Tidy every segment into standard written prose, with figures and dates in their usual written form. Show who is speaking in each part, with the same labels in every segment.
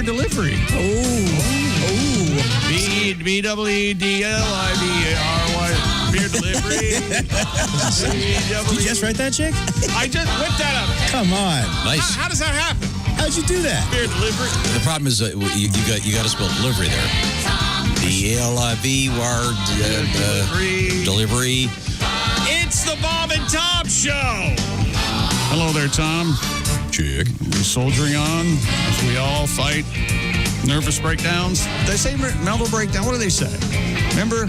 Speaker 1: Delivery. B-W-E-D-L-I-V-A-R-Y. Beer Delivery.
Speaker 2: Did you just write that, Chick?
Speaker 1: I just whipped that up.
Speaker 2: Come on.
Speaker 3: Nice.
Speaker 1: How does that happen?
Speaker 2: How'd you do that?
Speaker 1: Beer Delivery.
Speaker 3: The problem is you got to spell delivery there. D-L-I-V-Y delivery.
Speaker 1: It's the Bob and Tom Show. Hello there, Tom.
Speaker 3: Chick.
Speaker 1: We're soldiering on as we all fight nervous breakdowns. They say mental breakdown. What do they say? Remember?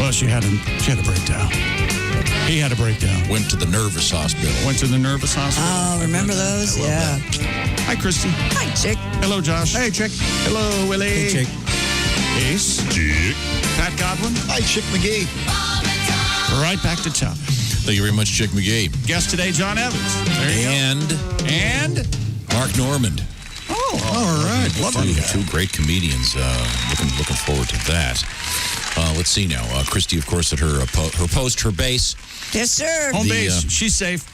Speaker 1: Well, she had a breakdown. He had a breakdown.
Speaker 3: Went to the nervous hospital.
Speaker 4: Oh, remember those? Yeah.
Speaker 1: Hi, Christy.
Speaker 4: Hi, Chick.
Speaker 1: Hello, Josh.
Speaker 2: Hey, Chick.
Speaker 1: Hello, Willie.
Speaker 2: Hey, Chick.
Speaker 1: Ace. Chick. Pat Godwin.
Speaker 2: Hi, Chick McGee.
Speaker 1: Right back to town.
Speaker 3: Thank you very much, Chick McGee.
Speaker 1: Guest today, John Evans. There you go. And
Speaker 3: Mark Normand.
Speaker 1: Oh, all right. Lovely.
Speaker 3: Two great comedians. Looking forward to that. Let's see now. Christy, of course, at her post, her base.
Speaker 4: Yes, sir.
Speaker 1: Home base. She's safe.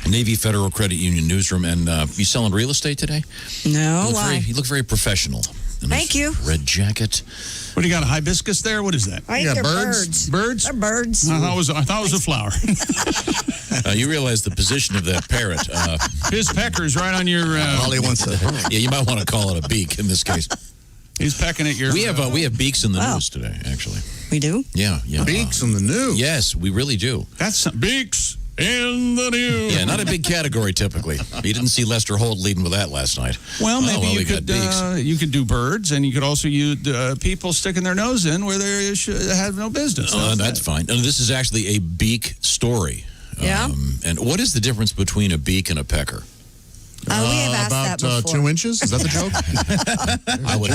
Speaker 3: Navy Federal Credit Union newsroom. And you selling real estate today?
Speaker 4: No, why?
Speaker 3: You look very professional.
Speaker 4: Thank you.
Speaker 3: Red jacket.
Speaker 1: What do you got? A hibiscus there? What is that?
Speaker 4: I think they're birds.
Speaker 1: Birds?
Speaker 4: They're birds.
Speaker 1: I thought it was a flower.
Speaker 3: You realize the position of that parrot.
Speaker 1: His pecker's right on your...
Speaker 2: Holly wants to...
Speaker 3: Yeah, you might want to call it a beak in this case.
Speaker 1: He's pecking at your...
Speaker 3: We have Beaks in the news today, actually.
Speaker 4: We do?
Speaker 3: Yeah.
Speaker 2: Beaks in the news?
Speaker 3: Yes, we really do.
Speaker 1: That's Beaks in the news.
Speaker 3: Yeah, not a big category typically. You didn't see Lester Holt leading with that last night.
Speaker 1: Well, maybe
Speaker 3: we got Beaks.
Speaker 1: You could do birds, and you could also use people sticking their nose in where they have no business.
Speaker 3: That's fine. And this is actually a beak story.
Speaker 4: Yeah.
Speaker 3: And what is the difference between a beak and a pecker?
Speaker 4: We have asked that before.
Speaker 2: 2 inches? Is that the joke?
Speaker 3: I would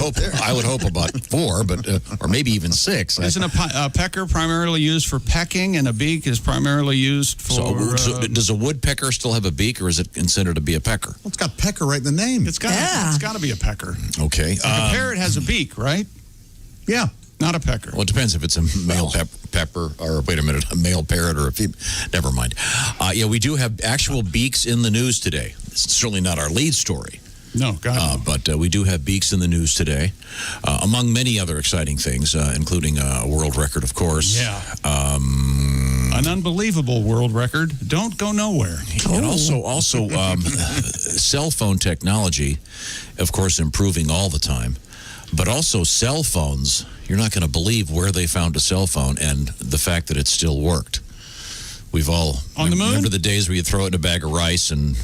Speaker 3: hope about 4, but or maybe even 6.
Speaker 1: Isn't a pecker primarily used for pecking, and a beak is primarily used for...
Speaker 3: So does a woodpecker still have a beak, or is it considered to be a pecker?
Speaker 2: Well, it's got pecker right in the name.
Speaker 1: It's got to be a pecker.
Speaker 3: Okay.
Speaker 1: A parrot has a beak, right?
Speaker 2: Yeah.
Speaker 1: Not a pecker.
Speaker 3: Well, it depends if it's a male pepper or, wait a minute, a male parrot or a female. Never mind. Yeah, we do have actual beaks in the news today. It's certainly not our lead story.
Speaker 1: No, God.
Speaker 3: But we do have beaks in the news today, among many other exciting things, including a world record, of course.
Speaker 1: Yeah. An unbelievable world record. Don't go nowhere.
Speaker 3: And also cell phone technology, of course, improving all the time. But also cell phones, you're not going to believe where they found a cell phone and the fact that it still worked. We've all...
Speaker 1: On the moon?
Speaker 3: Remember the days where you throw it in a bag of rice and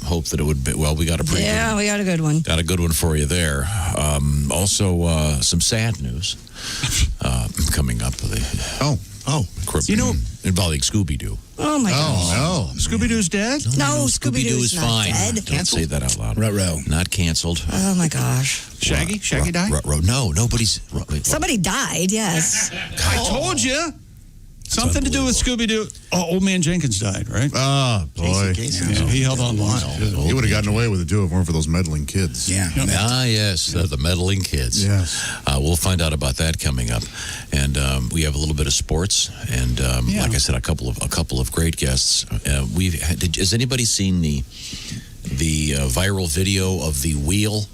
Speaker 3: hope that it would be... Well, we got a pretty good...
Speaker 4: Yeah, we got a good one.
Speaker 3: Got a good one for you there. Also, some sad news coming up. Involving Scooby-Doo.
Speaker 4: Oh, my gosh.
Speaker 2: Oh, no.
Speaker 1: Scooby-Doo's dead?
Speaker 4: No,
Speaker 3: Scooby-Doo is
Speaker 4: not
Speaker 3: fine.
Speaker 4: dead.
Speaker 3: Don't say that out loud.
Speaker 2: Ruh-roh.
Speaker 3: Not canceled.
Speaker 4: Oh, my gosh.
Speaker 1: Shaggy? Shaggy died?
Speaker 3: No, nobody's...
Speaker 4: Somebody died, yes.
Speaker 1: I told you. Something to do with Scooby-Doo. Oh, Old Man Jenkins died, right?
Speaker 2: Oh, boy.
Speaker 1: Yeah, he held on long.
Speaker 2: He would have gotten away with it, too, if it weren't for those meddling kids.
Speaker 1: Yeah.
Speaker 3: Yes, the meddling kids.
Speaker 2: Yes.
Speaker 3: We'll find out about that coming up, and we have a little bit of sports, and like I said, a couple of great guests. Has anybody seen the viral video of the wheel?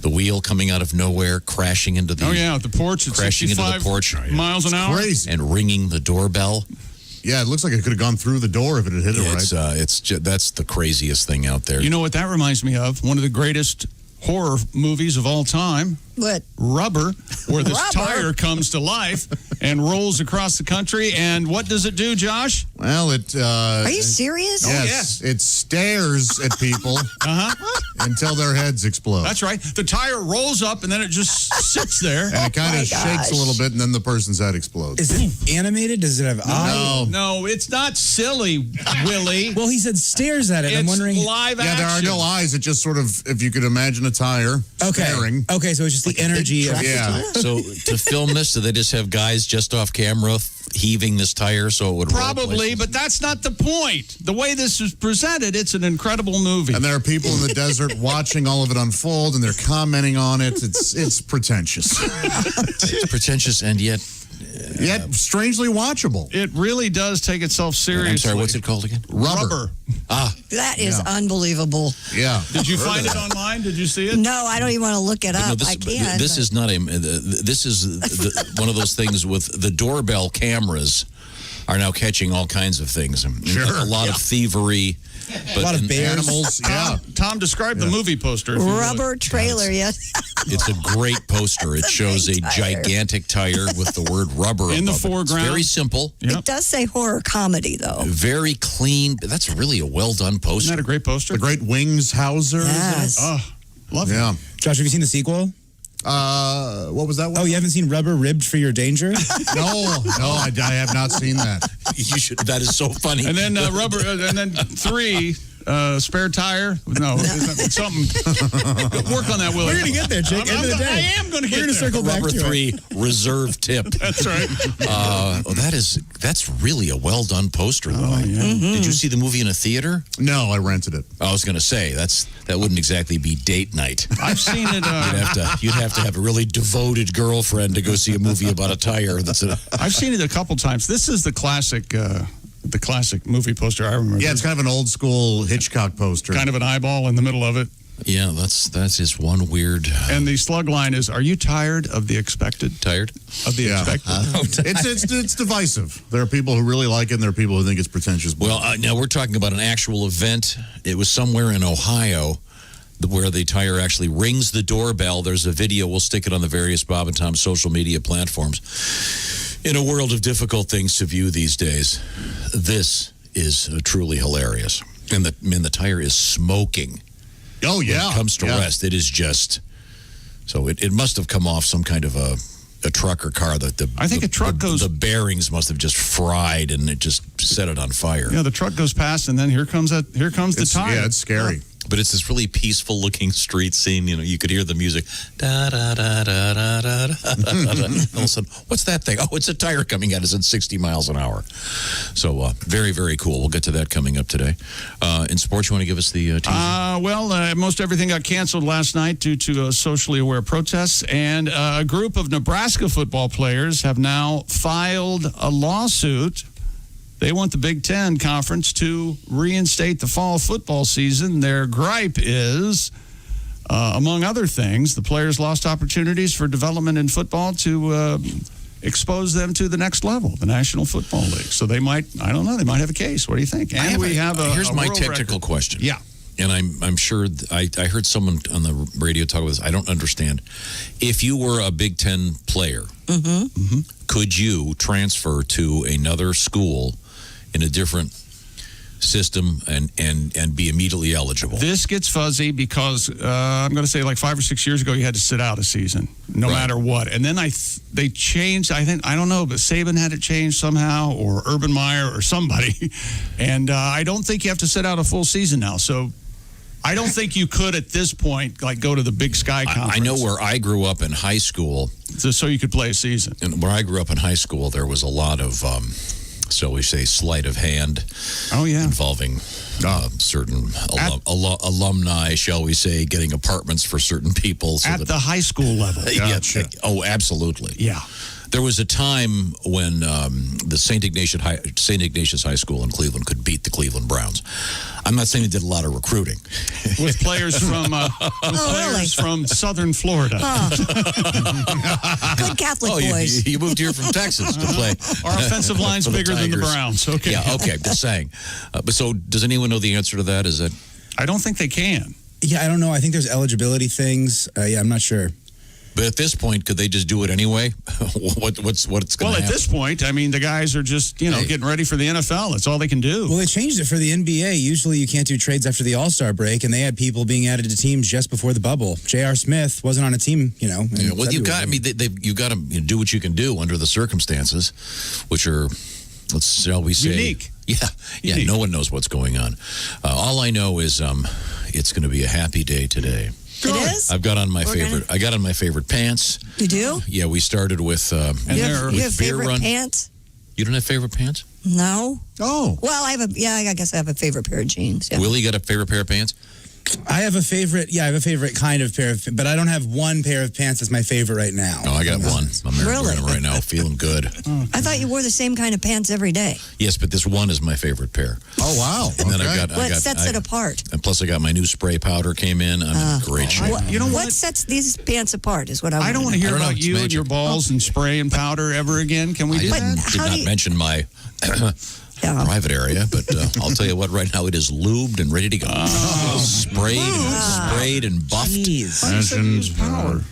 Speaker 3: The wheel coming out of nowhere, crashing into the...
Speaker 1: Oh, yeah, the porch. It's
Speaker 3: crashing into the porch.
Speaker 1: Miles an hour.
Speaker 2: Crazy.
Speaker 3: And ringing the doorbell.
Speaker 2: Yeah, it looks like it could have gone through the door if it had hit it right.
Speaker 3: That's the craziest thing out there.
Speaker 1: You know what that reminds me of? One of the greatest horror movies of all time.
Speaker 4: What?
Speaker 1: Rubber, where this tire comes to life and rolls across the country. And what does it do, Josh?
Speaker 2: Well, it...
Speaker 4: Are you serious?
Speaker 2: Yes. It stares at people until their heads explode.
Speaker 1: That's right. The tire rolls up and then it just sits there.
Speaker 2: And it kind of shakes a little bit, and then the person's head explodes.
Speaker 5: Is it animated? Does it have eyes?
Speaker 1: No, it's not silly, Willie.
Speaker 5: Well, he said stares at it. I'm wondering.
Speaker 1: Live action.
Speaker 2: Yeah, there are no eyes. It just sort of, if you could imagine a tire staring.
Speaker 5: Okay, so it's just the energy of...
Speaker 2: Yeah.
Speaker 3: So to film this, do they just have guys just off camera heaving this tire so it would roll
Speaker 1: Probably,
Speaker 3: places?
Speaker 1: but that's not the point. The way this is presented, it's an incredible movie.
Speaker 2: And there are people in the desert watching all of it unfold, and they're commenting on it. It's pretentious.
Speaker 3: It's pretentious and yet
Speaker 2: Yet strangely watchable.
Speaker 1: It really does take itself seriously.
Speaker 3: I'm sorry, what's it called again?
Speaker 2: Rubber.
Speaker 4: That is unbelievable.
Speaker 2: Yeah.
Speaker 1: Did you find it online? Did you see it?
Speaker 4: No, I don't even want to look it up.
Speaker 3: No,
Speaker 4: I can't.
Speaker 3: This is not a. This is one of those things with the doorbell cameras are now catching all kinds of things.
Speaker 2: Sure.
Speaker 3: A lot of thievery. But
Speaker 5: a lot of bears.
Speaker 2: Animals. Yeah.
Speaker 1: Tom, describe the movie poster. If you would.
Speaker 4: Rubber trailer, yes.
Speaker 3: It's a great poster. It shows a
Speaker 4: big tire.
Speaker 3: gigantic tire with the word rubber
Speaker 1: In the
Speaker 3: above it.
Speaker 1: foreground.
Speaker 3: It's very simple.
Speaker 1: Yep.
Speaker 4: It does say horror comedy, though.
Speaker 3: Very clean. That's really a well-done poster.
Speaker 1: Isn't that a great poster?
Speaker 2: The great Wings Hauser.
Speaker 4: Yes.
Speaker 1: Oh, love it.
Speaker 2: Yeah.
Speaker 5: Josh, have you seen the sequel?
Speaker 2: What was that one?
Speaker 5: Oh, you haven't seen Rubber Ribbed for Your Danger?
Speaker 2: No, I have not seen that.
Speaker 3: You should. That is so funny.
Speaker 1: And then and then 3, spare tire. No, something. Work on that, Willie.
Speaker 5: We're going to get there, Jake. End of the day.
Speaker 1: I am going to get
Speaker 5: We're going to
Speaker 1: there.
Speaker 5: circle back
Speaker 3: Rubber
Speaker 5: to
Speaker 3: 3 reserve tip.
Speaker 1: That's right.
Speaker 3: That's really a well-done poster, though. Did you see the movie in a theater?
Speaker 2: No, I rented it.
Speaker 3: I was going to say that wouldn't exactly be date night.
Speaker 1: I've seen it.
Speaker 3: You'd have to have a really devoted girlfriend to go see a movie about a tire.
Speaker 1: I've seen it a couple times. This is the classic movie poster I remember.
Speaker 2: Yeah, it's kind of an old school Hitchcock poster.
Speaker 1: Kind of an eyeball in the middle of it.
Speaker 3: Yeah, that's just one weird.
Speaker 1: And the slug line is, "Are you tired of the expected?"
Speaker 3: Tired?
Speaker 1: Of the expected.
Speaker 2: It's divisive. There are people who really like it, and there are people who think it's pretentious.
Speaker 3: Well, now we're talking about an actual event. It was somewhere in Ohio where the tire actually rings the doorbell. There's a video. We'll stick it on the various Bob and Tom social media platforms. In a world of difficult things to view these days, this is truly hilarious. And the tire is smoking.
Speaker 2: Oh, yeah.
Speaker 3: When it comes to rest, it is just... So it must have come off some kind of a truck or car.
Speaker 1: I think a truck goes...
Speaker 3: The bearings must have just fried and it just set it on fire.
Speaker 1: Yeah, the truck goes past and then here comes the tire.
Speaker 2: Yeah, it's scary.
Speaker 3: But it's this really peaceful looking street scene. You know, you could hear the music. Da, da, da, da, da, da, da, da. All of a sudden, what's that thing? Oh, it's a tire coming at us at 60 miles an hour. So very, very cool. We'll get to that coming up today. In sports, you want to give us the teaser?
Speaker 1: Most everything got canceled last night due to socially aware protests. And a group of Nebraska football players have now filed a lawsuit. They want the Big Ten Conference to reinstate the fall football season. Their gripe is, among other things, the players lost opportunities for development in football to expose them to the next level, the National Football League. So they might, I don't know, they might have a case. What do you think? And
Speaker 3: here's my
Speaker 1: world
Speaker 3: technical
Speaker 1: record.
Speaker 3: question.
Speaker 1: Yeah.
Speaker 3: And I'm sure I heard someone on the radio talk about this. I don't understand. If you were a Big Ten player, could you transfer to another school in a different system and be immediately eligible?
Speaker 1: This gets fuzzy because I'm going to say like 5 or 6 years ago, you had to sit out a season no matter what. And then they changed, I don't know, but Saban had it changed somehow, or Urban Meyer or somebody. And I don't think you have to sit out a full season now. So I don't think you could at this point like go to the Big Sky Conference.
Speaker 3: I know where I grew up in high school.
Speaker 1: So you could play a season.
Speaker 3: And where I grew up in high school, there was a lot of... so we say sleight of hand involving certain alumni, shall we say, getting apartments for certain people. So
Speaker 1: at the high school level.
Speaker 2: Gotcha.
Speaker 3: Oh, absolutely.
Speaker 1: Yeah.
Speaker 3: There was a time when the St. Ignatius High School in Cleveland could beat the Cleveland Browns. I'm not saying they did a lot of recruiting.
Speaker 1: With players from southern Florida.
Speaker 4: Good Catholic boys.
Speaker 3: You moved here from Texas to play.
Speaker 1: Our offensive line's
Speaker 3: for the
Speaker 1: bigger than the
Speaker 3: Tigers.
Speaker 1: Browns. Okay.
Speaker 3: Yeah, okay, just saying. But so does anyone know the answer to that? Is that...
Speaker 1: I don't think they can.
Speaker 5: Yeah, I don't know. I think there's eligibility things. I'm not sure.
Speaker 3: But at this point, could they just do it anyway? What's going to happen?
Speaker 1: Well, at this point, I mean, the guys are just, getting ready for the NFL. That's all they can do.
Speaker 5: Well, they changed it for the NBA. Usually you can't do trades after the All-Star break, and they had people being added to teams just before the bubble. J.R. Smith wasn't on a team,
Speaker 3: well, you got to do what you can do under the circumstances, which are, shall we say...
Speaker 1: Unique.
Speaker 3: Yeah,
Speaker 1: Unique.
Speaker 3: No one knows what's going on. All I know is it's going to be a happy day today.
Speaker 4: It is?
Speaker 3: I've got on my favorite pants.
Speaker 4: You do?
Speaker 3: Yeah, we started with
Speaker 4: You have
Speaker 3: with beer
Speaker 4: favorite
Speaker 3: run.
Speaker 4: pants?
Speaker 3: You don't have favorite pants?
Speaker 4: No.
Speaker 2: Oh.
Speaker 4: Well, I guess I have a favorite pair of jeans. Yeah.
Speaker 3: Willie, you got a favorite pair of pants?
Speaker 5: I have a favorite. Yeah, I have a favorite kind of pair of, but I don't have one pair of pants that's my favorite right now.
Speaker 3: No, I got one. I'm wearing them right now, feeling good.
Speaker 4: I thought you wore the same kind of pants every day.
Speaker 3: Yes, but this one is my favorite pair.
Speaker 2: Oh, wow.
Speaker 3: And then
Speaker 4: What sets it apart?
Speaker 3: And plus, I got my new spray powder came in. I'm in great shape.
Speaker 1: You know
Speaker 4: What sets these pants apart is what
Speaker 1: I don't want to hear
Speaker 3: I don't know,
Speaker 1: about
Speaker 3: it's
Speaker 1: you and
Speaker 3: magic.
Speaker 1: your balls and spray and powder ever again. Can we do
Speaker 3: I
Speaker 1: that?
Speaker 3: did
Speaker 4: how
Speaker 3: not
Speaker 4: do you-
Speaker 3: mention my private area, but I'll tell you what, right now it is lubed and ready to go. Sprayed and buffed.
Speaker 5: Jeez.
Speaker 1: I just said use powder.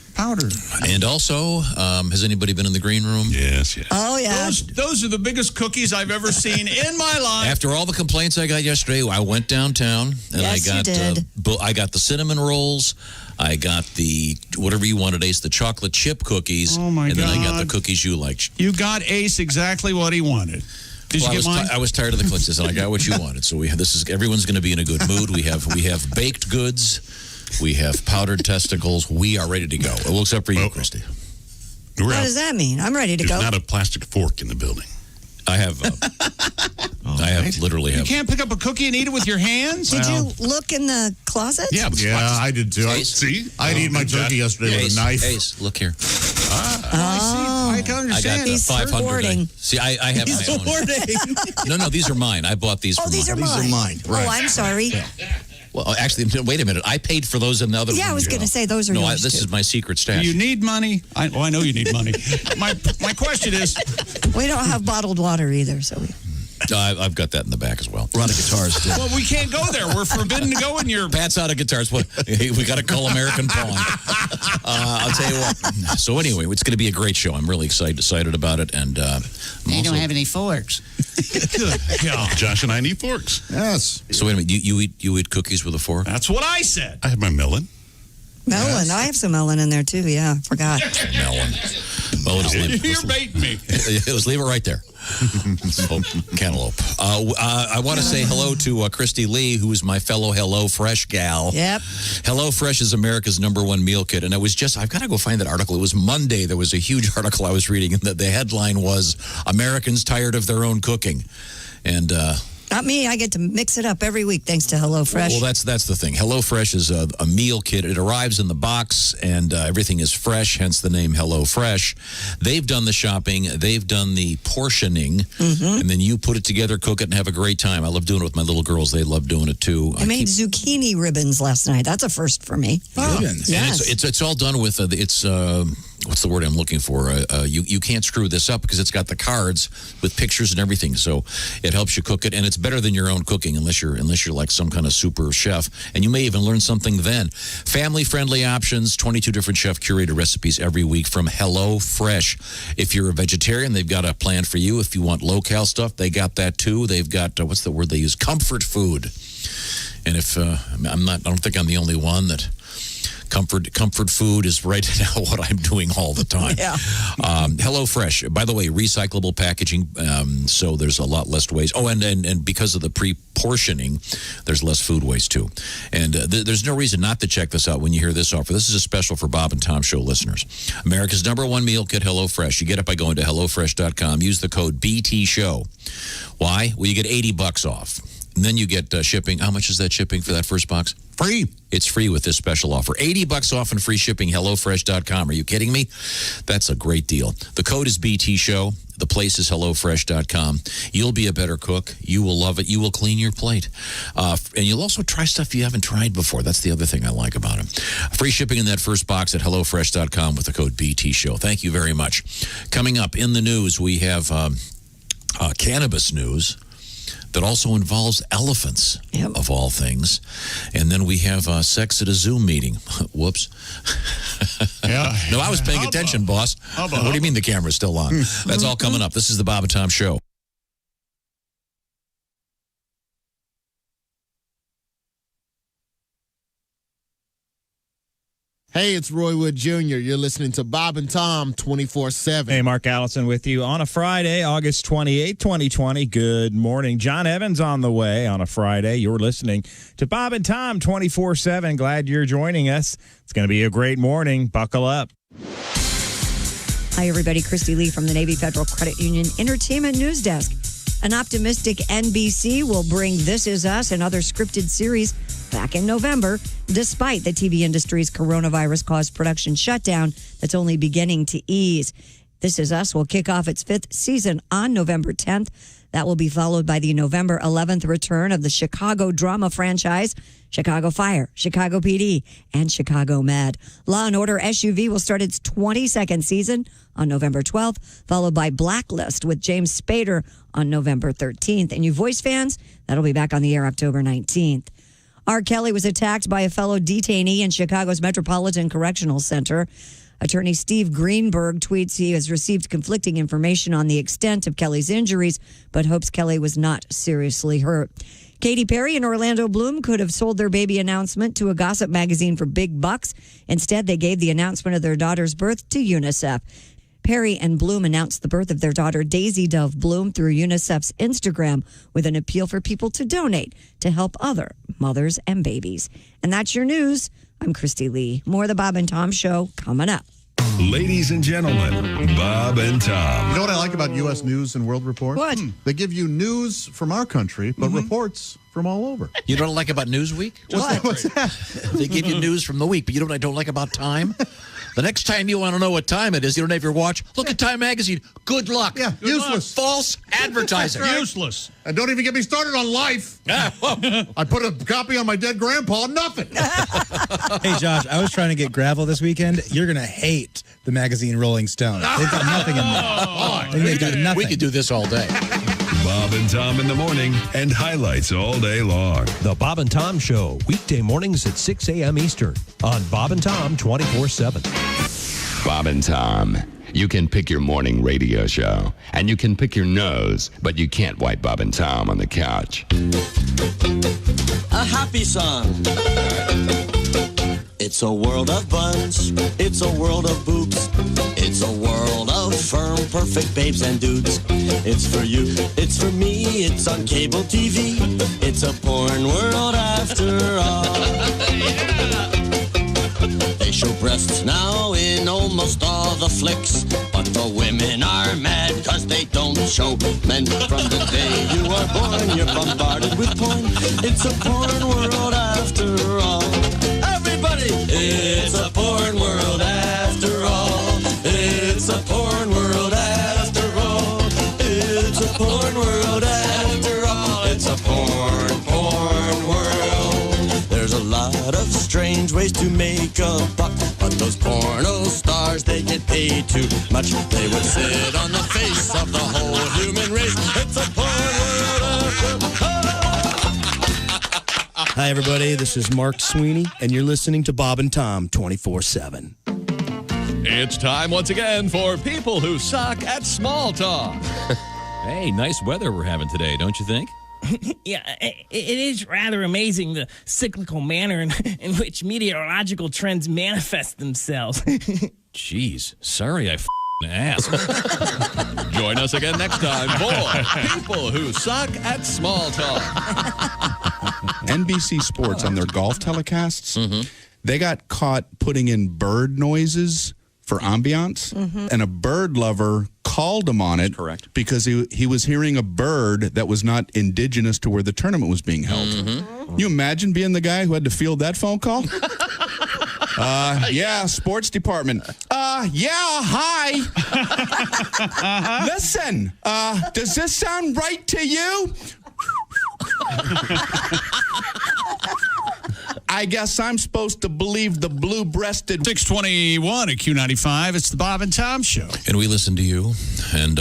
Speaker 3: And also, has anybody been in the green room?
Speaker 6: Yes.
Speaker 4: Oh, yeah.
Speaker 1: Those are the biggest cookies I've ever seen in my life.
Speaker 3: After all the complaints I got yesterday, I went downtown and
Speaker 4: Yes,
Speaker 3: I got
Speaker 4: you did.
Speaker 3: I got the cinnamon rolls. I got the whatever you wanted, Ace, the chocolate chip cookies.
Speaker 1: Oh, my
Speaker 3: and then I got
Speaker 1: God.
Speaker 3: the cookies you liked.
Speaker 1: You got Ace exactly what he wanted. Did
Speaker 3: Well,
Speaker 1: you get mine?
Speaker 3: I was tired of the clicks, and I got what you wanted. So everyone's going to be in a good mood. We have baked goods, we have powdered testicles. We are ready to go. Well, except for you,
Speaker 6: Well,
Speaker 3: Christy.
Speaker 6: We're
Speaker 4: What
Speaker 6: out.
Speaker 4: does that mean? I'm ready to
Speaker 6: There's
Speaker 4: go.
Speaker 6: not a plastic fork in the building.
Speaker 3: I have. Literally
Speaker 1: You
Speaker 3: have.
Speaker 1: can't pick up a cookie and eat it with your hands?
Speaker 4: Did you look in the closet?
Speaker 6: Yeah, but
Speaker 2: Yeah, I did too.
Speaker 6: See?
Speaker 2: I'd eat my turkey yesterday with a knife.
Speaker 3: Ace, look here.
Speaker 1: I can
Speaker 3: I got
Speaker 1: understand.
Speaker 3: the
Speaker 4: He's
Speaker 3: 500.
Speaker 4: hoarding.
Speaker 3: See, I have my own. No, these are mine. I bought these.
Speaker 4: Oh,
Speaker 3: for
Speaker 4: these are
Speaker 3: mine.
Speaker 4: mine.
Speaker 2: Right.
Speaker 4: Oh, I'm sorry.
Speaker 3: Well, actually, wait a minute. I paid for those in the other.
Speaker 4: Yeah, I
Speaker 3: room,
Speaker 4: was
Speaker 3: you
Speaker 4: going to
Speaker 3: know.
Speaker 4: say those are
Speaker 3: No,
Speaker 4: yours
Speaker 3: this
Speaker 4: too.
Speaker 3: is my secret
Speaker 1: Do
Speaker 3: stash.
Speaker 1: you need money? I know you need money. My question is,
Speaker 4: We don't have bottled water either, so we...
Speaker 3: I've got that in the back as well.
Speaker 5: We're out of guitars too.
Speaker 1: well, we can't go there. We're forbidden to go in your...
Speaker 3: Pat's out of guitars. What? We got to call American Pawn. I'll tell you what. So anyway, it's going to be a great show. I'm really excited about it, and
Speaker 1: You don't have any forks. Good God.
Speaker 6: Josh and I need forks.
Speaker 2: Yes.
Speaker 3: So wait a minute. You eat cookies with a fork?
Speaker 1: That's what I said.
Speaker 6: I have my melon.
Speaker 4: Melon. I have some melon in there too. Yeah, forgot.
Speaker 3: Melon. Well, just leave,
Speaker 1: You're baiting me.
Speaker 3: let's leave it right there. So, cantaloupe. I want to say hello to Christy Lee, who is my fellow HelloFresh gal.
Speaker 4: Yep.
Speaker 3: HelloFresh is America's #1 meal kit. And I've got to go find that article. It was Monday. There was a huge article I was reading, and the headline was, Americans tired of their own cooking. And,
Speaker 4: Not me. I get to mix it up every week thanks to HelloFresh.
Speaker 3: well, that's the thing. HelloFresh is a meal kit. It arrives in the box, and everything is fresh, hence the name HelloFresh. They've done the shopping. They've done the portioning, and then you put it together, cook it, and have a great time. I love doing it with my little girls. They love doing it, too.
Speaker 4: I made zucchini ribbons last night. That's a first for me.
Speaker 5: Ribbons.
Speaker 3: And
Speaker 4: Yes.
Speaker 3: it's all done with what's the word I'm looking for? You can't screw this up because it's got the cards with pictures and everything. So it helps you cook it, and it's better than your own cooking unless you're like some kind of super chef. And you may even learn something then. Family friendly options, 22 different chef curated recipes every week from HelloFresh. If you're a vegetarian, they've got a plan for you. If you want low-cal stuff, they got that too. They've got what's the word they use? Comfort food. And if I don't think I'm the only one that. Comfort food is right now what I'm doing all the time.
Speaker 4: Yeah.
Speaker 3: HelloFresh, by the way, recyclable packaging, so there's a lot less waste. Oh, and because of the pre-portioning, there's less food waste too. And there's no reason not to check this out when you hear this offer. This is a special for Bob and Tom Show listeners. America's #1 meal kit, HelloFresh. You get it by going to HelloFresh.com. Use the code BTShow. Why? Well, you get $80 off. And then you get shipping. How much is that shipping for that first box?
Speaker 2: Free.
Speaker 3: It's free with this special offer. $80 off and free shipping, HelloFresh.com. Are you kidding me? That's a great deal. The code is BTShow. The place is HelloFresh.com. You'll be a better cook. You will love it. You will clean your plate. And you'll also try stuff you haven't tried before. That's the other thing I like about them. Free shipping in that first box at HelloFresh.com with the code BTShow. Thank you very much. Coming up in the news, we have cannabis news that also involves elephants, of all things. And then we have sex at a Zoom meeting. Whoops.
Speaker 1: Yeah.
Speaker 3: No, I was paying attention, boss. What do you mean the camera's still on? That's all coming up. This is the Bob and Tom Show.
Speaker 7: Hey, it's Roy Wood Jr. You're listening to Bob and Tom 24/7.
Speaker 8: Hey, Mark Allison with you on a Friday, August 28, 2020. Good morning. John Evans on the way on a Friday. You're listening to Bob and Tom 24/7. Glad you're joining us. It's going to be a great morning. Buckle up.
Speaker 4: Hi, everybody. Christy Lee from the Navy Federal Credit Union Entertainment News Desk. An optimistic NBC will bring This Is Us and other scripted series back in November, despite the TV industry's coronavirus-caused production shutdown that's only beginning to ease. This Is Us will kick off its 5th season on November 10th. That will be followed by the November 11th return of the Chicago drama franchise, Chicago Fire, Chicago PD, and Chicago Med. Law & Order SUV will start its 22nd season on November 12th, followed by Blacklist with James Spader on November 13th. And you Voice fans, that'll be back on the air October 19th. R. Kelly was attacked by a fellow detainee in Chicago's Metropolitan Correctional Center. Attorney Steve Greenberg tweets he has received conflicting information on the extent of Kelly's injuries, but hopes Kelly was not seriously hurt. Katy Perry and Orlando Bloom could have sold their baby announcement to a gossip magazine for big bucks. Instead, they gave the announcement of their daughter's birth to UNICEF. Perry and Bloom announced the birth of their daughter, Daisy Dove Bloom, through UNICEF's Instagram with an appeal for people to donate to help other mothers and babies. And that's your news. I'm Christy Lee. More of the Bob and Tom Show coming up.
Speaker 9: Ladies and gentlemen, Bob and Tom.
Speaker 2: You know what I like about U.S. News and World Report?
Speaker 4: What?
Speaker 2: They give you news from our country, but reports from all over.
Speaker 3: You know what I like about Newsweek?
Speaker 2: What's that?
Speaker 3: They give you news from the week, but you know what I don't like about Time? The next time you want to know what time it is, you don't have your watch, look at Time Magazine. Good luck.
Speaker 2: Yeah, useless.
Speaker 3: False advertising.
Speaker 1: Useless.
Speaker 2: And don't even get me started on Life. I put a copy on my dead grandpa, nothing.
Speaker 5: Hey, Josh, I was trying to get gravel this weekend. You're going to hate the magazine Rolling Stone. They've got nothing in there. They've got nothing.
Speaker 3: We could do this all day.
Speaker 9: Bob and Tom in the morning and highlights all day long.
Speaker 10: The Bob and Tom Show, weekday mornings at 6 a.m. Eastern on Bob and Tom 24/7.
Speaker 11: Bob and Tom. You can pick your morning radio show, and you can pick your nose, but you can't wipe Bob and Tom on the couch.
Speaker 12: A happy song. It's a world of buns. It's a world of boobs. It's a world of firm, perfect babes and dudes. It's for you. It's for me. It's on cable TV. It's a porn world after all. They show breasts now in almost all the flicks, but the women are mad because they don't show men. From the day you are born, you're bombarded with porn. It's a porn world after all. Everybody, it's a porn world after all. It's a porn world after all. It's a porn world after all. It's a porn world. There's a lot of strange ways to make a buck, but those porno stars, they get paid too much. They would sit on the face of the whole human race. It's a porn world after all.
Speaker 13: Hi, everybody. This is Mark Sweeney, and you're listening to Bob and Tom 24/7.
Speaker 14: It's time once again for people who suck at small talk.
Speaker 15: Hey, nice weather we're having today, don't you think?
Speaker 16: Yeah, it is rather amazing the cyclical manner in which meteorological trends manifest themselves.
Speaker 15: Jeez, sorry I asked.
Speaker 14: Join us again next time for people who suck at small talk.
Speaker 17: NBC Sports on their golf telecasts, they got caught putting in bird noises for ambiance, and a bird lover called him on it.
Speaker 3: Correct.
Speaker 17: Because he was hearing a bird that was not indigenous to where the tournament was being held. You imagine being the guy who had to field that phone call? Yeah, sports department. Yeah, hi. Listen, does this sound right to you? I guess I'm supposed to believe the blue-breasted.
Speaker 1: 621 at Q95. It's the Bob and Tom Show.
Speaker 3: And we listen to you. And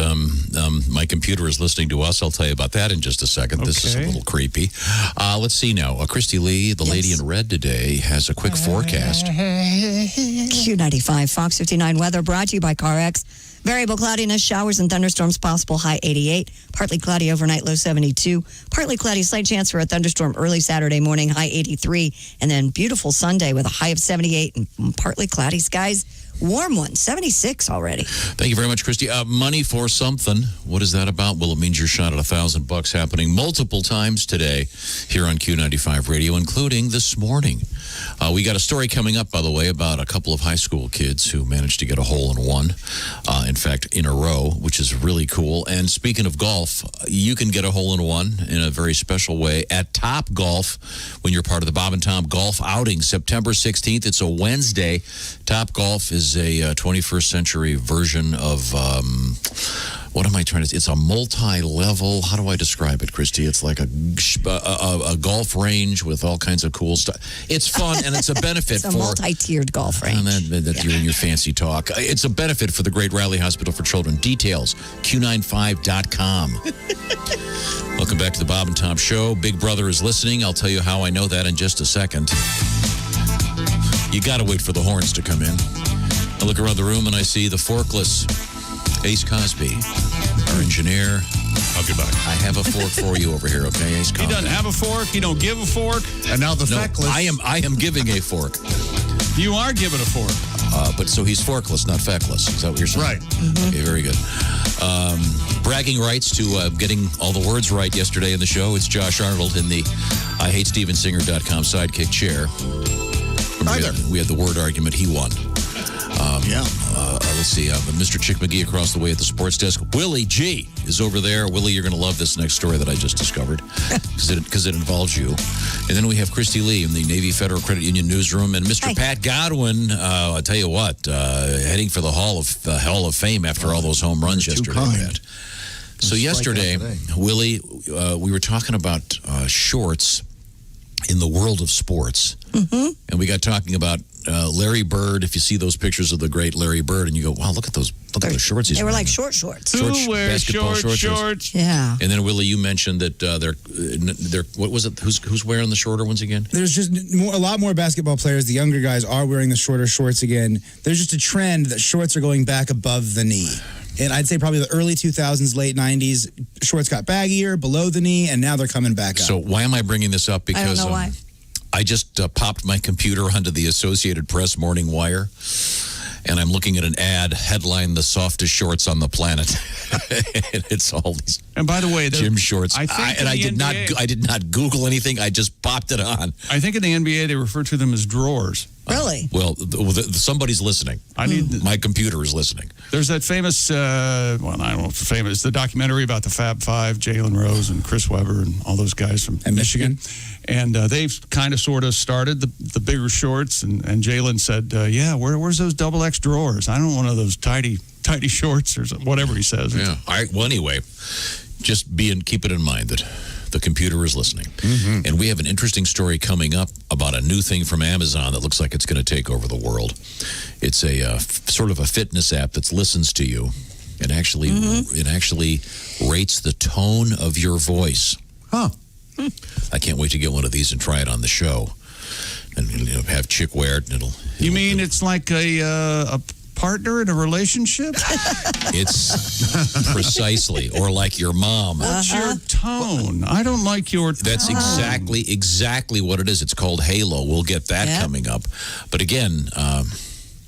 Speaker 3: my computer is listening to us. I'll tell you about that in just a second. This is a little creepy. Let's see now. Christy Lee, the lady in red today, has a quick forecast.
Speaker 4: Q95 Fox 59 weather brought to you by CarX. Variable cloudiness, showers and thunderstorms possible, high 88. Partly cloudy overnight, low 72. Partly cloudy, slight chance for a thunderstorm early Saturday morning, high 83. And then beautiful Sunday with a high of 78 and partly cloudy skies. Warm one, 76 already.
Speaker 3: Thank you very much, Christy. Money for something. What is that about? Well, it means you're shot at $1,000 happening multiple times today here on Q95 Radio, including this morning. We got a story coming up, by the way, about a couple of high school kids who managed to get a hole in one in fact, in a row, which is really cool. And speaking of golf, you can get a hole-in-one in a very special way at Top Golf when you're part of the Bob and Tom Golf Outing, September 16th. It's a Wednesday. Top Golf is a 21st century version of... what am I trying to say? It's a multi-level. How do I describe it, Christy? It's like a golf range with all kinds of cool stuff. It's fun, and it's a benefit
Speaker 4: It's a multi-tiered golf range.
Speaker 3: That's you're in your fancy talk. It's a benefit for the Great Raleigh Hospital for Children. Details, Q95.com. Welcome back to the Bob and Tom Show. Big Brother is listening. I'll tell you how I know that in just a second. You got to wait for the horns to come in. I look around the room, and I see the forkless Ace Cosby, our engineer.
Speaker 6: I'll get back.
Speaker 3: I have a fork for you over here, okay, Ace Cosby?
Speaker 1: He doesn't have a fork. He don't give a fork.
Speaker 2: And now the
Speaker 3: No,
Speaker 2: feckless.
Speaker 3: I am giving a fork.
Speaker 1: You are giving a fork.
Speaker 3: But so he's forkless, not feckless. Is that what you're saying?
Speaker 2: Right.
Speaker 3: Okay, very good. Bragging rights to getting all the words right yesterday in the show. It's Josh Arnold in the IHateStevenSinger.com sidekick chair. We had the word argument. He won. Let's see. Mr. Chick McGee across the way at the sports desk. Willie G is over there. Willie, you're going to love this next story that I just discovered because it involves you. And then we have Christy Lee in the Navy Federal Credit Union newsroom. And Mr. Pat Godwin, I'll tell you what, heading for the Hall of Fame after all those home runs yesterday. Pat. So yesterday, Willie, we were talking about shorts in the world of sports. Mm-hmm. And we got talking about Larry Bird. If you see those pictures of the great Larry Bird, and you go, "Wow, look at those shorts he's
Speaker 4: They were
Speaker 3: wearing."
Speaker 4: like short shorts.
Speaker 1: Who wears shorts?
Speaker 4: Yeah.
Speaker 3: And then Willie, you mentioned that they're what was it? Who's wearing the shorter ones again?
Speaker 5: There's just a lot more basketball players. The younger guys are wearing the shorter shorts again. There's just a trend that shorts are going back above the knee. And I'd say probably the early 2000s, late 90s, shorts got baggier, below the knee, and now they're coming back up.
Speaker 3: So why am I bringing this up? Because
Speaker 4: I don't know why.
Speaker 3: I just popped my computer onto the Associated Press Morning Wire, and I'm looking at an ad headline: "The softest shorts on the planet." And it's all these.
Speaker 1: And by the way,
Speaker 3: gym shorts.
Speaker 1: I think
Speaker 3: I did not Google anything. I just popped it on.
Speaker 1: I think in the NBA they refer to them as drawers.
Speaker 4: Really?
Speaker 3: Well, somebody's listening. My computer is listening.
Speaker 1: There's that famous, I don't know if it's famous, the documentary about the Fab Five, Jalen Rose and Chris Webber and all those guys from Michigan. And they've kind of sort of started the bigger shorts. And Jalen said, where's those XX drawers? I don't want one of those tidy shorts or whatever he says.
Speaker 3: Yeah. All right. Well, anyway, just keep it in mind that the computer is listening. Mm-hmm. And we have an interesting story coming up about a new thing from Amazon that looks like it's going to take over the world. It's a sort of a fitness app that listens to you and actually rates the tone of your voice.
Speaker 2: Huh.
Speaker 3: I can't wait to get one of these and try it on the show. And have Chick wear it. And
Speaker 1: You mean it's like a partner in a relationship?
Speaker 3: It's precisely, or like your mom.
Speaker 1: What's your tone? I don't like your tone.
Speaker 3: That's exactly what it is. It's called Halo. We'll get that coming up. But again,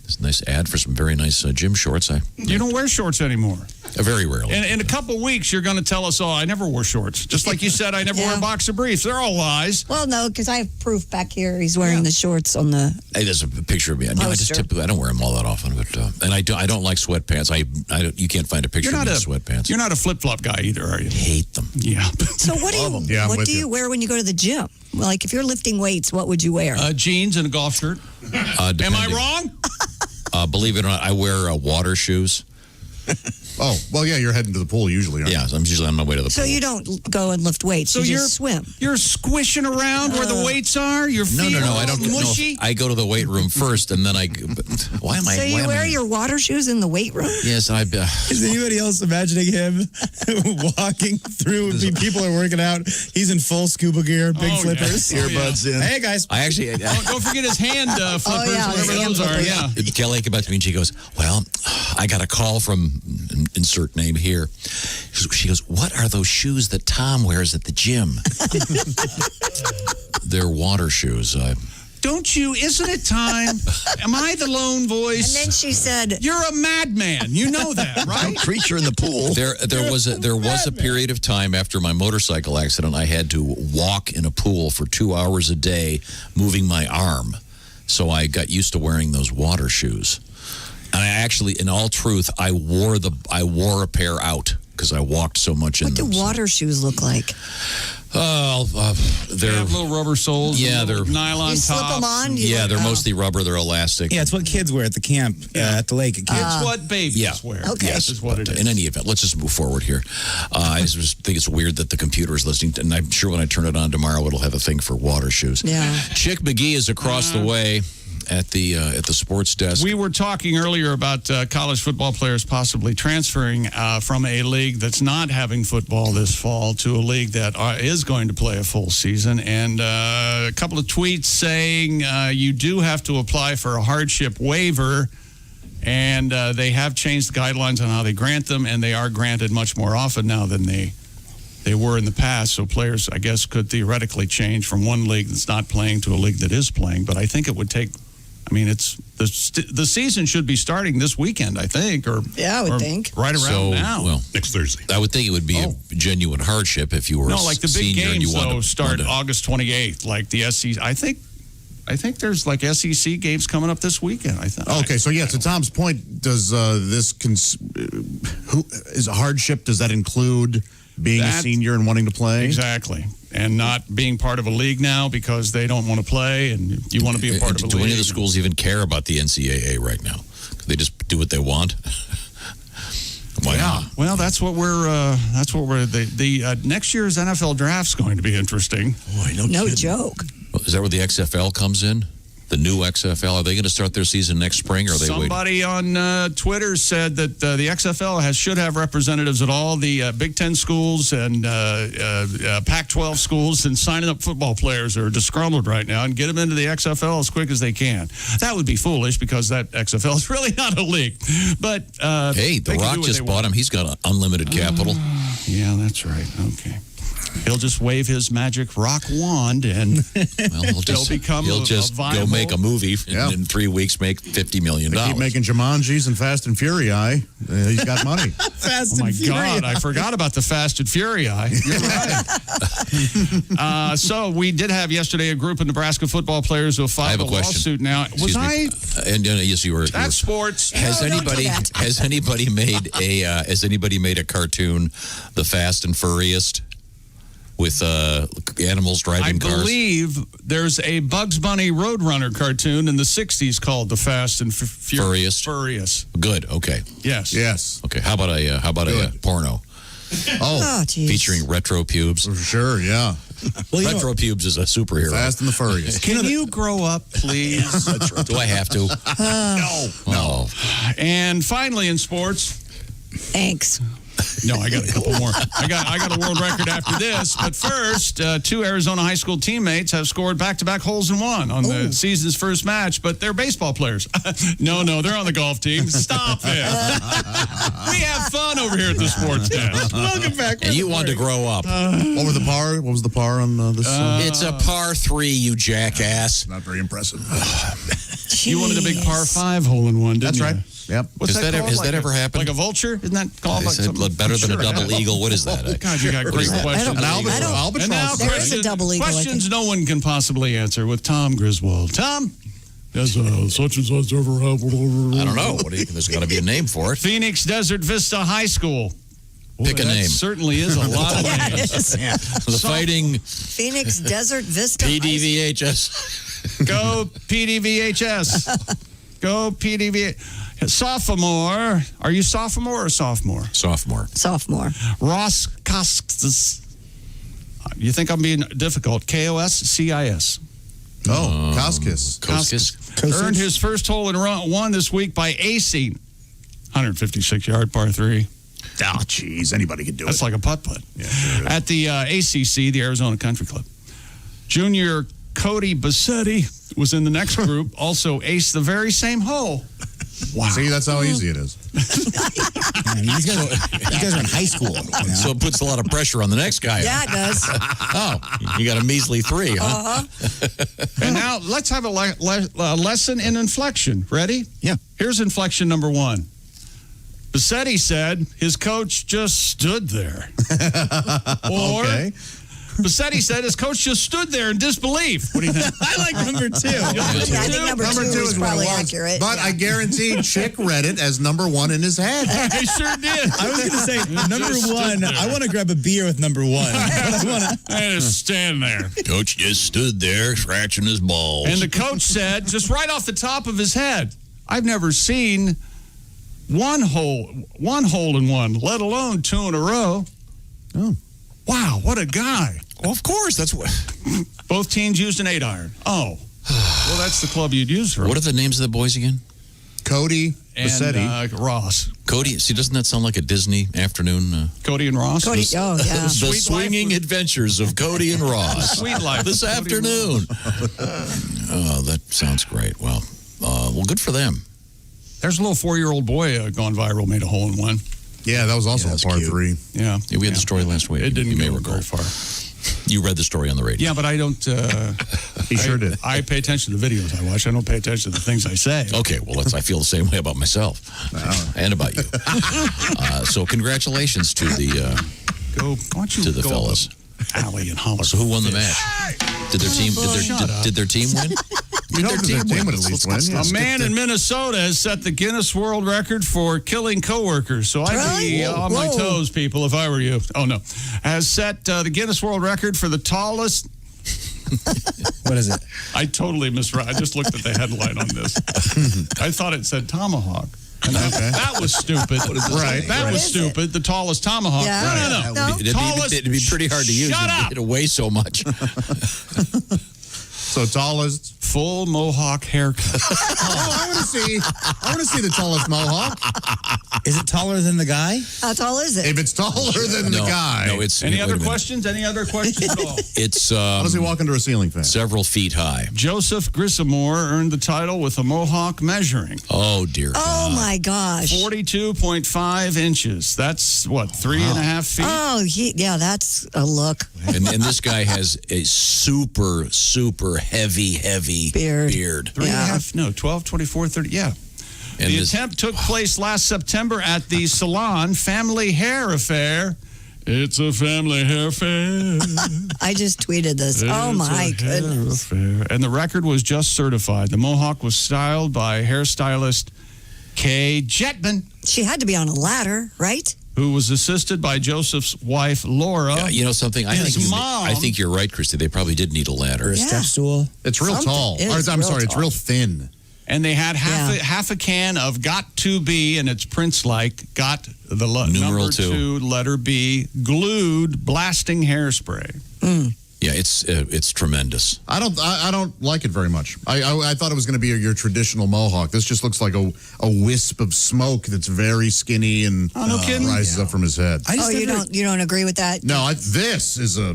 Speaker 3: it's a nice ad for some very nice gym shorts.
Speaker 1: You don't wear shorts anymore.
Speaker 3: Very rarely.
Speaker 1: In a couple of weeks, you're going to tell us, I never wore shorts. Just like you said, I never wear boxer briefs. They're all lies.
Speaker 4: Well, no, because I have proof back here. He's wearing the shorts on the.
Speaker 3: Hey, there's a picture of me. I don't wear them all that often, but and I don't like sweatpants. You can't find a picture of me in sweatpants.
Speaker 1: You're not a flip flop guy either, are you?
Speaker 3: Hate them.
Speaker 1: Yeah.
Speaker 4: So what do you wear when you go to the gym? Like if you're lifting weights, what would you wear?
Speaker 1: Jeans and a golf shirt. Am I wrong?
Speaker 3: Believe it or not, I wear water shoes.
Speaker 2: Oh, well, yeah, you're heading to the pool usually, aren't you?
Speaker 3: Yeah, I'm usually on my way to the pool.
Speaker 4: So you don't go and lift weights, you just swim.
Speaker 1: You're squishing around where the weights are? Your feet
Speaker 3: No,
Speaker 1: are
Speaker 3: I don't.
Speaker 1: mushy?
Speaker 3: No, I go to the weight room first, and then why am I?
Speaker 4: So you wear your water shoes in the weight room?
Speaker 3: Yes,
Speaker 5: Is anybody else imagining him walking through? People are working out. He's in full scuba gear, big flippers,
Speaker 2: earbuds in.
Speaker 5: Hey guys,
Speaker 3: I actually
Speaker 1: don't forget his hand flippers, whatever those are. Yeah.
Speaker 3: Kelly came up to me and she goes, "Well, I got a call from insert name here." She goes, "What are those shoes that Tom wears at the gym?" They're water shoes.
Speaker 1: Don't you? Isn't it time? Am I the lone voice?
Speaker 4: And then she said,
Speaker 1: "You're a madman. You know that, right?"
Speaker 3: Creature in the pool. There was a period of time after my motorcycle accident. I had to walk in a pool for 2 hours a day, moving my arm. So I got used to wearing those water shoes. And I actually, in all truth, I wore a pair out because I walked so much in
Speaker 4: What
Speaker 3: them.
Speaker 4: do water shoes look like?
Speaker 1: They
Speaker 3: They're
Speaker 1: have little rubber soles.
Speaker 3: Yeah,
Speaker 1: and
Speaker 3: they're
Speaker 1: nylon
Speaker 4: You slip
Speaker 1: tops.
Speaker 4: them on?
Speaker 3: yeah, they're mostly rubber. They're elastic.
Speaker 5: Yeah, it's what kids wear at the camp at the lake.
Speaker 1: It's what babies wear.
Speaker 4: Okay.
Speaker 3: Yes,
Speaker 1: is what it is.
Speaker 3: In any event, let's just move forward here. I just think it's weird that the computer is listening, and I'm sure when I turn it on tomorrow, it'll have a thing for water shoes.
Speaker 4: Yeah.
Speaker 3: Chick McGee is across the way at the sports desk.
Speaker 1: We were talking earlier about college football players possibly transferring from a league that's not having football this fall to a league that is going to play a full season. And a couple of tweets saying you do have to apply for a hardship waiver. And they have changed the guidelines on how they grant them, and they are granted much more often now than they were in the past. So players, I guess, could theoretically change from one league that's not playing to a league that is playing. But I think it would take... I mean, it's the season should be starting this weekend, I think, or
Speaker 4: I would think
Speaker 1: right around now.
Speaker 3: Well,
Speaker 6: Next Thursday.
Speaker 3: I would think it would be a genuine hardship if you were
Speaker 1: No, like the big
Speaker 3: senior and
Speaker 1: games
Speaker 3: you wanted
Speaker 1: though
Speaker 3: to
Speaker 1: start August 28th, like the SEC. I think there's like SEC games coming up this weekend. I think.
Speaker 2: Okay, so yeah, to Tom's point, does this who is a hardship? Does that include being a senior and wanting to play?
Speaker 1: Exactly. And not being part of a league now because they don't want to play and you want to be a part of a league.
Speaker 3: Do any of the schools even care about the NCAA right now? They just do what they want? Why not?
Speaker 1: Well, that's what we're the next year's NFL draft's going to be interesting.
Speaker 3: Boy,
Speaker 4: no joke.
Speaker 3: Is that where the XFL comes in? The new XFL? Are they going to start their season next spring, or are they waiting?
Speaker 1: Somebody on Twitter said that the XFL should have representatives at all the Big Ten schools and Pac-12 schools, and signing up football players are disgruntled right now, and get them into the XFL as quick as they can. That would be foolish because that XFL is really not a league. But
Speaker 3: hey, The Rock just bought him. He's got unlimited capital.
Speaker 1: Yeah, that's right. Okay. He'll just wave his magic rock wand and
Speaker 3: he'll just go make a movie and in 3 weeks make $50 million.
Speaker 2: They keep making Jumanjis and Fast and Fury Eye. He's got money.
Speaker 1: Oh my God, I forgot about the Fast and Fury Eye. You're right. So we did have yesterday a group of Nebraska football players who have filed a lawsuit now.
Speaker 3: Yes, you were.
Speaker 1: That's sports.
Speaker 3: Has anybody made a cartoon, The Fast and Furious? With animals driving cars?
Speaker 1: I believe there's a Bugs Bunny Roadrunner cartoon in the 60s called The Fast and Furious.
Speaker 3: Good, okay.
Speaker 1: Yes.
Speaker 3: Okay, how about a porno?
Speaker 2: Oh,
Speaker 3: featuring retro pubes.
Speaker 2: Sure, yeah.
Speaker 3: Retro pubes is a superhero.
Speaker 2: Fast and the Furious.
Speaker 1: Can you grow up, please?
Speaker 3: Do I have to?
Speaker 1: No. And finally in sports.
Speaker 4: Thanks.
Speaker 1: No, I got a couple more. I got a world record after this. But first, 2 Arizona high school teammates have scored back-to-back holes in one on the season's first match, but they're baseball players. No, they're on the golf team. Stop it. We have fun over here at the sports desk.
Speaker 5: Welcome back.
Speaker 3: And you wanted to grow up.
Speaker 2: What was the par on this?
Speaker 3: It's a par 3, you jackass.
Speaker 2: Not very impressive.
Speaker 1: You wanted a big par 5 hole in one, didn't you?
Speaker 2: That's right. Yep.
Speaker 1: What's
Speaker 3: Has that ever happened?
Speaker 1: Like a vulture? Isn't that called like something?
Speaker 3: Better than a double eagle? What is that?
Speaker 1: God, you got great questions.
Speaker 2: An albatross.
Speaker 1: And now
Speaker 4: There is a double eagle, I
Speaker 1: questions
Speaker 4: think.
Speaker 1: no one can possibly answer with Tom Griswold. Tom? Yes, such and such ever happened.
Speaker 3: I don't know. There's got to be a name for it.
Speaker 1: Phoenix Desert Vista High School.
Speaker 3: Pick a name.
Speaker 1: Certainly is a lot of names.
Speaker 3: The Fighting
Speaker 4: Phoenix Desert Vista.
Speaker 3: PDVHS.
Speaker 1: Go PDVHS. Go PDVHS. Sophomore. Are you sophomore or sophomore?
Speaker 4: Sophomore.
Speaker 1: Ross Koskis. You think I'm being difficult? Koscis.
Speaker 2: Oh, Koskis.
Speaker 1: Earned his first hole in one this week by acing 156-yard par 3.
Speaker 2: Oh, geez. Anybody could do
Speaker 1: That's like a putt-putt.
Speaker 2: Yeah, sure
Speaker 1: At the ACC, the Arizona Country Club. Junior Cody Bassetti was in the next group, also aced the very same hole. Wow.
Speaker 2: See, that's how easy it is.
Speaker 5: These guys are in high school. You know?
Speaker 3: So it puts a lot of pressure on the next guy.
Speaker 4: Yeah, it does.
Speaker 3: Oh, you got a measly 3, huh?
Speaker 1: And now let's have a lesson in inflection. Ready?
Speaker 2: Yeah.
Speaker 1: Here's inflection number 1. Bassetti said his coach just stood there. Or Bassetti said his coach just stood there in disbelief. What do you think?
Speaker 5: I like number 2.
Speaker 4: I think number two is
Speaker 2: what it
Speaker 4: probably
Speaker 2: was.
Speaker 4: accurate.
Speaker 2: But I guarantee Chick read it as number 1 in his head.
Speaker 1: He sure did.
Speaker 5: I was going to say, number 1, I want to grab a beer with number 1.
Speaker 1: I just stand there.
Speaker 3: Coach just stood there scratching his balls.
Speaker 1: And the coach said, just right off the top of his head, I've never seen one hole in one, let alone 2 in a row.
Speaker 2: Oh.
Speaker 1: Wow, what a guy.
Speaker 3: Well, of course, that's what.
Speaker 1: Both teams used an 8-iron. Oh. Well, that's the club you'd use for.
Speaker 3: What are the names of the boys again?
Speaker 2: Cody,
Speaker 1: and
Speaker 2: Bassetti.
Speaker 1: Ross.
Speaker 3: Cody, see, doesn't that sound like a Disney afternoon?
Speaker 1: Cody and Ross?
Speaker 4: Cody,
Speaker 3: The swinging adventures of Cody and Ross.
Speaker 1: Sweet life.
Speaker 3: This afternoon. Oh, that sounds great. Well, good for them.
Speaker 1: There's a little 4-year-old boy gone viral, made a hole in one.
Speaker 2: Yeah, that was also a par 3.
Speaker 1: Yeah.
Speaker 3: We had the story last week.
Speaker 1: It didn't
Speaker 3: you may
Speaker 1: go
Speaker 3: recall.
Speaker 1: very far.
Speaker 3: You read the story on the radio.
Speaker 1: Yeah, but I don't.
Speaker 2: He sure did.
Speaker 1: I pay attention to the videos I watch. I don't pay attention to the things I say.
Speaker 3: Okay, well, I feel the same way about myself and about you. So congratulations to the
Speaker 1: why don't you
Speaker 3: to the
Speaker 1: go
Speaker 3: fellas.
Speaker 1: up Alley and holler.
Speaker 3: So who won the match? Did their team? Did their team win?
Speaker 2: You know, their team would at least win. Yeah.
Speaker 1: A man in Minnesota has set the Guinness World Record for killing coworkers. So I'd be on my toes, people, if I were you. Oh, no. Has set the Guinness World Record for the tallest.
Speaker 5: What is it?
Speaker 1: I totally misread. I just looked at the headline on this. I thought it said tomahawk. And that was stupid.
Speaker 2: Right.
Speaker 1: That was stupid. The tallest tomahawk.
Speaker 4: Yeah.
Speaker 1: No.
Speaker 3: It'd be pretty hard to use.
Speaker 1: Shut up.
Speaker 3: It'd weigh so much.
Speaker 2: So tallest.
Speaker 1: Full mohawk haircut.
Speaker 2: I want to see the tallest mohawk.
Speaker 5: Is it taller than the guy?
Speaker 4: How tall is it?
Speaker 2: If it's taller than the guy.
Speaker 3: No, it's.
Speaker 1: Any other questions? Any other questions at all?
Speaker 3: It's.
Speaker 2: How does he walk into a ceiling fan?
Speaker 3: Several feet high.
Speaker 1: Joseph Grissamore earned the title with a mohawk measuring.
Speaker 3: Oh, dear God.
Speaker 4: Oh, my gosh.
Speaker 1: 42.5 inches. That's what, 3.5 feet?
Speaker 4: Oh, yeah, that's a look.
Speaker 3: And this guy has a super, super heavy beard.
Speaker 1: 3.5, no, 12, 24, 30, yeah.
Speaker 3: And
Speaker 1: the attempt took place last September at the salon Family Hair Affair. It's a family hair affair.
Speaker 4: I just tweeted this. Oh, my goodness.
Speaker 1: And the record was just certified. The mohawk was styled by hairstylist Kay Jetman.
Speaker 4: She had to be on a ladder, right?
Speaker 1: Who was assisted by Joseph's wife, Laura.
Speaker 3: Yeah, you know something? I think you're right, Christy. They probably did need a ladder.
Speaker 5: Or a step stool.
Speaker 2: It's real tall. It's real thin.
Speaker 1: And they had half a can of Got To Be, and it's Prince-like, got the number 2, letter B, glued blasting hairspray.
Speaker 3: Yeah, it's tremendous.
Speaker 2: I don't like it very much. I thought it was going to be your traditional mohawk. This just looks like a wisp of smoke that's very skinny and rises up from his head.
Speaker 4: You don't agree with that?
Speaker 2: No, that's a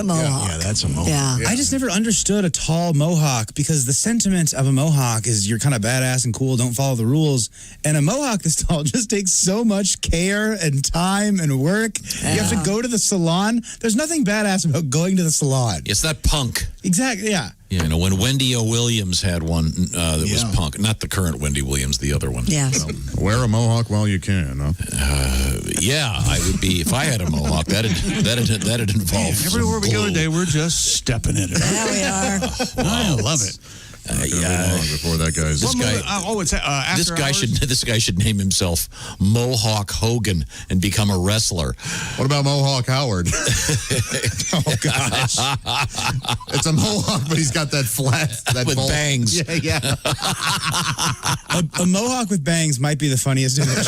Speaker 2: mohawk.
Speaker 5: Yeah, that's a mohawk.
Speaker 4: Yeah.
Speaker 5: I just never understood a tall mohawk because the sentiment of a mohawk is you're kind of badass and cool, don't follow the rules. And a mohawk this tall just takes so much care and time and work. Yeah. You have to go to the salon. There's nothing badass about going to the salon.
Speaker 3: It's not punk.
Speaker 5: Exactly, yeah.
Speaker 3: You know, when Wendy O. Williams had one that was punk, not the current Wendy Williams, the other one.
Speaker 4: Yeah.
Speaker 2: Wear a mohawk while you can, huh?
Speaker 3: Yeah, I would be, if I had a mohawk, that'd involve
Speaker 1: everywhere we go today, we're just stepping in it.
Speaker 4: Yeah, we are.
Speaker 1: I love it.
Speaker 2: Before that guy's
Speaker 3: this guy should name himself Mohawk Hogan and become a wrestler.
Speaker 2: What about Mohawk Howard?
Speaker 5: Oh gosh,
Speaker 2: it's a mohawk, but he's got that flat
Speaker 3: with bangs.
Speaker 2: Yeah.
Speaker 5: a mohawk with bangs might be the funniest image.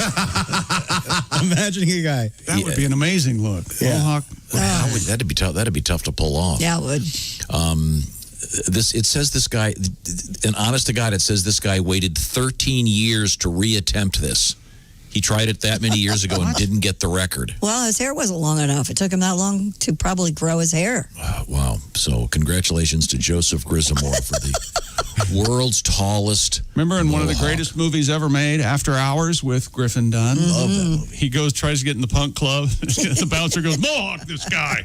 Speaker 5: Imagining a guy
Speaker 1: that would be an amazing look.
Speaker 5: Yeah.
Speaker 1: Mohawk.
Speaker 3: That'd be tough. That'd be tough to pull off.
Speaker 4: Yeah, it would.
Speaker 3: It says this guy, and honest to God, it says this guy waited 13 years to reattempt this. He tried it that many years ago and didn't get the record.
Speaker 4: Well, his hair wasn't long enough. It took him that long to probably grow his hair.
Speaker 3: Wow. So congratulations to Joseph Grissamore for the world's tallest
Speaker 1: Remember in one of the
Speaker 3: mohawk.
Speaker 1: greatest movies ever made, After Hours with Griffin Dunn? Love that movie. He tries to get in the punk club. The bouncer goes, Mohawk this guy.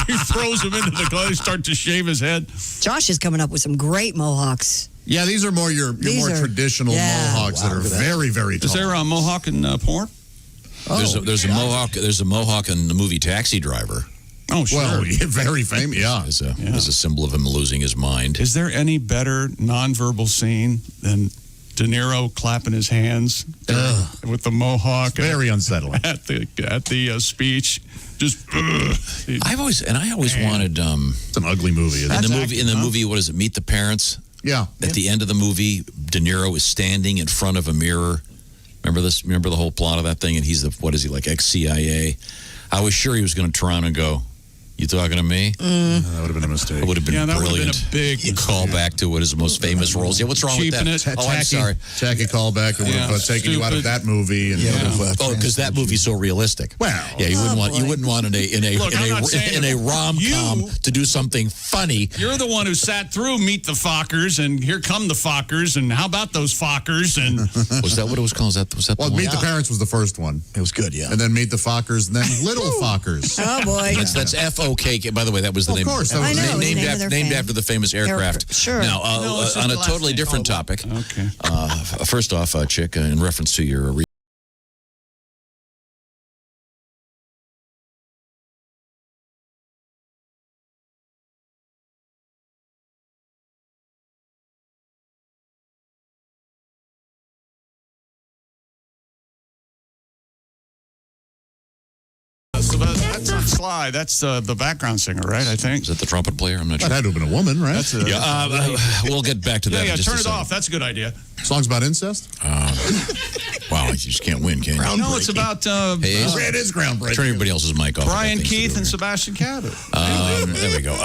Speaker 1: he throws him into the club. He starts to shave his head.
Speaker 4: Josh is coming up with some great mohawks.
Speaker 2: Yeah, these are more your more traditional mohawks that are very, very tall.
Speaker 1: Is there a mohawk in porn?
Speaker 3: There's a mohawk. There's a mohawk in the movie Taxi Driver.
Speaker 1: Oh, sure.
Speaker 2: Well, very famous. Yeah,
Speaker 3: as a symbol of him losing his mind.
Speaker 1: Is there any better nonverbal scene than De Niro clapping his hands with the mohawk?
Speaker 2: It's very unsettling
Speaker 1: at the speech. Just
Speaker 3: I always wanted.
Speaker 2: It's an ugly movie.
Speaker 3: In the movie, what is it? Meet the Parents.
Speaker 2: Yeah.
Speaker 3: At the end of the movie, De Niro is standing in front of a mirror. Remember this? Remember the whole plot of that thing? And he's like ex-CIA. I was sure he was going to turn around and go, "You talking to me?"
Speaker 2: That would have been a mistake.
Speaker 3: It would have been
Speaker 1: that
Speaker 3: brilliant.
Speaker 1: Would have been a big
Speaker 3: call back to what his most famous roles. Yeah, what's wrong with that? I'm sorry.
Speaker 2: Tacky callback. It would have taken you out of that movie. And
Speaker 3: because that movie's so realistic.
Speaker 2: Well,
Speaker 3: yeah, you wouldn't want in a rom-com to do something funny.
Speaker 1: You're the one who sat through Meet the Fockers, and Here Come the Fockers, and how about those Fockers? And
Speaker 3: was that what it was called? Was that
Speaker 2: well, Meet the Parents was the first one.
Speaker 3: It was good, yeah.
Speaker 2: And then Meet the Fockers, and then Little Fockers.
Speaker 4: Oh boy,
Speaker 3: that's FOK. By the way, that was the name.
Speaker 2: Of course, that was
Speaker 3: named after the famous aircraft.
Speaker 4: Sure.
Speaker 3: Now, on a totally different topic.
Speaker 1: Okay.
Speaker 3: First off, Chick, in reference to your.
Speaker 1: That's not Sly. That's the background singer, right? I think.
Speaker 3: Is that the trumpet player? I'm not sure.
Speaker 2: That had to have been a woman, right?
Speaker 3: We'll get back to that.
Speaker 1: Yeah,
Speaker 3: in just
Speaker 1: turn
Speaker 3: a
Speaker 1: it
Speaker 3: second.
Speaker 1: off. That's a good idea.
Speaker 2: Songs about incest?
Speaker 3: Wow, you just can't win, can you?
Speaker 1: No, it's about.
Speaker 2: It is groundbreaking.
Speaker 3: Turn everybody else's mic off.
Speaker 1: Brian Keith and Sebastian Cabot.
Speaker 3: There we go.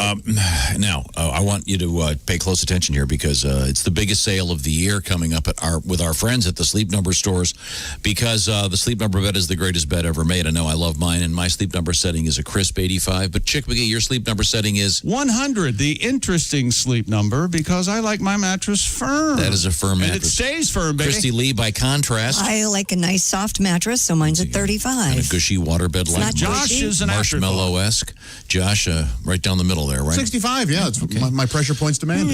Speaker 3: Now, I want you to pay close attention here because it's the biggest sale of the year coming up with our friends at the Sleep Number stores because the Sleep Number bed is the greatest bed ever made. I know I love mine, and my Sleep Number setting is a crisp 85. But Chick McGee, your Sleep Number setting is
Speaker 1: 100. The interesting Sleep Number because I like my mattress firm.
Speaker 3: That is a firm mattress.
Speaker 1: And it stays firm, baby.
Speaker 3: Christy Lee, by contrast.
Speaker 4: I like a nice soft mattress, so mine's at 35.
Speaker 3: And a gushy waterbed like
Speaker 1: Josh is an
Speaker 3: marshmallow-esque. Josh, right down the middle there, right?
Speaker 2: 65, yeah. It's my pressure points demand.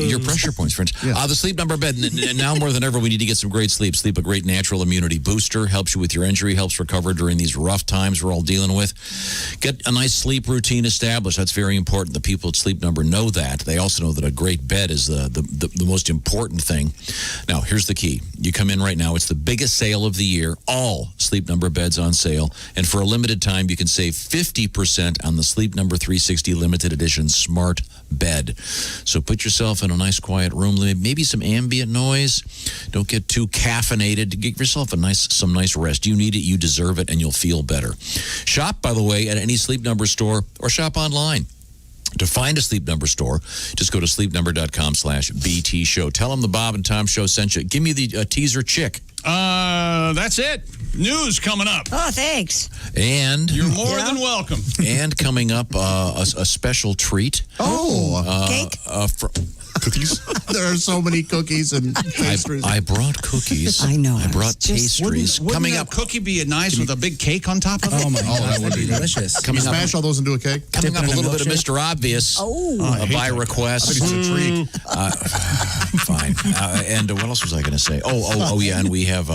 Speaker 3: Your pressure points, friends.
Speaker 2: Yeah.
Speaker 3: The Sleep Number bed. Now more than ever, we need to get some great sleep. Sleep, a great natural immunity booster, helps you with your injury, helps recover during these rough times we're all dealing with. Get a nice sleep routine established. That's very important. The people at Sleep Number know that. They also know that a great bed is the most important thing. Now, here's the key. You come in right now. It's the biggest sale of the year. All Sleep Number beds on sale. And for a limited time, you can save 50% on the Sleep Number 360 limited edition smart bed. So put yourself in a nice quiet room, maybe some ambient noise. Don't get too caffeinated. Give yourself some nice rest. You need it, you deserve it, and you'll feel better. Shop, by the way, at any Sleep Number store or shop online. To find a Sleep Number store, just go to sleepnumber.com/BT show. Tell them the Bob and Tom show sent you. Give me the teaser, Chick.
Speaker 1: That's it. News coming up.
Speaker 4: Oh, thanks.
Speaker 3: And
Speaker 1: you're more than welcome.
Speaker 3: And coming up, a special treat.
Speaker 4: Cake?
Speaker 2: Cookies? There are so many cookies and pastries.
Speaker 3: I brought cookies.
Speaker 4: I know.
Speaker 3: I brought pastries.
Speaker 1: Wouldn't
Speaker 3: coming
Speaker 1: that
Speaker 3: up,
Speaker 1: cookie be nice with a big cake on top of it?
Speaker 5: Oh my God,
Speaker 2: that would be
Speaker 5: delicious.
Speaker 2: Can you smash all those into a cake?
Speaker 3: coming up a little bit of Mr. Obvious by request.
Speaker 2: I think it's a treat.
Speaker 3: Fine. And what else was I going to say? Oh, yeah. And we have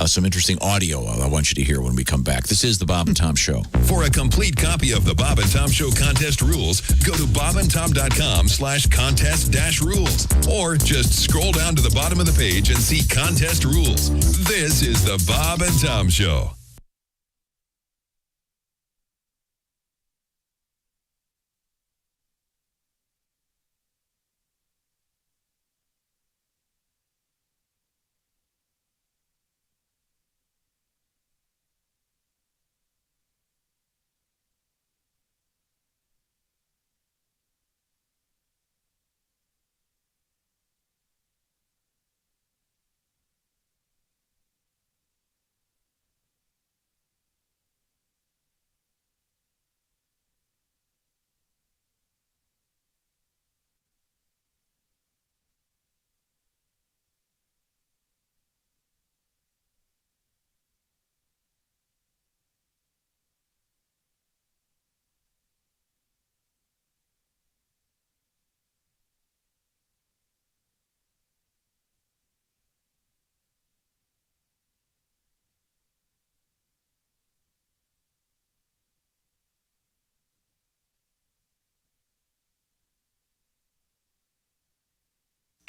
Speaker 3: some interesting audio I want you to hear when we come back. This is the Bob and Tom Show.
Speaker 9: For a complete copy of the Bob and Tom Show contest rules, go to bobandtom.com/contest-rules. Or just scroll down to the bottom of the page and see contest rules. This is the Bob and Tom Show.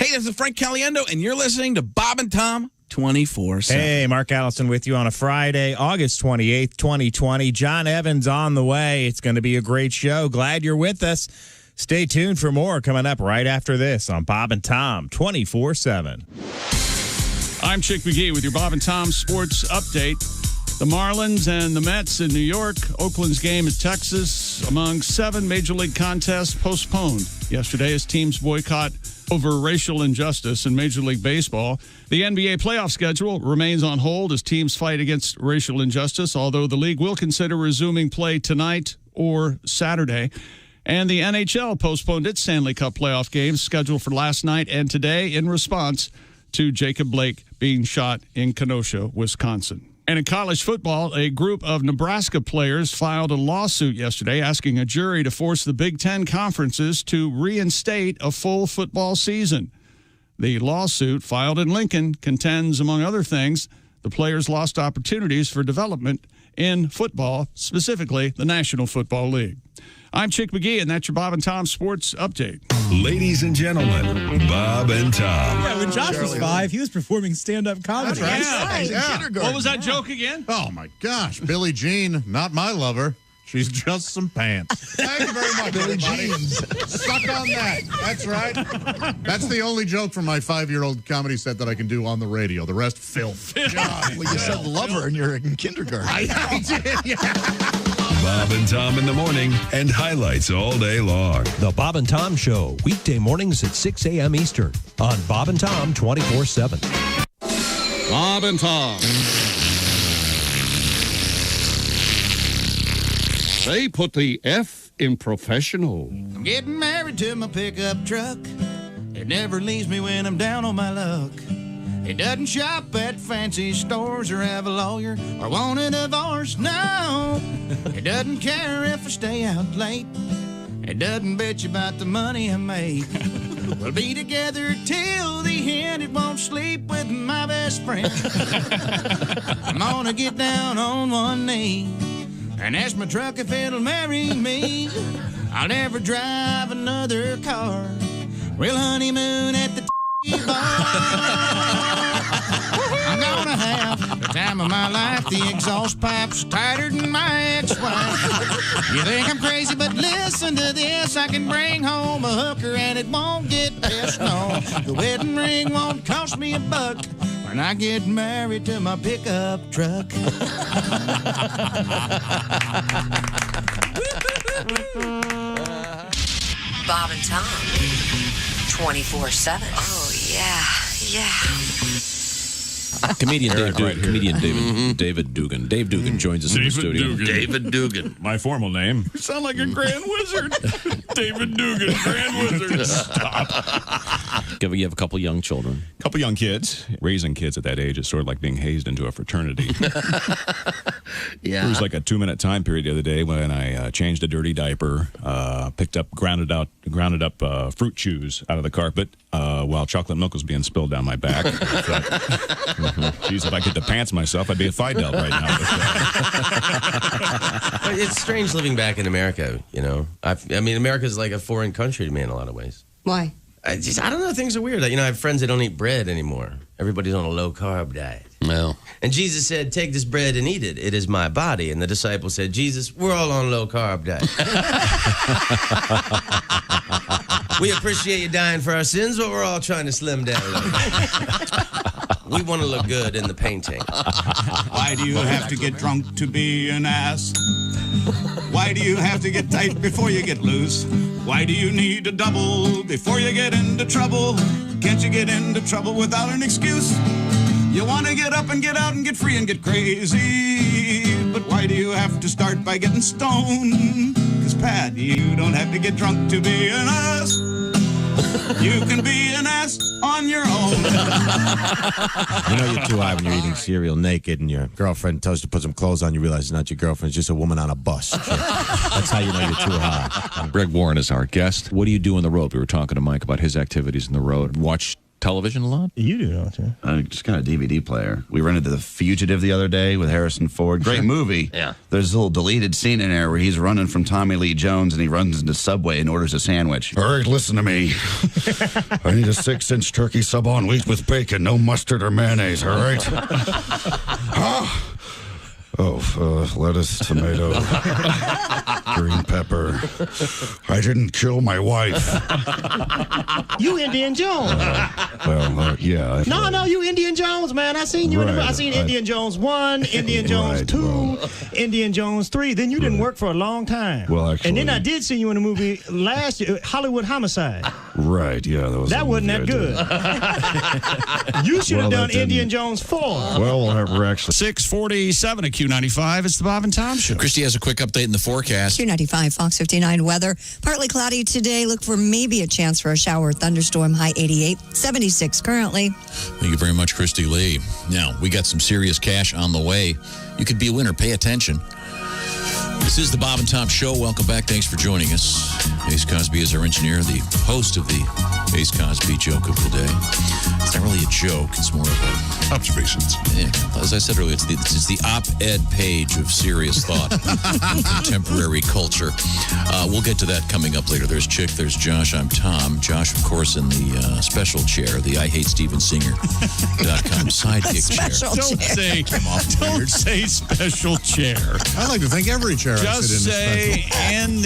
Speaker 18: Hey, this is Frank Caliendo, and you're listening to Bob and Tom 24/7.
Speaker 8: Hey, Mark Allison with you on a Friday, August 28th, 2020. John Evans on the way. It's going to be a great show. Glad you're with us. Stay tuned for more coming up right after this on Bob and Tom 24/7.
Speaker 1: I'm Chick McGee with your Bob and Tom Sports Update. The Marlins and the Mets in New York, Oakland's game at Texas, among 7 Major League contests postponed yesterday as teams boycott over racial injustice in Major League Baseball. The NBA playoff schedule remains on hold as teams fight against racial injustice, although the league will consider resuming play tonight or Saturday. And the NHL postponed its Stanley Cup playoff games scheduled for last night and today in response to Jacob Blake being shot in Kenosha, Wisconsin. And in college football, a group of Nebraska players filed a lawsuit yesterday asking a jury to force the Big Ten conferences to reinstate a full football season. The lawsuit filed in Lincoln contends, among other things, the players lost opportunities for development in football, specifically the National Football League. I'm Chick McGee, and that's your Bob and Tom Sports Update.
Speaker 9: Ladies and gentlemen, Bob and Tom.
Speaker 5: Yeah, when Josh was 5, he was performing stand-up comedy.
Speaker 1: What was that joke again?
Speaker 2: Oh, my gosh. Billie Jean, not my lover. She's just some pants. Thank you very much, Billie Jeans. Suck on that. That's right. That's the only joke from my 5-year-old comedy set that I can do on the radio. The rest, filth. God,
Speaker 19: well, you said lover and you're in kindergarten.
Speaker 2: I did, yeah.
Speaker 9: Bob and Tom in the morning and highlights all day long.
Speaker 10: The Bob and Tom Show, weekday mornings at 6 a.m. Eastern on Bob and Tom 24/7.
Speaker 1: Bob and Tom. They put the F in professional.
Speaker 20: I'm getting married to my pickup truck. It never leaves me when I'm down on my luck. It doesn't shop at fancy stores or have a lawyer or want a divorce, no. It doesn't care if I stay out late. It doesn't bitch about the money I make. We'll be together till the end. It won't sleep with my best friend. I'm gonna get down on one knee and ask my truck if it'll marry me. I'll never drive another car. We'll honeymoon at the bar. I'm gonna have the time of my life. The exhaust pipe's tighter than my ex-wife. You think I'm crazy, but listen to this. I can bring home a hooker and it won't get pissed. No, the wedding ring won't cost me $1 when I get married to my pickup truck.
Speaker 21: Bob and Tom 24/7. Oh, yeah.
Speaker 3: Comedian David Dugan. Dave Dugan joins us in the studio.
Speaker 6: David Dugan.
Speaker 8: My formal name.
Speaker 1: You sound like a Grand Wizard. David Dugan, Grand Wizard.
Speaker 3: Stop. You have a couple young children.
Speaker 8: A couple young kids. Raising kids at that age is sort of like being hazed into a fraternity.
Speaker 6: Yeah.
Speaker 8: There was like a 2-minute time period the other day when I changed a dirty diaper, picked up grounded up fruit chews out of the carpet while chocolate milk was being spilled down my back. Geez, if I could pants myself, I'd be a Fidel right now.
Speaker 22: It's strange living back in America, you know. I mean, America's like a foreign country to me in a lot of ways.
Speaker 4: Why?
Speaker 22: I don't know. Things are weird. Like, you know, I have friends that don't eat bread anymore. Everybody's on a low-carb diet.
Speaker 3: Well.
Speaker 22: And Jesus said, take this bread and eat it. It is my body. And the disciples said, Jesus, we're all on a low-carb diet. We appreciate you dying for our sins, but we're all trying to slim down a little bit. We want to look good in the painting.
Speaker 23: Why do you have to get drunk to be an ass? Why do you have to get tight before you get loose? Why do you need a double before you get into trouble? Can't you get into trouble without an excuse? You want to get up and get out and get free and get crazy. But why do you have to start by getting stoned? 'Cause Pat, you don't have to get drunk to be an ass. You can be an ass on your own.
Speaker 24: You know you're too high when you're eating cereal naked and your girlfriend tells you to put some clothes on. You realize it's not your girlfriend. It's just a woman on a bus. That's how you know you're too high.
Speaker 3: Greg Warren is our guest. What do you do on the road? We were talking to Mike about his activities on the road. Watch
Speaker 14: television a lot?
Speaker 8: You do, don't you?
Speaker 7: I just got a DVD player. We rented The Fugitive the other day with Harrison Ford. Great movie.
Speaker 6: Yeah.
Speaker 7: There's a little deleted scene in there where he's running from Tommy Lee Jones and he runs into Subway and orders a sandwich.
Speaker 11: All right, listen to me. I need a 6-inch turkey sub on wheat with bacon, no mustard or mayonnaise, all right? Lettuce, tomato, green pepper. I didn't kill my wife.
Speaker 12: You Indian Jones.
Speaker 11: Yeah.
Speaker 12: No, you Indian Jones, man. I seen you in the I seen Indian Jones 1, Indian Jones 2, Indian Jones 3. Then you didn't work for a long time.
Speaker 11: Well, actually.
Speaker 12: And then I did see you in a movie last year, Hollywood Homicide.
Speaker 11: Right, yeah.
Speaker 12: That wasn't that good. You should have done Indian Jones 4.
Speaker 11: Well, we're actually
Speaker 1: 6:47 at Q95. It's the Bob and Tom Show.
Speaker 3: Christy has a quick update in the forecast.
Speaker 4: Q95, Fox 59 weather. Partly cloudy today. Look for maybe a chance for a shower or thunderstorm. High 88, 76 currently.
Speaker 3: Thank you very much, Christy Lee. Now, we got some serious cash on the way. You could be a winner. Pay attention. This is the Bob and Tom Show. Welcome back. Thanks for joining us. Ace Cosby is our engineer, the host of the Ace Cosby joke of the day. It's not really a joke. It's more of a...
Speaker 11: Observations.
Speaker 3: Yeah, as I said earlier, it's the op-ed page of serious thought in contemporary culture. We'll get to that coming up later. There's Chick, there's Josh, I'm Tom. Josh, of course, in the special chair, the I Hate Steven Singer.com sidekick chair.
Speaker 1: Don't say special chair.
Speaker 2: I like to think every chair I
Speaker 1: Just
Speaker 2: sit in
Speaker 1: say,
Speaker 2: is special.
Speaker 1: and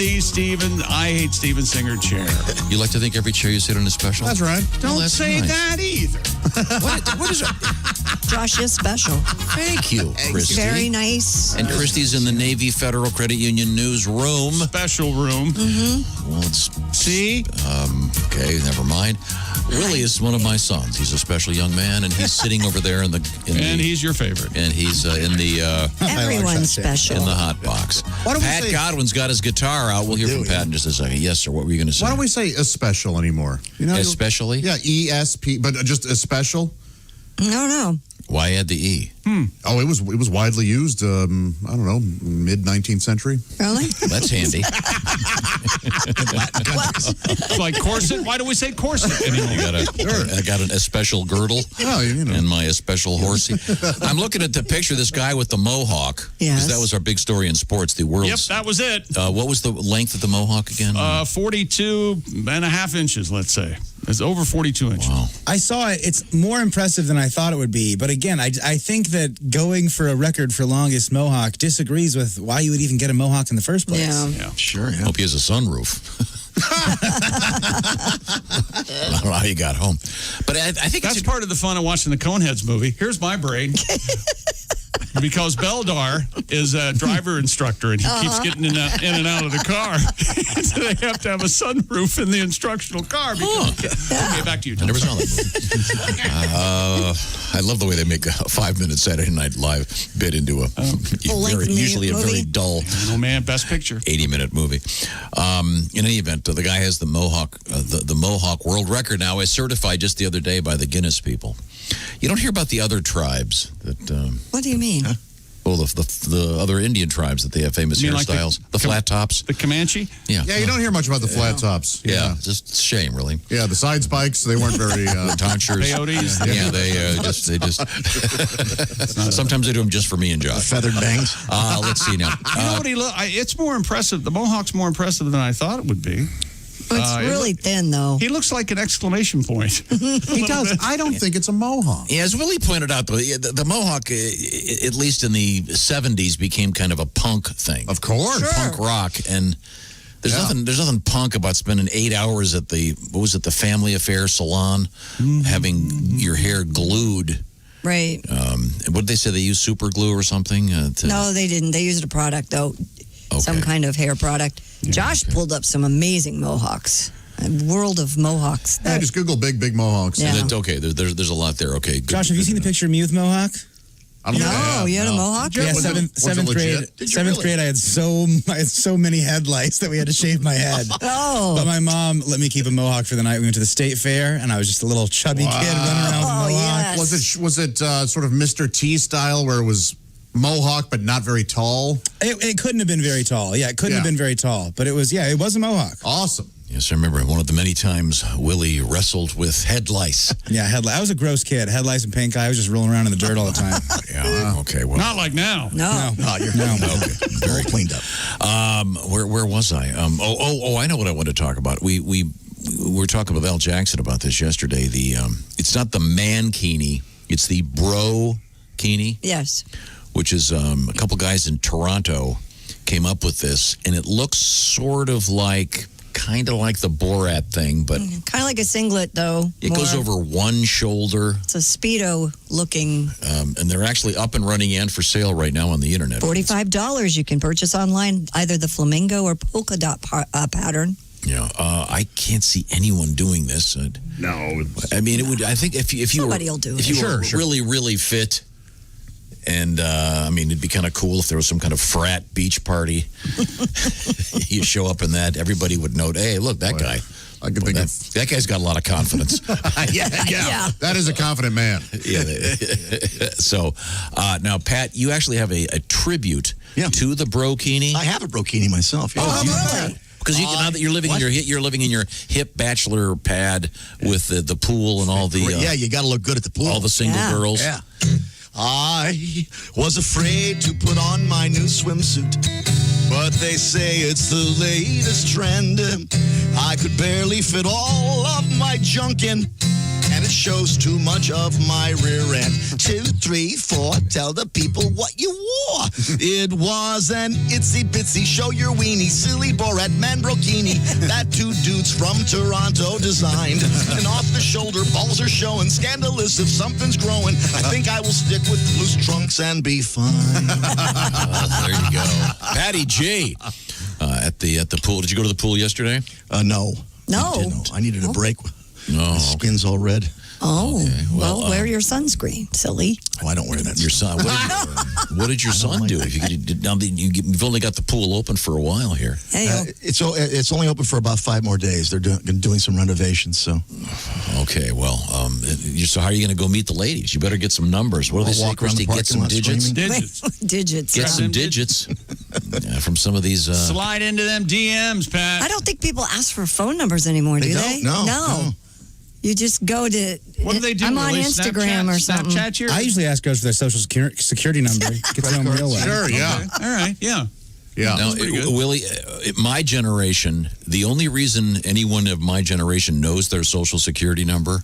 Speaker 1: the I Hate Steven Singer chair.
Speaker 3: You like to think every chair you sit in is special?
Speaker 2: That's right.
Speaker 1: Don't
Speaker 3: that's
Speaker 1: say
Speaker 3: nice.
Speaker 1: that either.
Speaker 3: What is it?
Speaker 4: Josh is special.
Speaker 3: Thank you, Christy.
Speaker 4: Very nice.
Speaker 3: And Christy's in the Navy Federal Credit Union newsroom.
Speaker 1: Special room.
Speaker 4: Mm-hmm.
Speaker 3: Well, it's...
Speaker 1: See?
Speaker 3: Okay, never mind. Willie is one of my sons. He's a special young man, and he's sitting over there and
Speaker 1: he's your favorite.
Speaker 3: And he's in the...
Speaker 4: Everyone's special.
Speaker 3: In the hot box. Pat Godwin's got his guitar out. We'll hear from Pat in just a second. Yes, sir. What were you going to say?
Speaker 2: Why don't we say especial anymore?
Speaker 3: Especially?
Speaker 2: Yeah, ESP, but just especial.
Speaker 4: No.
Speaker 3: Why add the E?
Speaker 2: Oh, it was widely used. I don't know, mid 19th century.
Speaker 4: Really?
Speaker 3: That's handy.
Speaker 1: Like corset. Why do we say corset anymore?
Speaker 3: I got a special girdle.
Speaker 2: Oh,
Speaker 3: and my special horsey. I'm looking at the picture of this guy with the mohawk.
Speaker 4: Yes.
Speaker 3: That was our big story in sports. The world's.
Speaker 1: Yep, that was it.
Speaker 3: What was the length of the mohawk again?
Speaker 1: 42 and a half inches, let's say. It's over 42 inches.
Speaker 3: Wow.
Speaker 5: I saw it. It's more impressive than I thought it would be. But again, I think that going for a record for longest mohawk disagrees with why you would even get a mohawk in the first place.
Speaker 4: Yeah.
Speaker 3: Sure. Hope he has a sunroof. I don't know how you got home. But I think
Speaker 1: that's part of the fun of watching the Coneheads movie. Here's my braid. Because Beldar is a driver instructor, and he keeps getting in and out of the car. So they have to have a sunroof in the instructional car. Okay, back to you, Tom.
Speaker 3: I never saw that movie. I love the way they make a 5-minute Saturday Night Live bit into a usually a very dull.
Speaker 1: Oh man, best picture.
Speaker 3: 80-minute movie. In any event, the guy has the Mohawk, the Mohawk world record now, as certified just the other day by the Guinness people. You don't hear about the other tribes that.
Speaker 4: What do you mean?
Speaker 3: Well, the other Indian tribes that they have famous hairstyles. Like the flat tops.
Speaker 1: The Comanche?
Speaker 3: Yeah.
Speaker 2: Yeah, you don't hear much about the flat tops.
Speaker 3: Yeah, just a shame, really.
Speaker 2: Yeah, the side spikes, they weren't very...
Speaker 3: tonsures.
Speaker 1: Peyotes.
Speaker 3: Yeah, they just... Sometimes they do them just for me and Josh.
Speaker 19: Feathered bangs.
Speaker 3: Let's see now.
Speaker 1: You know what it's more impressive. The Mohawk's more impressive than I thought it would be.
Speaker 4: It's really thin, though.
Speaker 1: He looks like an exclamation point.
Speaker 2: He does. I don't think it's a mohawk.
Speaker 3: Yeah, as Willie pointed out, the mohawk, at least in the 70s, became kind of a punk thing.
Speaker 2: Of course.
Speaker 4: Sure.
Speaker 3: Punk rock. And there's nothing punk about spending 8 hours at the Family Affair salon, having your hair glued.
Speaker 4: Right.
Speaker 3: What did they say? They used super glue or something?
Speaker 4: No, they didn't. They used a product, though.
Speaker 3: Okay.
Speaker 4: Some kind of hair product. Yeah, Josh pulled up some amazing mohawks. A world of mohawks.
Speaker 2: Yeah, just Google big mohawks.
Speaker 4: Yeah.
Speaker 3: Okay, there's a lot there. Okay, good.
Speaker 5: Josh, have you seen the picture of me with mohawk?
Speaker 2: I don't know.
Speaker 4: You had a mohawk?
Speaker 5: Yeah, seventh grade. Seventh grade, I had so many headlights that we had to shave my head.
Speaker 4: Oh.
Speaker 5: But my mom let me keep a mohawk for the night. We went to the state fair, and I was just a little chubby kid running around with a mohawk.
Speaker 4: Yes.
Speaker 2: Was it sort of Mr. T style where it was mohawk but not very tall?
Speaker 5: It couldn't have been very tall. Yeah, it couldn't have been very tall. But it was a mohawk.
Speaker 2: Awesome.
Speaker 3: Yes, I remember one of the many times Willie wrestled with head lice.
Speaker 5: Yeah, head lice. I was a gross kid. Head lice and pink eye. I was just rolling around in the dirt all the time.
Speaker 3: Yeah. Okay. Well,
Speaker 1: Not like now.
Speaker 4: No.
Speaker 19: You're
Speaker 3: okay.
Speaker 19: very cleaned up.
Speaker 3: Where was I? I know what I want to talk about. We were talking with Al Jackson about this yesterday. It's not the mankini, it's the bro-kini.
Speaker 4: Yes.
Speaker 3: Which is a couple guys in Toronto came up with this, and it looks sort of kind of like the Borat thing, but
Speaker 4: kind of like a singlet, though.
Speaker 3: It goes over one shoulder.
Speaker 4: It's a Speedo looking.
Speaker 3: And they're actually up and running and for sale right now on the internet.
Speaker 4: $45 you can purchase online, either the flamingo or polka dot pattern.
Speaker 3: Yeah, I can't see anyone doing this.
Speaker 2: No,
Speaker 3: I mean, it would. I think if you
Speaker 4: Somebody will do it.
Speaker 3: If you were really, really fit, and I mean, it'd be kind of cool if there was some kind of frat beach party. You show up in that, everybody would note, hey, look, that guy.
Speaker 2: I can think
Speaker 3: that guy's got a lot of confidence.
Speaker 2: yeah. That is a confident man.
Speaker 3: Yeah. So now, Pat, you actually have a tribute to the brokini.
Speaker 19: I have a brokini myself. Yeah.
Speaker 4: Oh, really?
Speaker 3: Because now that you're living in your hip bachelor pad with the pool and all the
Speaker 19: you got to look good at the pool.
Speaker 3: All the single girls.
Speaker 19: Yeah. I was afraid to put on my new swimsuit, but they say it's the latest trend. I could barely fit all of my junk in, and it shows too much of my rear end. 2, 3, 4, tell the people what you wore. It was an itsy bitsy show your weenie, silly Borat man brokini that 2 dudes from Toronto designed. And off the shoulder balls are showing, scandalous if something's growing. I think I will stick with loose trunks and be fine.
Speaker 3: There you go, Patty G. At the pool. Did you go to the pool yesterday?
Speaker 19: No.
Speaker 4: No.
Speaker 19: I needed a break.
Speaker 3: No.
Speaker 19: My skin's all red.
Speaker 4: Oh,
Speaker 3: okay.
Speaker 4: well, wear your sunscreen, silly.
Speaker 19: Oh, I don't wear that.
Speaker 3: Your son. What did your son do? If you've only got the pool open for a while here.
Speaker 19: It's only open for about 5 more days. They're doing some renovations. So.
Speaker 3: Okay. Well, so how are you going to go meet the ladies? You better get some numbers. What do they say, Christy? Get some digits.
Speaker 4: Digits.
Speaker 3: Get some digits from some of these.
Speaker 1: Slide into them DMs, Pat.
Speaker 4: I don't think people ask for phone numbers anymore, do they?
Speaker 19: No.
Speaker 4: You just go to.
Speaker 1: What do they do?
Speaker 4: I'm on Instagram or something.
Speaker 1: Snapchat you?
Speaker 5: I usually ask girls for their social security number. Get to know them real well.
Speaker 2: Sure, yeah.
Speaker 1: Okay. All right, yeah.
Speaker 2: Yeah.
Speaker 3: Now, Willie, my generation, the only reason anyone of my generation knows their social security number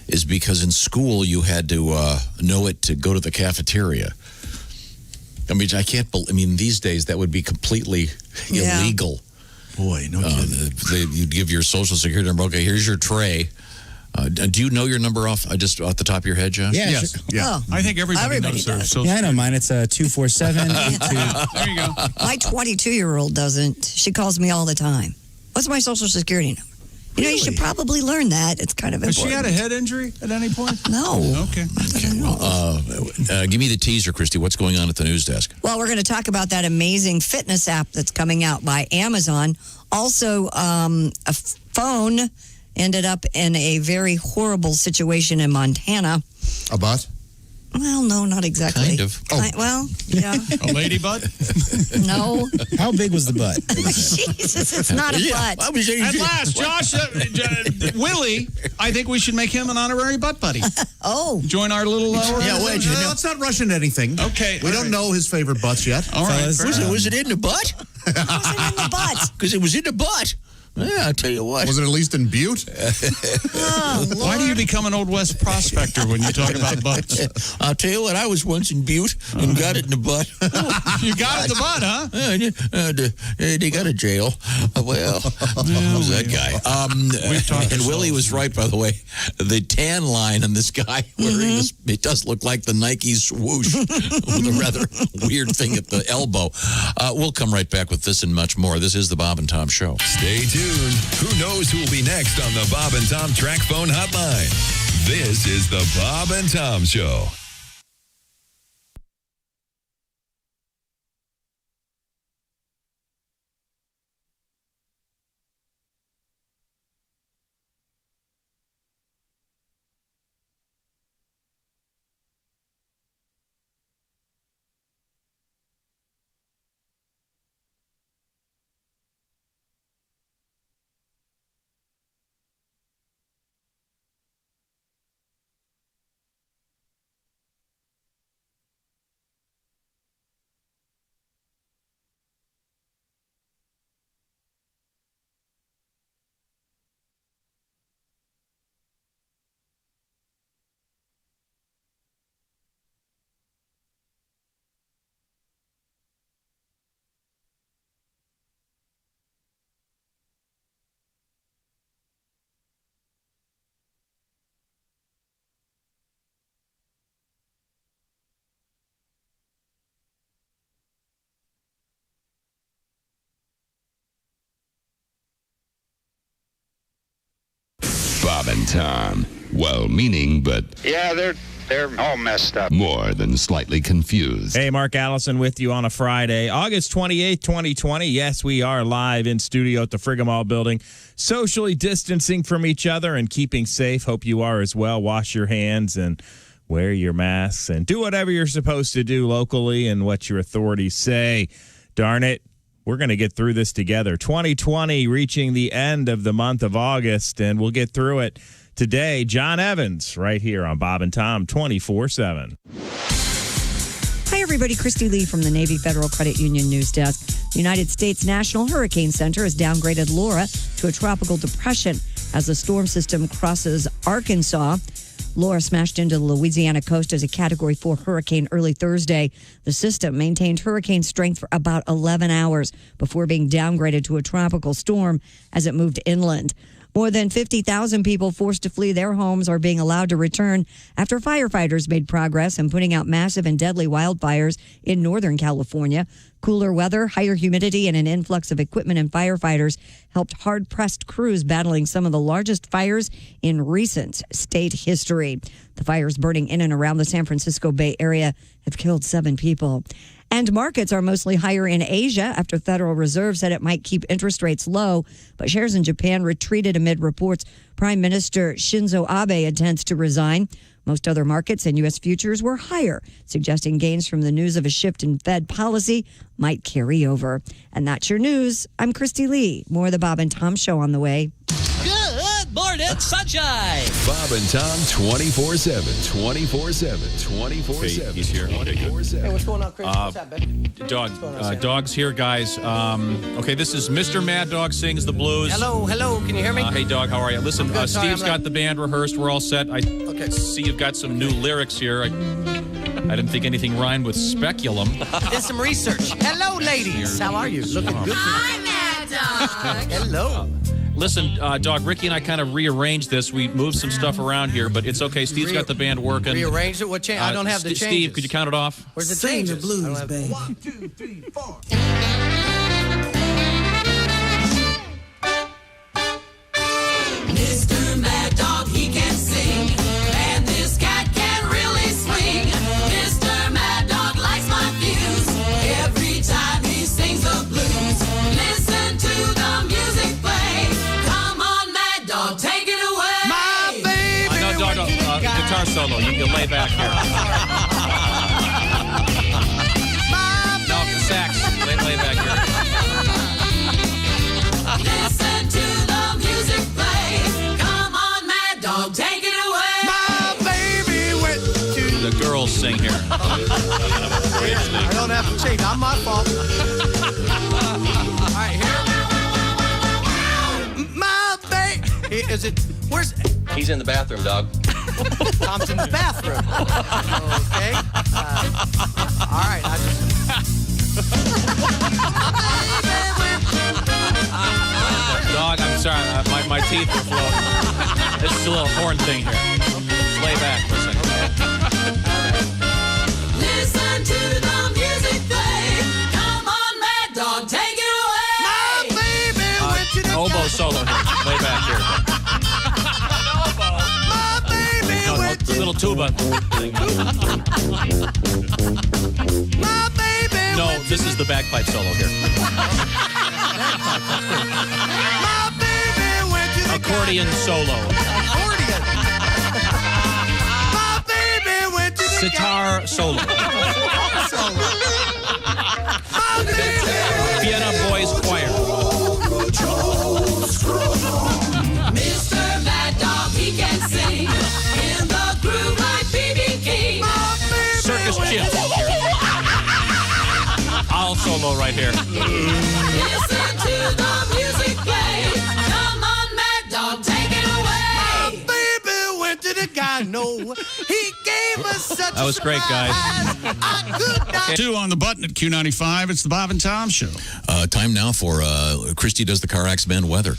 Speaker 3: is because in school you had to know it to go to the cafeteria. I mean, these days that would be completely illegal.
Speaker 19: Boy, no kidding.
Speaker 3: You'd give your social security number. Okay, here's your tray. Do you know your number off the top of your head, Josh?
Speaker 5: Yeah,
Speaker 1: yes.
Speaker 5: Sure.
Speaker 3: Yeah.
Speaker 4: Oh,
Speaker 1: I think everybody knows their
Speaker 4: does.
Speaker 1: social
Speaker 5: Yeah, I know mine. It's 247.
Speaker 1: There you go.
Speaker 4: My 22-year-old doesn't. She calls me all the time. What's my social security number? You know, you should probably learn that. It's kind of
Speaker 1: Has
Speaker 4: important.
Speaker 1: she had a head injury at any point?
Speaker 4: No.
Speaker 1: Okay.
Speaker 3: Well, give me the teaser, Christy. What's going on at the news desk?
Speaker 4: Well, we're going to talk about that amazing fitness app that's coming out by Amazon. Also, a phone ended up in a very horrible situation in Montana.
Speaker 2: A butt?
Speaker 4: Well, no, not exactly.
Speaker 3: Kind of.
Speaker 4: Well, yeah.
Speaker 1: A lady butt?
Speaker 4: No.
Speaker 5: How big was the butt?
Speaker 4: Jesus, it's not a butt.
Speaker 1: At last, Josh, Willie, I think we should make him an honorary butt buddy.
Speaker 4: Oh.
Speaker 1: Join our little...
Speaker 2: Let's not rush into anything.
Speaker 1: Okay.
Speaker 2: We don't know his favorite butts yet.
Speaker 1: All right.
Speaker 3: Was it in the butt?
Speaker 4: It wasn't in the butt.
Speaker 3: Because it was in the butt. Yeah, I'll tell you what.
Speaker 2: Was it at least in Butte?
Speaker 1: Why do you become an Old West prospector when you talk about butts?
Speaker 3: I'll tell you what, I was once in Butte and got it in the butt.
Speaker 1: You got it in the butt, huh?
Speaker 3: They got a jail. Well, who's that guy? And Willie was right, by the way. The tan line on this guy wearing this, it does look like the Nike swoosh with a rather weird thing at the elbow. We'll come right back with this and much more. This is the Bob and Tom Show.
Speaker 9: Stay tuned. Who knows who will be next on the Bob and Tom Track Phone Hotline? This is the Bob and Tom Show. Bob and Tom. Well-meaning, but
Speaker 13: Yeah, they're all messed up.
Speaker 9: more than slightly confused.
Speaker 8: Hey, Mark Allison with you on a Friday, August 28th, 2020. Yes, we are live in studio at the Frigamall building, socially distancing from each other and keeping safe. Hope you are as well. Wash your hands and wear your masks and do whatever you're supposed to do locally and what your authorities say. Darn it, we're going to get through this together. 2020 reaching the end of the month of August, and we'll get through it. Today, John Evans, right here on Bob and Tom 24/7.
Speaker 4: Hi, everybody. Christy Lee from the Navy Federal Credit Union News Desk. The United States National Hurricane Center has downgraded Laura to a tropical depression as the storm system crosses Arkansas. Laura smashed into the Louisiana coast as a Category 4 hurricane early Thursday. The system maintained hurricane strength for about 11 hours before being downgraded to a tropical storm as it moved inland. More than 50,000 people forced to flee their homes are being allowed to return after firefighters made progress in putting out massive and deadly wildfires in Northern California. Cooler weather, higher humidity, and an influx of equipment and firefighters helped hard-pressed crews battling some of the largest fires in recent state history. The fires burning in and around the San Francisco Bay Area have killed 7 people. And markets are mostly higher in Asia after Federal Reserve said it might keep interest rates low. But shares in Japan retreated amid reports Prime Minister Shinzo Abe intends to resign. Most other markets and U.S. futures were higher, suggesting gains from the news of a shift in Fed policy might carry over. And that's your news. I'm Christy Lee. More of the Bob and Tom Show on the way.
Speaker 14: Good morning, sunshine.
Speaker 9: Bob and Tom 24/7. 24/7. 24/7.
Speaker 15: He's here.
Speaker 22: Hey, what's going on, Chris? What's up, baby?
Speaker 15: Dog's here, guys. Okay, this is Mr. Mad Dog Sings the Blues.
Speaker 22: Hello, can you hear me?
Speaker 15: Hey, Dog, how are you? Listen,
Speaker 22: Sorry,
Speaker 15: Steve's got the band rehearsed. We're all set. I see you've got some new lyrics here. I didn't think anything rhymed with speculum.
Speaker 22: Did some research. Hello, ladies. How are you? Looking good.
Speaker 21: Hi, Mad Dog.
Speaker 22: Hello.
Speaker 15: Listen, Dog, Ricky and I kind of rearranged this. We moved some stuff around here, but it's okay. Steve's got the band working.
Speaker 22: Rearranged it? What change? I don't have the changes.
Speaker 15: Steve, could you count it off?
Speaker 22: Where's the changes?
Speaker 16: the blues, baby.
Speaker 19: 1, 2, 3, 4.
Speaker 21: Mr. Mad Dog, he can sing, and this cat can really swing. Mr. Mad Dog likes my views every time he sings the blues. Listen to the music play. Come on, Mad Dog, take it away.
Speaker 22: My baby.
Speaker 15: No, Dog, guitar solo. You lay back here. No, sax. Lay back here.
Speaker 21: Listen to the music play. Come on, Mad Dog, take it away.
Speaker 22: My baby went to...
Speaker 15: The girls sing here.
Speaker 22: I don't have to change. Not my fault. All right, here. My baby. Is it... Where's... He's in the bathroom, Dog. Tom's in the bathroom. Okay. All right. I just...
Speaker 15: Dog, I'm sorry. My teeth are floating. This is a little horn thing here. Lay back for a second.
Speaker 21: Listen to the music play. Come on, Mad Dog, take it away.
Speaker 22: My baby went to the...
Speaker 15: Oboe solo here. Lay back here.
Speaker 22: My baby went
Speaker 15: A little tuba thing.
Speaker 22: My baby
Speaker 15: No, this is the bagpipe solo here.
Speaker 22: My baby went to the...
Speaker 15: Accordion solo.
Speaker 22: Accordion. My baby went to the...
Speaker 15: Sitar solo.
Speaker 22: My baby...
Speaker 15: Vienna Boys Choir.
Speaker 21: Mr. Mad Dog, he can sing in the groove like B.B. King.
Speaker 15: Circus Chip. I'll solo right here.
Speaker 21: Listen to the music play. Come on, Mad Dog, take it away.
Speaker 22: My baby went to the guy. No, he gave us such
Speaker 15: That was great, guys.
Speaker 22: Okay.
Speaker 1: 2 on the button at Q95. It's the Bob and Tom Show.
Speaker 3: Time now for Christy Does the Car Accident weather.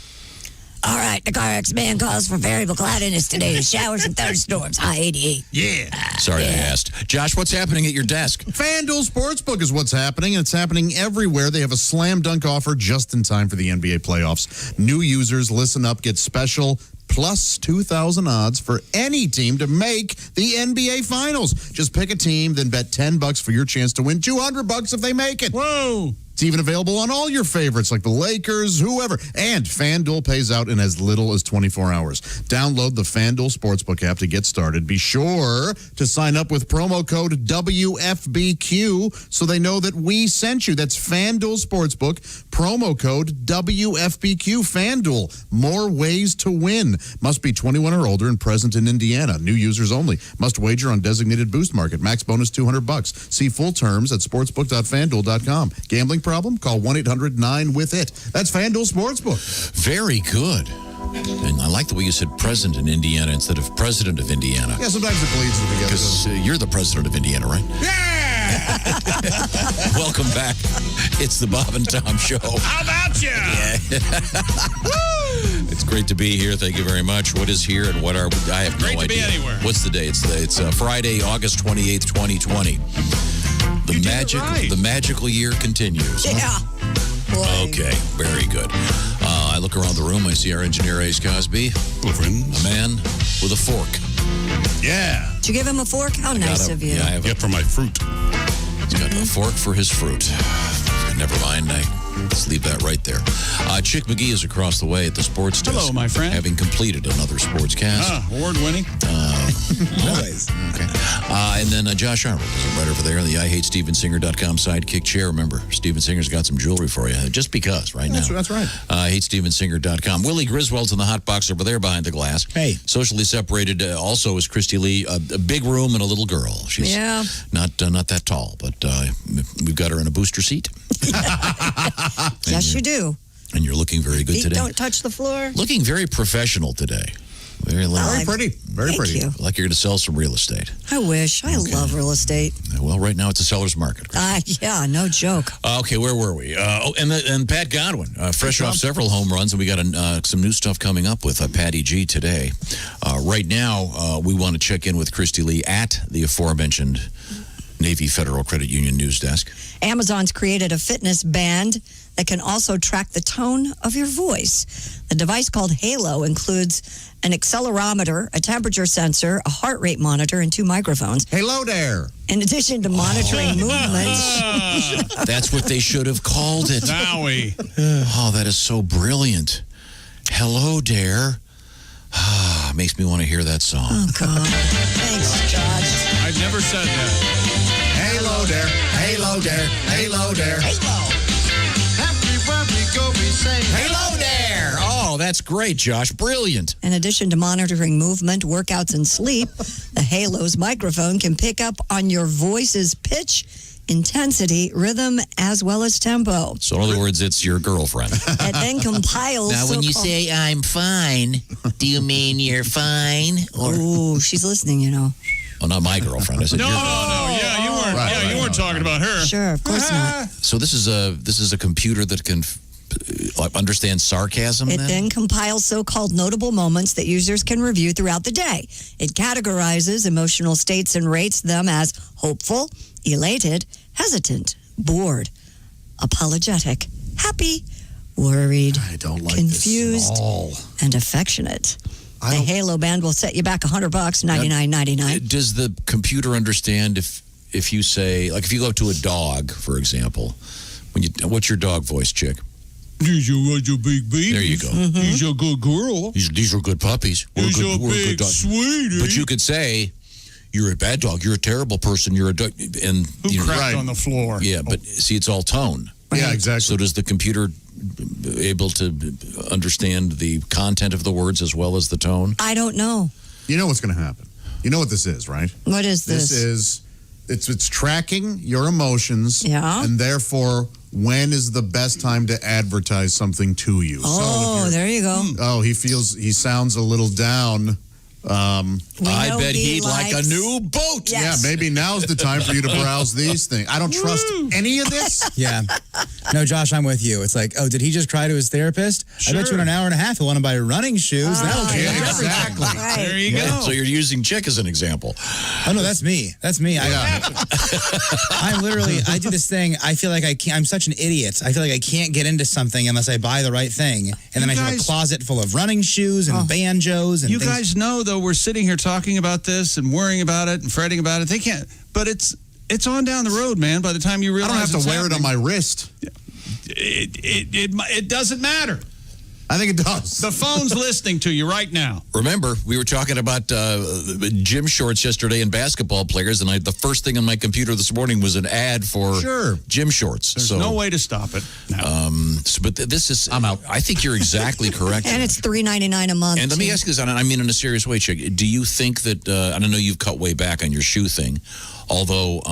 Speaker 4: All right, the CarX man calls for variable cloudiness today. Showers and thunderstorms. High 88.
Speaker 2: Yeah.
Speaker 3: Sorry I asked. Josh, what's happening at your desk?
Speaker 2: FanDuel Sportsbook is what's happening, and it's happening everywhere. They have a slam dunk offer just in time for the NBA playoffs. New users, listen up, get special plus 2,000 odds for any team to make the NBA Finals. Just pick a team, then bet $10 for your chance to win $200 if they make it.
Speaker 1: Whoa.
Speaker 2: It's even available on all your favorites like the Lakers, whoever. And FanDuel pays out in as little as 24 hours. Download the FanDuel Sportsbook app to get started. Be sure to sign up with promo code WFBQ so they know that we sent you. That's FanDuel Sportsbook, promo code WFBQ. FanDuel, more ways to win. Must be 21 or older and present in Indiana. New users only. Must wager on designated boost market. Max bonus $200. See full terms at sportsbook.fanduel.com. Gambling problem? Call 1-800-9-WITH-IT. That's FanDuel Sportsbook.
Speaker 3: Very good. And I like the way you said president in Indiana instead of president of Indiana.
Speaker 2: Yeah, sometimes it bleeds together.
Speaker 3: Because you're the president of Indiana, right?
Speaker 2: Yeah!
Speaker 3: Welcome back. It's the Bob and Tom Show.
Speaker 1: How about you?
Speaker 3: Yeah. It's great to be here. Thank you very much. What is here and what are we? I have
Speaker 1: Great
Speaker 3: no
Speaker 1: to be
Speaker 3: idea.
Speaker 1: anywhere.
Speaker 3: What's the day? It's Friday, August 28th, 2020. The magical year continues.
Speaker 4: Yeah.
Speaker 3: Okay, very good. I look around the room. I see our engineer, Ace Cosby.
Speaker 11: Hello, friends.
Speaker 3: A man with a fork.
Speaker 2: Yeah.
Speaker 4: Did you give him a fork? How nice of you.
Speaker 3: Yeah, I have
Speaker 11: Get for my fruit.
Speaker 3: He's got a fork for his fruit. Never mind. Let's leave that right there. Chick McGee is across the way at the sports desk.
Speaker 1: Hello, my friend.
Speaker 3: Having completed another sports cast.
Speaker 1: Award-winning.
Speaker 5: Always.
Speaker 3: Okay. And then Josh Arnold is right over there on the IHateStevenSinger.com sidekick chair. Remember, Steven Singer's got some jewelry for you. Just because, right now.
Speaker 2: That's right.
Speaker 3: IHateStevenSinger.com. Willie Griswold's in the hot box over there behind the glass.
Speaker 5: Hey.
Speaker 3: Socially separated also is Christy Lee. A big room and a little girl. She's not that tall, but we've got her in a booster seat.
Speaker 4: Yes, you do.
Speaker 3: And you're looking very good
Speaker 4: Feet
Speaker 3: today.
Speaker 4: don't touch the floor.
Speaker 3: Looking very professional today. Very
Speaker 2: pretty. Very
Speaker 4: Thank
Speaker 2: pretty.
Speaker 4: you.
Speaker 3: Like you're going to sell some real estate.
Speaker 4: I wish. I love real estate.
Speaker 3: Well, right now it's a seller's market.
Speaker 4: Yeah, no joke.
Speaker 3: Okay, where were we? And Pat Godwin, fresh off several home runs, and we got some new stuff coming up with Patty G today. Right now, we want to check in with Christy Lee at the aforementioned Navy Federal Credit Union news desk.
Speaker 4: Amazon's created a fitness band that can also track the tone of your voice. The device called Halo includes an accelerometer, a temperature sensor, a heart rate monitor, and 2 microphones.
Speaker 2: Hello there.
Speaker 4: In addition to monitoring movements.
Speaker 3: That's what they should have called it.
Speaker 1: Wowie.
Speaker 3: Oh, that is so brilliant. Hello, Dare. Makes me want to hear that song.
Speaker 4: Oh, God. Thanks, Josh.
Speaker 1: I've never said that.
Speaker 2: Hello there. Hello there. Hello there.
Speaker 19: Everywhere we go, we say,
Speaker 3: Hello there. Oh, that's great, Josh. Brilliant.
Speaker 4: In addition to monitoring movement, workouts, and sleep, the Halo's microphone can pick up on your voice's pitch, intensity, rhythm, as well as tempo.
Speaker 3: So, in other words, it's your girlfriend.
Speaker 4: It then compiles.
Speaker 3: Now, when you say I'm fine, do you mean you're fine?
Speaker 4: Ooh, she's listening, you know.
Speaker 3: Oh, not my girlfriend. I said
Speaker 1: No,
Speaker 3: your
Speaker 1: no, yeah, you weren't.
Speaker 2: Right,
Speaker 1: you weren't talking about her.
Speaker 4: Sure, of course not.
Speaker 3: So this is a computer that can understand sarcasm.
Speaker 4: It then compiles so-called notable moments that users can review throughout the day. It categorizes emotional states and rates them as hopeful, elated, hesitant, bored, apologetic, happy, worried,
Speaker 2: I don't like
Speaker 4: confused,
Speaker 2: this at all.
Speaker 4: and affectionate. The Halo band will set you back $100, $99.99.
Speaker 3: Does the computer understand if you say, like, if you go up to a dog, for example, what's your dog voice, chick?
Speaker 1: These are big babies.
Speaker 3: There you go.
Speaker 1: He's a good girl.
Speaker 3: These are good puppies.
Speaker 1: He's a
Speaker 3: we're
Speaker 1: big
Speaker 3: good dog.
Speaker 1: sweetie.
Speaker 3: But you could say, you're a bad dog. You're a terrible person. You're a dog. And
Speaker 1: Who crapped on the floor?
Speaker 3: Yeah, but see, it's all tone.
Speaker 2: Yeah, exactly.
Speaker 3: So does the computer able to understand the content of the words as well as the tone?
Speaker 4: I don't know.
Speaker 2: You know what's going to happen. You know what this is, right?
Speaker 4: What is this?
Speaker 2: This is it's tracking your emotions.
Speaker 4: Yeah.
Speaker 2: And therefore, when is the best time to advertise something to you?
Speaker 4: Oh, there you go.
Speaker 2: Oh, he sounds a little down.
Speaker 3: I bet he'd like a new boat.
Speaker 2: Yes. Yeah, maybe now's the time for you to browse these things. I don't trust any of this.
Speaker 5: Yeah. No, Josh, I'm with you. It's like, oh, did he just cry to his therapist? I bet you in an hour and a half he'll want to buy running shoes. That'll change
Speaker 2: exactly.
Speaker 4: Right.
Speaker 1: There you go.
Speaker 3: So you're using chick as an example.
Speaker 5: Oh no, that's me. That's me. I'm literally. I do this thing. I feel like I can't. I'm such an idiot. I feel like I can't get into something unless I buy the right thing, and then I have a closet full of running shoes and banjos. And
Speaker 1: You
Speaker 5: things.
Speaker 1: guys know, though, we're sitting here talking about this and worrying about it and fretting about it. They can't. But it's on down the road, man. By the time you realize,
Speaker 2: I don't have to wear it on my wrist.
Speaker 1: It doesn't matter.
Speaker 2: I think it does.
Speaker 1: The phone's listening to you right now.
Speaker 3: Remember, we were talking about gym shorts yesterday and basketball players, and the first thing on my computer this morning was an ad for gym shorts.
Speaker 1: There's no way to stop it. No.
Speaker 3: But this is, I'm out. I think you're exactly correct.
Speaker 4: And it's $3.99 a month.
Speaker 3: And let me ask you this, and I mean in a serious way, Chick. Do you think that, and I know you've cut way back on your shoe thing, although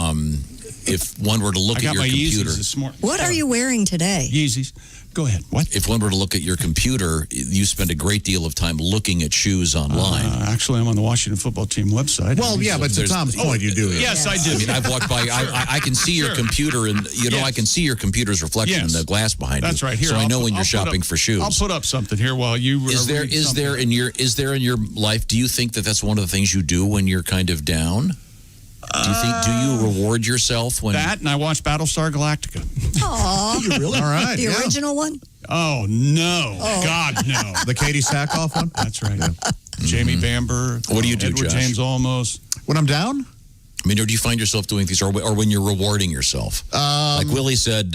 Speaker 3: if one were to look at your computer.
Speaker 1: Yeezys this morning.
Speaker 4: What are you wearing today?
Speaker 1: Yeezys. Go ahead. What?
Speaker 3: If one were to look at your computer, you spend a great deal of time looking at shoes online.
Speaker 1: Actually, I'm on the Washington football team website.
Speaker 2: Well, yeah, but to Tom's point, you do.
Speaker 1: Yes, I do.
Speaker 3: I mean, I've walked by. I can see your computer, and I can see your computer's reflection in the glass behind you.
Speaker 1: That's right. Here,
Speaker 3: so I know when
Speaker 1: I'll
Speaker 3: you're shopping for shoes.
Speaker 1: I'll put up something here while you.
Speaker 3: Is there in your life? Do you think that that's one of the things you do when you're kind of down? Do you reward yourself when
Speaker 1: that? And I watch Battlestar Galactica.
Speaker 4: Aw.
Speaker 2: You really? All right.
Speaker 4: The original one?
Speaker 1: Oh no! God no!
Speaker 2: The Katie Sackhoff one.
Speaker 1: That's right. Yeah. Jamie Bamber.
Speaker 3: What do you do,
Speaker 1: Edward
Speaker 3: Josh?
Speaker 1: James Olmos.
Speaker 2: When I'm down?
Speaker 3: I mean, or do you find yourself doing things, or when you're rewarding yourself? Like Willie said,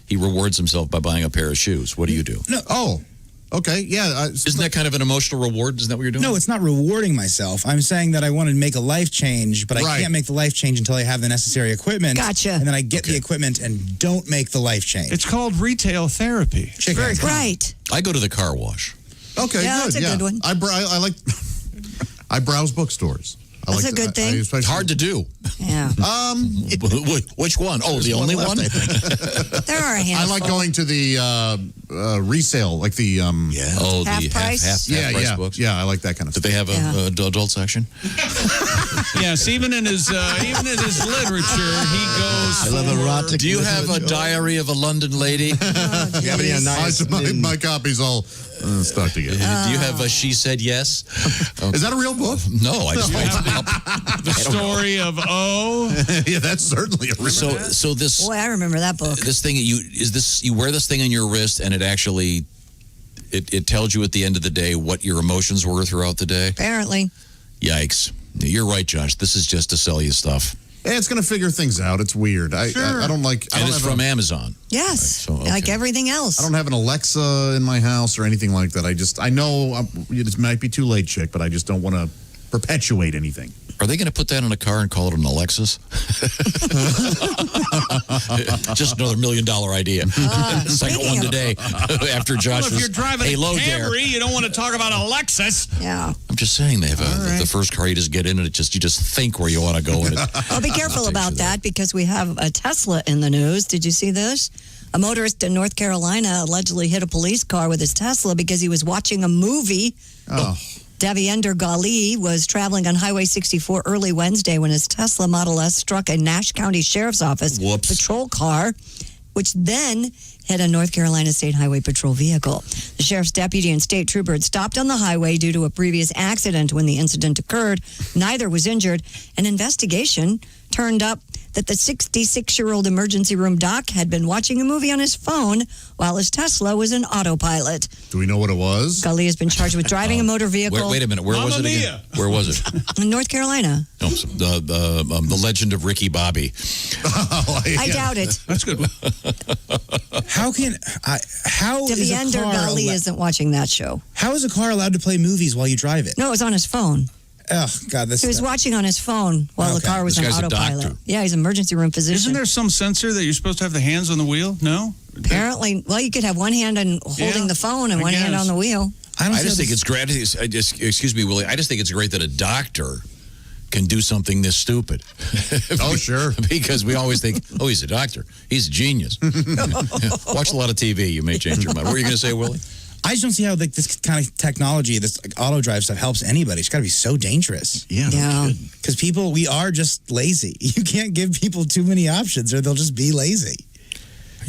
Speaker 3: he rewards himself by buying a pair of shoes. What do you do?
Speaker 2: No. Oh. Okay, yeah.
Speaker 3: Isn't that kind of an emotional reward? Isn't that what you're doing?
Speaker 5: No, it's not rewarding myself. I'm saying that I want to make a life change, but I can't make the life change until I have the necessary equipment.
Speaker 4: Gotcha.
Speaker 5: And then I get the equipment and don't make the life change.
Speaker 1: It's called retail therapy.
Speaker 4: Right.
Speaker 3: I go to the car wash.
Speaker 2: Okay,
Speaker 4: Yeah,
Speaker 2: good.
Speaker 4: that's a good one.
Speaker 2: I like. I browse bookstores.
Speaker 4: That's a good thing.
Speaker 3: It's hard to do.
Speaker 4: Yeah.
Speaker 3: Which one? Oh, the only one?
Speaker 4: There are a handful.
Speaker 2: I like going to the resale, like the
Speaker 4: Half price?
Speaker 2: yeah,
Speaker 3: price
Speaker 2: yeah,
Speaker 3: books.
Speaker 2: Yeah, I like that kind of
Speaker 3: Do
Speaker 2: stuff.
Speaker 3: they have a adult section?
Speaker 1: Yes, even in his literature, he goes.
Speaker 7: I love erotic.
Speaker 3: Do you have a diary of a London lady?
Speaker 7: Do you have any nice?
Speaker 2: My copy's all stuck together.
Speaker 3: Do you have a She Said Yes?
Speaker 2: Is that a real book?
Speaker 3: No, I just made it up.
Speaker 1: The story of O.
Speaker 2: Yeah, that's certainly a real book.
Speaker 3: So this
Speaker 4: Boy, I remember that book.
Speaker 3: this thing you wear this thing on your wrist, and it actually it tells you at the end of the day what your emotions were throughout the day.
Speaker 4: Apparently.
Speaker 3: Yikes! You're right, Josh. This is just to sell you stuff.
Speaker 2: It's going to figure things out. It's weird. I don't like.
Speaker 3: And it's from Amazon.
Speaker 4: Yes.
Speaker 3: Right, so,
Speaker 4: Like everything else.
Speaker 2: I don't have an Alexa in my house or anything like that. I know it might be too late, Chick, but I just don't want to perpetuate anything.
Speaker 3: Are they going to put that in a car and call it an Alexis? Just another $1 million idea. Second one today after Josh
Speaker 1: Well, if you're driving a
Speaker 3: Halo Dare.
Speaker 1: Camry, you don't want to talk about a Lexus.
Speaker 4: Yeah.
Speaker 3: I'm just saying they have the first car you just get in and you just think where you want to go in it.
Speaker 4: Well, be careful about that because we have a Tesla in the news. Did you see this? A motorist in North Carolina allegedly hit a police car with his Tesla because he was watching a movie.
Speaker 2: Oh.
Speaker 4: Devinder Gali was traveling on Highway 64 early Wednesday when his Tesla Model S struck a Nash County Sheriff's Office patrol car, which then hit a North Carolina State Highway Patrol vehicle. The sheriff's deputy and state trooper had stopped on the highway due to a previous accident when the incident occurred. Neither was injured. An investigation turned up that the 66-year-old emergency room doc had been watching a movie on his phone while his Tesla was in autopilot.
Speaker 2: Do we know what it was?
Speaker 4: Gully has been charged with driving a motor vehicle.
Speaker 3: Wait a minute. Where was it again? Where was it?
Speaker 4: In North Carolina.
Speaker 3: No, the legend of Ricky Bobby.
Speaker 4: I doubt it.
Speaker 1: That's good.
Speaker 5: How is a
Speaker 4: Devinder
Speaker 5: car
Speaker 4: Gali isn't watching that show.
Speaker 5: How is a car allowed to play movies while you drive it?
Speaker 4: No, it was on his phone.
Speaker 5: Oh, God, this
Speaker 4: He was watching on his phone while the car was
Speaker 3: This
Speaker 4: on
Speaker 3: guy's a
Speaker 4: autopilot.
Speaker 3: doctor.
Speaker 4: Yeah, he's an emergency room physician.
Speaker 1: Isn't there some sensor that you're supposed to have the hands on the wheel? No?
Speaker 4: Apparently, well, you could have one hand on holding the phone and
Speaker 1: I
Speaker 4: one hand
Speaker 1: guess.
Speaker 4: on the wheel.
Speaker 3: I just think it's great. Excuse me, Willie. I just think it's great that a doctor can do something this stupid.
Speaker 2: Oh, sure.
Speaker 3: Because we always think, oh, he's a doctor. He's a genius. Watch a lot of TV. You may change your mind. What were you going to say, Willie?
Speaker 5: I just don't see how this kind of technology, this auto drive stuff helps anybody. It's got to be so dangerous.
Speaker 4: Yeah.
Speaker 5: Because we are just lazy. You can't give people too many options or they'll just be lazy.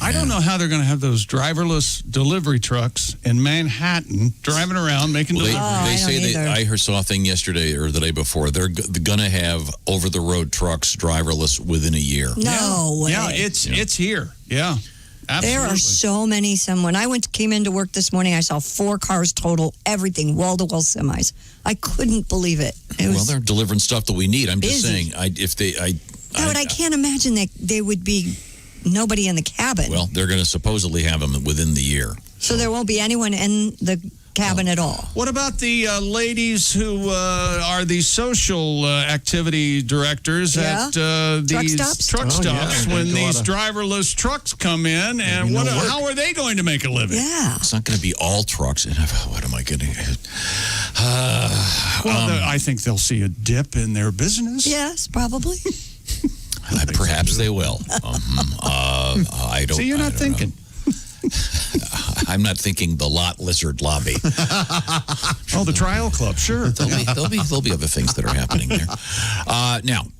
Speaker 1: I don't know how they're going to have those driverless delivery trucks in Manhattan driving around making
Speaker 3: Well,
Speaker 1: deliveries.
Speaker 3: they say I saw a thing yesterday or the day before. They're going to have over-the-road trucks driverless within a year.
Speaker 4: No way.
Speaker 1: Yeah, it's here. Yeah, absolutely.
Speaker 4: There are so many. When I came into work this morning, I saw 4 cars total, everything, wall-to-wall semis. I couldn't believe it.
Speaker 3: Well, they're delivering stuff that we need. I'm just
Speaker 4: busy.
Speaker 3: saying,
Speaker 4: I can't imagine that they would be nobody in the cabin.
Speaker 3: Well, they're going to supposedly have them within the year.
Speaker 4: So there won't be anyone in the cabin at all.
Speaker 1: What about the ladies who are the social activity directors at these truck stops when these driverless trucks come in? And how are they going to make a living?
Speaker 4: Yeah.
Speaker 3: It's not going to be all trucks. What am I getting?
Speaker 1: I think they'll see a dip in their business.
Speaker 4: Yes, probably.
Speaker 3: Perhaps they will. I don't.
Speaker 1: See, you're not thinking.
Speaker 3: I'm not thinking the lot lizard lobby.
Speaker 1: The trial club, sure.
Speaker 3: There'll be other things that are happening there. Now,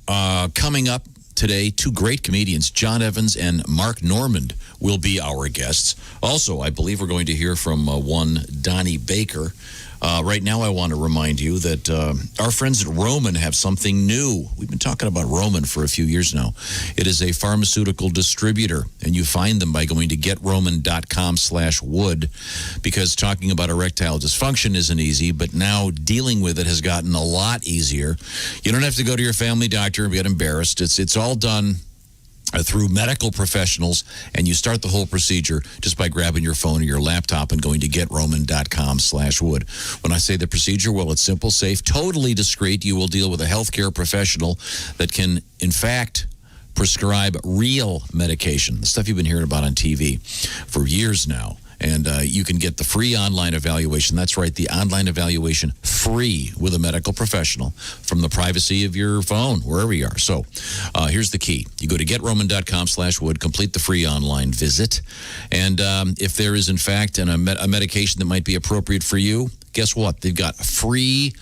Speaker 3: coming up today, 2 great comedians, John Evans and Mark Normand, will be our guests. Also, I believe we're going to hear from one Donnie Baker. Right now, I want to remind you that our friends at Roman have something new. We've been talking about Roman for a few years now. It is a pharmaceutical distributor, and you find them by going to getroman.com/wood, because talking about erectile dysfunction isn't easy, but now dealing with it has gotten a lot easier. You don't have to go to your family doctor and get embarrassed. It's all done through medical professionals, and you start the whole procedure just by grabbing your phone or your laptop and going to getroman.com/wood. When I say the procedure, well, it's simple, safe, totally discreet. You will deal with a healthcare professional that can, in fact, prescribe real medication, the stuff you've been hearing about on TV for years now. And you can get the free online evaluation. That's right, the online evaluation free with a medical professional from the privacy of your phone, wherever you are. So here's the key. You go to getroman.com/wood, complete the free online visit. And if there is, in fact, a medication that might be appropriate for you, guess what? They've got free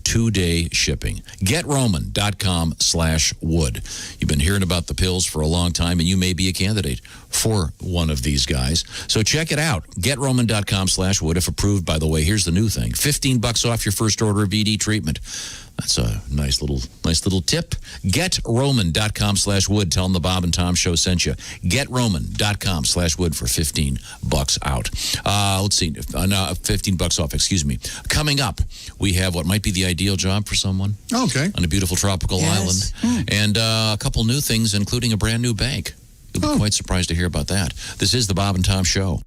Speaker 3: 2-day shipping. GetRoman.com/wood. You've been hearing about the pills for a long time, and you may be a candidate for one of these guys. So check it out. GetRoman.com/wood. If approved, by the way, here's the new thing. $15 off your first order of ED treatment. That's a nice little tip. GetRoman.com/wood. Tell them the Bob and Tom Show sent you. GetRoman.com/wood for $15 out. Let's see. No, $15 off, excuse me. Coming up, we have what might be the ideal job for someone.
Speaker 2: Okay.
Speaker 3: On a beautiful tropical island. And a couple new things, including a brand new bank. You'll be quite surprised to hear about that. This is the Bob and Tom Show.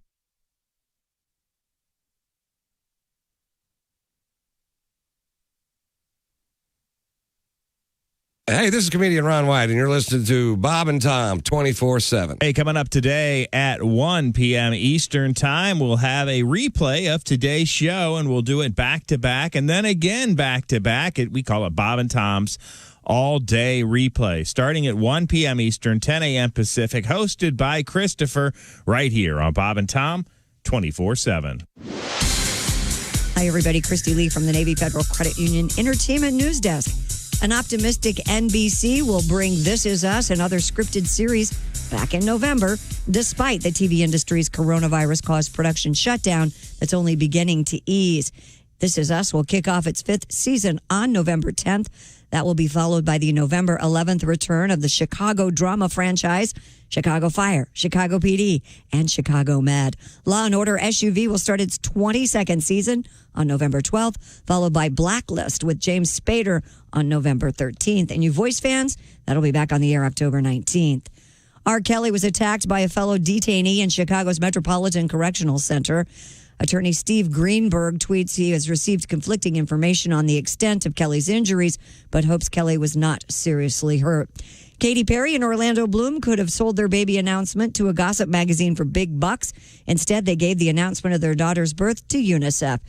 Speaker 10: Hey, this is comedian Ron White, and you're listening to Bob and Tom 24/7.
Speaker 8: Hey, coming up today at 1 p.m. Eastern Time, we'll have a replay of today's show, and we'll do it back-to-back, and then again back-to-back. We call it Bob and Tom's all-day replay, starting at 1 p.m. Eastern, 10 a.m. Pacific, hosted by Christopher, right here on Bob and Tom 24/7.
Speaker 4: Hi, everybody. Christy Lee from the Navy Federal Credit Union Entertainment News Desk. An optimistic NBC will bring This Is Us and other scripted series back in November, despite the TV industry's coronavirus-caused production shutdown that's only beginning to ease. This Is Us will kick off its 5th season on November 10th. That will be followed by the November 11th return of the Chicago drama franchise, Chicago Fire, Chicago PD, and Chicago Med. Law & Order SUV will start its 22nd season on November 12th, followed by Blacklist with James Spader on November 13th. And you Voice fans, that'll be back on the air October 19th. R. Kelly was attacked by a fellow detainee in Chicago's Metropolitan Correctional Center. Attorney Steve Greenberg tweets he has received conflicting information on the extent of Kelly's injuries, but hopes Kelly was not seriously hurt. Katy Perry and Orlando Bloom could have sold their baby announcement to a gossip magazine for big bucks. Instead, they gave the announcement of their daughter's birth to UNICEF.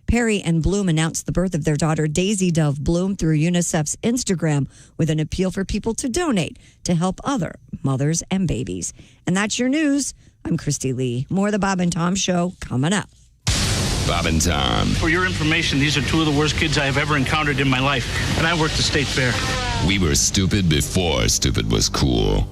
Speaker 4: Perry and Bloom announced the birth of their daughter, Daisy Dove Bloom, through UNICEF's Instagram with an appeal for people to donate to help other mothers and babies. And that's your news. I'm Christy Lee. More of the Bob and Tom Show coming up.
Speaker 16: Bob and Tom.
Speaker 17: For your information, these are 2 of the worst kids I have ever encountered in my life, and I worked the state fair.
Speaker 16: We were stupid before stupid was cool.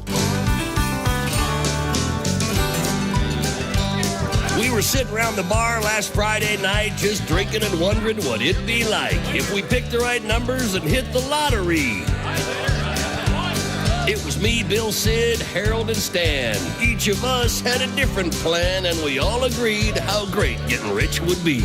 Speaker 18: were sitting around the bar last Friday night just drinking and wondering what it'd be like if we picked the right numbers and hit the lottery. It was me, Bill, Sid, Harold, and Stan. Each of us had a different plan, and we all agreed how great getting rich would be.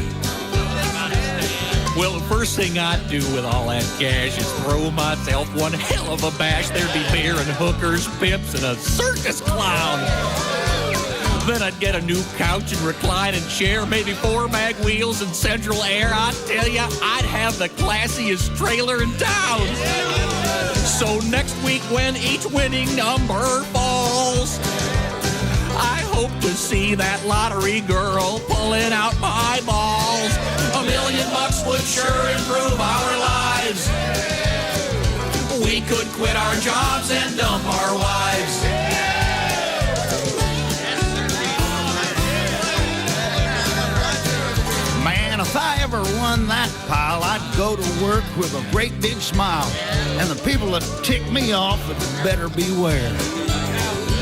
Speaker 20: Well, the first thing I'd do with all that cash is throw myself one hell of a bash. There'd be beer and hookers, pimps, and a circus clown. Then I'd get a new couch and reclining chair, maybe 4 mag wheels and central air. I tell ya, I'd have the classiest trailer in town. So next week when each winning number falls, I hope to see that lottery girl pulling out my balls. $1 million would sure improve our lives. We could quit our jobs and dump our wives.
Speaker 23: Man, if I ever won that pile, I'd go to work with a great big smile. And the people that tick me off would better beware.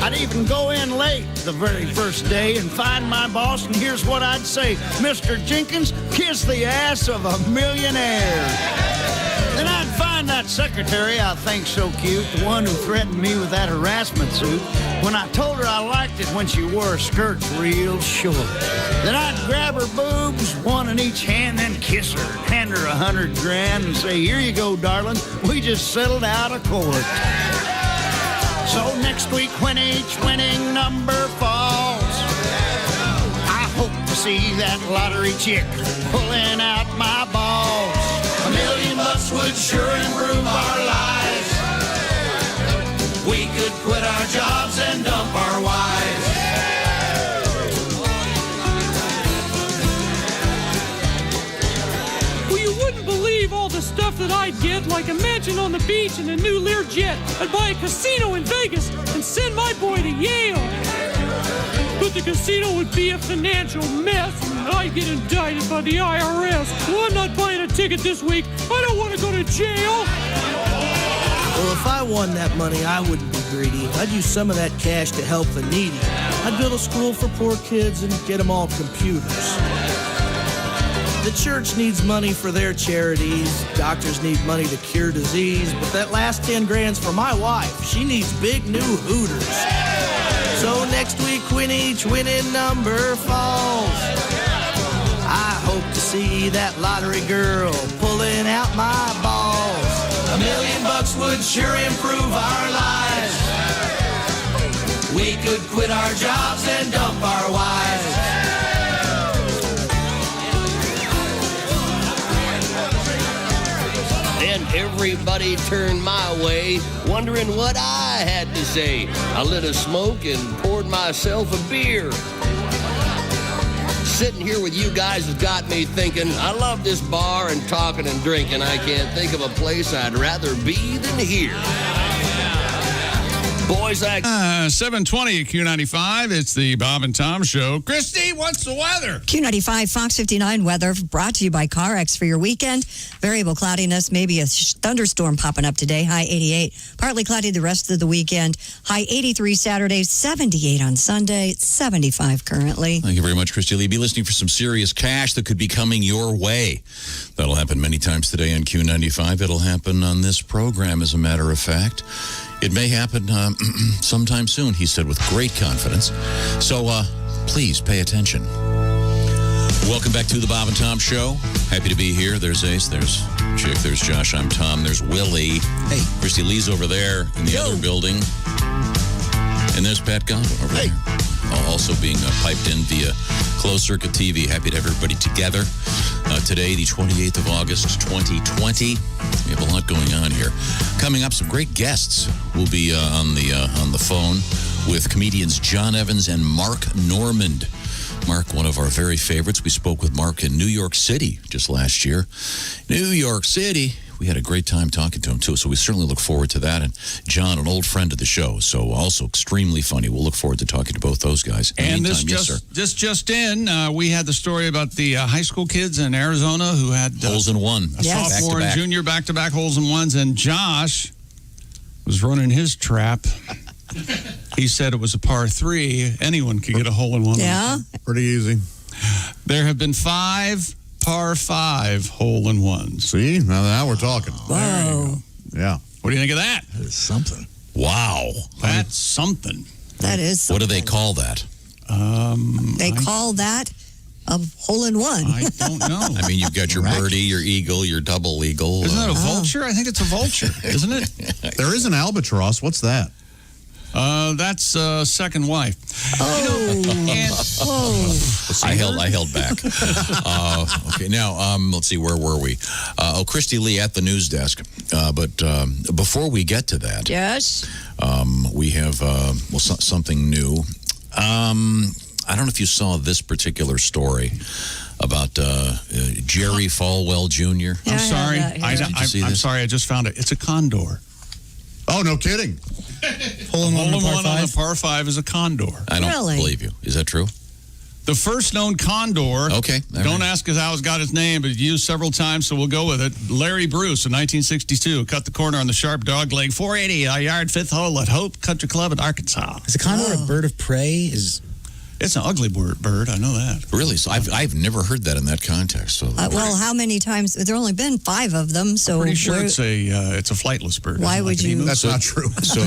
Speaker 23: I'd even go in late the very first day and find my boss, and here's what I'd say: Mr. Jenkins, kiss the ass of a millionaire. Then I'd find that secretary I think so cute, the one who threatened me with that harassment suit, when I told her I liked it when she wore her skirts real short. Then I'd grab her boobs, one in each hand, then kiss her, hand her $100 grand and say, here you go, darling, we just settled out of court. So next week when each winning number falls, I hope to see that lottery chick pulling out my balls. $1 million would sure improve our lives. We could quit our jobs and dump our wives.
Speaker 24: Well, you wouldn't believe all the stuff that I'd get, like a mansion on the beach and a new Learjet. I'd buy a casino in Vegas and send my boy to Yale. But the casino would be a financial mess, and I'd get indicted by the IRS. Well, I'm not buying a ticket this week. I don't want to go to jail.
Speaker 25: Well, if I won that money, I wouldn't be greedy. I'd use some of that cash to help the needy. I'd build a school for poor kids and get them all computers. The church needs money for their charities. Doctors need money to cure disease. But that last 10 grand's for my wife. She needs big new Hooters. So next week when each winning number falls, I hope to see that lottery girl pulling out my balls. $1 million would sure improve our lives. We could quit our jobs and dump our wives.
Speaker 18: And everybody turned my way, wondering what I had to say. I lit a smoke and poured myself a beer. Sitting here with you guys has got me thinking, I love this bar and talking and drinking. I can't think of a place I'd rather be than here. Boys,
Speaker 1: 720 at Q95. It's the Bob and Tom Show. Christy, what's the weather?
Speaker 4: Q95 Fox 59 weather brought to you by CarX for your weekend. Variable cloudiness, maybe a thunderstorm popping up today. High 88. Partly cloudy the rest of the weekend. High 83 Saturday, 78 on Sunday, 75 currently.
Speaker 3: Thank you very much, Christy Lee. Be listening for some serious cash that could be coming your way. That'll happen many times today on Q95. It'll happen on this program, as a matter of fact. It may happen sometime soon, he said with great confidence. So please pay attention. Welcome back to the Bob and Tom Show. Happy to be here. There's Ace, there's Chick, there's Josh, I'm Tom, there's Willie. Hey. Christy Lee's over there in the other building. And there's Pat Gondel over there. Also being piped in via closed circuit TV. Happy to have everybody together. Today, the 28th of August, 2020. We have a lot going on here. Coming up, some great guests will be on the phone with comedians John Evans and Mark Normand. Mark, one of our very favorites. We spoke with Mark in New York City just last year. New York City. We had a great time talking to him, too, so we certainly look forward to that. And John, an old friend of the show, so also extremely funny. We'll look forward to talking to both those guys.
Speaker 1: And
Speaker 3: this
Speaker 1: just in, we had the story about the high school kids in Arizona who had
Speaker 3: holes in one.
Speaker 1: A sophomore and junior back-to-back holes in ones, and Josh was running his trap. He said it was a par 3. Anyone could get a hole in one.
Speaker 4: Yeah.
Speaker 2: Pretty easy.
Speaker 1: There have been 5 par 5 hole-in-ones.
Speaker 2: See, now we're talking.
Speaker 4: Whoa.
Speaker 2: Yeah.
Speaker 1: What do you think of that?
Speaker 6: That is something.
Speaker 3: Wow.
Speaker 1: That's something.
Speaker 4: That is something.
Speaker 3: What do they call that?
Speaker 4: They call that a hole-in-one.
Speaker 1: I don't know.
Speaker 3: I mean, you've got your birdie, your eagle, your double eagle.
Speaker 1: Isn't that a vulture? I think it's a vulture, isn't it?
Speaker 2: There is an albatross. What's that?
Speaker 1: That's second wife.
Speaker 3: I held back. Okay, now let's see, where were we? Christy Lee at the news desk. But before we get to that,
Speaker 4: yes,
Speaker 3: we have something new. I don't know if you saw this particular story about Jerry Falwell Jr.
Speaker 1: I'm sorry. I'm sorry. I just found it. It's a condor.
Speaker 2: Oh, no kidding.
Speaker 1: Hole-in-one on the par 5 is a condor.
Speaker 3: I don't believe you. Is that true?
Speaker 1: The first known condor.
Speaker 3: Okay.
Speaker 1: Don't ask us how it's got its name, but used several times, so we'll go with it. Larry Bruce in 1962 cut the corner on the sharp dog leg 480, a yard 5th hole at Hope Country Club in Arkansas.
Speaker 5: Is a condor a bird of prey?
Speaker 1: It's an ugly bird. I know that.
Speaker 3: Really? So I've never heard that in that context. So
Speaker 4: well, how many times? There only been 5 of them. So
Speaker 1: pretty sure it's a flightless bird.
Speaker 4: Why would you?
Speaker 2: That's not true.
Speaker 3: So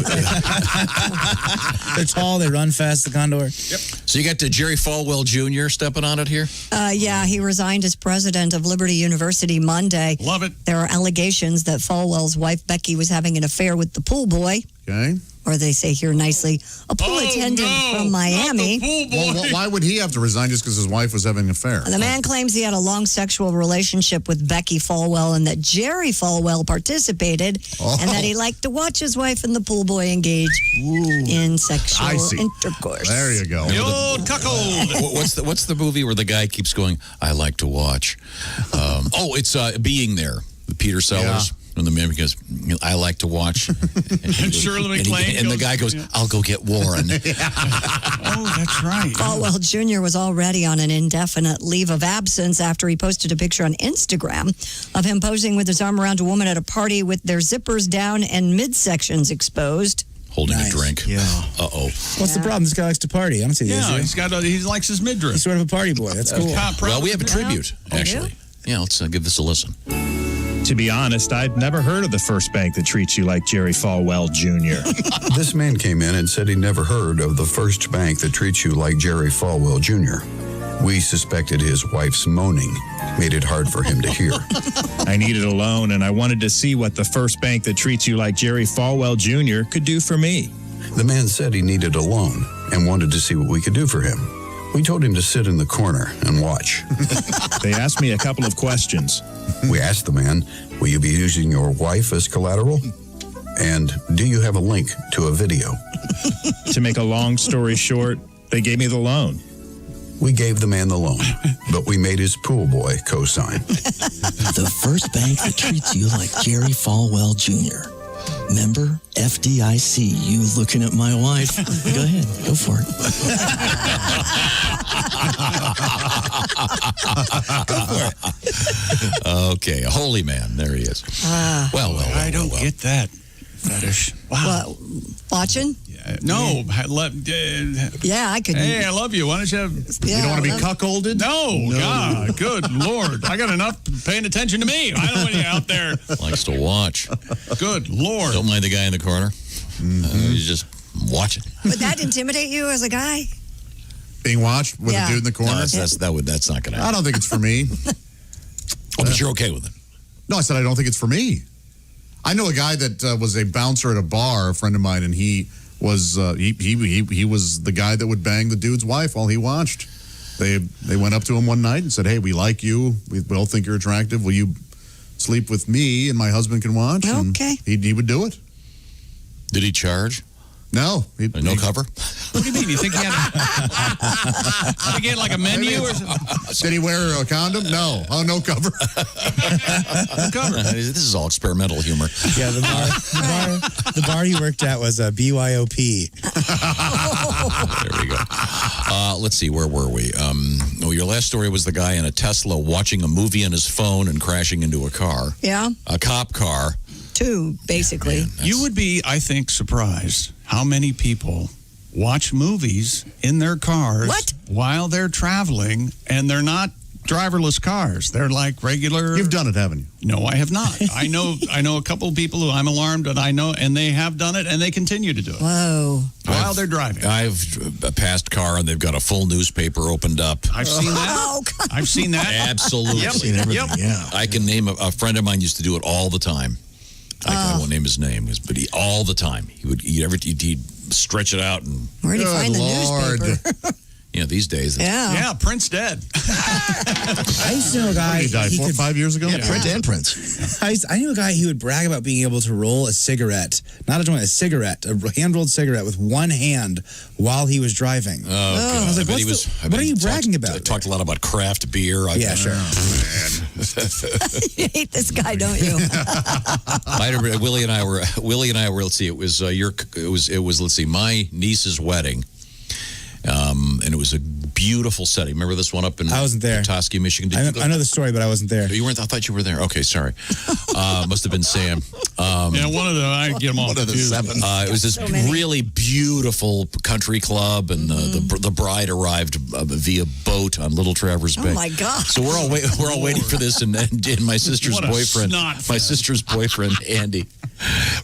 Speaker 5: they're tall. They run fast. The condor.
Speaker 1: Yep.
Speaker 3: So you got Jerry Falwell Jr. stepping on it here.
Speaker 4: Yeah, he resigned as president of Liberty University Monday.
Speaker 1: Love it.
Speaker 4: There are allegations that Falwell's wife Becky was having an affair with the pool boy.
Speaker 2: Okay.
Speaker 4: Or they say here nicely, a pool attendant from Miami.
Speaker 2: Well, why would he have to resign just because his wife was having an affair?
Speaker 4: The man claims he had a long sexual relationship with Becky Falwell and that Jerry Falwell participated and that he liked to watch his wife and the pool boy engage in sexual intercourse.
Speaker 2: There you go.
Speaker 1: The old cuckold.
Speaker 3: What's the movie where the guy keeps going, I like to watch? It's Being There, the Peter Sellers.
Speaker 2: Yeah.
Speaker 3: And the man goes, I like to watch.
Speaker 1: And Shirley MacLaine
Speaker 3: and the guy goes, I'll go get Warren.
Speaker 1: Oh, that's right.
Speaker 4: Falwell Jr. was already on an indefinite leave of absence after he posted a picture on Instagram of him posing with his arm around a woman at a party with their zippers down and midsections exposed.
Speaker 3: Holding a drink.
Speaker 5: Yeah.
Speaker 3: Uh-oh.
Speaker 5: What's the problem? This guy likes to party. I don't see the issue.
Speaker 1: He likes his midriff.
Speaker 5: He's sort of a party boy. That's cool.
Speaker 3: Well, we have a tribute, actually. Yeah, let's give this a listen.
Speaker 8: To be honest, I'd never heard of the first bank that treats you like Jerry Falwell Jr.
Speaker 11: This man came in and said he never heard of the first bank that treats you like Jerry Falwell Jr. We suspected his wife's moaning made it hard for him to hear.
Speaker 8: I needed a loan, and I wanted to see what the first bank that treats you like Jerry Falwell Jr. could do for me.
Speaker 11: The man said he needed a loan and wanted to see what we could do for him. We told him to sit in the corner and watch.
Speaker 8: They asked me a couple of questions.
Speaker 11: We asked the man, will you be using your wife as collateral? And do you have a link to a video?
Speaker 8: To make a long story short, they gave me the loan.
Speaker 11: We gave the man the loan, but we made his pool boy co-sign.
Speaker 6: The first bank that treats you like Jerry Falwell Jr. Member FDIC. You looking at my wife? Go ahead, go for it.
Speaker 3: Okay, a holy man. There he is. Well,
Speaker 1: I don't get that fetish. Wow.
Speaker 4: Watching?
Speaker 1: No.
Speaker 4: Yeah, I could.
Speaker 1: Hey, I love you. Why don't you have...
Speaker 2: You don't want to be cuckolded?
Speaker 1: No. God, good Lord. I got enough paying attention to me. I don't want you out there.
Speaker 3: Likes to watch.
Speaker 1: Good Lord.
Speaker 3: Don't mind the guy in the corner. He's just watching.
Speaker 4: Would that intimidate you as a guy?
Speaker 2: Being watched with a dude in the corner?
Speaker 3: No, that's not going to happen.
Speaker 2: I don't think it's for me.
Speaker 3: But you're okay with it?
Speaker 2: No, I said I don't think it's for me. I know a guy that was a bouncer at a bar, a friend of mine, and he was he was the guy that would bang the dude's wife while he watched. They went up to him one night and said, "Hey, we like you. We both think you're attractive. Will you sleep with me and my husband can watch?"
Speaker 4: Okay.
Speaker 2: And he would do it.
Speaker 3: Did he charge?
Speaker 2: No.
Speaker 3: No cover?
Speaker 1: What do you mean? You think he had did he get like a menu or something?
Speaker 2: Did he wear a condom? No. Oh, no cover.
Speaker 1: No cover.
Speaker 3: This is all experimental humor.
Speaker 5: Yeah, the bar he worked at was a BYOP.
Speaker 3: There we go. Let's see, where were we? Your last story was the guy in a Tesla watching a movie on his phone and crashing into a car.
Speaker 4: Yeah.
Speaker 3: A cop car.
Speaker 4: 2, basically.
Speaker 1: You would be, I think, surprised how many people watch movies in their cars while they're traveling, and they're not driverless cars. They're like regular.
Speaker 2: You've done it, haven't you?
Speaker 1: No, I have not. I know a couple of people who I'm alarmed that I know, and they have done it, and they continue to do it.
Speaker 4: Whoa.
Speaker 1: While they're driving.
Speaker 3: I've passed car, and they've got a full nutpaper opened up.
Speaker 1: I've seen that.
Speaker 4: Oh,
Speaker 1: I've seen that.
Speaker 3: Absolutely.
Speaker 1: Yep.
Speaker 3: Seen everything.
Speaker 1: Yep.
Speaker 3: Yeah. I can name a friend of mine used to do it all the time. I won't name his name, but all the time. He'd stretch it out and.
Speaker 4: Where do you find the newspaper?
Speaker 3: These days.
Speaker 1: Yeah, Prince dead.
Speaker 5: I used to know a guy.
Speaker 2: He died 4 or 5 years ago?
Speaker 6: Yeah, Prince and Prince.
Speaker 5: I knew a guy who would brag about being able to roll a cigarette, not a joint, a cigarette, a hand-rolled cigarette with one hand while he was driving.
Speaker 3: Oh,
Speaker 5: I was like, what are you bragging about?
Speaker 3: I talked a lot about craft beer.
Speaker 5: Yeah, sure.
Speaker 4: You hate this guy, don't you?
Speaker 3: Willie and I were. Let's see. It was Let's see. My niece's wedding. And it was a beautiful setting. Remember this one up in
Speaker 5: I wasn't there.
Speaker 3: Petoskey, Michigan?
Speaker 5: I know the story, but I wasn't there.
Speaker 3: You weren't? I thought you were there. Okay, sorry. Must have been Sam.
Speaker 1: One of the, I get them all
Speaker 6: One of the
Speaker 1: confused.
Speaker 6: 7.
Speaker 3: It was this really beautiful country club, and the bride arrived via boat on Little Traverse Bay.
Speaker 4: Oh my God!
Speaker 3: So we're all waiting for this, and my sister's
Speaker 1: What a
Speaker 3: boyfriend, Andy,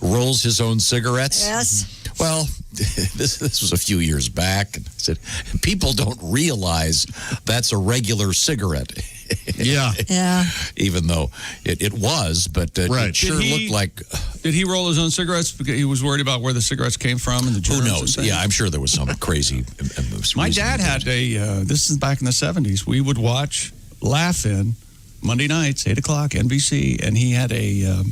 Speaker 3: rolls his own cigarettes.
Speaker 4: Yes.
Speaker 3: Well, this was a few years back. I said, people don't realize that's a regular cigarette.
Speaker 2: Yeah.
Speaker 4: Yeah.
Speaker 3: Even though it was, but it sure looked like.
Speaker 1: Did he roll his own cigarettes because he was worried about where the cigarettes came from and the germs?
Speaker 3: Who knows? Yeah, I'm sure there was some crazy.
Speaker 1: My dad had this is back in the 70s. We would watch Laugh-In Monday nights, 8 o'clock, NBC, and he had a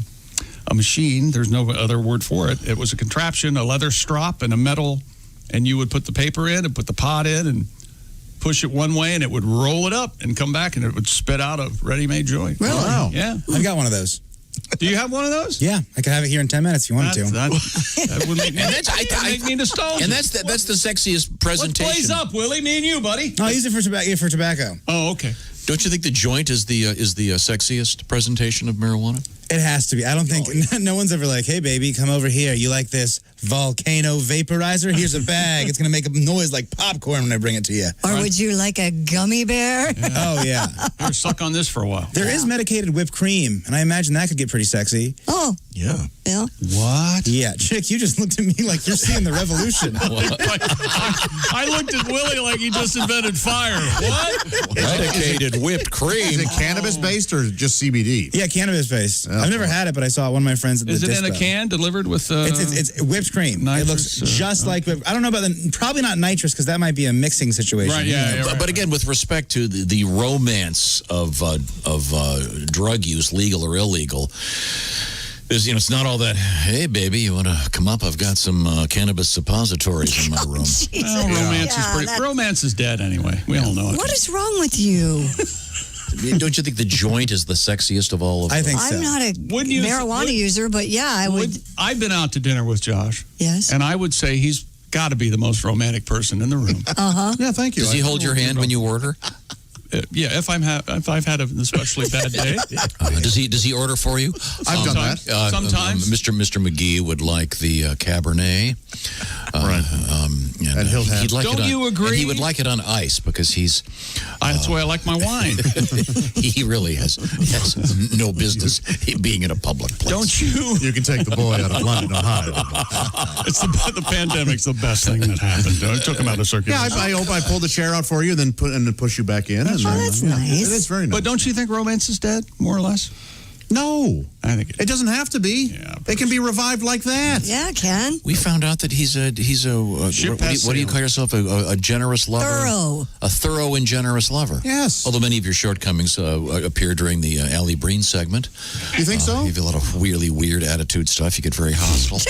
Speaker 1: machine. There's no other word for it. It was a contraption, a leather strop, and a metal, and you would put the paper in and put the pot in and push it one way, and it would roll it up and come back, and it would spit out a ready-made joint.
Speaker 4: Really?
Speaker 2: Wow.
Speaker 1: Yeah.
Speaker 5: I've got one of those.
Speaker 1: Do you have one of those?
Speaker 5: Yeah, I could have it here in 10 minutes if you wanted to.
Speaker 1: That would make me, make me nostalgic.
Speaker 3: And that's the sexiest presentation.
Speaker 1: Let's blaze up, Willie. Me and you, buddy.
Speaker 5: No, I use it for tobacco.
Speaker 1: Oh, okay.
Speaker 3: Don't you think the joint is the sexiest presentation of marijuana?
Speaker 5: It has to be. I don't think no one's ever like, hey, baby, come over here. You like this volcano vaporizer? Here's a bag. It's going to make a noise like popcorn when I bring it to you.
Speaker 4: Or would you like a gummy bear?
Speaker 1: Yeah.
Speaker 5: Oh, yeah.
Speaker 1: You're suck on this for a while.
Speaker 5: There is medicated whipped cream, and I imagine that could get pretty sexy.
Speaker 4: Oh.
Speaker 6: Yeah.
Speaker 4: Yeah.
Speaker 1: What?
Speaker 5: Yeah. Chick, you just looked at me like you're seeing the revolution.
Speaker 1: I looked at Willie like he just invented fire. What?
Speaker 3: Medicated whipped cream.
Speaker 2: Is it cannabis-based or just CBD?
Speaker 5: Yeah, cannabis-based. I've never had it, but I saw one of my friends at the
Speaker 1: Is it in a
Speaker 5: dispo.
Speaker 1: can delivered with...
Speaker 5: It's whipped cream.
Speaker 1: Nitrous,
Speaker 5: it looks just like whipped. I don't know about probably not nitrous because that might be a mixing situation.
Speaker 1: Right, yeah.
Speaker 3: But again, with respect to the romance of drug use, legal or illegal, it's not all that, hey, baby, you want to come up? I've got some cannabis suppositories in my room.
Speaker 1: Romance is dead anyway. We all know it.
Speaker 4: What is wrong with you?
Speaker 3: Don't you think the joint is the sexiest of all of them?
Speaker 5: I think so.
Speaker 4: I'm not a marijuana user, but yeah, I would.
Speaker 1: I've been out to dinner with Josh.
Speaker 4: Yes.
Speaker 1: And I would say he's got to be the most romantic person in the room.
Speaker 4: Uh-huh.
Speaker 2: Yeah, thank you.
Speaker 3: Does he hold your hand when you order?
Speaker 1: Yeah, if I've had an especially bad day.
Speaker 3: Does he order for you?
Speaker 2: I've done that.
Speaker 3: Sometimes. Mr. McGee would like the Cabernet.
Speaker 2: Right.
Speaker 3: And he'd like
Speaker 1: Don't
Speaker 3: it on,
Speaker 1: you agree?
Speaker 3: And he would like it on ice because he's...
Speaker 1: that's the way I like my wine.
Speaker 3: He really has no business being in a public place.
Speaker 1: Don't you?
Speaker 2: You can take the boy out of London, Ohio.
Speaker 1: It's the pandemic's the best thing that happened. It took him out of circulation.
Speaker 2: Yeah, I hope I pull the chair out for you, then push you back in.
Speaker 4: That's nice.
Speaker 2: It is very nice.
Speaker 1: But don't you think romance is dead, more or less?
Speaker 2: No.
Speaker 1: I think
Speaker 2: it doesn't have to be.
Speaker 1: Yeah,
Speaker 2: it can be revived like that.
Speaker 4: Yeah, it can.
Speaker 3: We found out that he's a what do you call yourself? A generous lover?
Speaker 4: Thorough.
Speaker 3: A thorough and generous lover.
Speaker 2: Yes.
Speaker 3: Although many of your shortcomings appear during the Allie Breen segment.
Speaker 2: You think so?
Speaker 3: You have a lot of really weird attitude stuff. You get very hostile.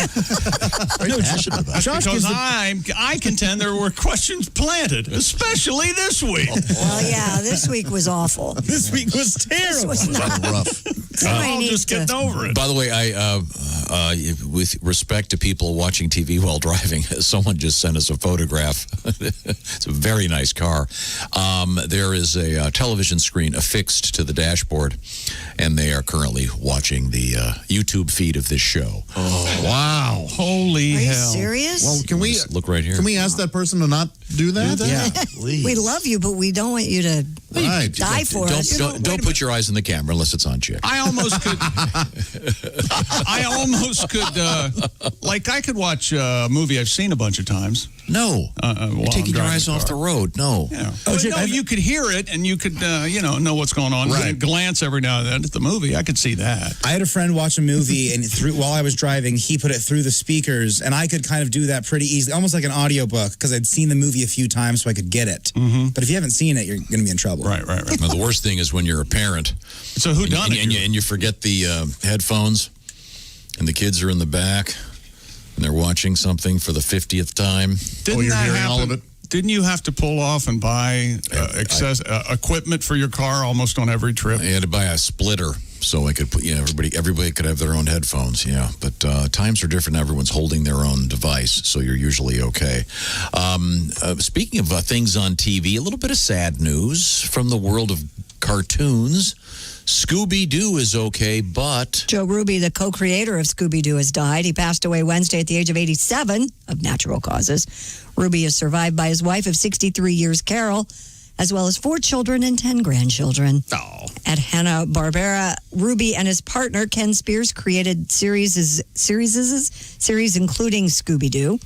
Speaker 3: Very passionate about it.
Speaker 1: Because I contend there were questions planted, especially this week.
Speaker 4: Well, yeah, this week was awful.
Speaker 5: This week was terrible.
Speaker 4: This was not
Speaker 2: rough.
Speaker 1: all just getting over it.
Speaker 3: By the way, with respect to people watching TV while driving, someone just sent us a photograph. It's a very nice car. There is a television screen affixed to the dashboard, and they are currently watching the YouTube feed of this show.
Speaker 1: Oh, wow. Holy
Speaker 4: Are you
Speaker 1: hell.
Speaker 4: serious?
Speaker 2: Well, can we
Speaker 3: look right here?
Speaker 2: Can we ask that person to not do that?
Speaker 3: Yeah,
Speaker 4: We love you, but we don't want you to die for us.
Speaker 3: Don't put your eyes on the camera unless it's on chick.
Speaker 1: I almost could. I could watch a movie I've seen a bunch of times.
Speaker 3: No, you're taking your eyes off the road. No.
Speaker 1: Yeah. You could hear it and you could, know what's going on.
Speaker 2: Right.
Speaker 1: You could glance every now and then at the movie. I could see that.
Speaker 5: I had a friend watch a movie, and while I was driving, he put it through the speakers, and I could kind of do that pretty easily, almost like an audiobook, because I'd seen the movie a few times, so I could get it.
Speaker 1: Mm-hmm.
Speaker 5: But if you haven't seen it, you're going to be in trouble.
Speaker 1: Right.
Speaker 3: Now, the worst thing is when you're a parent.
Speaker 1: So who done it?
Speaker 3: And you forget the headphones, and the kids are in the back, and they're watching something for the 50th time.
Speaker 1: Didn't
Speaker 2: you're
Speaker 1: that
Speaker 2: hearing
Speaker 1: happen?
Speaker 2: all of it?
Speaker 1: Didn't you have to pull off and buy equipment for your car almost on every trip?
Speaker 3: I had to buy a splitter so I could put, everybody could have their own headphones. Yeah, but times are different. Everyone's holding their own device, so you're usually okay. Speaking of things on TV, a little bit of sad news from the world of cartoons. Scooby-Doo is okay, but...
Speaker 4: Joe Ruby, the co-creator of Scooby-Doo, has died. He passed away Wednesday at the age of 87 of natural causes. Ruby is survived by his wife of 63 years, Carol, as well as 4 children and 10 grandchildren.
Speaker 1: Oh.
Speaker 4: At Hanna-Barbera, Ruby and his partner, Ken Spears, created series including Scooby-Doo.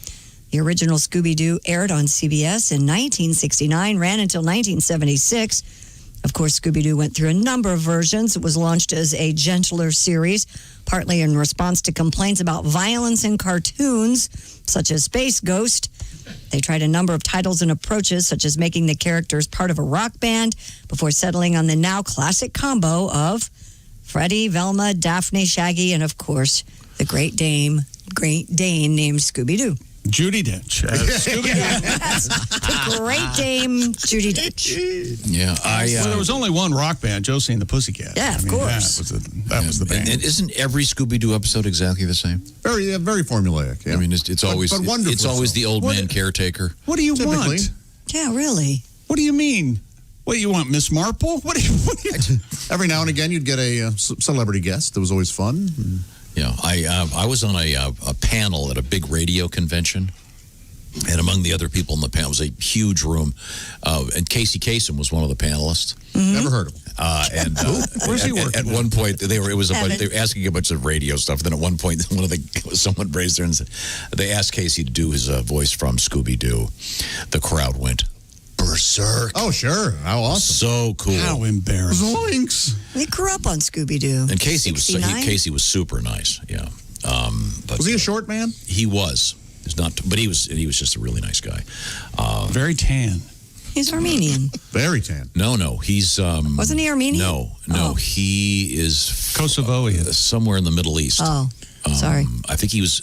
Speaker 4: The original Scooby-Doo aired on CBS in 1969, ran until 1976. Of course, Scooby-Doo went through a number of versions. It was launched as a gentler series, partly in response to complaints about violence in cartoons, such as Space Ghost. They tried a number of titles and approaches, such as making the characters part of a rock band, before settling on the now classic combo of Freddy, Velma, Daphne, Shaggy, and, of course, the Great Dane named Scooby-Doo.
Speaker 1: Judi Dench.
Speaker 4: That's the Great Dame Judi Dench.
Speaker 3: Yeah,
Speaker 1: there was only one rock band, Josie and the Pussycats.
Speaker 4: Yeah, of course.
Speaker 1: That was the band.
Speaker 3: And isn't every Scooby-Doo episode exactly the same?
Speaker 2: Very formulaic. Yeah.
Speaker 3: I mean, it's always
Speaker 2: but wonderful.
Speaker 3: It's always the old man caretaker.
Speaker 1: What do you want?
Speaker 4: Yeah, really.
Speaker 1: What do you mean? What do you want, Miss Marple? What do you
Speaker 2: Every now and again, you'd get a celebrity guest. That was always fun.
Speaker 3: Yeah, I was on a panel at a big radio convention, and among the other people in the panel was a huge room, and Casey Kasem was one of the panelists.
Speaker 4: Mm-hmm.
Speaker 2: Never heard of him.
Speaker 1: Where's he working?
Speaker 3: At one point, they were asking a bunch of radio stuff. And then at one point, someone raised their hand and said, they asked Casey to do his voice from Scooby-Doo. The crowd went berserk.
Speaker 2: Oh, sure. How awesome.
Speaker 3: So cool.
Speaker 1: How embarrassing.
Speaker 2: Zoinks.
Speaker 4: We grew up on Scooby-Doo.
Speaker 3: And Casey was super nice. Yeah. But
Speaker 2: was he a short man?
Speaker 3: He was. He's not, but he was just a really nice guy.
Speaker 1: Very tan.
Speaker 4: He's Armenian.
Speaker 2: Very tan.
Speaker 3: No, he's
Speaker 4: wasn't he Armenian?
Speaker 3: No, he is
Speaker 1: Kosovo.
Speaker 3: Somewhere in the Middle East.
Speaker 4: Oh, sorry.
Speaker 3: I think he was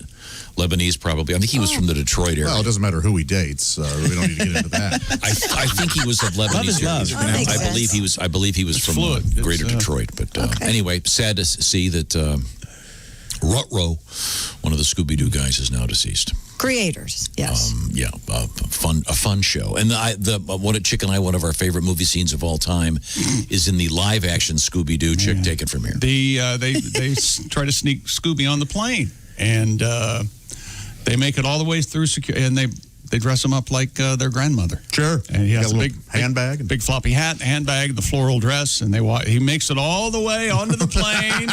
Speaker 3: Lebanese, probably. I think he was from the Detroit area.
Speaker 2: Well, it doesn't matter who he dates. We don't need to get into that.
Speaker 3: I think he was of Lebanese. I believe he was from Greater Detroit. But anyway, sad to see that Ruh-Roh, one of the Scooby-Doo guys, is now deceased.
Speaker 4: Creators, yes.
Speaker 3: A fun show. And Chick and I, one of our favorite movie scenes of all time is in the live action Scooby-Doo. Chick, take it from here.
Speaker 1: They try to sneak Scooby on the plane, and they make it all the way through security, and they dress him up like their grandmother.
Speaker 2: Sure.
Speaker 1: And he has a big
Speaker 2: handbag,
Speaker 1: big floppy hat, handbag, the floral dress, and he makes it all the way onto the plane,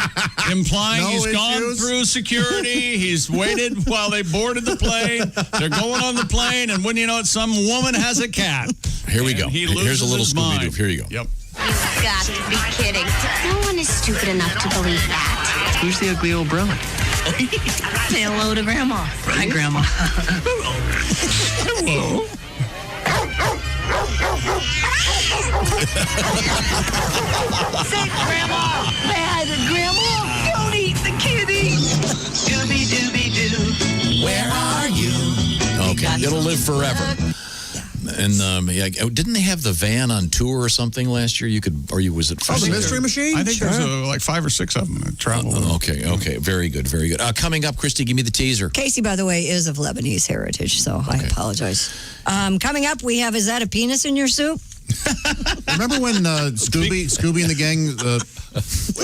Speaker 1: implying he's gone through security. He's waited while they boarded the plane. They're going on the plane, and when you know it, some woman has a cat.
Speaker 3: Here we go. Here's a little Scooby-Doo. Here you go.
Speaker 1: Yep.
Speaker 9: You've got to be kidding. No one is stupid enough to believe that.
Speaker 12: Who's the ugly old brother?
Speaker 9: Say hello to Grandma.
Speaker 12: Hi, Grandma.
Speaker 1: Hello.
Speaker 9: Say Grandma. Bad Grandma. Don't eat the kitty. Dooby-dooby-doo.
Speaker 3: Where are you? Okay, it'll live forever. Didn't they have the van on tour or something last year? Was it?
Speaker 2: The Mystery Machine?
Speaker 1: I think there's like 5 or 6 of them that travel.
Speaker 3: Okay. Very good. Coming up, Christy, give me the teaser.
Speaker 4: Casey, by the way, is of Lebanese heritage, so I apologize. Coming up, we have, is that a penis in your soup?
Speaker 2: Remember when Scooby and the gang...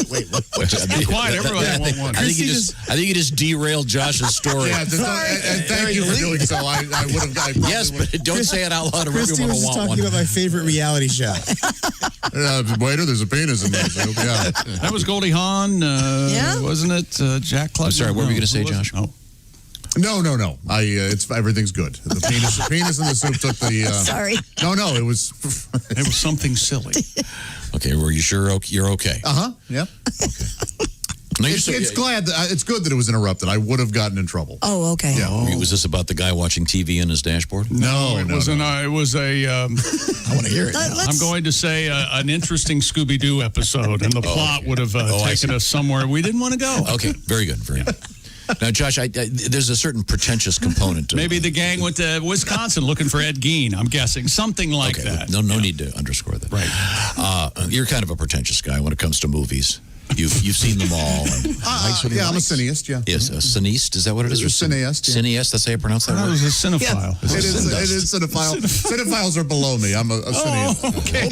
Speaker 2: wait.
Speaker 1: Be quiet, everybody won't want.
Speaker 3: I think you just derailed Josh's story.
Speaker 2: Yeah, and thank you for doing so. I would have...
Speaker 3: Yes, but don't say it out loud.
Speaker 5: Christy was just talking about my favorite reality show.
Speaker 2: Waiter, there's a penis in there. Yeah.
Speaker 1: That was Goldie Hawn, wasn't it? Jack Club.
Speaker 3: I'm sorry, what were you going to say, Josh?
Speaker 2: No. Everything's good. The penis in the soup took the.
Speaker 4: Sorry.
Speaker 2: No, it was
Speaker 1: something silly.
Speaker 3: Okay, were you sure you're okay?
Speaker 2: Yeah.
Speaker 3: Okay.
Speaker 2: It's good that it was interrupted. I would have gotten in trouble.
Speaker 4: Oh, okay.
Speaker 2: Yeah.
Speaker 3: Was this about the guy watching TV in his dashboard?
Speaker 1: No, it wasn't. It was a.
Speaker 3: I want to hear it.
Speaker 1: I'm going to say an interesting Scooby-Doo episode, and the plot would have taken us somewhere we didn't want to go.
Speaker 3: Okay, very good. Now, Josh, there's a certain pretentious component to
Speaker 1: Maybe the gang went to Wisconsin looking for Ed Gein, I'm guessing. Something like that.
Speaker 3: No need to underscore that.
Speaker 1: Right.
Speaker 3: You're kind of a pretentious guy when it comes to movies. You've seen them all.
Speaker 2: I'm a cineast, yeah.
Speaker 3: Yes, a cineast, is that what it is?
Speaker 2: Or cineast. Yeah.
Speaker 3: Cineast, that's how you pronounce that word?
Speaker 1: It was a cinephile.
Speaker 2: Yeah. It is cinephile. Cinephiles are below me. I'm a cineast.
Speaker 1: Okay.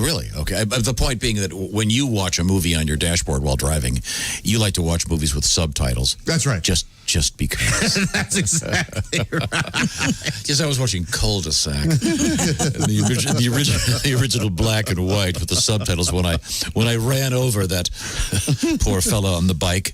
Speaker 3: Really? Okay. The point being that when you watch a movie on your dashboard while driving, you like to watch movies with subtitles.
Speaker 2: That's right.
Speaker 3: Just because.
Speaker 2: That's exactly right.
Speaker 3: Yes, I was watching Cul-de-sac. the original black and white with the subtitles when I ran over that poor fellow on the bike.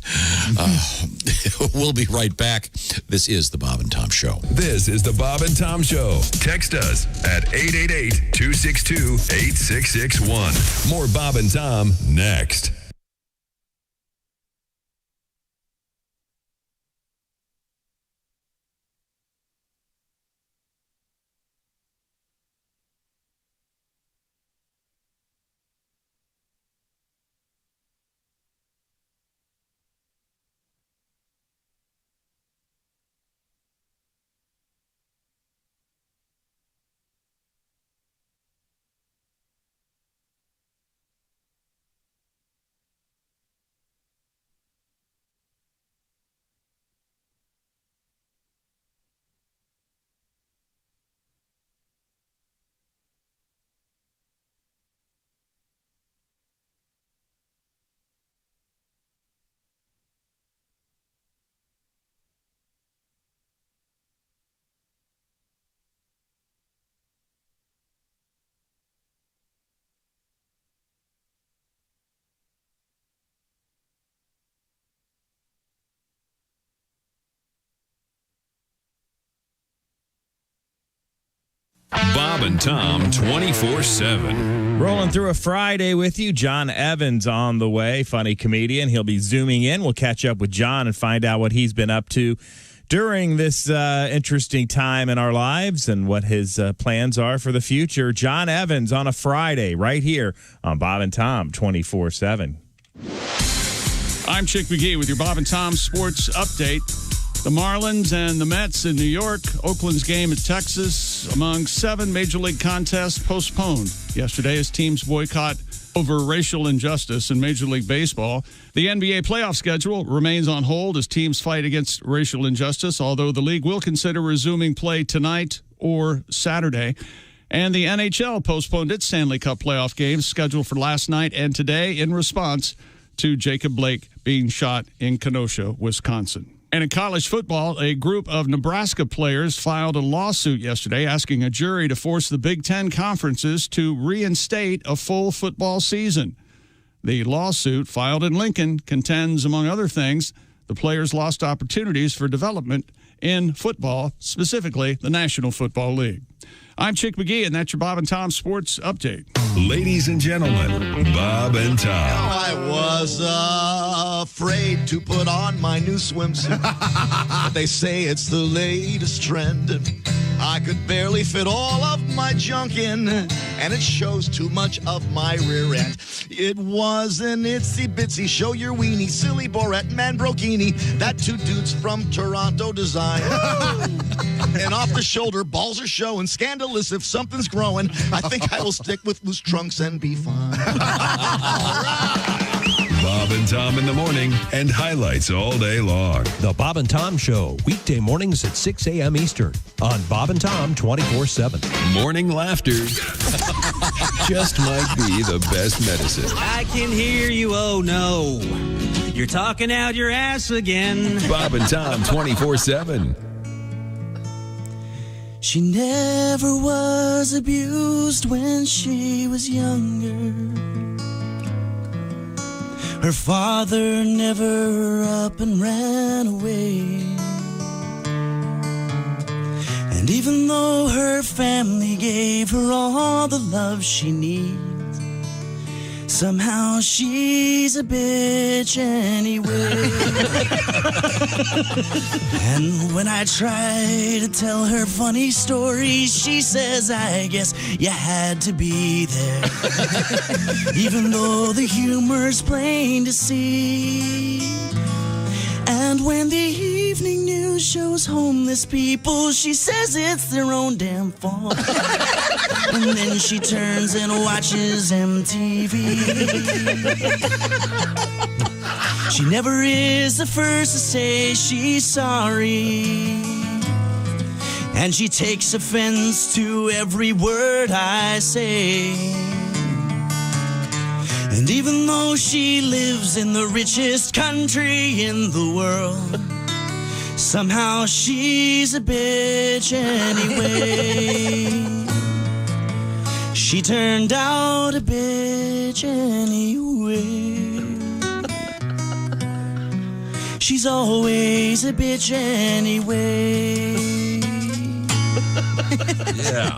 Speaker 3: We'll be right back. This is the Bob and Tom Show.
Speaker 16: This is the Bob and Tom Show. Text us at 888-262-8661. More Bob and Tom next. Bob and Tom 24/7.
Speaker 8: Rolling through a Friday with you. John Evans on the way, funny comedian. He'll be zooming in. We'll catch up with John and find out what he's been up to during this interesting time in our lives and what his plans are for the future. John Evans on a Friday right here on Bob and Tom 24/7.
Speaker 1: I'm Chick McGee with your Bob and Tom Sports Update. The Marlins and the Mets in New York, Oakland's game at Texas, among 7 Major League contests postponed yesterday as teams boycott over racial injustice in Major League Baseball. The NBA playoff schedule remains on hold as teams fight against racial injustice, although the league will consider resuming play tonight or Saturday. And the NHL postponed its Stanley Cup playoff games scheduled for last night and today in response to Jacob Blake being shot in Kenosha, Wisconsin. And in college football, a group of Nebraska players filed a lawsuit yesterday asking a jury to force the Big Ten conferences to reinstate a full football season. The lawsuit filed in Lincoln contends, among other things, the players lost opportunities for development in football, specifically the National Football League. I'm Chick McGee, and that's your Bob and Tom Sports Update.
Speaker 16: Ladies and gentlemen, Bob and Tom.
Speaker 19: I was afraid to put on my new swimsuit, but they say it's the latest trend. I could barely fit all of my junk in, and it shows too much of my rear end. It was an itsy-bitsy show your weenie, silly Borat man brokini, that two dudes from Toronto design. And off the shoulder, balls are showing, scandalous if something's growing. I think I will stick with loose trunks and be fine.
Speaker 16: Bob and Tom in the morning and highlights all day long.
Speaker 12: The Bob and Tom Show, weekday mornings at 6 a.m. Eastern on Bob and Tom 24/7.
Speaker 16: Morning laughter just might be the best medicine.
Speaker 13: I can hear you, oh no. You're talking out your ass again.
Speaker 16: Bob and Tom 24/7.
Speaker 25: She never was abused when she was younger. Her father never up and ran away. And even though her family gave her all the love she needs, somehow she's a bitch anyway. And when I try to tell her funny stories, she says, I guess you had to be there. Even though the humor's plain to see. And when the evening news shows homeless people, she says it's their own damn fault. And then she turns and watches MTV. She never is the first to say she's sorry. And she takes offense to every word I say. And even though she lives in the richest country in the world, somehow she's a bitch anyway. She turned out a bitch anyway. She's always a bitch anyway.
Speaker 16: Yeah.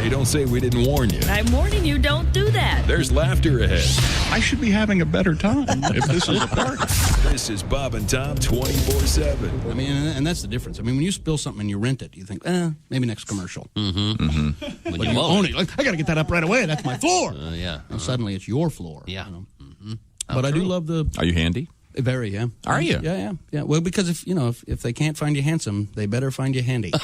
Speaker 16: Hey, don't say we didn't warn you.
Speaker 14: I'm warning you, don't do that.
Speaker 16: There's laughter ahead.
Speaker 1: I should be having a better time if this is a party.
Speaker 16: This is Bob and Tom 24/7.
Speaker 15: I mean, and that's the difference. I mean, when you spill something and you rent it, you think, maybe next commercial.
Speaker 10: When
Speaker 15: But you own it. Like, I got to get that up right away. That's my floor.
Speaker 10: Yeah.
Speaker 15: And suddenly it's your floor.
Speaker 10: Yeah.
Speaker 15: You know? But I do love the.
Speaker 3: Are you handy?
Speaker 15: Very, yeah.
Speaker 3: Are you?
Speaker 15: Yeah. Well, because if they can't find you handsome, they better find you handy. And,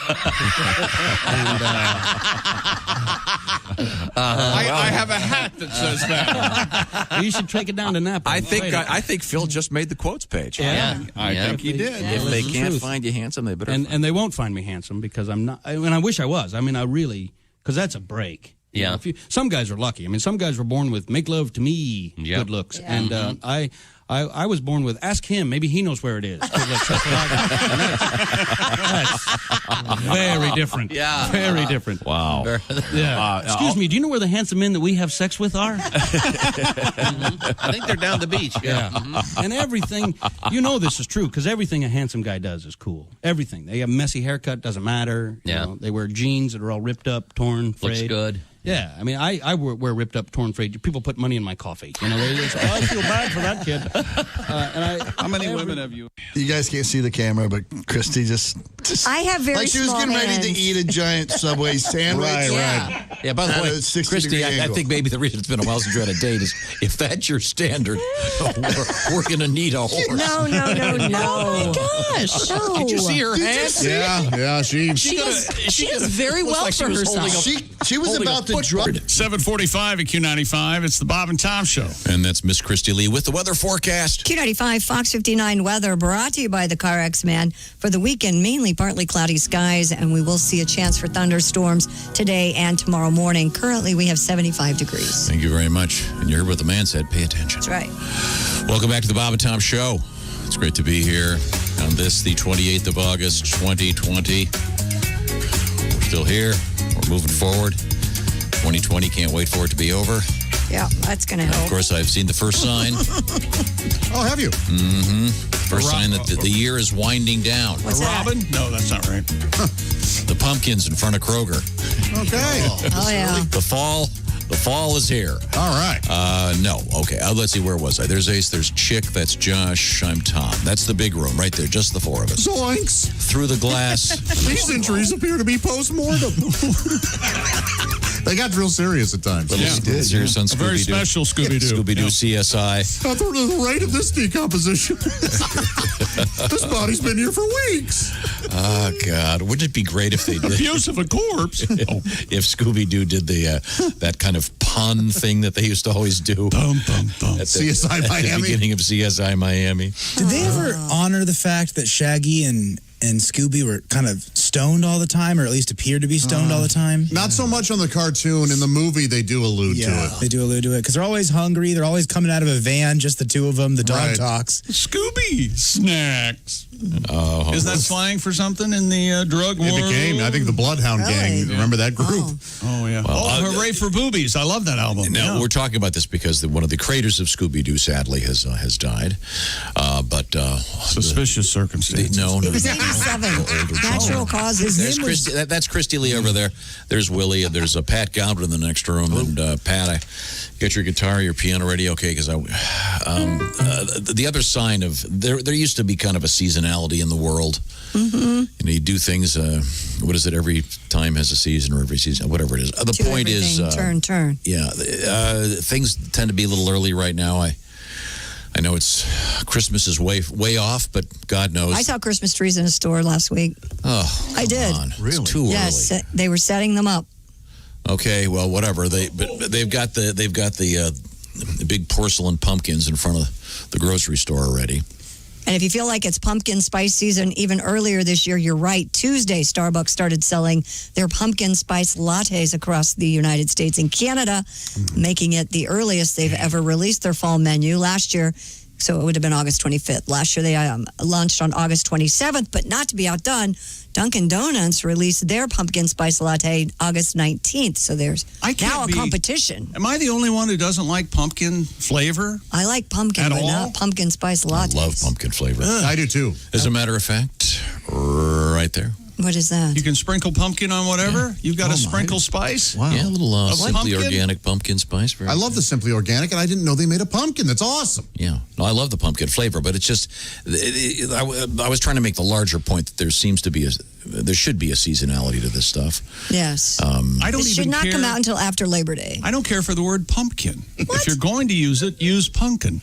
Speaker 1: I have a hat that says that.
Speaker 15: You should take it down to Napa.
Speaker 3: I think Phil just made the quotes page.
Speaker 15: Yeah.
Speaker 1: I think he did.
Speaker 3: If they can't find you handsome, they better.
Speaker 15: And they won't find me handsome because I'm not. And I wish I was. I mean, I really, because that's a break.
Speaker 10: Yeah.
Speaker 15: Some guys are lucky. I mean, some guys were born with "make love to me" good looks, and I was born with "ask him, maybe he knows where it is." Good looks. That's what I got. That's very different.
Speaker 10: Yeah.
Speaker 15: Very different.
Speaker 3: Wow.
Speaker 15: Yeah. Excuse me. Do you know where the handsome men that we have sex with are?
Speaker 10: I think they're down the beach.
Speaker 15: Yeah. And everything, this is true because everything a handsome guy does is cool. Everything. They have a messy haircut, doesn't matter.
Speaker 10: Yeah.
Speaker 15: They wear jeans that are all ripped up, torn, frayed.
Speaker 10: Looks good.
Speaker 15: Yeah, I mean, I wear ripped up, torn, frayed. People put money in my coffee. They say, I feel bad for that kid.
Speaker 1: How many women have you?
Speaker 19: You guys can't see the camera, but Christy just
Speaker 4: I have very
Speaker 19: like she was
Speaker 4: small
Speaker 19: getting ready to
Speaker 4: hands.
Speaker 19: eat a giant Subway sandwich.
Speaker 3: Right. Yeah, by the
Speaker 19: At
Speaker 3: way,
Speaker 19: a 60
Speaker 3: Christy,
Speaker 19: degree
Speaker 3: I
Speaker 19: angle.
Speaker 3: think maybe the reason it's been a while since you had a date is if that's your standard, we're going to need a horse.
Speaker 4: No.
Speaker 3: Oh, my gosh.
Speaker 4: No.
Speaker 3: Did you see her hands?
Speaker 2: Yeah. She
Speaker 14: She does very well
Speaker 3: like she
Speaker 14: for
Speaker 3: was
Speaker 14: herself.
Speaker 19: She was about to drop.
Speaker 1: 7:45 at Q95. It's the Bob and Tom Show.
Speaker 3: And that's Miss Christy Lee with the weather forecast.
Speaker 4: Q95 Fox 59 weather brought to you by the CarX Man. For the weekend, mainly partly cloudy skies, and we will see a chance for thunderstorms today and tomorrow morning. Currently, we have 75 degrees.
Speaker 3: Thank you very much. And you heard what the man said. Pay attention.
Speaker 4: That's right.
Speaker 3: Welcome back to the Bob and Tom Show. It's great to be here on this, the 28th of August, 2020. We're still here. We're moving forward. 2020, can't wait for it to be over.
Speaker 4: Yeah, that's going to
Speaker 3: Of
Speaker 4: help.
Speaker 3: course, I've seen the first sign.
Speaker 2: Oh, have you?
Speaker 3: Mm-hmm. First sign that the year is winding down.
Speaker 4: What's that?
Speaker 1: Robin? No, that's not right.
Speaker 3: The pumpkins in front of Kroger.
Speaker 2: Okay.
Speaker 4: Oh, yeah.
Speaker 3: The fall The fall is here.
Speaker 2: All right.
Speaker 3: No. Okay. Let's see. Where was I? There's Ace. There's Chick. That's Josh. I'm Tom. That's the big room right there. Just the four of us.
Speaker 2: Zoinks.
Speaker 3: Through the glass.
Speaker 2: These injuries appear to be post-mortem. They got real serious at times.
Speaker 3: Serious on Scooby-Doo.
Speaker 1: A very special Scooby-Doo.
Speaker 3: Scooby-Doo CSI.
Speaker 2: At the rate of this decomposition, this body's been here for weeks.
Speaker 3: Oh, God. Wouldn't it be great if they did?
Speaker 1: Abuse of a corpse.
Speaker 3: If Scooby-Doo did that kind of pun thing that they used to always do. At
Speaker 2: CSI Miami.
Speaker 3: At the beginning of CSI Miami.
Speaker 5: Did they ever honor the fact that Shaggy and Scooby were kind of stoned all the time, or at least appeared to be stoned all the time?
Speaker 2: Not so much on the cartoon. In the movie, they do allude to it.
Speaker 5: They do allude to it because they're always hungry. They're always coming out of a van, just the two of them. The dog
Speaker 2: Right.
Speaker 5: talks.
Speaker 1: Scooby snacks.
Speaker 3: Oh,
Speaker 1: Is that slang for something in the drug
Speaker 2: It
Speaker 1: world?
Speaker 2: became, I think, the Bloodhound Gang. Remember that group?
Speaker 1: Oh, yeah.
Speaker 3: Well,
Speaker 1: Hooray for Boobies. I love that album.
Speaker 3: No,
Speaker 1: Yeah.
Speaker 3: we're talking about this because one of the creators of Scooby-Doo sadly has died.
Speaker 1: Suspicious circumstances.
Speaker 3: No.
Speaker 4: It was 87. Natural causes.
Speaker 3: That's Christy Lee over there. There's Willie. And there's Pat Goudron in the next room. And Pat, get your guitar, your piano ready, okay? Because the other sign of there used to be kind of a seasonality in the world.
Speaker 4: Mm-hmm.
Speaker 3: You do things. What is it? Every time has a season, or every season, whatever it is. The
Speaker 4: To
Speaker 3: point is,
Speaker 4: everything, turn.
Speaker 3: yeah, things tend to be a little early right now. I know it's Christmas is way off, but God knows.
Speaker 4: I saw Christmas trees in a store last week.
Speaker 3: Oh,
Speaker 4: I did.
Speaker 3: Really? It's too
Speaker 4: Yes,
Speaker 3: early.
Speaker 4: they were setting them up.
Speaker 3: Okay, well, whatever. They've got the big porcelain pumpkins in front of the grocery store already.
Speaker 4: And if you feel like it's pumpkin spice season even earlier this year, you're right. Tuesday, Starbucks started selling their pumpkin spice lattes across the United States and Canada, making it the earliest they've ever released their fall menu. Last year, so it would have been August 25th. Last year, they launched on August 27th, but not to be outdone, Dunkin' Donuts released their pumpkin spice latte August 19th. So there's now a competition.
Speaker 1: Am I the only one who doesn't like pumpkin flavor?
Speaker 4: I like pumpkin,
Speaker 1: At
Speaker 4: but
Speaker 1: all?
Speaker 4: not pumpkin spice lattes.
Speaker 3: I love pumpkin flavor.
Speaker 2: I do too.
Speaker 3: As a matter of fact, right there.
Speaker 4: What is that?
Speaker 1: You can sprinkle pumpkin on whatever. You've got a sprinkle spice.
Speaker 2: Wow.
Speaker 3: Yeah, a little
Speaker 1: Of
Speaker 3: simply
Speaker 1: pumpkin?
Speaker 3: organic pumpkin spice.
Speaker 2: I love the Simply Organic, and I didn't know they made a pumpkin. That's awesome.
Speaker 3: Yeah, no, I love the pumpkin flavor, but it's just I was trying to make the larger point that there should be a seasonality to this stuff.
Speaker 4: Yes.
Speaker 1: I don't
Speaker 4: It should
Speaker 1: even
Speaker 4: not
Speaker 1: care.
Speaker 4: come out until after Labor Day.
Speaker 1: I don't care for the word pumpkin. If you're going to use it, use pumpkin.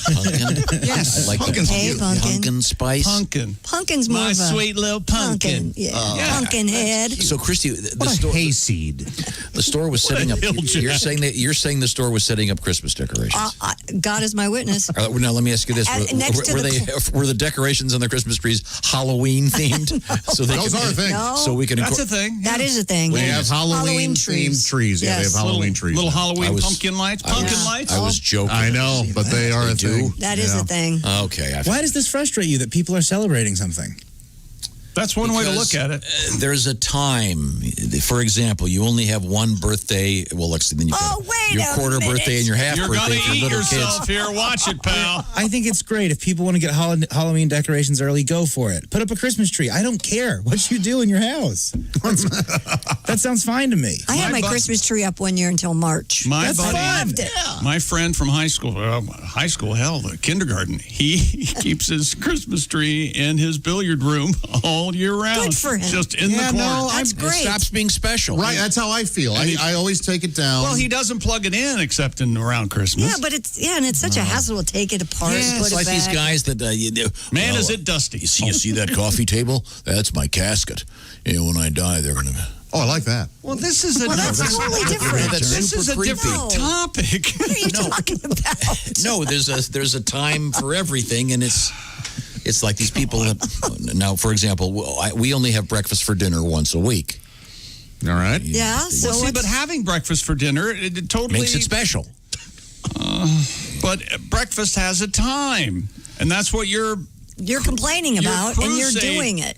Speaker 3: Pumpkin?
Speaker 1: Yes.
Speaker 3: I like
Speaker 1: Pumpkin's
Speaker 3: the
Speaker 1: cute.
Speaker 3: pumpkin spice.
Speaker 1: Pumpkin.
Speaker 4: Pumpkin's more
Speaker 1: My
Speaker 4: of a
Speaker 1: sweet little pumpkin.
Speaker 4: Yeah.
Speaker 1: Yeah.
Speaker 4: Pumpkin head.
Speaker 3: So, Christy, the store,
Speaker 2: hayseed.
Speaker 3: The store was setting up. You're saying the store was setting up Christmas decorations.
Speaker 4: God is my witness.
Speaker 3: Now, let me ask you this:
Speaker 4: next to
Speaker 3: were the decorations on the Christmas trees Halloween themed? So
Speaker 2: Those are a thing.
Speaker 4: No.
Speaker 3: So we can.
Speaker 1: That's a thing.
Speaker 4: That is a thing.
Speaker 2: We
Speaker 4: yes.
Speaker 2: have Halloween themed trees. Yeah, they have
Speaker 4: Yes.
Speaker 2: Halloween trees.
Speaker 1: Little
Speaker 2: now.
Speaker 1: Halloween pumpkin lights. Pumpkin lights.
Speaker 3: I was joking.
Speaker 2: I know, but they are a thing.
Speaker 4: That is a thing.
Speaker 3: Okay.
Speaker 5: Why does this frustrate you that people are celebrating something?
Speaker 1: That's one way to look
Speaker 3: Because,
Speaker 1: at it.
Speaker 3: There's a time. For example, you only have one birthday. Well, then you got your quarter birthday and your half
Speaker 1: You're
Speaker 3: birthday
Speaker 1: gonna
Speaker 3: for
Speaker 1: eat
Speaker 3: little
Speaker 1: yourself
Speaker 3: kids.
Speaker 1: here. Watch it, pal.
Speaker 5: I think it's great. If people want to get Halloween decorations early, go for it. Put up a Christmas tree. I don't care what you do in your house. That sounds fine to me.
Speaker 4: I had my Christmas tree up one year until March.
Speaker 1: My buddy,
Speaker 4: Loved it.
Speaker 1: my friend from high school, the kindergarten, he keeps his Christmas tree in his billiard room all year round.
Speaker 4: Good for him.
Speaker 1: Just in the corner.
Speaker 4: That's great.
Speaker 3: It stops being special.
Speaker 2: Right, that's how I feel. I always take it down.
Speaker 1: Well, he doesn't plug it in except around Christmas.
Speaker 4: Yeah, but it's such a hassle to take it apart and put
Speaker 3: It's
Speaker 4: it
Speaker 3: like
Speaker 4: back.
Speaker 3: these guys that
Speaker 1: Man, is it dusty.
Speaker 3: You see that coffee table? That's my casket. When I die, they're gonna.
Speaker 2: Oh, I like that.
Speaker 1: Well, this is
Speaker 4: that's totally different.
Speaker 1: This is a different topic.
Speaker 4: What are you talking about?
Speaker 3: No, there's a time for everything, and it's like these people. Now, for example, we only have breakfast for dinner once a week.
Speaker 2: All right.
Speaker 4: Yeah. So
Speaker 1: but having breakfast for dinner it totally
Speaker 3: makes it special.
Speaker 1: But breakfast has a time, and that's what you're
Speaker 4: complaining about, and you're
Speaker 1: crusade-
Speaker 4: doing it.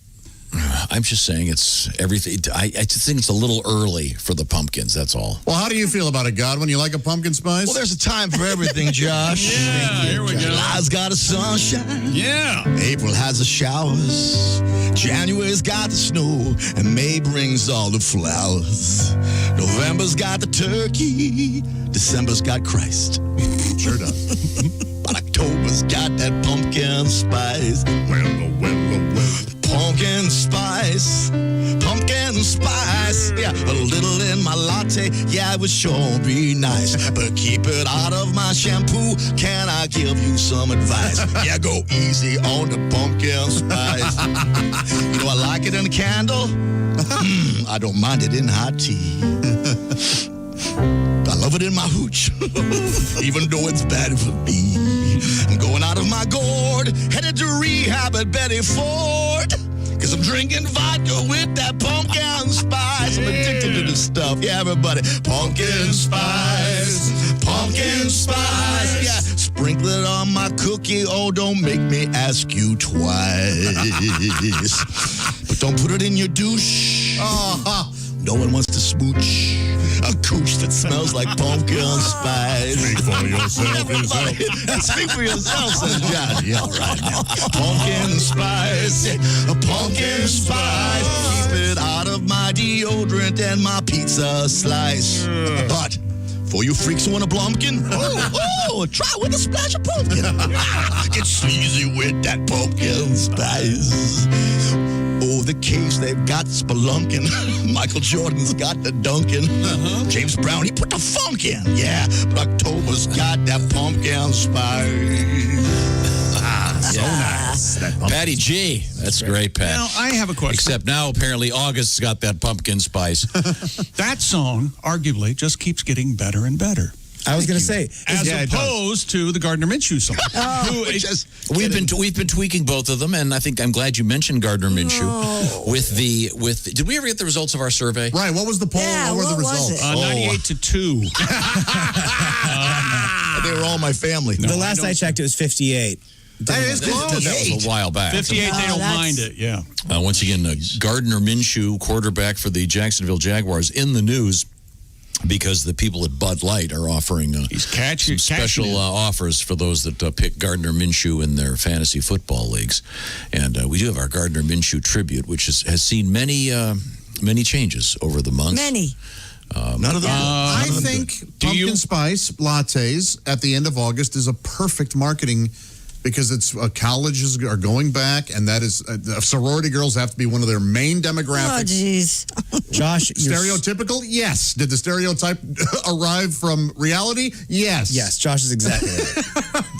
Speaker 3: I'm just saying it's everything. I just think it's a little early for the pumpkins. That's all.
Speaker 2: Well, how do you feel about it, Godwin? You like a pumpkin spice?
Speaker 19: Well, there's a time for everything, Josh.
Speaker 1: Yeah, here we go.
Speaker 19: July's got a sunshine.
Speaker 1: Yeah.
Speaker 19: April has the showers. January's got the snow. And May brings all the flowers. November's got the turkey. December's got Christ.
Speaker 2: Sure does.
Speaker 19: But October's got that pumpkin spice. Pumpkin spice. Pumpkin spice. Yeah, a little in my latte. Yeah, it would sure be nice. But keep it out of my shampoo. Can I give you some advice? Yeah, go easy on the pumpkin spice. You know, I like it in a candle. I don't mind it in hot tea. I love it in my hooch, even though it's bad for me. I'm going out of my gourd, headed to rehab at Betty Ford. Cause I'm drinking vodka with that pumpkin spice. I'm addicted to this stuff. Yeah, everybody. Pumpkin spice. Pumpkin spice. Yeah, sprinkle it on my cookie. Oh, don't make me ask you twice. But don't put it in your douche. No one wants to smooch a cooch that smells like pumpkin spice.
Speaker 2: Speak for yourself.
Speaker 19: Speak for yourself, says Josh. Yeah, all right now. Pumpkin spice. A pumpkin spice. Keep it out of my deodorant and my pizza slice. But for you freaks who want a blumpkin, try with a splash of pumpkin. Get sleazy with that pumpkin spice. Oh, the caves, they've got spelunkin'. Michael Jordan's got the Dunkin'. James Brown, he put the funk in. Yeah, but October's got that pumpkin spice.
Speaker 3: So nice. Patty G. That's great, Pat.
Speaker 1: Now, I have a question.
Speaker 3: Except now, apparently, August's got that pumpkin spice.
Speaker 1: That song, arguably, just keeps getting better and better.
Speaker 5: I was going to say,
Speaker 1: as opposed to the Gardner Minshew song.
Speaker 3: We've been tweaking both of them, and I think I'm glad you mentioned Gardner Minshew with did we ever get the results of our survey?
Speaker 2: Right. What was the poll?
Speaker 4: Yeah,
Speaker 2: what were the results?
Speaker 1: 98-2.
Speaker 19: They were all my family.
Speaker 5: The last I checked, it was 58.
Speaker 2: That is close.
Speaker 3: That was a while back.
Speaker 1: 58, they don't mind it, yeah.
Speaker 3: Once again, Gardner Minshew, quarterback for the Jacksonville Jaguars, in the news because the people at Bud Light are offering some special offers for those that pick Gardner Minshew in their fantasy football leagues. And we do have our Gardner Minshew tribute, which has seen many changes over the months.
Speaker 4: Many.
Speaker 19: None of them.
Speaker 2: I think pumpkin spice lattes at the end of August is a perfect marketing because it's colleges are going back, and that is sorority girls have to be one of their main demographics.
Speaker 4: Oh, jeez.
Speaker 5: Josh,
Speaker 2: stereotypical? Yes. Did the stereotype arrive from reality? Yes.
Speaker 5: Yes, Josh is exactly right.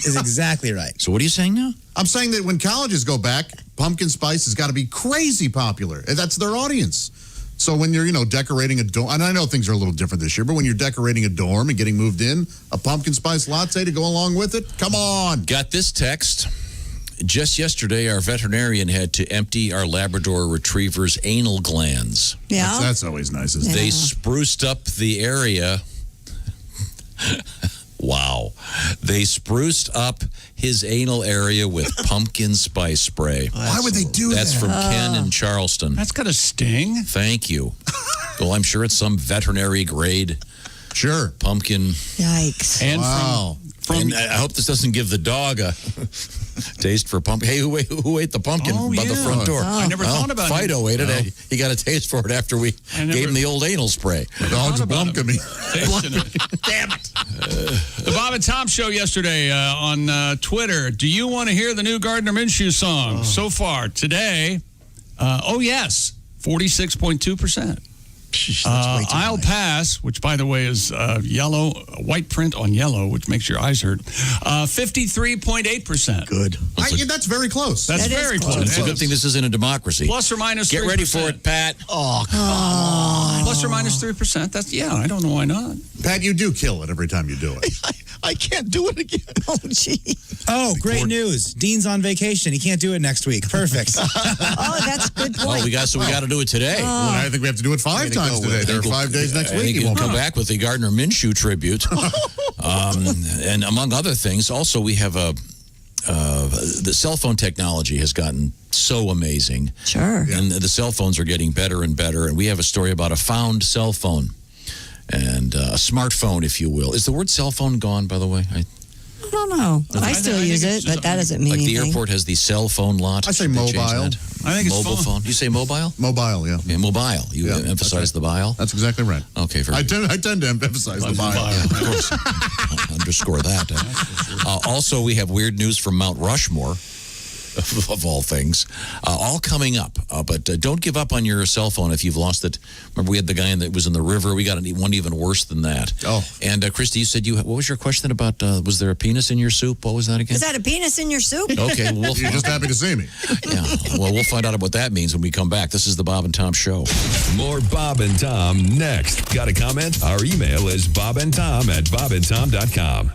Speaker 5: Is exactly right.
Speaker 3: So what are you saying now?
Speaker 2: I'm saying that when colleges go back, pumpkin spice has got to be crazy popular. That's their audience. So when you're, decorating a dorm, and I know things are a little different this year, but when you're decorating a dorm and getting moved in, a pumpkin spice latte to go along with it, come on.
Speaker 3: Got this text. Just yesterday, our veterinarian had to empty our Labrador Retriever's anal glands.
Speaker 4: Yeah.
Speaker 2: That's always nice, isn't it?
Speaker 3: They spruced up the area. Wow. They spruced up his anal area with pumpkin spice spray.
Speaker 2: Why would they do that?
Speaker 3: That's from Ken in Charleston.
Speaker 1: That's got a sting.
Speaker 3: Thank you. Well, I'm sure it's some veterinary grade.
Speaker 2: Sure.
Speaker 3: Pumpkin.
Speaker 4: Yikes.
Speaker 1: And
Speaker 2: wow.
Speaker 3: And I hope this doesn't give the dog a taste for pumpkin. Hey, who ate the pumpkin by the front door?
Speaker 1: I never thought about it.
Speaker 3: Fido ate it. He got a taste for it after we gave him the old anal spray.
Speaker 2: The dog's blumping me.
Speaker 1: Damn it. The Bob and Tom show yesterday on Twitter. Do you want to hear the new Gardner Minshew song? So far today, yes, 46.2%. I'll pass, which by the way is yellow, white print on yellow, which makes your eyes hurt. 53.8%.
Speaker 19: Good.
Speaker 2: That's very close.
Speaker 1: That's very close.
Speaker 3: It's a good thing this isn't a democracy.
Speaker 1: Plus or minus 3%.
Speaker 3: Get ready for it, Pat.
Speaker 19: Oh, come on.
Speaker 1: Plus or minus 3%. That's I don't know why not.
Speaker 2: Pat, you do kill it every time you do it.
Speaker 19: I can't do it again.
Speaker 4: Oh, gee.
Speaker 5: Oh, great news. Dean's on vacation. He can't do it next week. Perfect.
Speaker 4: Oh, that's a good point.
Speaker 3: We got to do it today.
Speaker 2: Well, I think we have to do it 5 times today. There are 5 days next week.
Speaker 3: He will come back with the Gardner Minshew tribute. And among other things, also we have a the cell phone technology has gotten so amazing.
Speaker 4: Sure.
Speaker 3: And the cell phones are getting better and better. And we have a story about a found cell phone and a smartphone, if you will. Is the word cell phone gone, by the way?
Speaker 4: I don't know. I still use it, but that doesn't mean
Speaker 3: like
Speaker 4: anything.
Speaker 3: the airport has the cell phone lot.
Speaker 2: I say
Speaker 3: Should they change
Speaker 2: mobile.
Speaker 3: that?
Speaker 2: I think it's
Speaker 3: mobile phone. You say mobile?
Speaker 2: Mobile, yeah.
Speaker 3: Okay, mobile. You emphasize the bile?
Speaker 2: That's exactly right.
Speaker 3: Okay, very
Speaker 2: I
Speaker 3: good.
Speaker 2: tend to emphasize the bile.
Speaker 3: Yeah, of course. Underscore that. Also, we have weird news from Mount Rushmore. Of all things, all coming up. But don't give up on your cell phone if you've lost it. Remember, we had the guy that was in the river. We got one even worse than that.
Speaker 2: Oh.
Speaker 3: And Christy, you said what was your question about? Was there a penis in your soup? What was that again?
Speaker 4: Is that a penis in your soup?
Speaker 3: Okay, well,
Speaker 2: You're just happy to see me.
Speaker 3: Yeah. Well, we'll find out what that means when we come back. This is the Bob and Tom Show.
Speaker 16: More Bob and Tom next. Got a comment? Our email is bobandtom@bobandtom.com.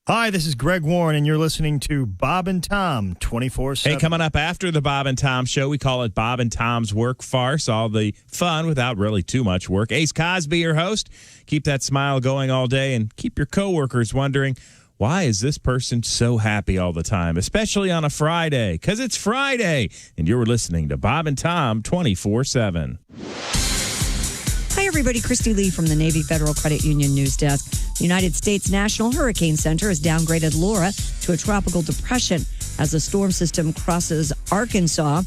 Speaker 7: Hi, this is Greg Warren, and you're listening to Bob and Tom 24/7.
Speaker 8: Hey, coming up after the Bob and Tom Show, we call it Bob and Tom's Work Farce, all the fun without really too much work. Ace Cosby, your host. Keep that smile going all day and keep your coworkers wondering, why is this person so happy all the time, especially on a Friday? Because it's Friday, and you're listening to Bob and Tom 24/7.
Speaker 4: Hi, everybody. Christy Lee from the Navy Federal Credit Union News Desk. The United States National Hurricane Center has downgraded Laura to a tropical depression as the storm system crosses Arkansas.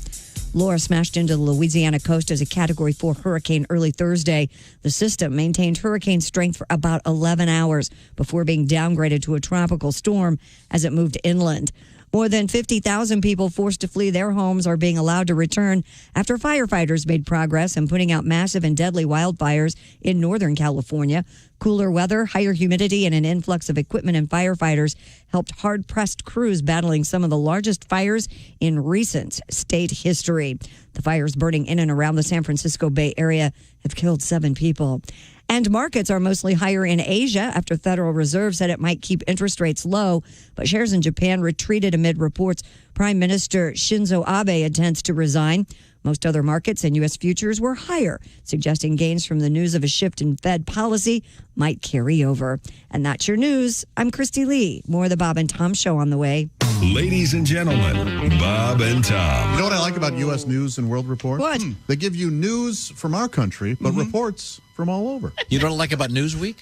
Speaker 4: Laura smashed into the Louisiana coast as a Category 4 hurricane early Thursday. The system maintained hurricane strength for about 11 hours before being downgraded to a tropical storm as it moved inland. More than 50,000 people forced to flee their homes are being allowed to return after firefighters made progress in putting out massive and deadly wildfires in Northern California. Cooler weather, higher humidity, and an influx of equipment and firefighters helped hard-pressed crews battling some of the largest fires in recent state history. The fires burning in and around the San Francisco Bay Area have killed 7 people. And markets are mostly higher in Asia after Federal Reserve said it might keep interest rates low. But shares in Japan retreated amid reports Prime Minister Shinzo Abe intends to resign. Most other markets and U.S. futures were higher, suggesting gains from the news of a shift in Fed policy might carry over. And that's your news. I'm Christy Lee. More of the Bob and Tom Show on the way.
Speaker 16: Ladies and gentlemen, Bob and Tom.
Speaker 2: You know what I like about U.S. News and World Report?
Speaker 4: What?
Speaker 2: They give you news from our country, but reports from all over.
Speaker 3: You know what I like about Newsweek?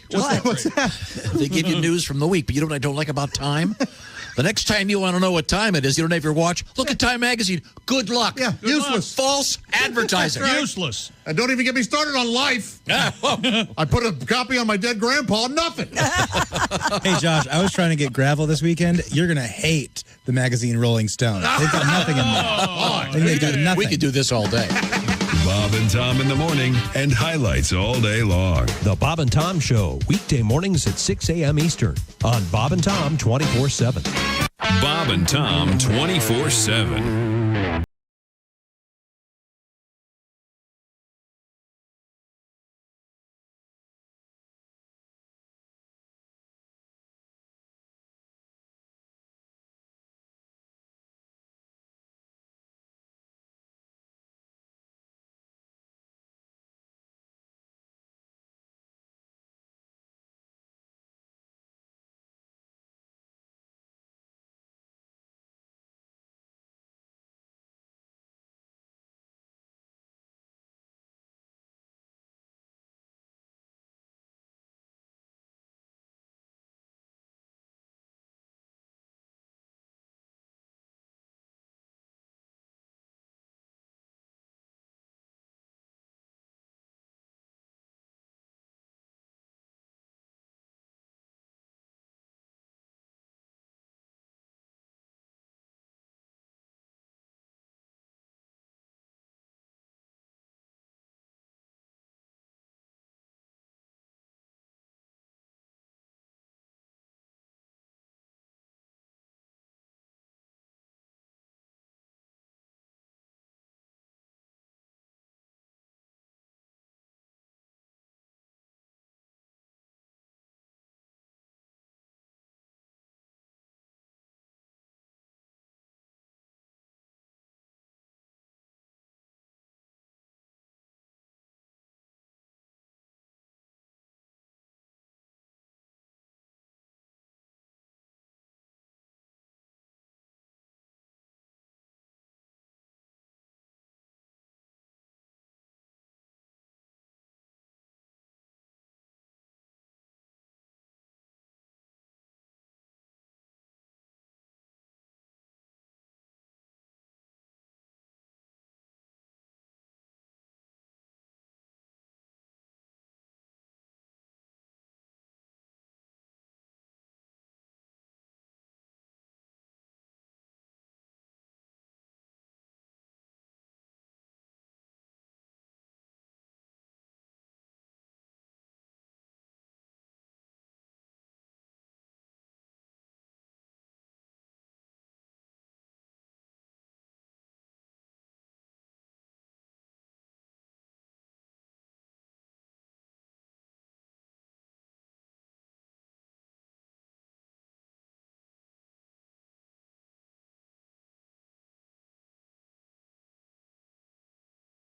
Speaker 2: What's that?
Speaker 3: They give you news from the week, but you know what I don't like about Time? The next time you want to know what time it is, you don't have your watch. Look at Time Magazine. Good luck.
Speaker 2: Yeah, useless.
Speaker 3: False advertising.
Speaker 2: Useless. And don't even get me started on Life. I put a copy on my dead grandpa. Nothing.
Speaker 5: Hey, Josh, I was trying to get gravel this weekend. You're going to hate the magazine Rolling Stone. They've got nothing in there. They've got nothing.
Speaker 3: We could do this all day.
Speaker 16: Bob and Tom in the morning and highlights all day long.
Speaker 12: The Bob and Tom Show, weekday mornings at 6 a.m. Eastern on Bob and Tom 24/7.
Speaker 16: Bob and Tom 24/7.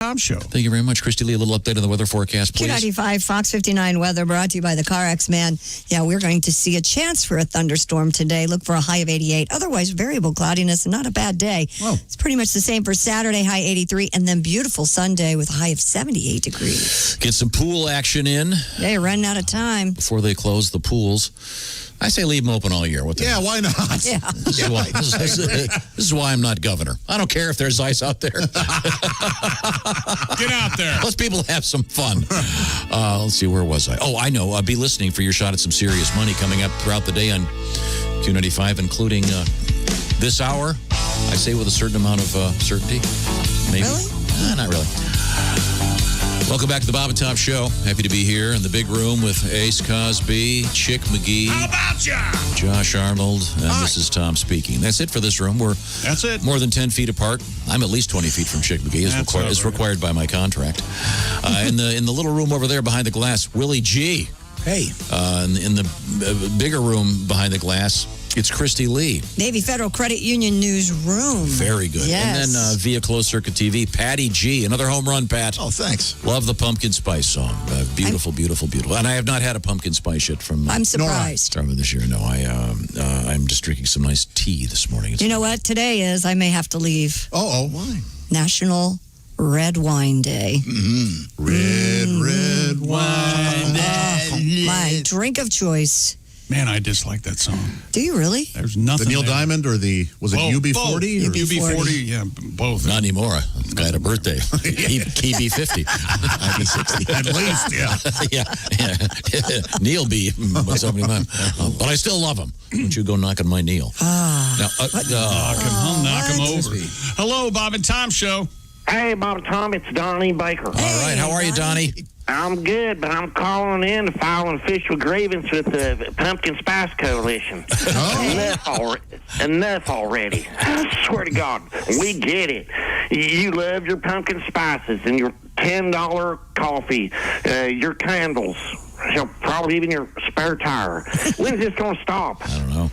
Speaker 1: Tom Show.
Speaker 3: Thank you very much, Christy Lee. A little update on the weather forecast, please.
Speaker 4: Q95 Fox 59 weather brought to you by the CarX Man. Yeah, we're going to see a chance for a thunderstorm today. Look for a high of 88. Otherwise, variable cloudiness and not a bad day.
Speaker 3: Oh.
Speaker 4: It's pretty much the same for Saturday, high 83, and then beautiful Sunday with a high of 78 degrees.
Speaker 3: Get some pool action in.
Speaker 4: Yeah, you're running out of time.
Speaker 3: Before they close the pools. I say leave them open all year. What the
Speaker 2: Yeah, why not?
Speaker 4: Yeah.
Speaker 3: This is why I'm not governor. I don't care if there's ice out there.
Speaker 1: Get out there.
Speaker 3: Let's people have some fun. Let's see, where was I? Oh, I know. Be listening for your shot at some serious money coming up throughout the day on Q95, including this hour. I say with a certain amount of certainty. Maybe.
Speaker 4: Really?
Speaker 3: Not really. Welcome back to the Bob and Tom Show. Happy to be here in the big room with Ace Cosby, Chick McGee.
Speaker 1: How about ya?
Speaker 3: Josh Arnold, and this is Tom speaking. That's it for this room.
Speaker 1: That's it.
Speaker 3: More than 10 feet apart. I'm at least 20 feet from Chick McGee. It's required by my contract. In the little room over there behind the glass, Willie G.
Speaker 5: Hey.
Speaker 3: In the bigger room behind the glass, it's Christy Lee.
Speaker 4: Navy Federal Credit Union newsroom.
Speaker 3: Very good.
Speaker 4: Yes.
Speaker 3: And then via closed circuit TV, Patty G. Another home run, Pat.
Speaker 19: Oh, thanks.
Speaker 3: Love the pumpkin spice song. Beautiful, beautiful, beautiful. And I have not had a pumpkin spice yet from.
Speaker 4: I'm surprised.
Speaker 3: From this year. No, I'm just drinking some nice tea this morning.
Speaker 4: You know what? Today is, I may have to leave.
Speaker 2: Oh, why?
Speaker 4: National Red Wine Day.
Speaker 2: Mm-hmm. Red wine.
Speaker 4: My drink of choice.
Speaker 1: Man, I dislike that song.
Speaker 4: Do you really?
Speaker 1: There's nothing.
Speaker 2: The Neil
Speaker 1: there.
Speaker 2: Diamond or was it UB40?
Speaker 1: UB40, yeah, both.
Speaker 3: Not anymore. The guy had a birthday. KB50. IB60.
Speaker 2: At least,
Speaker 3: yeah. Neil B. Somebody might. But I still love him. Don't you go knocking my Neil.
Speaker 4: Ah.
Speaker 1: I'll knock him over. Hello, Bob and Tom Show.
Speaker 17: Hey, Bob and Tom, it's Donnie Baker.
Speaker 3: All right, how are you, Donnie?
Speaker 17: I'm good, but I'm calling in to file an official grievance with the Pumpkin Spice Coalition. Enough already. I swear to God, we get it. You love your pumpkin spices and your $10 coffee, your candles, probably even your spare tire. When's this going to stop?
Speaker 3: I don't know.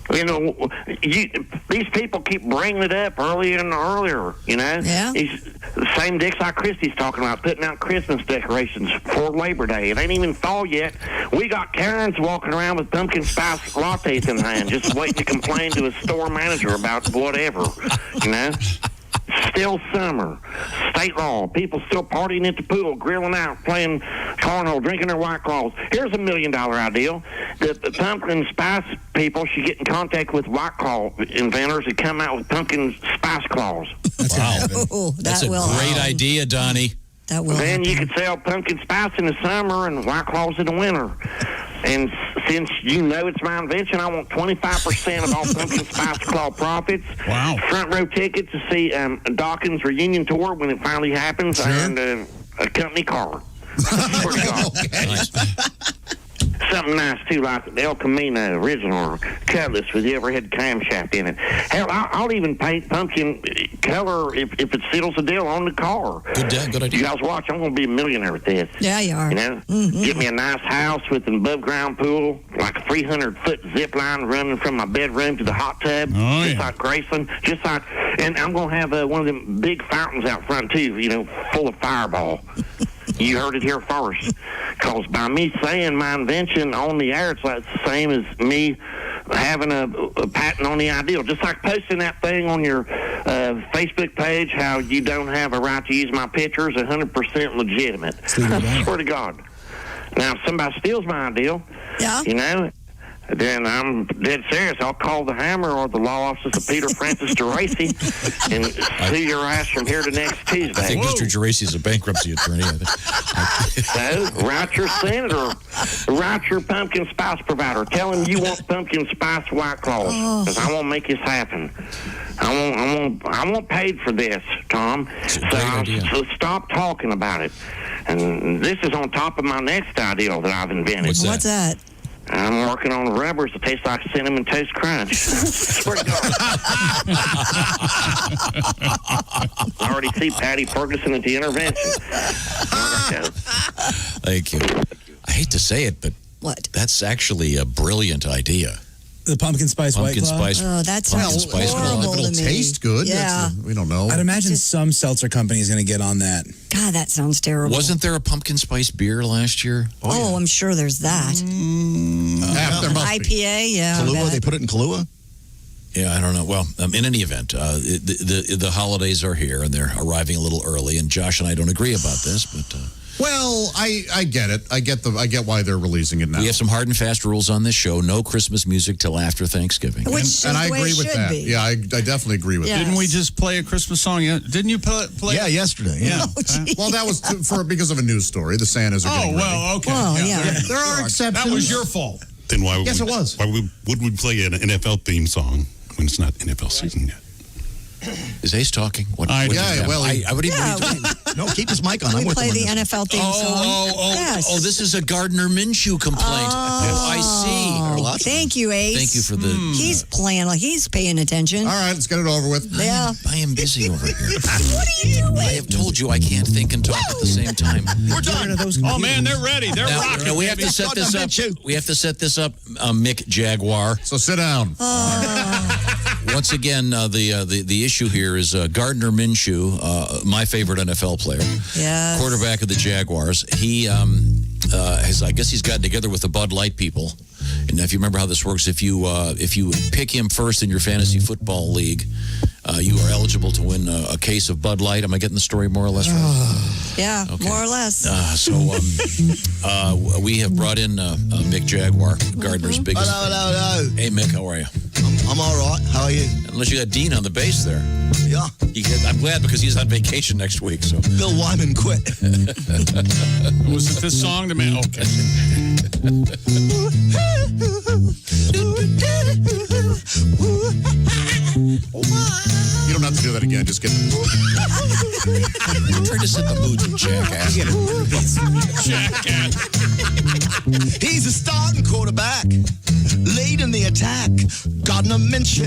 Speaker 17: You know, these people keep bringing it up earlier and earlier, you know?
Speaker 4: Yeah.
Speaker 17: The same dicks like Christy's talking about, putting out Christmas decorations for Labor Day. It ain't even fall yet. We got Karens walking around with pumpkin spice lattes in hand, just waiting to complain to a store manager about whatever, you know? Still summer. State law. People still partying at the pool, grilling out, playing cornhole, drinking their White Claws. Here's $1 million idea. The pumpkin spice people should get in contact with White Claw inventors and come out with pumpkin spice claws.
Speaker 3: Wow. That's a great idea, Donnie.
Speaker 4: That will
Speaker 17: then
Speaker 4: happen.
Speaker 17: you could sell pumpkin spice in the summer and White Claws in the winter. And since you know it's my invention, I want 25% of all pumpkin spice claw profits.
Speaker 1: Wow.
Speaker 17: Front row tickets to see Dawkins' reunion tour when it finally happens, and a company car. Swear to God. Something nice, too, like the El Camino original or Cutlass with the overhead camshaft in it. Hell, I'll even paint pumpkin color if it settles the deal on the car.
Speaker 3: Good idea.
Speaker 17: You guys watch, I'm going to be a millionaire with this.
Speaker 4: Yeah, you are.
Speaker 17: You know?
Speaker 4: Mm-hmm.
Speaker 17: Get me a nice house with an above-ground pool, like a 300-foot zip line running from my bedroom to the hot tub, just like Graceland. And I'm going to have one of them big fountains out front, too, you know, full of Fireball. You heard it here first. Because by me saying my invention on the air, it's like the same as me having a patent on the ideal. Just like posting that thing on your Facebook page, how you don't have a right to use my pictures, 100% legitimate. I swear to God. Now, if somebody steals my ideal, you know, then I'm dead serious. I'll call the Hammer or the law offices of Peter Francis Geraci and sue your ass from here to next Tuesday.
Speaker 3: I think Mr. Geraci is a bankruptcy attorney.
Speaker 17: So, write your senator, write your pumpkin spice provider. Tell him you want pumpkin spice White Claws, because I won't make this happen. I won't paid for this, Tom. So stop talking about it. And this is on top of my next ideal that I've invented.
Speaker 4: What's that?
Speaker 17: I'm working on rubbers that taste like Cinnamon Toast Crunch. Swear to God. I already see Patty Ferguson at the intervention.
Speaker 3: Thank you. I hate to say it, but
Speaker 4: what?
Speaker 3: That's actually a brilliant idea.
Speaker 5: The pumpkin spice white claw?
Speaker 4: Oh, that sounds horrible to me.
Speaker 2: It'll taste good.
Speaker 4: Yeah.
Speaker 2: We don't know.
Speaker 5: I'd imagine some seltzer company is going to get on that.
Speaker 4: God, that sounds terrible.
Speaker 3: Wasn't there a pumpkin spice beer last year?
Speaker 4: Oh, I'm sure there's that.
Speaker 2: There must be.
Speaker 4: IPA, yeah. I
Speaker 19: Kahlua,
Speaker 4: bet.
Speaker 19: they put it in Kahlua?
Speaker 3: Yeah, I don't know. Well, in any event, the holidays are here and they're arriving a little early. And Josh and I don't agree about this, but
Speaker 2: Well, I get it. I get why they're releasing it now.
Speaker 3: we have some hard and fast rules on this show. No Christmas music till after Thanksgiving.
Speaker 4: Which is
Speaker 2: and I
Speaker 4: the way
Speaker 2: agree
Speaker 4: it
Speaker 2: with
Speaker 4: should
Speaker 2: that.
Speaker 4: be.
Speaker 2: Yeah, I definitely agree with
Speaker 4: Yes.
Speaker 2: that.
Speaker 1: Didn't we just play a Christmas song? Didn't you play?
Speaker 19: Yeah, yesterday. Yeah.
Speaker 2: Well, that was because of a news story. The Santas are getting ready.
Speaker 1: Okay.
Speaker 4: Well, yeah.
Speaker 2: There are exceptions.
Speaker 1: That was your fault.
Speaker 20: Then why would
Speaker 2: Yes,
Speaker 20: we,
Speaker 2: it was.
Speaker 20: Why would we play an NFL theme song when it's not NFL season yet?
Speaker 3: Is Ace talking? What,
Speaker 2: I-
Speaker 3: what
Speaker 2: yeah,
Speaker 3: is that?
Speaker 2: well,
Speaker 3: I what do you
Speaker 4: Yeah,
Speaker 19: No, keep his mic on. I'm
Speaker 4: we
Speaker 19: with
Speaker 4: play
Speaker 19: him on
Speaker 4: the
Speaker 19: this.
Speaker 4: NFL theme song. Yes.
Speaker 3: this is a Gardner Minshew complaint. Oh, I see.
Speaker 4: Thank you, Ace.
Speaker 3: Thank you for the.
Speaker 4: He's playing. He's paying attention.
Speaker 2: All right, let's get it over with.
Speaker 4: Yeah.
Speaker 3: I am busy over here.
Speaker 4: What are you doing?
Speaker 3: I have told you I can't think and talk at the same time.
Speaker 19: We're done.
Speaker 1: Oh man, they're ready. They're rocking.
Speaker 3: Now, we have to set this up. We have to set this up, Mick Jaguar.
Speaker 2: So sit down.
Speaker 3: Once again, the issue here is Gardner Minshew, my favorite NFL player,
Speaker 4: Yes.
Speaker 3: quarterback of the Jaguars. He has, I guess, he's gotten together with the Bud Light people. And if you remember how this works, if you pick him first in your fantasy football league, you are eligible to win a case of Bud Light. Am I getting the story more or less right?
Speaker 4: Yeah, more or less.
Speaker 3: We have brought in Mick Jaguar, Gardner's biggest.
Speaker 19: Hello.
Speaker 3: Hey, Mick, how are you?
Speaker 19: I'm all right. How are you?
Speaker 3: Unless you got Dean on the bass there.
Speaker 19: Yeah.
Speaker 3: I'm glad because he's on vacation next week. So
Speaker 19: Bill Wyman quit.
Speaker 1: Was it this song? Okay.
Speaker 2: You don't have to do that again. Just get it.
Speaker 3: trying to set the mood, you jackass.
Speaker 1: Jackass.
Speaker 19: He's a starting quarterback. Late in the attack. Gardner Minshew.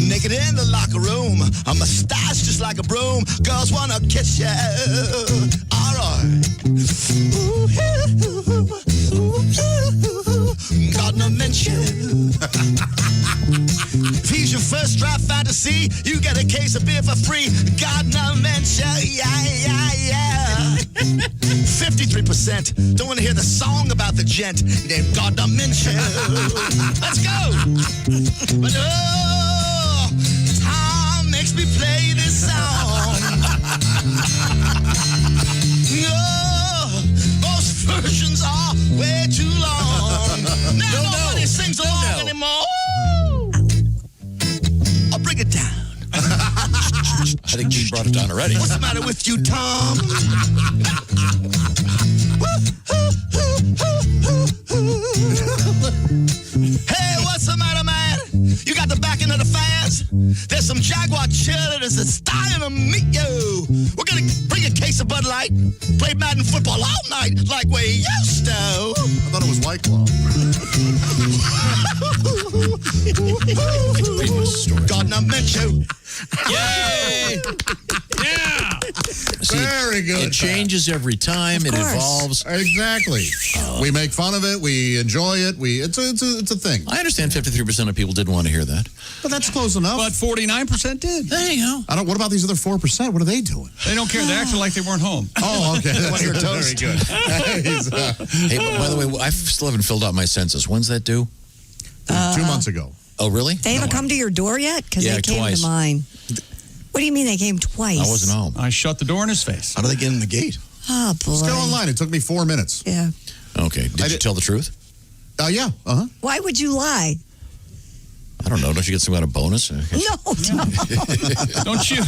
Speaker 19: Naked in the locker room. A mustache just like a broom. Girls wanna kiss you. All right. Gardner Minshew. If he's your first draft fantasy, you get a case of beer for free. Gardner Minshew, yeah. 53%. Don't want to hear the song about the gent named Gardner Minshew. Let's go. But Tom makes me play this song. Most versions are way too long. Now nobody sings along anymore. I'll bring it down.
Speaker 3: I think you brought it down already.
Speaker 19: What's the matter with you, Tom? Hey, what's the matter, man? You got the backing of the fans? There's some Jaguar cheerleaders that's dying to meet you. We're gonna bring a case of Bud Light, play Madden football all night like we used to.
Speaker 2: I thought it was White Claw.
Speaker 19: Gardner Minshew.
Speaker 3: Yay! Yeah! See,
Speaker 2: Very good.
Speaker 3: It changes every time. It evolves.
Speaker 2: Exactly. We make fun of it. We enjoy it. It's a thing.
Speaker 3: I understand 53% of people didn't want to hear that.
Speaker 2: But that's close enough.
Speaker 1: But 49% did.
Speaker 3: There you go.
Speaker 2: What about these other 4%? What are they doing?
Speaker 1: They don't care. They acted like they weren't home.
Speaker 2: Oh, okay. That's
Speaker 19: your
Speaker 2: very
Speaker 19: toast.
Speaker 2: good.
Speaker 3: Hey, but by the way, I still haven't filled out my census. When's that due?
Speaker 2: 2 months ago.
Speaker 3: Oh, really?
Speaker 4: They haven't come to your door yet? Because
Speaker 3: Yeah,
Speaker 4: they came
Speaker 3: twice.
Speaker 4: to mine. What do you mean they came twice?
Speaker 3: I wasn't home.
Speaker 1: I shut the door in his face.
Speaker 19: How do they get in the gate?
Speaker 4: Oh, boy.
Speaker 2: Still online. It took me 4 minutes.
Speaker 4: Yeah.
Speaker 3: Okay. Did you tell the truth?
Speaker 2: Yeah. Uh-huh.
Speaker 4: Why would you lie?
Speaker 3: I don't know. Don't you get some kind of bonus?
Speaker 4: No.
Speaker 1: Don't you?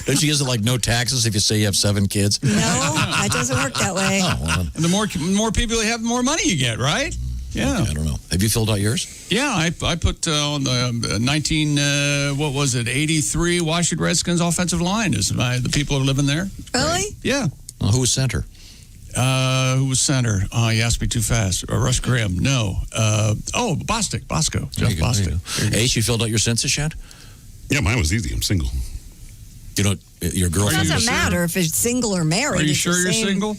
Speaker 3: Don't you get like no taxes if you say you have 7 kids?
Speaker 4: No, that doesn't work that way.
Speaker 3: Oh, well,
Speaker 1: And the more people you have, the more money you get, right? Yeah.
Speaker 3: I don't know. Have you filled out yours?
Speaker 1: Yeah, I put on the 83 Washington Redskins offensive line is the people who are living there.
Speaker 4: Really?
Speaker 1: Yeah.
Speaker 3: Well, who was center?
Speaker 1: Who was center? You asked me too fast. Russ Grimm. No. Bosco. Jeff Bostic.
Speaker 3: Ace, you filled out your census yet?
Speaker 20: Yeah, mine was easy. I'm single.
Speaker 3: You know, your
Speaker 4: It
Speaker 3: girlfriend.
Speaker 4: doesn't matter if it's single or married.
Speaker 1: Are you
Speaker 4: It's
Speaker 1: sure
Speaker 4: the
Speaker 1: you're
Speaker 4: same.
Speaker 1: single?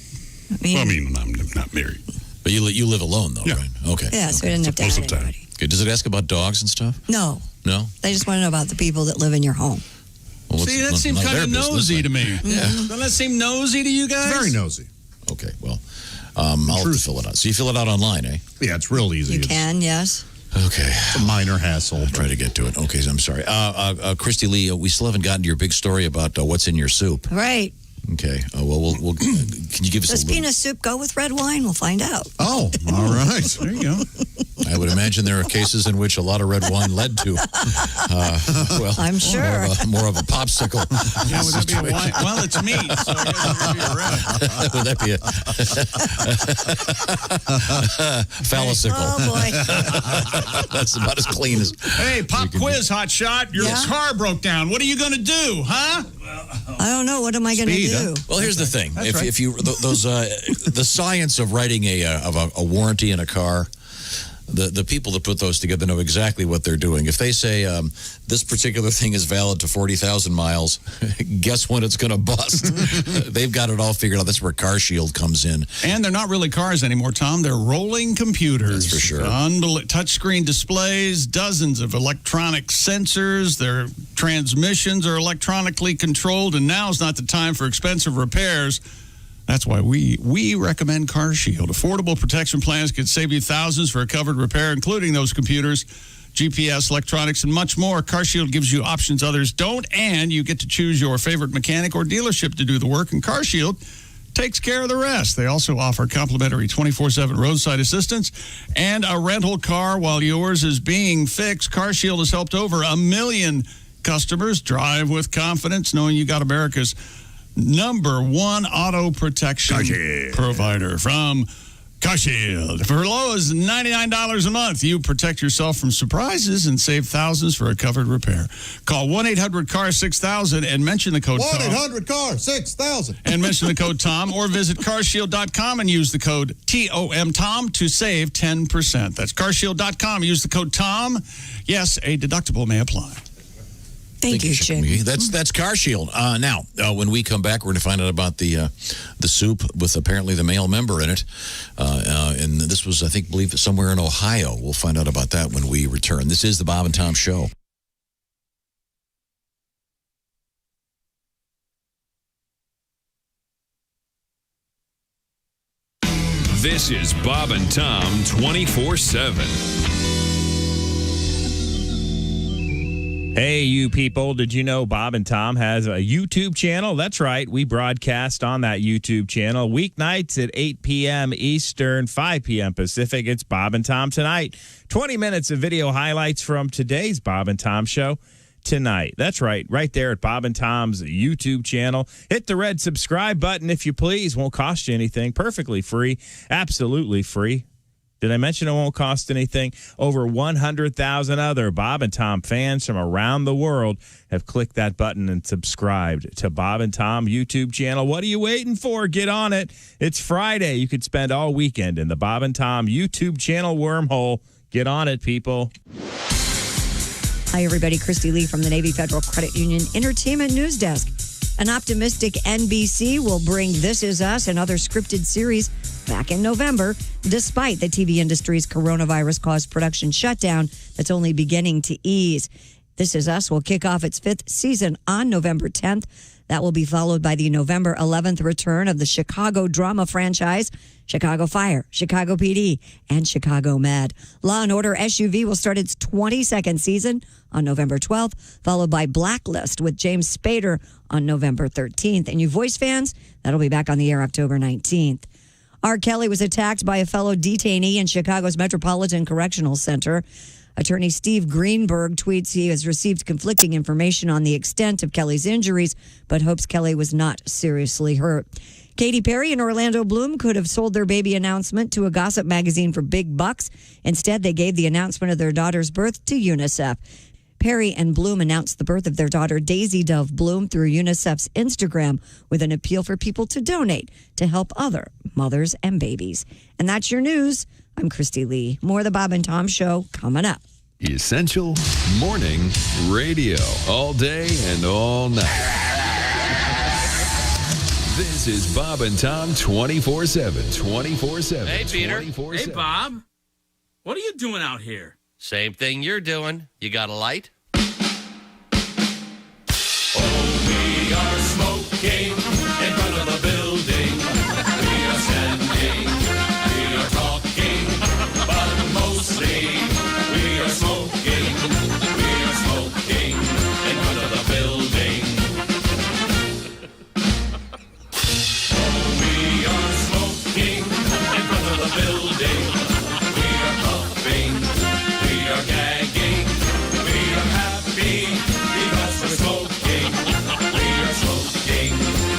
Speaker 20: I'm not married.
Speaker 3: But you live alone, though, right? Okay.
Speaker 4: Yeah, so we didn't have to ask anybody.
Speaker 3: Okay. Does it ask about dogs and stuff?
Speaker 4: No.
Speaker 3: No?
Speaker 4: They just want to know about the people that live in your home.
Speaker 3: Well,
Speaker 1: See, that seems kind of nosy to me.
Speaker 3: Yeah.
Speaker 1: Doesn't that seem nosy to you guys?
Speaker 2: Very nosy.
Speaker 3: Okay, well, I'll have to fill it out. So you fill it out online, eh?
Speaker 2: Yeah, it's real easy.
Speaker 4: You can, yes.
Speaker 3: Okay.
Speaker 2: It's a minor hassle.
Speaker 3: I'll try to get to it. Okay, so I'm sorry. Christy Lee, we still haven't gotten to your big story about what's in your soup.
Speaker 4: Right.
Speaker 3: Okay. We'll can you give us
Speaker 4: Does
Speaker 3: a little...
Speaker 4: peanut soup go with red wine? We'll find out.
Speaker 2: Oh, all right. There you go.
Speaker 3: I would imagine there are cases in which a lot of red wine led to, well,
Speaker 4: I'm sure.
Speaker 3: more of a popsicle.
Speaker 1: Yeah, would that be a wine? Well, it's meat, so I guess it would be red.
Speaker 3: Would that be a phallicicle?
Speaker 4: Oh, boy.
Speaker 3: That's about as clean as...
Speaker 1: Hey, pop quiz, hot shot. Your car broke down. What are you going to do, huh?
Speaker 4: I don't know. What am I going to do?
Speaker 3: Well, here's the thing. If you the science of writing a warranty in a car, the people that put those together know exactly what they're doing. If they say this particular thing is valid to 40,000 miles, guess when it's going to bust? They've got it all figured out. That's where CarShield comes in.
Speaker 1: And they're not really cars anymore, Tom. They're rolling computers.
Speaker 3: That's for sure.
Speaker 1: Touchscreen displays, dozens of electronic sensors. Their transmissions are electronically controlled, and now's not the time for expensive repairs. That's why we recommend CarShield. Affordable protection plans can save you thousands for a covered repair, including those computers, GPS, electronics, and much more. CarShield gives you options others don't, and you get to choose your favorite mechanic or dealership to do the work, and CarShield takes care of the rest. They also offer complimentary 24/7 roadside assistance and a rental car while yours is being fixed. CarShield has helped over 1 million customers drive with confidence, knowing you got America's #1 auto protection provider from CarShield. For low as $99 a month, you protect yourself from surprises and save thousands for a covered repair. Call 1-800-CAR-6000 and mention the code
Speaker 2: 1-800-CAR-6000.
Speaker 1: And mention the code Tom, or visit carshield.com and use the code TOM to save 10%. That's carshield.com. Use the code Tom. Yes, a deductible may apply.
Speaker 4: Thank you, Chick.
Speaker 3: That's CarShield. Now, when we come back, we're going to find out about the soup with apparently the male member in it. And this was, I believe, somewhere in Ohio. We'll find out about that when we return. This is the Bob and Tom Show.
Speaker 16: This is Bob and Tom 24/7.
Speaker 8: Hey, you people, did you know Bob and Tom has a YouTube channel? That's right. We broadcast on that YouTube channel weeknights at 8 p.m. Eastern, 5 p.m. Pacific. It's Bob and Tom Tonight. 20 minutes of video highlights from today's Bob and Tom Show tonight. That's right there at Bob and Tom's YouTube channel. Hit the red subscribe button if you please. Won't cost you anything. Perfectly free. Absolutely free. Did I mention it won't cost anything? Over 100,000 other Bob and Tom fans from around the world have clicked that button and subscribed to Bob and Tom YouTube channel. What are you waiting for? Get on it. It's Friday. You could spend all weekend in the Bob and Tom YouTube channel wormhole. Get on it, people.
Speaker 4: Hi, everybody. Christy Lee from the Navy Federal Credit Union Entertainment News Desk. An optimistic NBC will bring This Is Us and other scripted series back in November, despite the TV industry's coronavirus-caused production shutdown that's only beginning to ease. This Is Us will kick off its 5th season on November 10th. That will be followed by the November 11th return of the Chicago drama franchise, Chicago Fire, Chicago PD, and Chicago Med. Law & Order SUV will start its 22nd season on November 12th, followed by Blacklist with James Spader on November 13th. And you Voice fans, that'll be back on the air October 19th. R. Kelly was attacked by a fellow detainee in Chicago's Metropolitan Correctional Center. Attorney Steve Greenberg tweets he has received conflicting information on the extent of Kelly's injuries, but hopes Kelly was not seriously hurt. Katy Perry and Orlando Bloom could have sold their baby announcement to a gossip magazine for big bucks. Instead, they gave the announcement of their daughter's birth to UNICEF. Perry and Bloom announced the birth of their daughter, Daisy Dove Bloom, through UNICEF's Instagram with an appeal for people to donate to help other mothers and babies. And that's your news. I'm Christy Lee. More of the Bob and Tom Show coming up.
Speaker 16: Essential Morning Radio. All day and all night. This is Bob and Tom 24/7. 24/7.
Speaker 18: Hey, Peter.
Speaker 16: 24/7.
Speaker 18: Hey, Bob. What are you doing out here?
Speaker 21: Same thing you're doing. You got a light?
Speaker 22: We are smoking in front of the building. We are standing, we are talking, but mostly we are smoking. We are smoking in front of the building. We are smoking in front of the building. We are puffing, we are gagging, we are happy because we're smoking. We are smoking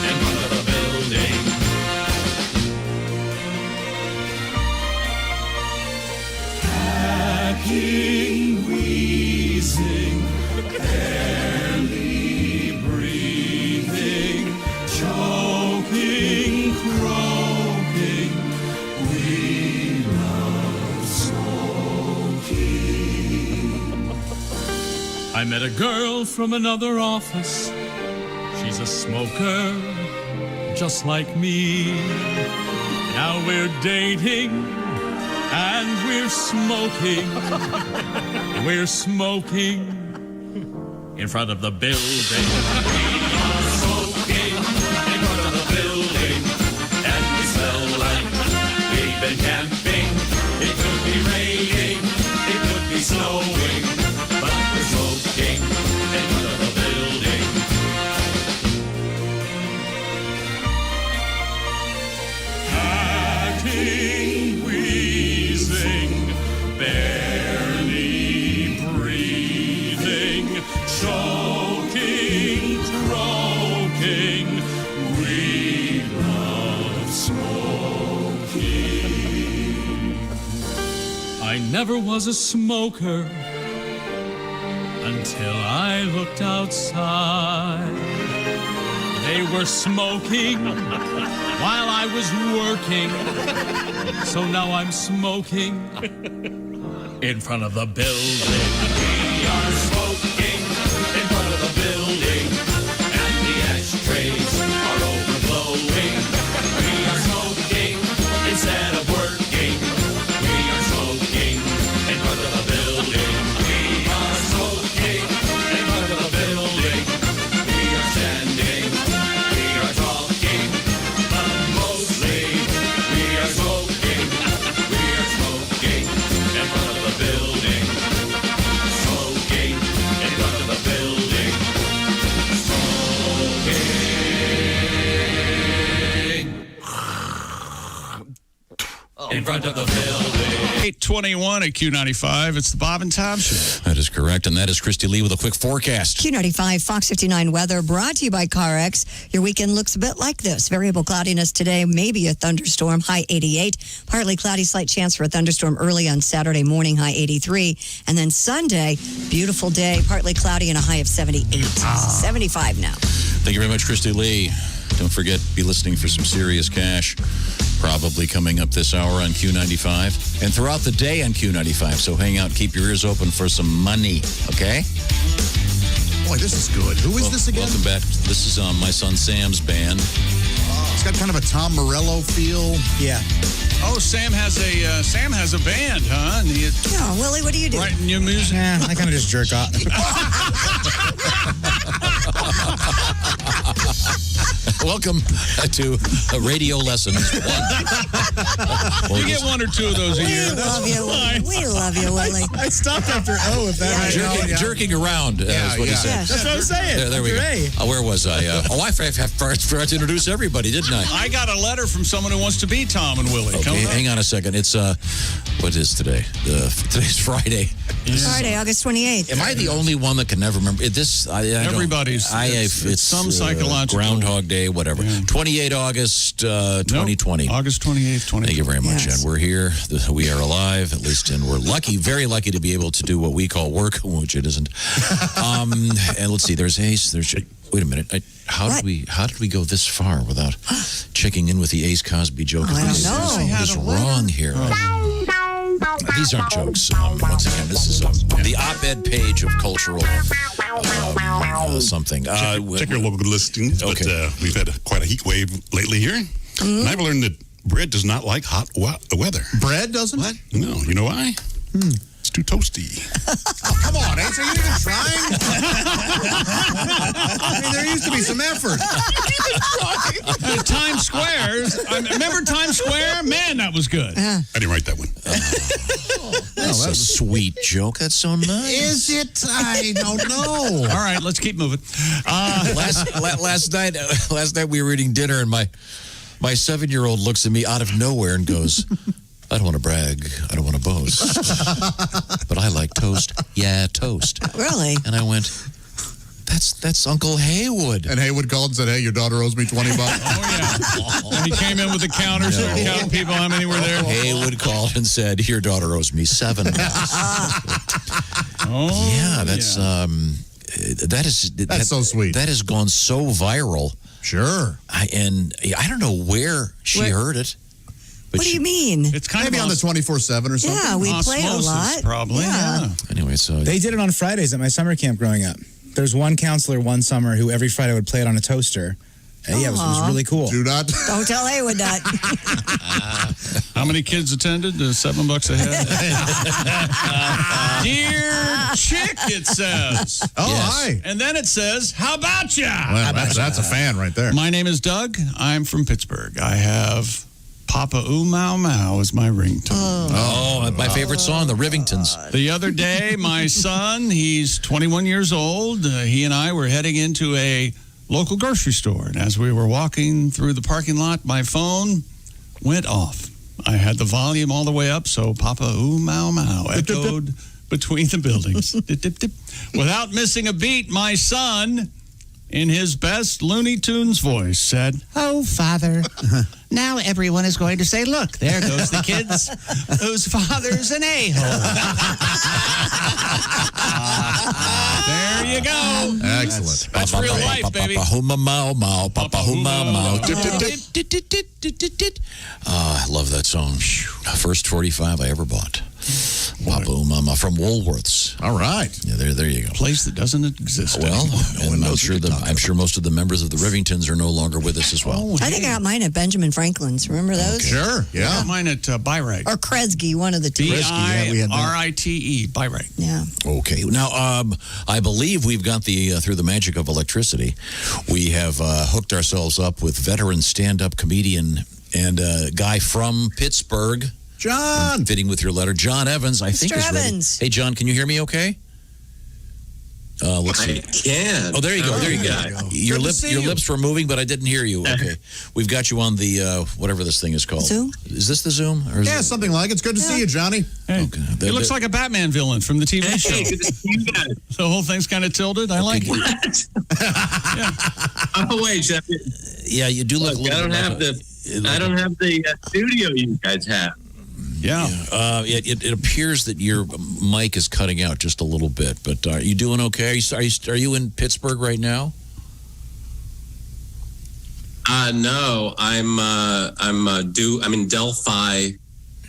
Speaker 22: in front of the building. Hacking, wheezing, barely breathing, choking, croaking. We love smoking. I met a girl from another office. She's a smoker, just like me. Now we're dating, and we're smoking. We're smoking in front of the building. We are smoking in front of the building, and we smell like we've been camping. It could be raining, it could be snowing, but we're smoking in front of the building. Hacking, wheezing, barely breathing, choking, croaking. We love smoking. I never was a smoker until I looked outside. They were smoking while I was working, so now I'm smoking in front of the building. We are smoking in front of the building, and the ashtrays are overflowing. We are smoking instead of working. We are smoking in front of the building. We are smoking in front of the building. We are standing, we are talking, but mostly we are smoking. We are smoking in front of the building. Smoking in front of the building. Smoking in front of the building.
Speaker 1: 8:21 at Q95. It's the Bob and Tom Show.
Speaker 3: That is correct, and that is Christy Lee with a quick forecast.
Speaker 4: Q95 Fox 59 weather brought to you by CarX. Your weekend looks a bit like this. Variable cloudiness today, maybe a thunderstorm, high 88. Partly cloudy, slight chance for a thunderstorm early on Saturday morning, high 83. And then Sunday, beautiful day, partly cloudy and a high of 78. 75 now.
Speaker 3: Thank you very much, Christy Lee. Don't forget, be listening for some serious cash, probably coming up this hour on Q95 and throughout the day on Q95. So hang out, keep your ears open for some money, okay?
Speaker 2: Boy, this is good. Who is this again?
Speaker 3: Welcome back. This is my son Sam's band.
Speaker 2: It's got kind of a Tom Morello feel.
Speaker 5: Yeah.
Speaker 1: Oh, Sam has a band, huh? And
Speaker 4: Yeah, Willie, what do you do?
Speaker 1: writing new music.
Speaker 5: Yeah, I kind of just jerk off.
Speaker 3: Welcome to Radio Lessons 1.
Speaker 1: You get one or two of those a year.
Speaker 4: We love you, Willie. We love you, Willie.
Speaker 5: I stopped after O with that.
Speaker 3: Jerking around is what he said.
Speaker 5: That's what I'm saying.
Speaker 3: There we go.
Speaker 5: After A.
Speaker 3: Where was I? I forgot to introduce everybody, didn't I?
Speaker 1: I got a letter from someone who wants to be Tom and Willie.
Speaker 3: Okay, hang on a second. It's what is today? Today's Friday.
Speaker 4: Friday, August 28th.
Speaker 3: Am I the only one that can never remember this?
Speaker 1: Everybody's.
Speaker 3: It's
Speaker 1: some psychological
Speaker 3: Groundhog Day, whatever. 28 August 2020.
Speaker 1: Nope, August 28th, 2020.
Speaker 3: Thank you very much,
Speaker 4: Yes.
Speaker 3: and we're here. We are alive, at least, and we're lucky, very lucky to be able to do what we call work, which it isn't. And let's see. There's Ace. Wait a minute. How did we go this far without checking in with the Ace Cosby joke?
Speaker 4: I don't know.
Speaker 3: What is wrong here? these aren't jokes. Once again, this is the op-ed page of cultural something.
Speaker 20: Check your local listings, but we've had quite a heat wave lately here. And I've learned that bread does not like hot weather.
Speaker 2: Bread doesn't? What?
Speaker 20: No. You know why? It's too toasty.
Speaker 2: Come on, Ace, are you even trying? I mean, there used to be some effort.
Speaker 1: Times Square. Remember Times Square? Man, that was good.
Speaker 20: I didn't write that one.
Speaker 3: That's a sweet joke. That's so nice.
Speaker 2: Is it? I don't know.
Speaker 1: All right, let's keep moving.
Speaker 3: Last night we were eating dinner, and my 7-year-old looks at me out of nowhere and goes, I don't want to brag. I don't want to boast. But I like toast. Yeah, toast.
Speaker 4: Really?
Speaker 3: And I went, that's Uncle Haywood.
Speaker 2: And Haywood called and said, hey, your daughter owes me $20.
Speaker 1: Oh, yeah. And he came in with the counter, started counting people, how many were there?
Speaker 3: Haywood called and said, your daughter owes me $7. Yeah, that's
Speaker 2: so sweet.
Speaker 3: That has gone so viral.
Speaker 2: Sure.
Speaker 3: I don't know where she heard it.
Speaker 4: What do you mean?
Speaker 1: It's kind
Speaker 2: maybe
Speaker 1: of
Speaker 2: on the 24/7 or something.
Speaker 4: Yeah, we play a lot.
Speaker 1: Probably. Yeah.
Speaker 3: Anyway, so
Speaker 5: They did it on Fridays at my summer camp growing up. There's one counselor one summer who every Friday would play it on a toaster. And it was really cool.
Speaker 2: Do not.
Speaker 4: Don't tell Haywood that.
Speaker 1: How many kids attended? $7 a head. Dear Chick, it says.
Speaker 2: Oh, hi.
Speaker 1: And then it says, how about ya?
Speaker 2: Well, that's a fan right there.
Speaker 1: My name is Doug. I'm from Pittsburgh. I have Papa Ooh Mau Mau is my ringtone.
Speaker 3: Oh, my favorite song, the Rivingtons.
Speaker 1: The other day, my son, he's 21 years old. He and I were heading into a local grocery store. And as we were walking through the parking lot, my phone went off. I had the volume all the way up, so Papa Ooh Mau Mau echoed between the buildings. Dip, dip, dip. Without missing a beat, my son, in his best Looney Tunes voice, said, "Oh, Father, now everyone is going to say, look, there goes the kids whose father's an a-hole." There you go.
Speaker 2: Excellent.
Speaker 1: That's real life, baby.
Speaker 3: Papa Huma Mau Mau, Papa Huma Mau. I love that song. First 45 I ever bought. Papa Huma Mau from Woolworths.
Speaker 2: All right.
Speaker 3: Yeah, there you go.
Speaker 1: Place that doesn't exist.
Speaker 3: Well,
Speaker 1: anymore.
Speaker 3: and I'm sure most of the members of the Rivingtons are no longer with us as well.
Speaker 4: I think I got mine at Benjamin Franklin's. Remember those?
Speaker 2: Sure.
Speaker 1: I
Speaker 2: Yeah.
Speaker 1: got mine at Byrite.
Speaker 4: Or Kresge, one of the two.
Speaker 1: Birite, Byrite.
Speaker 4: Yeah.
Speaker 3: Okay. Now, I believe we've got through the magic of electricity, we have hooked ourselves up with veteran stand-up comedian and guy from Pittsburgh.
Speaker 2: John.
Speaker 3: Fitting with your letter. John Evans, I think, is ready.
Speaker 4: Evans.
Speaker 3: Hey, John, can you hear me okay? Let's see.
Speaker 6: I can.
Speaker 3: Oh, there you go. There you go. Your lips were moving, but I didn't hear you. Okay. We've got you on the, whatever this thing is called.
Speaker 4: Zoom?
Speaker 3: Is this the Zoom? Or
Speaker 2: Yeah, something like it. It's good to see you, Johnny.
Speaker 1: Hey,
Speaker 3: Okay.
Speaker 1: he looks like a Batman villain from the TV show.
Speaker 6: Hey, good to see you guys.
Speaker 1: The whole thing's kind of tilted. I like it.
Speaker 6: What? I'm away, Jeff.
Speaker 3: Yeah, you do look a little
Speaker 6: I don't have the studio you guys have.
Speaker 1: Yeah.
Speaker 3: It appears that your mic is cutting out just a little bit, but are you doing okay? Are you in Pittsburgh right now?
Speaker 6: No, I'm in Delphi,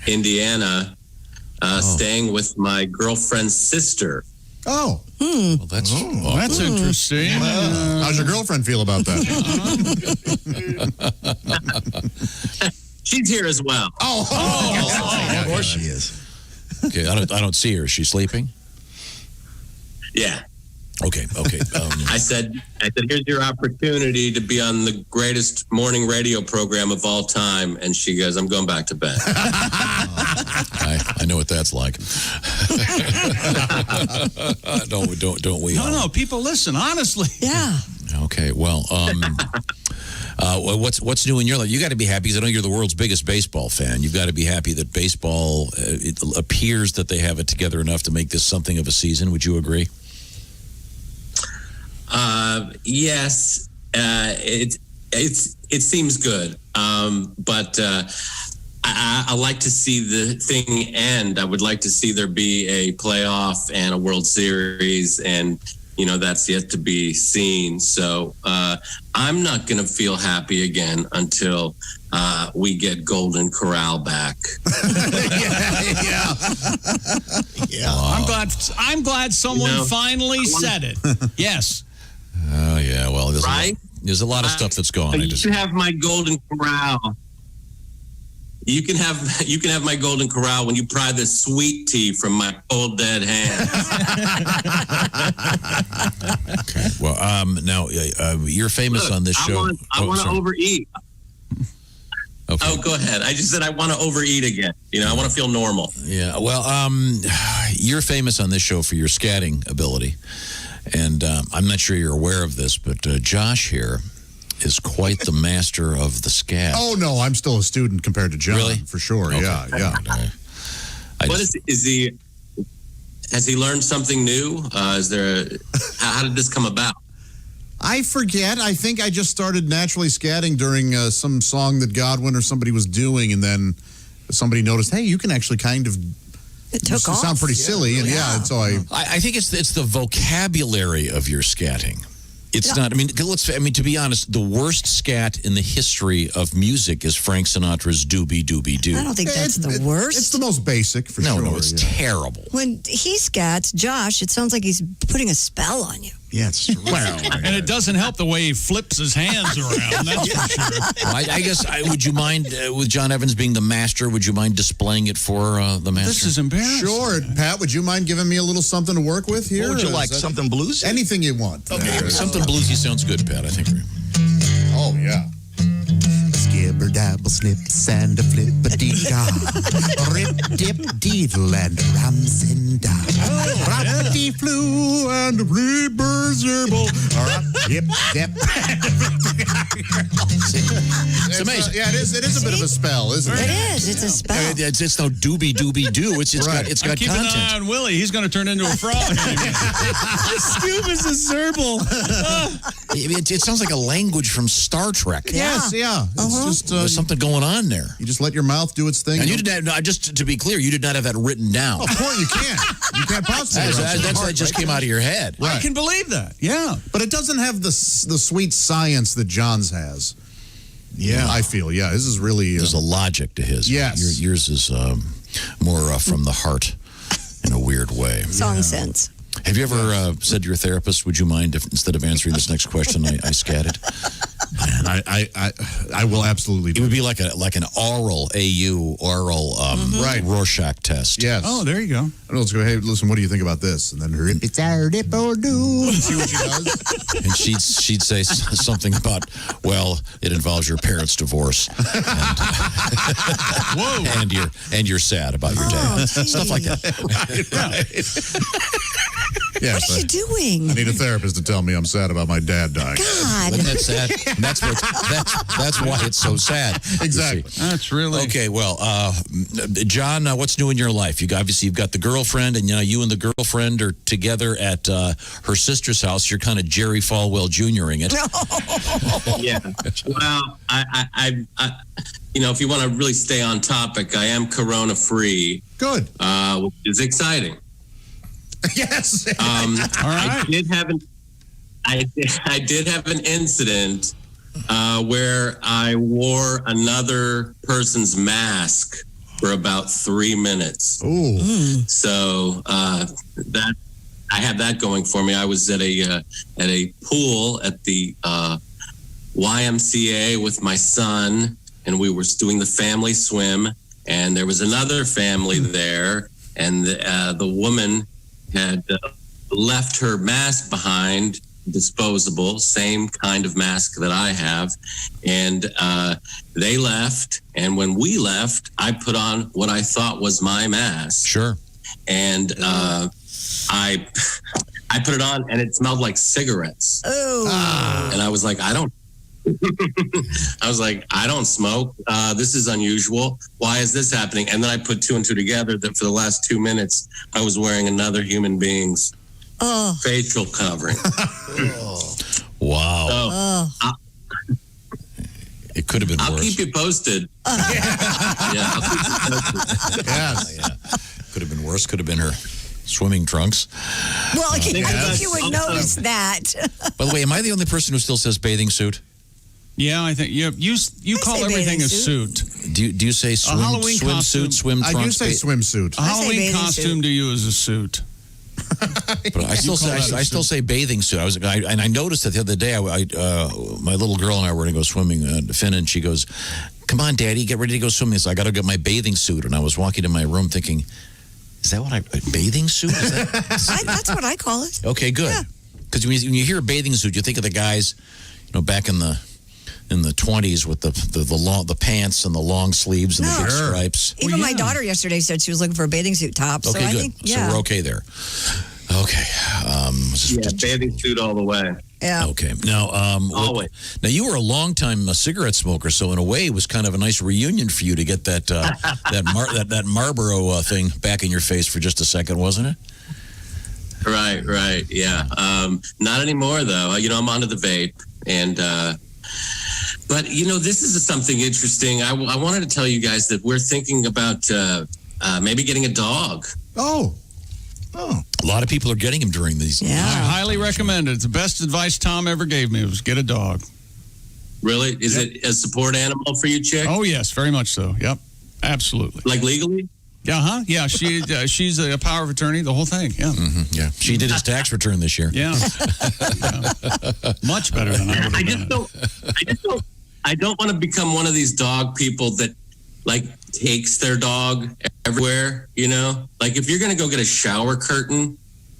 Speaker 6: Indiana, staying with my girlfriend's sister.
Speaker 2: Oh.
Speaker 3: Well, that's
Speaker 1: interesting.
Speaker 2: How's your girlfriend feel about that?
Speaker 6: She's here as well.
Speaker 3: Of course she is. Okay, I don't see her. Is she sleeping?
Speaker 6: Yeah.
Speaker 3: Okay.
Speaker 6: I said, here's your opportunity to be on the greatest morning radio program of all time. And she goes, I'm going back to bed.
Speaker 3: I know what that's like. Don't we?
Speaker 1: No, people listen, honestly.
Speaker 4: Yeah.
Speaker 3: Okay, well, what's new in your life? You got to be happy because I know you're the world's biggest baseball fan. You've got to be happy that baseball, it appears that they have it together enough to make this something of a season. Would you agree?
Speaker 6: Yes, it seems good. But I like to see the thing end. I would like to see there be a playoff and a World Series and that's yet to be seen. So I'm not going to feel happy again until we get Golden Corral back.
Speaker 1: Yeah. I'm glad someone finally said it. Yes.
Speaker 3: Oh yeah. Well, there's a lot of stuff that's gone.
Speaker 6: You can have my Golden Corral. You can have my Golden Corral when you pry the sweet tea from my cold dead hands.
Speaker 3: Okay. Well, now you're famous on this show.
Speaker 6: I want to overeat.
Speaker 3: Okay.
Speaker 6: Oh, go ahead. I just said I want to overeat again. I want to feel normal.
Speaker 3: Yeah. Well, you're famous on this show for your scatting ability, and I'm not sure you're aware of this, but Josh here is quite the master of the scat.
Speaker 2: Oh no, I'm still a student compared to John.
Speaker 3: Really?
Speaker 2: For sure.
Speaker 3: Okay.
Speaker 2: Yeah.
Speaker 6: Is he? Has he learned something new? How did this come about?
Speaker 2: I forget. I think I just started naturally scatting during some song that Godwin or somebody was doing, and then somebody noticed, hey, you can actually kind of.
Speaker 4: It took off.
Speaker 2: Sound pretty silly, and and so
Speaker 3: I think it's the vocabulary of your scatting. It's not. I mean, to be honest, the worst scat in the history of music is Frank Sinatra's "Doobie Doobie Doo."
Speaker 4: I don't think that's the worst.
Speaker 2: It's the most basic for sure.
Speaker 3: No, it's terrible.
Speaker 4: When he scats, Josh, it sounds like he's putting a spell on you.
Speaker 2: Yeah, it's true.
Speaker 1: And it doesn't help the way he flips his hands around. That's for sure.
Speaker 3: I guess, would you mind, with John Evans being the master, would you mind displaying it for the master?
Speaker 1: This is embarrassing.
Speaker 2: Sure. Pat, would you mind giving me a little something to work with here?
Speaker 19: What would you like? Something bluesy?
Speaker 2: Anything you want.
Speaker 3: Okay, something bluesy sounds good, Pat, I think.
Speaker 2: Oh, yeah.
Speaker 19: Skibber dabble snip sand a flip a dee da rip dip deedle and rams in da rappity flew and a reversible dip dip.
Speaker 3: It's amazing.
Speaker 2: Yeah, it is a bit of a spell, isn't it?
Speaker 4: It is. It's a spell.
Speaker 3: It's no doobie doobie doo. It's got
Speaker 1: I'm keeping an eye
Speaker 3: content.
Speaker 1: on Willie. He's going to turn into a frog.
Speaker 5: Scoop is a serval.
Speaker 3: It sounds like a language from Star Trek.
Speaker 2: Yes, yeah. It's just
Speaker 3: There's something going on there.
Speaker 2: you just let your mouth do its thing.
Speaker 3: And you did not, just to be clear, you did not have that written down.
Speaker 2: Of course, you can't. You can't possibly.
Speaker 3: That just came out of your head.
Speaker 2: Right.
Speaker 1: I can believe that. Yeah.
Speaker 2: But it doesn't have the sweet science that John's has. Yeah, I feel. Yeah, this is really.
Speaker 3: There's a logic to his.
Speaker 2: Yes.
Speaker 3: Yours is more from the heart in a weird way.
Speaker 4: Song sense.
Speaker 3: Have you ever said to your therapist, would you mind if instead of answering this next question, I scatted?
Speaker 2: Man, I will absolutely do
Speaker 3: it. Would be like an oral Rorschach test.
Speaker 2: Yes.
Speaker 1: Oh, there you go.
Speaker 2: Let's go, hey, listen, what do you think about this? And then rip it's our dip or do. See what she does?
Speaker 3: And she'd say something about, well, it involves your parents' divorce. And, and you're sad about your dad. Stuff like that.
Speaker 2: Yes,
Speaker 4: What are you doing?
Speaker 2: I need a therapist to tell me I'm sad about my dad dying.
Speaker 4: God.
Speaker 3: Isn't that sad? That's why it's so sad.
Speaker 2: Exactly.
Speaker 1: That's really
Speaker 3: okay. Well, John, what's new in your life? You've got the girlfriend, and you and the girlfriend are together at her sister's house. You're kind of Jerry Falwell Jr.ing it.
Speaker 6: Yeah. Well, I if you want to really stay on topic, I am corona free.
Speaker 2: Good.
Speaker 6: Which is exciting.
Speaker 2: Yes.
Speaker 1: All right.
Speaker 6: I did have an incident where I wore another person's mask for about 3 minutes.
Speaker 2: Ooh.
Speaker 6: So that I have that going for me. I was at a pool at the YMCA with my son, and we were doing the family swim, and there was another family there, and the woman had left her mask behind, disposable, same kind of mask that I have. And they left. And when we left, I put on what I thought was my mask.
Speaker 3: Sure.
Speaker 6: And I put it on, and it smelled like cigarettes.
Speaker 4: Oh.
Speaker 6: And I was like, I don't smoke. This is unusual. Why is this happening? And then I put two and two together that for the last 2 minutes, I was wearing another human being's facial covering.
Speaker 3: Wow.
Speaker 6: So,
Speaker 3: it could have been
Speaker 6: I'll
Speaker 3: worse.
Speaker 6: keep you posted.
Speaker 3: Yes. Could have been worse. Could have been her swimming trunks.
Speaker 4: Well, I think you would notice that.
Speaker 3: By the way, am I the only person who still says bathing suit?
Speaker 1: Yeah, I think you call everything a suit.
Speaker 3: Do you say swimsuit, swim trunks?
Speaker 2: I do say swimsuit.
Speaker 1: A Halloween costume to you is a suit.
Speaker 3: But I still say bathing suit. I noticed that the other day. My little girl and I were going to go swimming. Finn, and she goes, "Come on, Daddy, get ready to go swimming." So I got to get my bathing suit, and I was walking to my room thinking, "Is that what a bathing suit? Is that?"
Speaker 4: That's what I call it.
Speaker 3: Okay, good. Because when you hear a bathing suit, you think of the guys, back in the 20s with the pants and the long sleeves and the big stripes.
Speaker 4: Even my daughter yesterday said she was looking for a bathing suit top. So
Speaker 3: Okay,
Speaker 4: I
Speaker 3: good.
Speaker 4: think,
Speaker 3: So we're okay there. Okay.
Speaker 6: Bathing suit all the way.
Speaker 4: Yeah.
Speaker 3: Okay. Now,
Speaker 6: always.
Speaker 3: Now you were a long-time cigarette smoker, so in a way, it was kind of a nice reunion for you to get that that Marlboro thing back in your face for just a second, wasn't it?
Speaker 6: Right. Yeah. Not anymore, though. I'm onto the vape, and but this is something interesting. I wanted to tell you guys that we're thinking about maybe getting a dog.
Speaker 2: Oh.
Speaker 3: A lot of people are getting them during these.
Speaker 1: I highly recommend it. It's the best advice Tom ever gave me was get a dog.
Speaker 6: Really? Is it a support animal for you, Chick?
Speaker 1: Oh, yes, very much so. Yep, absolutely.
Speaker 6: Like legally?
Speaker 1: Yeah, yeah. She's a power of attorney, the whole thing. Yeah.
Speaker 3: Mm-hmm, yeah. She did his tax return this year.
Speaker 1: Yeah. Much better than I would have done.
Speaker 6: I don't want to become one of these dog people that takes their dog everywhere, Like if you're going to go get a shower curtain,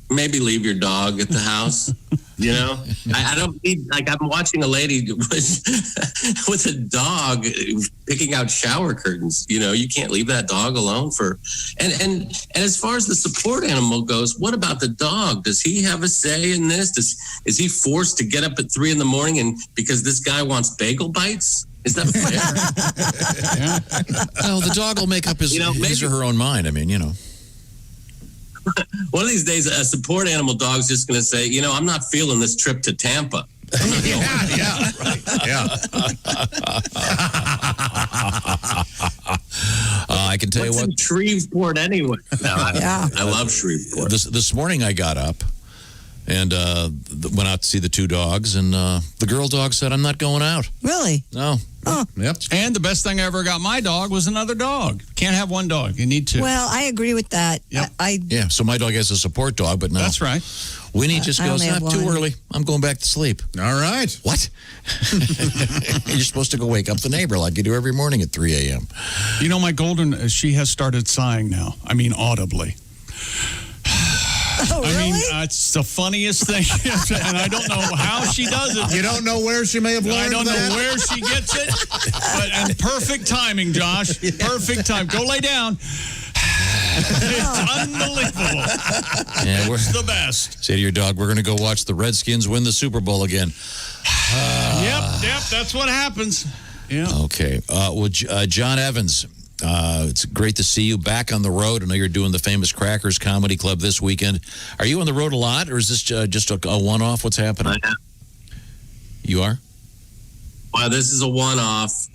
Speaker 6: maybe leave your dog at the house, I don't need, I'm watching a lady with a dog picking out shower curtains, you can't leave that dog alone and as far as the support animal goes, what about the dog? Does he have a say in this? Is he forced to get up at 3 a.m. and because this guy wants bagel bites? Is that fair?
Speaker 3: Yeah. Well, the dog will make up his or her own mind. I mean,
Speaker 6: One of these days, a support animal dog's just going to say, I'm not feeling this trip to Tampa.
Speaker 3: I can tell you what.
Speaker 6: In Shreveport anyway. I love Shreveport.
Speaker 3: This morning I got up and went out to see the two dogs, and the girl dog said, "I'm not going out."
Speaker 4: Really?
Speaker 3: No.
Speaker 4: Oh.
Speaker 1: Yep. And the best thing I ever got my dog was another dog. Can't have one dog. You need two.
Speaker 4: Well, I agree with that.
Speaker 1: Yep.
Speaker 3: Yeah, so my dog has a support dog, but no.
Speaker 1: That's right.
Speaker 3: Winnie just goes, not too early. I'm going back to sleep.
Speaker 2: All right.
Speaker 3: What? You're supposed to go wake up the neighbor like you do every morning at 3 a.m.
Speaker 1: My golden, she has started sighing now. I mean, audibly.
Speaker 4: Oh, really?
Speaker 1: I mean, it's the funniest thing, and I don't know how she does it.
Speaker 2: You don't know where she may have learned
Speaker 1: I don't know where she gets it, and perfect timing, Josh. Perfect time. Go lay down. It's unbelievable.
Speaker 3: Yeah,
Speaker 1: it's the best.
Speaker 3: Say to your dog, we're going to go watch the Redskins win the Super Bowl again.
Speaker 1: Yep, that's what happens. Yeah.
Speaker 3: Okay. John Evans, it's great to see you back on the road. I know you're doing the famous Crackers Comedy Club this weekend. Are you on the road a lot, or is this just a one-off? What's happening?
Speaker 6: I am.
Speaker 3: You are?
Speaker 6: Well, this is a one-off,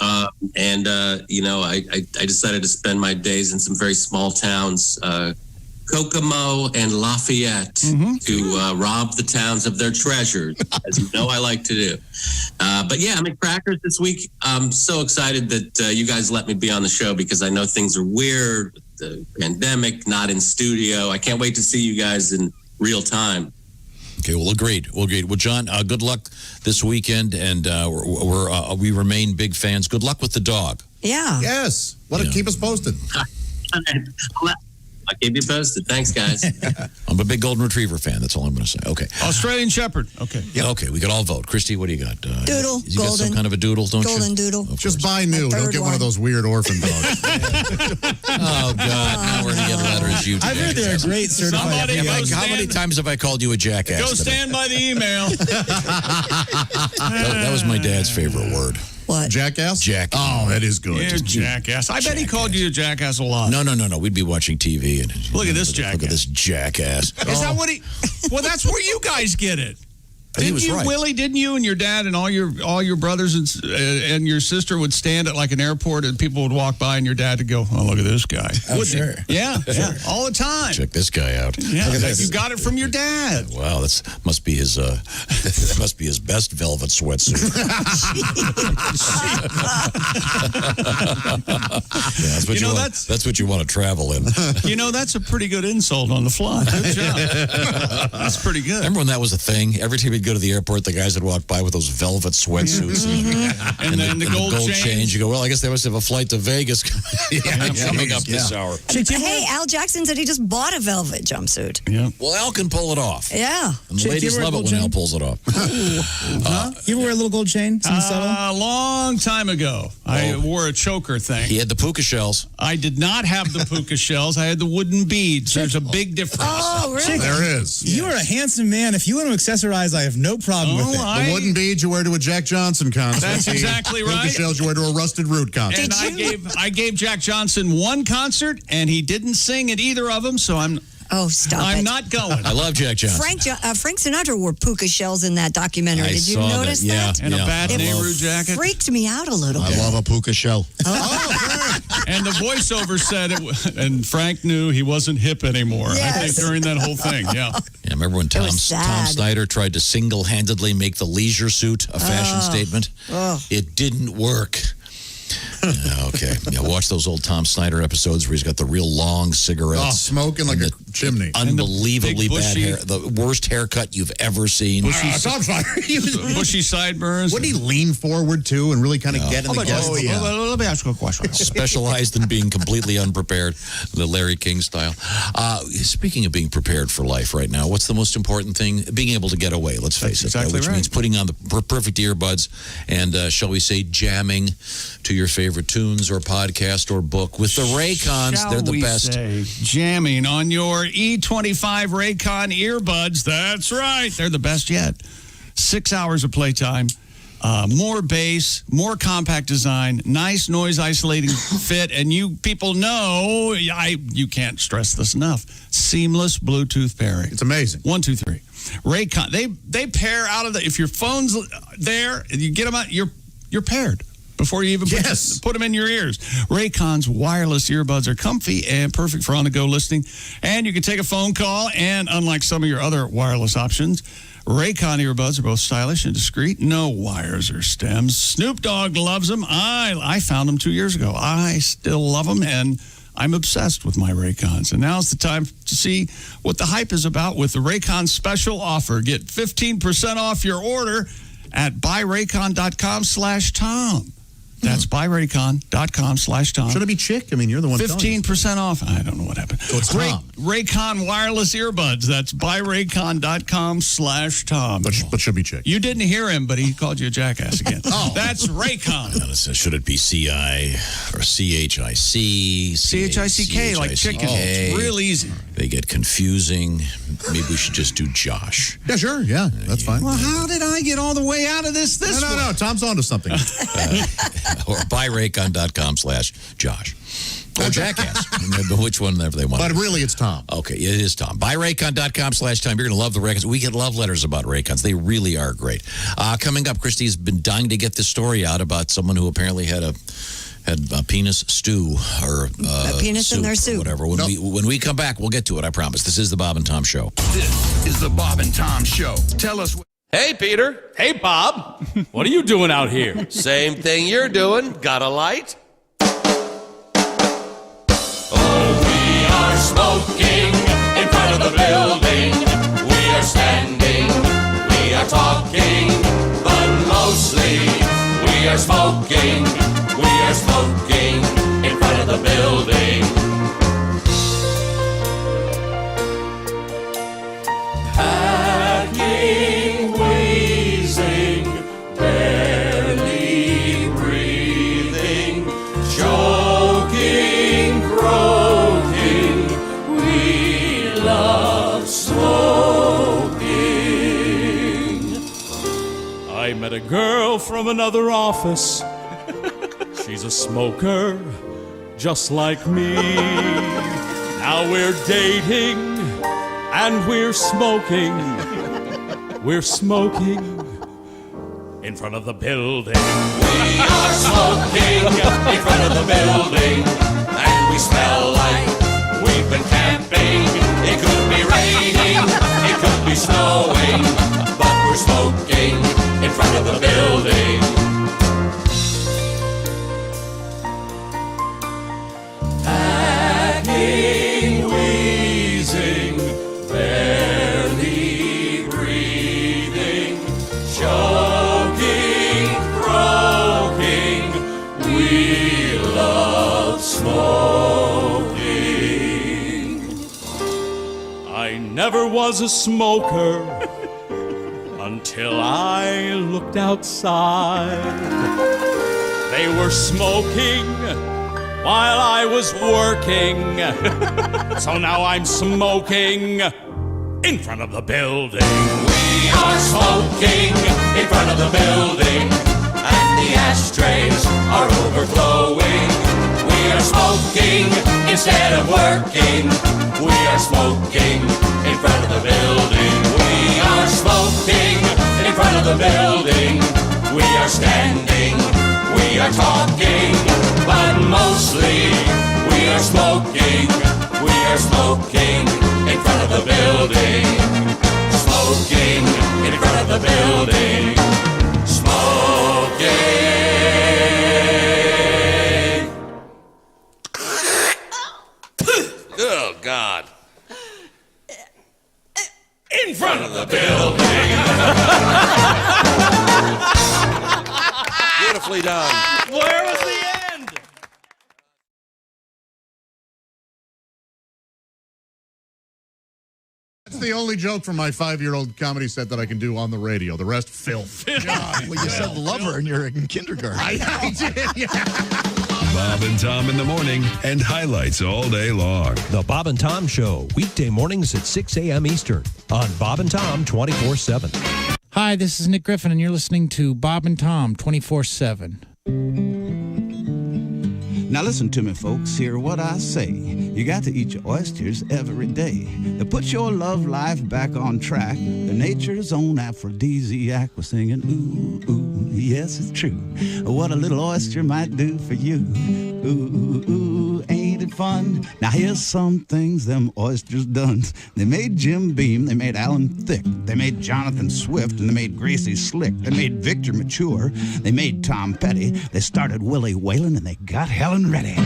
Speaker 6: and I decided to spend my days in some very small towns, Kokomo and Lafayette, to rob the towns of their treasures, as you know I like to do. But yeah, I'm at Crackers this week. I'm so excited that you guys let me be on the show because I know things are weird with the pandemic, not in studio. I can't wait to see you guys in real time.
Speaker 3: Okay, well, agreed. Well, John, good luck this weekend, and we remain big fans. Good luck with the dog.
Speaker 4: Yeah.
Speaker 2: Yes. Keep us posted.
Speaker 6: I'll keep you posted. Thanks, guys.
Speaker 3: I'm a big Golden Retriever fan. That's all I'm going to say. Okay.
Speaker 1: Australian Shepherd. Okay.
Speaker 3: Yeah. Okay, we could all vote. Christy, what do you got?
Speaker 4: Doodle.
Speaker 3: You got some kind of a doodle, don't
Speaker 4: golden
Speaker 3: you?
Speaker 4: Doodle.
Speaker 2: Just buy new. Don't get one of those weird orphan dogs.
Speaker 3: Oh, God. Now we're going to get letters. You
Speaker 5: I've heard they're a great certified.
Speaker 3: How many times have I called you a jackass?
Speaker 1: Go stand by the email.
Speaker 3: That was my dad's favorite word.
Speaker 4: What?
Speaker 2: Jackass?
Speaker 3: Jackass.
Speaker 2: Oh, that is good.
Speaker 1: You're jackass. I bet he called you a jackass a lot.
Speaker 3: No. We'd be watching TV and
Speaker 1: look at this jackass.
Speaker 3: Look at this jackass.
Speaker 1: Is that what he? Well, that's where you guys get it.
Speaker 3: He was right.
Speaker 1: Willie, didn't you and your dad and all your brothers and your sister would stand at like an airport and people would walk by and your dad would go, "Oh, look at this guy."
Speaker 5: Oh, sure.
Speaker 1: Yeah, all the time.
Speaker 3: Check this guy out.
Speaker 1: Yeah, you got it from your dad.
Speaker 3: Wow, that must be his that must be his best velvet sweatsuit. That's what you want to travel in.
Speaker 1: That's a pretty good insult on the fly. Good job. That's pretty good.
Speaker 3: Remember when that was a thing? Every time you'd go to the airport, the guys would walk by with those velvet sweatsuits
Speaker 1: and then the gold
Speaker 3: change. You go, well, I guess they must have a flight to Vegas coming up this hour.
Speaker 4: Hey, Al Jackson said he just bought a velvet jumpsuit.
Speaker 1: Yeah.
Speaker 3: Well, Al can pull it off.
Speaker 4: Yeah.
Speaker 3: And the ladies love it when Al pulls it off.
Speaker 5: You ever wear a little gold chain? Something subtle?
Speaker 1: A long time ago, I wore a choker thing.
Speaker 3: He had the puka shells.
Speaker 1: I did not have the puka shells. I had the wooden beads. There's a big difference.
Speaker 4: Oh, really?
Speaker 2: There is.
Speaker 5: You are a handsome man. If you want to accessorize, I have no problem with it.
Speaker 2: The wooden beads you wear to a Jack Johnson concert.
Speaker 1: That's exactly right.
Speaker 2: The shells you wear to a Rusted Root concert.
Speaker 1: And I gave Jack Johnson one concert, and he didn't sing at either of them, so I'm not going.
Speaker 3: I love Jack Johnson.
Speaker 4: Frank Sinatra wore puka shells in that documentary. Did you notice that?
Speaker 1: And a bad Nehru jacket.
Speaker 4: Freaked me out a little bit.
Speaker 19: I love a puka shell.
Speaker 1: And the voiceover said it, and Frank knew he wasn't hip anymore.
Speaker 4: Yes.
Speaker 1: I think during that whole thing, yeah.
Speaker 3: Yeah, remember when Tom Snyder tried to single-handedly make the leisure suit a fashion statement? It didn't work. Okay. Yeah, watch those old Tom Snyder episodes where he's got the real long cigarettes.
Speaker 2: Smoking like a chimney.
Speaker 3: Unbelievably bad hair. The worst haircut you've ever seen.
Speaker 2: Tom Snyder.
Speaker 1: Bushy sideburns.
Speaker 2: What did he lean forward to and really kind of get in the guest?
Speaker 1: Let me ask you a question.
Speaker 3: Specialized in being completely unprepared, the Larry King style. Speaking of being prepared for life right now, what's the most important thing? Being able to get away, let's face it.
Speaker 1: Exactly
Speaker 3: which means putting on the perfect earbuds and, shall we say, jamming to your favorite tunes or podcast or book with the Raycons. They're the best.
Speaker 1: Jamming on your E25 Raycon earbuds. That's right. They're the best yet. 6 hours of playtime. More bass, more compact design, nice noise isolating fit, and you people know you can't stress this enough. Seamless Bluetooth pairing.
Speaker 2: It's amazing.
Speaker 1: 1, 2, 3. Raycon. They pair out of the. If your phone's there, you get them out. You're paired before you even put them in your ears. Raycon's wireless earbuds are comfy and perfect for on-the-go listening, and you can take a phone call. And unlike some of your other wireless options, Raycon earbuds are both stylish and discreet. No wires or stems. Snoop Dogg loves them. I found them 2 years ago. I still love them, and I'm obsessed with my Raycons. And now's the time to see what the hype is about with the Raycon special offer. Get 15% off your order at buyraycon.com/Tom. That's buyraycon.com/Tom.
Speaker 2: Should it be Chick? I mean, you're the one
Speaker 1: 15% off. I don't know what happened.
Speaker 2: So it's Tom.
Speaker 1: Raycon wireless earbuds. That's buyraycon.com/Tom.
Speaker 2: But should be Chick.
Speaker 1: You didn't hear him, but he called you a jackass again. That's Raycon.
Speaker 3: Should it be CI or CHIC?
Speaker 1: CHICK, like chicken. It's real easy.
Speaker 3: They get confusing. Maybe we should just do Josh.
Speaker 2: Yeah, sure. Yeah, that's fine.
Speaker 1: Well, how did I get all the way out of this?
Speaker 2: No. Tom's onto something.
Speaker 3: Or buyraycon.com/Josh. Or Jackass. Which one ever they want.
Speaker 2: But really, it's Tom.
Speaker 3: Okay, it is Tom. Buyraycon.com/Tom. You're going to love the Raycons. We get love letters about Raycons. They really are great. Coming up, Christy's been dying to get this story out about someone who apparently had a penis stew or
Speaker 4: a penis in their soup.
Speaker 3: Whatever. When we come back, we'll get to it, I promise. This is the Bob and Tom Show.
Speaker 9: This is the Bob and Tom Show. Tell us.
Speaker 21: Hey, Peter.
Speaker 22: Hey, Bob. What are you doing out here?
Speaker 21: Same thing you're doing. Got a light?
Speaker 22: We are smoking in front of the building. We are standing. We are talking. But mostly we are smoking. We are smoking in front of the building. Hacking, wheezing, barely breathing, choking, croaking. We love smoking. I met a girl from another office. She's a smoker, just like me. Now we're dating, and we're smoking. We're smoking in front of the building.
Speaker 21: We are smoking in front of the building, and we smell like we've been camping. It could be raining, it could be snowing, but we're smoking in front of the building. Hacking, wheezing, barely breathing, choking, croaking, we love smoking.
Speaker 22: I never was a smoker until I looked outside. They were smoking while I was working. So now I'm smoking in front of the building.
Speaker 21: We are smoking in front of the building, and the ashtrays are overflowing. We are smoking instead of working. We are smoking in front of the building. We are smoking in front of the building. We are standing, we are talking, but mostly we are smoking. We are smoking in front of the building. Smoking in front of the building. Smoking. Oh, God. In front of the building. Beautifully done.
Speaker 22: Where was the end?
Speaker 2: That's the only joke from my 5-year-old comedy set that I can do on the radio. The rest, filth.
Speaker 19: God, well, you said lover and you're in kindergarten.
Speaker 2: I did, yeah.
Speaker 16: Bob and Tom in the morning and highlights all day long.
Speaker 12: The Bob and Tom Show, weekday mornings at 6 a.m. Eastern on Bob and Tom 24/7.
Speaker 11: Hi, this is Nick Griffin, and you're listening to Bob and Tom 24/7.
Speaker 13: Now listen to me, folks, hear what I say. You got to eat your oysters every day. To put your love life back on track, the nature's own aphrodisiac was singing, ooh, ooh, yes, it's true. What a little oyster might do for you. Ooh, ooh, ain't it fun? Now here's some things them oysters done. They made Jim Beam, they made Alan Thicke, they made Jonathan Swift, and they made Gracie Slick, they made Victor Mature, they made Tom Petty, they started Willie Whalen, and they got Helen Reddy.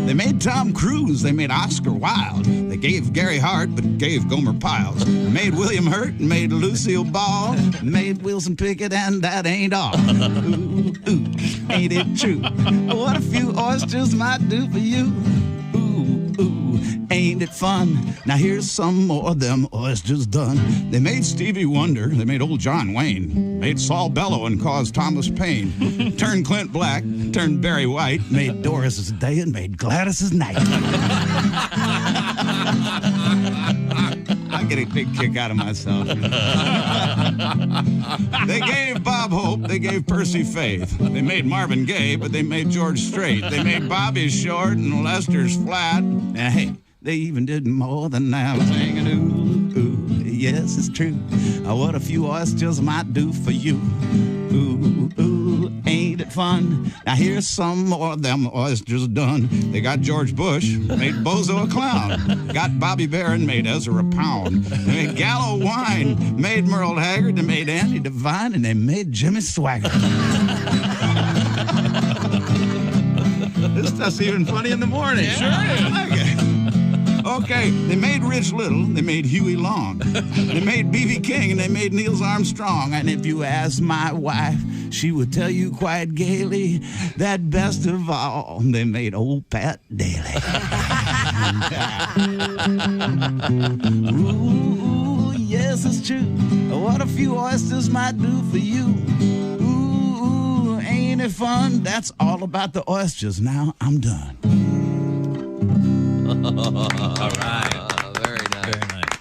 Speaker 13: They made Tom Cruise, they made Oscar Wilde, they gave Gary Hart, but gave Gomer Pyle. They made William Hurt, and made Lucille Ball, made Wilson Pickett, and that ain't all. Ooh, ooh, ain't it true? What a few oysters might do for you. Ooh, ain't it fun? Now here's some more of them oysters done. They made Stevie Wonder, they made old John Wayne, made Saul Bellow and caused Thomas Paine, turned Clint Black, turned Barry White, made Doris's Day and made Gladys's Night. I get a big kick out of myself. They gave Bob Hope, they gave Percy Faith. They made Marvin Gaye, but they made George Strait. They made Bobby Short and Lester's Flat. And hey, they even did more than that. Singing, ooh, ooh, yes, it's true. What a few oysters might do for you. Ooh, ooh, ain't it fun? Now here's some more of them oysters done. They got George Bush, made Bozo a clown. Got Bobby Barron, made Ezra Pound. They made Gallo Wine, made Merle Haggard, they made Andy Devine, and they made Jimmy Swaggart. This stuff's even funny in the morning.
Speaker 21: Sure is.
Speaker 13: Okay, they made Rich Little, they made Huey Long, they made B.B. King, and they made Niels Armstrong. And if you ask my wife, she would tell you quite gaily that best of all, they made old Pat Daly. Ooh, yes, it's true. What a few oysters might do for you. Ooh, ain't it fun? That's all about the oysters. Now I'm done.
Speaker 21: All right. Very nice. Very nice.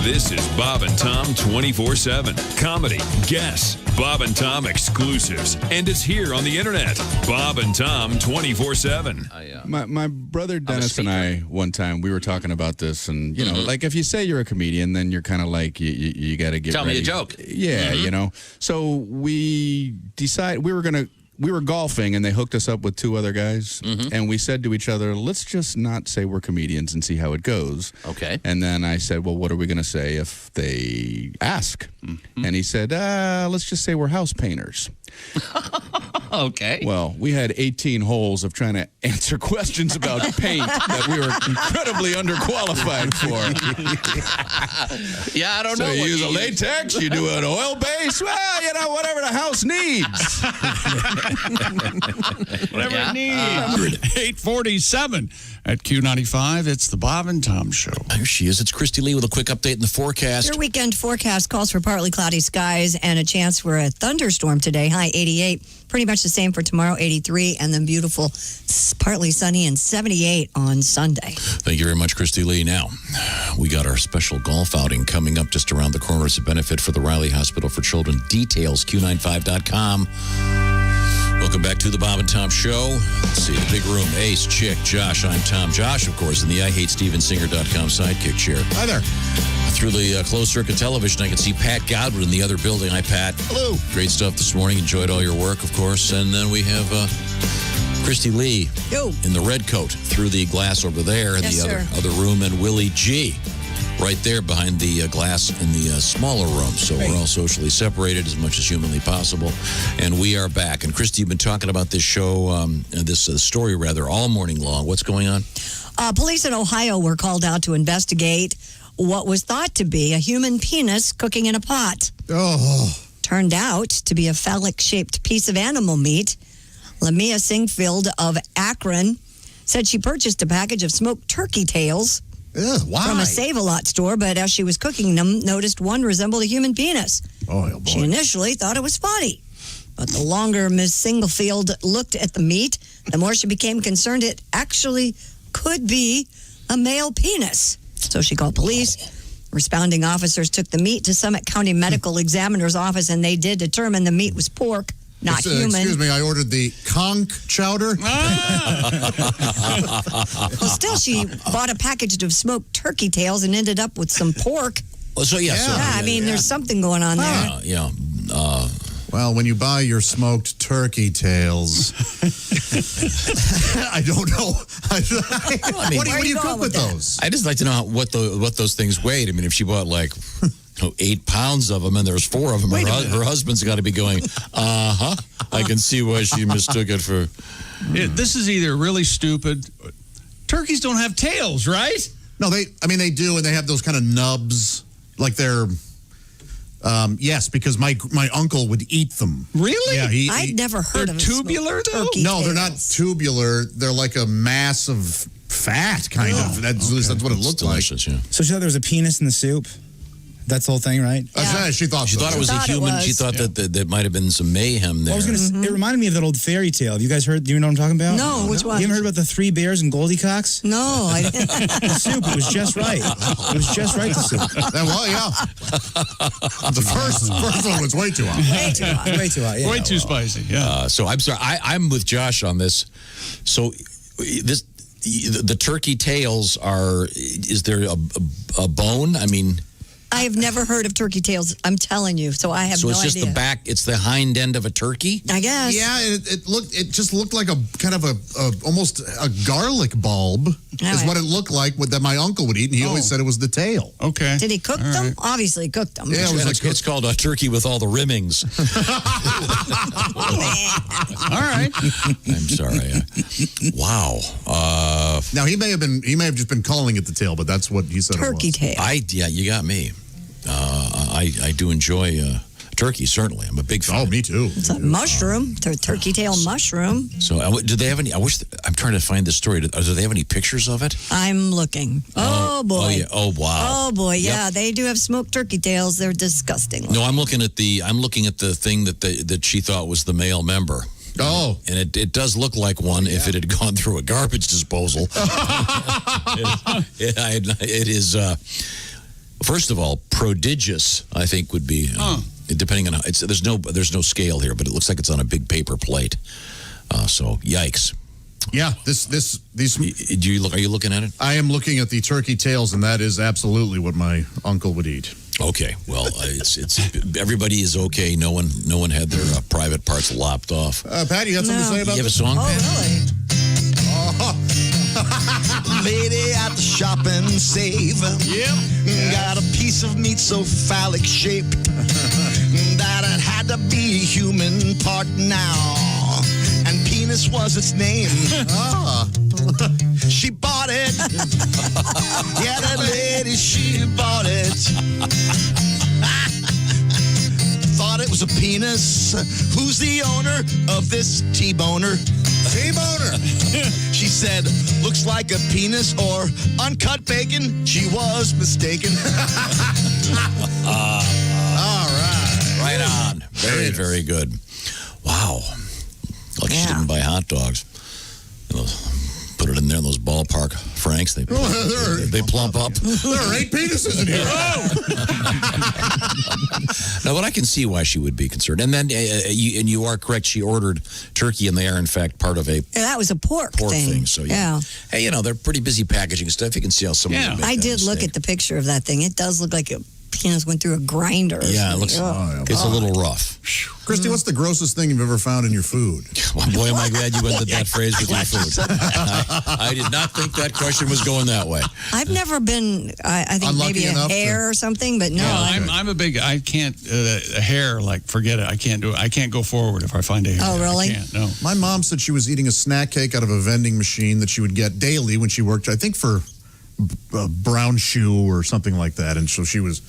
Speaker 16: This is Bob and Tom 24/7. Comedy, guess,
Speaker 10: Bob and Tom exclusives. And it's here on the internet. Bob and Tom 24/7.
Speaker 15: My brother Dennis and I, one time, we were talking about this. And, you know, like if you say you're a comedian, then you're kind of like, you got to get
Speaker 3: Tell
Speaker 15: ready.
Speaker 3: me a joke.
Speaker 15: Yeah, you know. So we decided we were golfing, and they hooked us up with two other guys. And we said to each other, let's just not say we're comedians and see how it goes.
Speaker 3: Okay.
Speaker 15: And then I said, well, what are we going to say if they ask? And he said, let's just say we're house painters.
Speaker 3: Okay.
Speaker 15: Well, we had 18 holes of trying to answer questions about paint that we were incredibly underqualified for.
Speaker 3: Yeah, I don't
Speaker 15: so
Speaker 3: know.
Speaker 15: So you use a latex, you do an oil base, well, you know, whatever the house needs.
Speaker 1: Whatever it needs. 847 at Q95. It's the Bob and Tom Show.
Speaker 3: Here she is. It's Christy Lee with a quick update in the forecast.
Speaker 4: Your weekend forecast calls for partly cloudy skies and a chance for a thunderstorm today. High 88. Pretty much the same for tomorrow, 83. And then beautiful, partly sunny and 78 on Sunday.
Speaker 3: Thank you very much, Christy Lee. Now, we got our special golf outing coming up just around the corner as a benefit for the Riley Hospital for Children. Details, Q95.com. Welcome back to the Bob and Tom Show. Let's see, the big room. Ace, Chick, Josh. I'm Tom. Josh, of course, in the IHateStevenSinger.com sidekick chair.
Speaker 2: Hi there.
Speaker 3: Through the closed circuit television, I can see Pat Godwin in the other building. Hi, Pat.
Speaker 2: Hello.
Speaker 3: Great stuff this morning. Enjoyed all your work, of course. And then we have Christy Lee in the red coat through the glass over there in the other room, and Willie G right there behind the glass in the smaller room. So we're all socially separated as much as humanly possible. And we are back. And Christy, you've been talking about this show, this story rather, all morning long. What's going on?
Speaker 4: Police in Ohio were called out to investigate what was thought to be a human penis cooking in a pot.
Speaker 2: Oh.
Speaker 4: Turned out to be a phallic-shaped piece of animal meat. Lamia Singfield of Akron said she purchased a package of smoked turkey tails from a Save-A-Lot store, but as she was cooking them, noticed one resembled a human penis.
Speaker 2: Oh, boy.
Speaker 4: She initially thought it was funny, but the longer Ms. Singlefield looked at the meat, the more she became concerned it actually could be a male penis. So she called police. Responding officers took the meat to Summit County Medical Examiner's office, and they did determine the meat was pork, not human.
Speaker 2: Excuse me, I ordered the conch chowder.
Speaker 4: Well, still, she bought a package of smoked turkey tails and ended up with some pork.
Speaker 3: Well, so
Speaker 4: I mean, there's something going on there.
Speaker 2: Well, when you buy your smoked turkey tails, I don't know. What do you cook with those?
Speaker 3: I just like to know what those things weighed. I mean, if she bought like 8 pounds of them and there's 4 of them, her husband's got to be going, I can see why she mistook it for.
Speaker 1: This is either really stupid. Turkeys don't have tails, right?
Speaker 2: No, they do, and they have those kind of nubs, like they're. Yes, because my uncle would eat them.
Speaker 1: Really?
Speaker 2: Yeah,
Speaker 4: I'd never heard of
Speaker 1: tubular, though?
Speaker 2: No, they're not tubular. They're like a mass of fat, kind of. That's what it looked like.
Speaker 5: So she thought there was a penis in the soup? That's the whole thing, right?
Speaker 2: She thought
Speaker 3: it was a human. She thought that might have been some mayhem there.
Speaker 5: Well, I was gonna. It reminded me of that old fairy tale. Have you guys heard? Do you know what I'm talking about?
Speaker 4: No, which one?
Speaker 5: You haven't heard about the 3 bears and Goldie Cox?
Speaker 4: No, I didn't.
Speaker 5: The soup, it was just right. It was just right, the soup.
Speaker 2: Well, yeah. The first one was way too hot.
Speaker 4: Way too hot.
Speaker 5: Way too hot. Yeah.
Speaker 1: Way too spicy. Yeah.
Speaker 3: So I'm sorry. I'm with Josh on this. So the turkey tails are. Is there a bone? I mean.
Speaker 4: I have never heard of turkey tails. I'm telling you, so I have no idea.
Speaker 3: So it's just the back. It's the hind end of a turkey.
Speaker 4: I guess.
Speaker 2: Yeah, it just looked like a kind of a almost a garlic bulb is what it looked like that my uncle would eat, and he always said it was the tail.
Speaker 1: Okay.
Speaker 4: Did he cook them? Right. Obviously, he cooked them.
Speaker 2: Yeah,
Speaker 3: it's called a turkey with all the rimmings.
Speaker 1: All right.
Speaker 3: I'm sorry. Wow.
Speaker 2: Now he may have just been calling it the tail, but that's what he said.
Speaker 4: Turkey tail.
Speaker 3: Yeah, you got me. I do enjoy turkey, certainly. I'm a big fan.
Speaker 2: Oh, me too.
Speaker 4: It's a mushroom, turkey tail mushroom.
Speaker 3: So, do they have any? I'm trying to find this story. Do they have any pictures of it?
Speaker 4: I'm looking. Oh boy.
Speaker 3: Oh yeah. Oh wow.
Speaker 4: Oh boy. Yeah,
Speaker 3: Yep.
Speaker 4: they do have smoked turkey tails. They're disgusting.
Speaker 3: No, I'm looking at the thing that she thought was the male member.
Speaker 2: Oh.
Speaker 3: And it does look like one if it had gone through a garbage disposal. It is. First of all, prodigious, I think, would be depending on how there's no scale here, but it looks like it's on a big paper plate. So yikes.
Speaker 2: Yeah, these.
Speaker 3: Are you looking at it?
Speaker 2: I am looking at the turkey tails, and that is absolutely what my uncle would eat.
Speaker 3: Okay, well, it's everybody is okay. No one had their private parts lopped off.
Speaker 2: Pat, you got something to say about
Speaker 3: you have a
Speaker 2: this?
Speaker 3: song, Pat?
Speaker 19: Lady at the shop and save.
Speaker 2: Yep.
Speaker 19: Got a piece of meat so phallic shaped that it had to be a human part now. And penis was its name. She bought it. Yeah, that lady, she bought it. Thought it was a penis. Who's the owner of this T-boner?
Speaker 2: T-boner.
Speaker 19: She said, looks like a penis or uncut bacon. She was mistaken.
Speaker 2: All right.
Speaker 3: Right on. Very, very good. Wow. Like she didn't buy hot dogs. Put it in there in those ballpark Franks. They plump up.
Speaker 2: There are 8 penises in here.
Speaker 3: No, but I can see why she would be concerned. And then, you are correct. She ordered turkey, and they are in fact part of a
Speaker 4: that was a pork thing.
Speaker 3: So hey, they're pretty busy packaging stuff. You can see how someone.
Speaker 4: Yeah, I did look at the picture of that thing. It does look like a penis went through a grinder. Or
Speaker 3: it looks. It's a little rough.
Speaker 2: Christy, what's the grossest thing you've ever found in your food?
Speaker 3: Well, boy, am I glad you ended that phrase with your food. I did not think that question was going that way.
Speaker 4: I've never been, I think
Speaker 2: Unlucky
Speaker 4: maybe a hare or something, but no.
Speaker 7: Yeah, I'm a big, I can't, a hair, like, forget it. I can't do it. I can't go forward if I find a hair.
Speaker 4: Oh, really?
Speaker 7: I can't, no.
Speaker 2: My mom said she was eating a snack cake out of a vending machine that she would get daily when she worked, I think, for Brown Shoe or something like that. And so she was...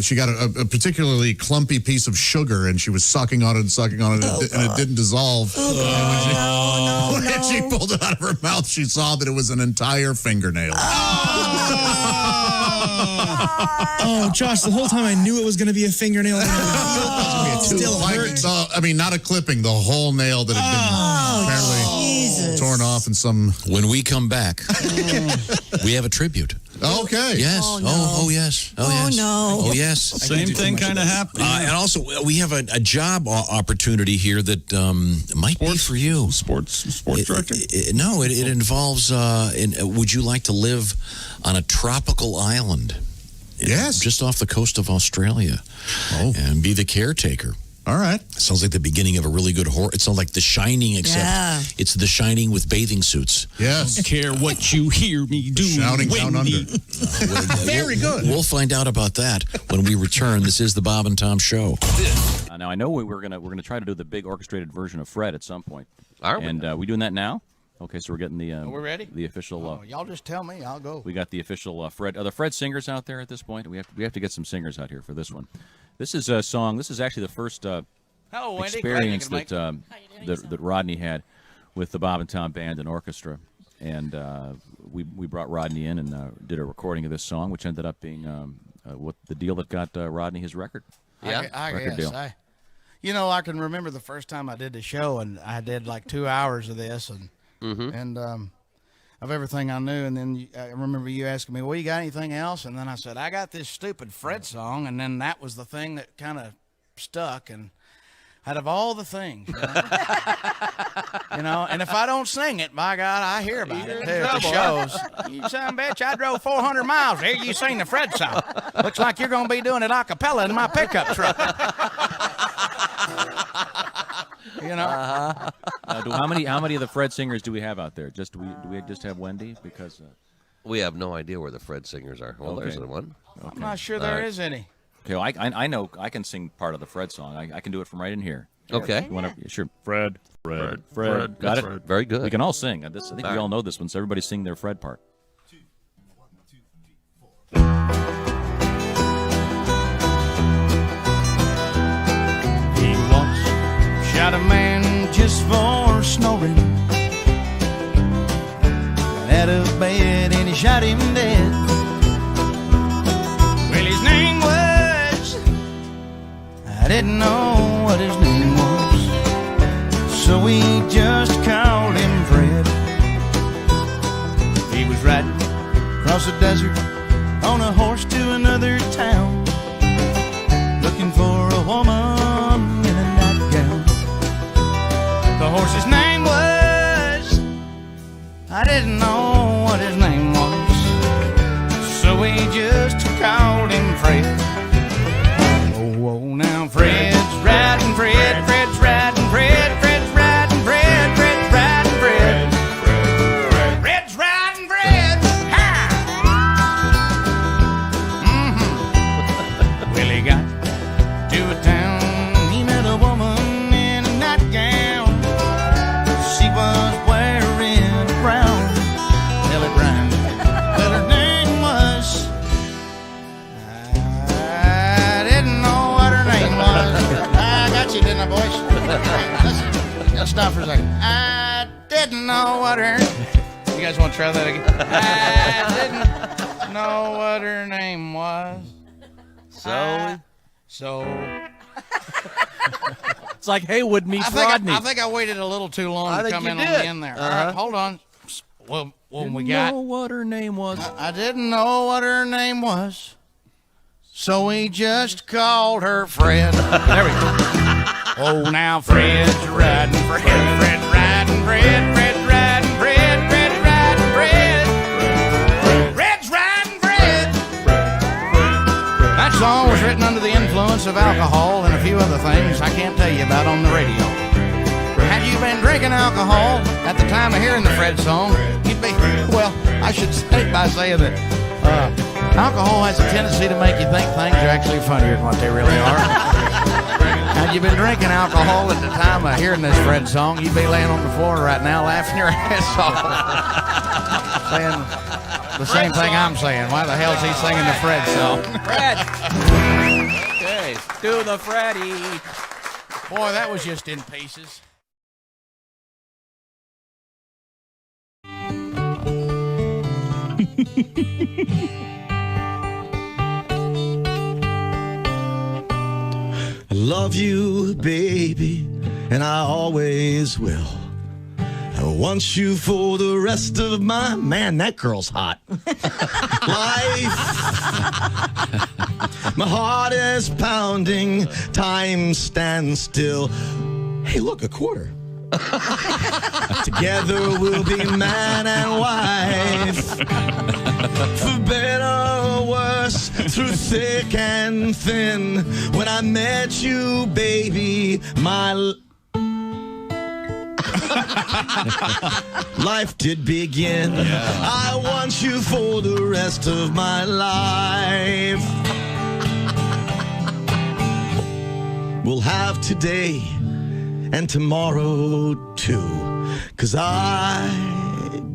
Speaker 2: she got a particularly clumpy piece of sugar, and she was sucking on it, and it didn't dissolve. When she pulled it out of her mouth, she saw that it was an entire fingernail.
Speaker 5: Oh, Josh, the whole time I knew it was going to be a fingernail. It still hurt.
Speaker 2: Not a clipping, the whole nail that had been apparently torn off in some...
Speaker 3: When we come back, we have a tribute.
Speaker 2: Okay.
Speaker 3: Yes.
Speaker 4: Oh, no.
Speaker 3: Yes.
Speaker 4: Oh,
Speaker 3: yes.
Speaker 4: no.
Speaker 3: Oh, yes.
Speaker 7: Same thing kind of happened.
Speaker 3: And also, we have a job opportunity here that might be for you.
Speaker 7: Sports director?
Speaker 3: No, it involves, would you like to live on a tropical island?
Speaker 2: Yes.
Speaker 3: Just off the coast of Australia.
Speaker 2: Oh.
Speaker 3: And be the caretaker.
Speaker 2: All right.
Speaker 3: Sounds like the beginning of a really good horror. It sounds like The Shining, except it's The Shining with bathing suits.
Speaker 2: Yes.
Speaker 7: Don't care what you hear me do.
Speaker 2: Shouting down under.
Speaker 3: Very good. We'll find out about that when we return. This is the Bob and Tom Show.
Speaker 14: Now I know we're gonna try to do the big orchestrated version of Fred at some point.
Speaker 23: Are we?
Speaker 14: And we doing that now? Okay, so we're getting the.
Speaker 23: Are we ready?
Speaker 14: The official.
Speaker 23: Y'all just tell me. I'll go.
Speaker 14: We got the official Fred. Are the Fred singers out there at this point? We have to get some singers out here for this one. This is a song. This is actually the first experience that Rodney had with the Bob and Tom Band and Orchestra, and we brought Rodney in and did a recording of this song, which ended up being what the deal that got Rodney his record.
Speaker 23: Yeah, I
Speaker 14: record
Speaker 23: guess.
Speaker 14: deal.
Speaker 23: I can remember the first time I did the show, and I did like 2 hours of this, and of everything I knew. And then I remember you asking me, well, you got anything else? And then I said, I got this stupid Fred song. And then that was the thing that kind of stuck. And out of all the things, and if I don't sing it, by God, I hear about it too at the shows. You son of a bitch, I drove 400 miles to hear you sing the Fred song. Looks like you're going to be doing it a cappella in my pickup truck.
Speaker 14: How many of the Fred singers do we have out there? Do we just have Wendy? Because
Speaker 23: we have no idea where the Fred singers are. Well, there's the one.
Speaker 14: Okay.
Speaker 23: I'm not sure there is any.
Speaker 14: Okay, well, I know I can sing part of the Fred song. I can do it from right in here.
Speaker 23: Okay.
Speaker 14: You wanna, sure. Fred. Got it?
Speaker 23: Fred. Very good.
Speaker 14: We can all sing. I think we all know this one, so everybody sing their Fred part.
Speaker 24: He once shot a man just for snoring. Out of bed and he shot him dead. Well, his name was, I didn't know what his name was, so we just called him Fred. He was riding across the desert on a horse to another town, looking for a woman course, his name was, I didn't know what his name was, so we just called him Fred. Oh, now Fred's riding Fred, Fred's riding Fred, Fred's riding Fred, Fred's riding Fred. Fred's riding Fred. Ha! Well, he got to a town, he met a woman in a nightgown. She was wearing a brown telegram. Well, her name was, I didn't know what her name was. I got you, didn't I, boys? Listen, let's stop for a second. I didn't know what her... You guys want to try that again? I didn't know what her name was. So...
Speaker 14: It's like Haywood meets Rodney.
Speaker 24: I think I waited a little too long
Speaker 14: I
Speaker 24: to
Speaker 14: think
Speaker 24: come
Speaker 14: you
Speaker 24: in
Speaker 14: did.
Speaker 24: on the end there. All right, hold on. Well, when we got...
Speaker 14: know what her name was.
Speaker 24: I didn't know what her name was, so we just called her Fred. There we go. Oh, now Fred's riding Fred, Fred riding Fred, Fred riding Fred, Fred riding Fred. Fred's riding Fred. That song was written under the influence of alcohol and a few other things I can't tell you about on the radio. Had you been drinking alcohol at the time of hearing the Fred song, you'd be, well, I should say by saying that alcohol has a tendency to make you think things are actually funnier than what they really are. Had you been drinking alcohol at the time of hearing this Fred song, you'd be laying on the floor right now laughing your ass off. Saying the same thing I'm saying. Why the hell's he singing the Fred song?
Speaker 14: Fred. Okay, do the Freddy.
Speaker 24: Boy, that was just in pieces.
Speaker 19: I love you, baby, and I always will. I want you for the rest of my... Man, that girl's hot. Life. My heart is pounding. Time stands still. Hey, look, a quarter. Together we'll be man and wife. For better or worse, through thick and thin. When I met you, baby, my life did begin. I want you for the rest of my life. We'll have today and tomorrow too. 'Cause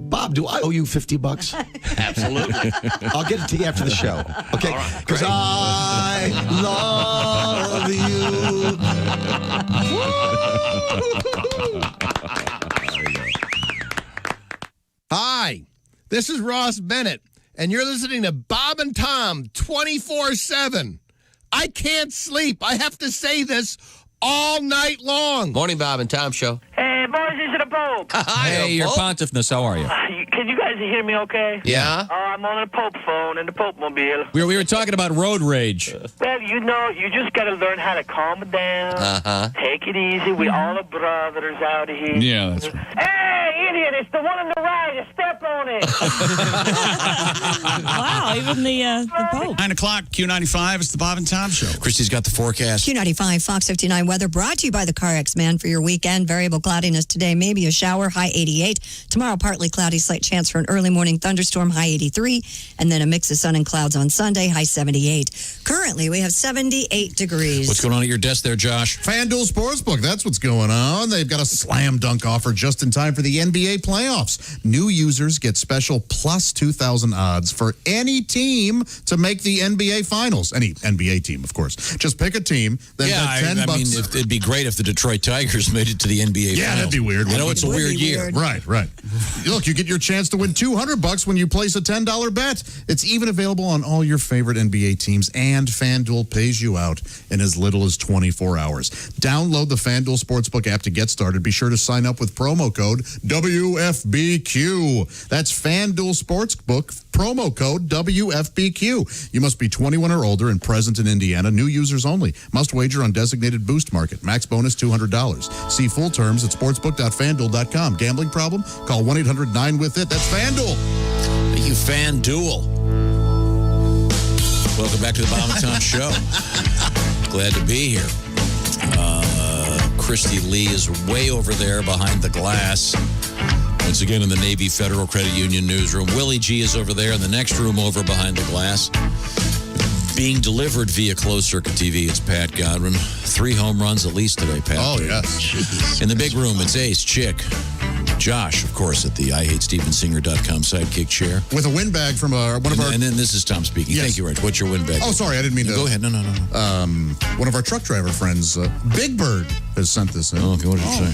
Speaker 19: Bob, do I owe you $50?
Speaker 8: Absolutely.
Speaker 19: I'll get it to you after the show. Okay? Because I love you.
Speaker 8: Hi, this is Ross Bennett, and you're listening to Bob and Tom 24/7. I can't sleep. I have to say this all night long.
Speaker 17: Morning, Bob and Tom Show.
Speaker 18: Hey, boys, this is the Pope.
Speaker 14: Hey, your pontiffness, how are you?
Speaker 18: Can you guys hear me okay?
Speaker 14: Yeah.
Speaker 18: I'm on the Pope phone in the Pope mobile.
Speaker 14: We were talking about road rage.
Speaker 18: Well, you just got to learn how to calm it down.
Speaker 14: Uh-huh.
Speaker 18: Take it easy. We all are brothers out here.
Speaker 14: Yeah, that's right.
Speaker 18: Hey, idiot, it's the one on the right. Just step on it.
Speaker 4: Wow, even the Pope.
Speaker 1: 9 o'clock, Q95. It's the Bob and Tom Show.
Speaker 3: Christy's got the forecast.
Speaker 4: Q95, Fox 59 weather brought to you by the CarX Man for your weekend. Variable cloudiness today, maybe a shower, high 88. Tomorrow, partly cloudy, slight chance for an early morning thunderstorm, high 83. And then a mix of sun and clouds on Sunday, high 78. Currently, we have 78 degrees.
Speaker 3: What's going on at your desk there, Josh?
Speaker 2: FanDuel Sportsbook, that's what's going on. They've got a slam dunk offer just in time for the NBA playoffs. New users get special plus 2,000 odds for any team to make the NBA Finals. Any NBA team, of course. Just pick a team, then bet $10.
Speaker 3: I mean, it'd be great if the Detroit Tigers made it to the NBA Finals.
Speaker 2: Yeah, that'd be weird.
Speaker 3: I know it's a weird year.
Speaker 2: Right. Look, you get your chance to win $200 when you place a $10 bet. It's even available on all your favorite NBA teams, and FanDuel pays you out in as little as 24 hours. Download the FanDuel Sportsbook app to get started. Be sure to sign up with promo code WFBQ. That's FanDuel Sportsbook, promo code WFBQ. You must be 21 or older and present in Indiana. New users only. Must wager on designated boost market. Max bonus $200. See full terms at sportsbook.fanduel.com. Gambling problem? Call 1-800-9-WITH-IT. That's FanDuel.
Speaker 3: Thank you, FanDuel. Welcome back to the Bob and Tom Show. Glad to be here. Christy Lee is way over there behind the glass. Once again in the Navy Federal Credit Union newsroom. Willie G is over there in the next room over behind the glass. Being delivered via closed circuit TV, it's Pat Godwin. 3 home runs at least today, Pat.
Speaker 2: Oh, yes.
Speaker 3: Jeez. In the big room, it's Ace, Chick, Josh, of course, at the IHateStevensinger.com sidekick chair.
Speaker 2: With a win bag from one of our...
Speaker 3: And then this is Tom speaking.
Speaker 2: Yes.
Speaker 3: Thank you, Rich. What's your win bag?
Speaker 2: Oh, sorry, I didn't mean to...
Speaker 3: Go ahead. No.
Speaker 2: One of our truck driver friends, Big Bird, has sent this in.
Speaker 3: Oh, okay, what did it say?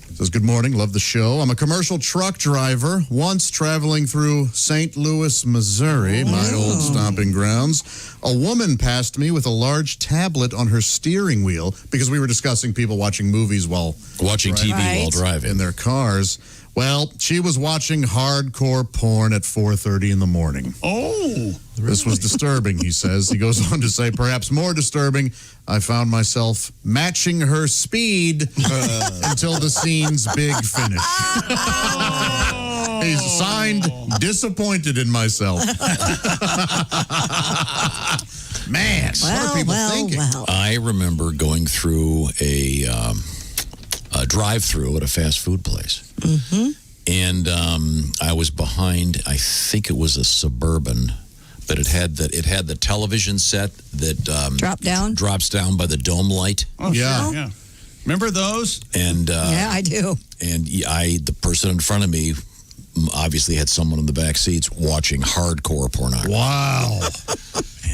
Speaker 2: It says, good morning, love the show. I'm a commercial truck driver, once traveling through St. Louis, Missouri, my old stomping grounds. A woman passed me with a large tablet on her steering wheel because we were discussing people watching movies while...
Speaker 3: Watching TV while driving.
Speaker 2: In their cars. Well, she was watching hardcore porn at 4:30 in the morning.
Speaker 1: Oh.
Speaker 2: This was disturbing, he says. He goes on to say, perhaps more disturbing, I found myself matching her speed until the scene's big finish. He's signed, disappointed in myself. Man, what are people thinking?
Speaker 3: I remember going through a drive-through at a fast food place.
Speaker 4: Mm-hmm.
Speaker 3: And I was behind, I think it was a Suburban, but it had the television set that drops down by the dome light.
Speaker 1: Oh, yeah. Yeah. Remember those?
Speaker 3: And
Speaker 4: yeah, I do.
Speaker 3: And the person in front of me obviously had someone in the back seats watching hardcore pornography.
Speaker 2: Wow.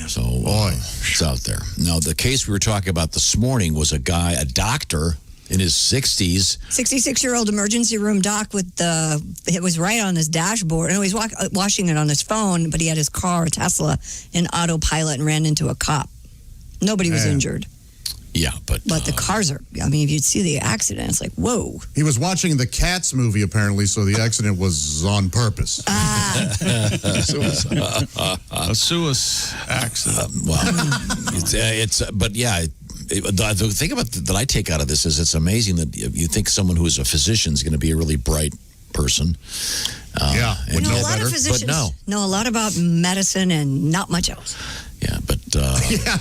Speaker 3: So it's out there. Now, the case we were talking about this morning was a doctor in his 60s.
Speaker 4: 66-year-old emergency room doc it was right on his dashboard. And he was washing it on his phone, but he had his car, a Tesla, in autopilot and ran into a cop. Nobody was injured.
Speaker 3: Yeah, but
Speaker 4: the cars are, I mean, if you'd see the accident, it's like, whoa.
Speaker 2: He was watching the Cats movie, apparently, so the accident was on purpose.
Speaker 1: A suicide accident.
Speaker 3: But yeah, the thing that I take out of this is it's amazing that you think someone who is a physician is going to be a really bright person.
Speaker 2: Would know
Speaker 4: a lot
Speaker 2: better.
Speaker 4: of physicians
Speaker 3: but
Speaker 4: know a lot about medicine and not much else.
Speaker 3: Yeah, but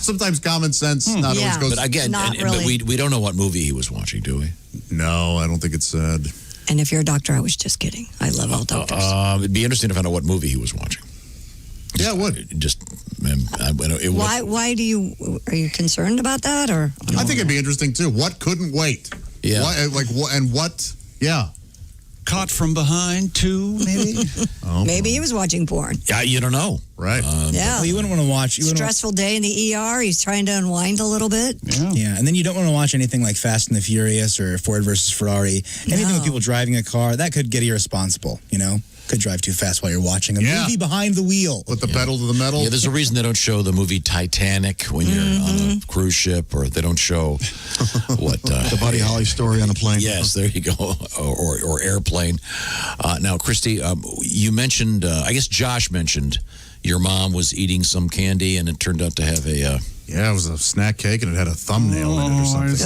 Speaker 2: sometimes common sense not always goes.
Speaker 3: But again,
Speaker 4: Not
Speaker 3: but
Speaker 4: really.
Speaker 3: we don't know what movie he was watching, do we?
Speaker 2: No, I don't think it's said.
Speaker 4: And if you're a doctor, I was just kidding. I love all doctors.
Speaker 3: It'd be interesting to find out what movie he was watching.
Speaker 2: Yeah, it would.
Speaker 4: Why are you concerned about that, or?
Speaker 2: I think it'd be interesting too. What couldn't wait?
Speaker 3: Yeah.
Speaker 2: Yeah.
Speaker 1: Caught from behind too, maybe.
Speaker 4: Maybe he was watching porn.
Speaker 3: Yeah, you don't know,
Speaker 2: right?
Speaker 4: Yeah.
Speaker 5: Well, you wouldn't want to watch.
Speaker 4: Stressful day in the ER. He's trying to unwind a little bit.
Speaker 5: Yeah, and then you don't want to watch anything like Fast and the Furious or Ford versus Ferrari. Anything with people driving a car that could get irresponsible. Could drive too fast while you're watching a movie behind the wheel.
Speaker 2: With the pedal to the metal.
Speaker 3: Yeah, there's a reason they don't show the movie Titanic when you're on a cruise ship, or they don't show what
Speaker 19: the Buddy Holly story on a plane.
Speaker 3: Yes, there you go, or airplane. Now, Christy, you mentioned, I guess Josh mentioned, your mom was eating some candy, and it turned out to have a.
Speaker 2: Yeah, it was a snack cake, and it had a thumbnail in it or something.
Speaker 1: Is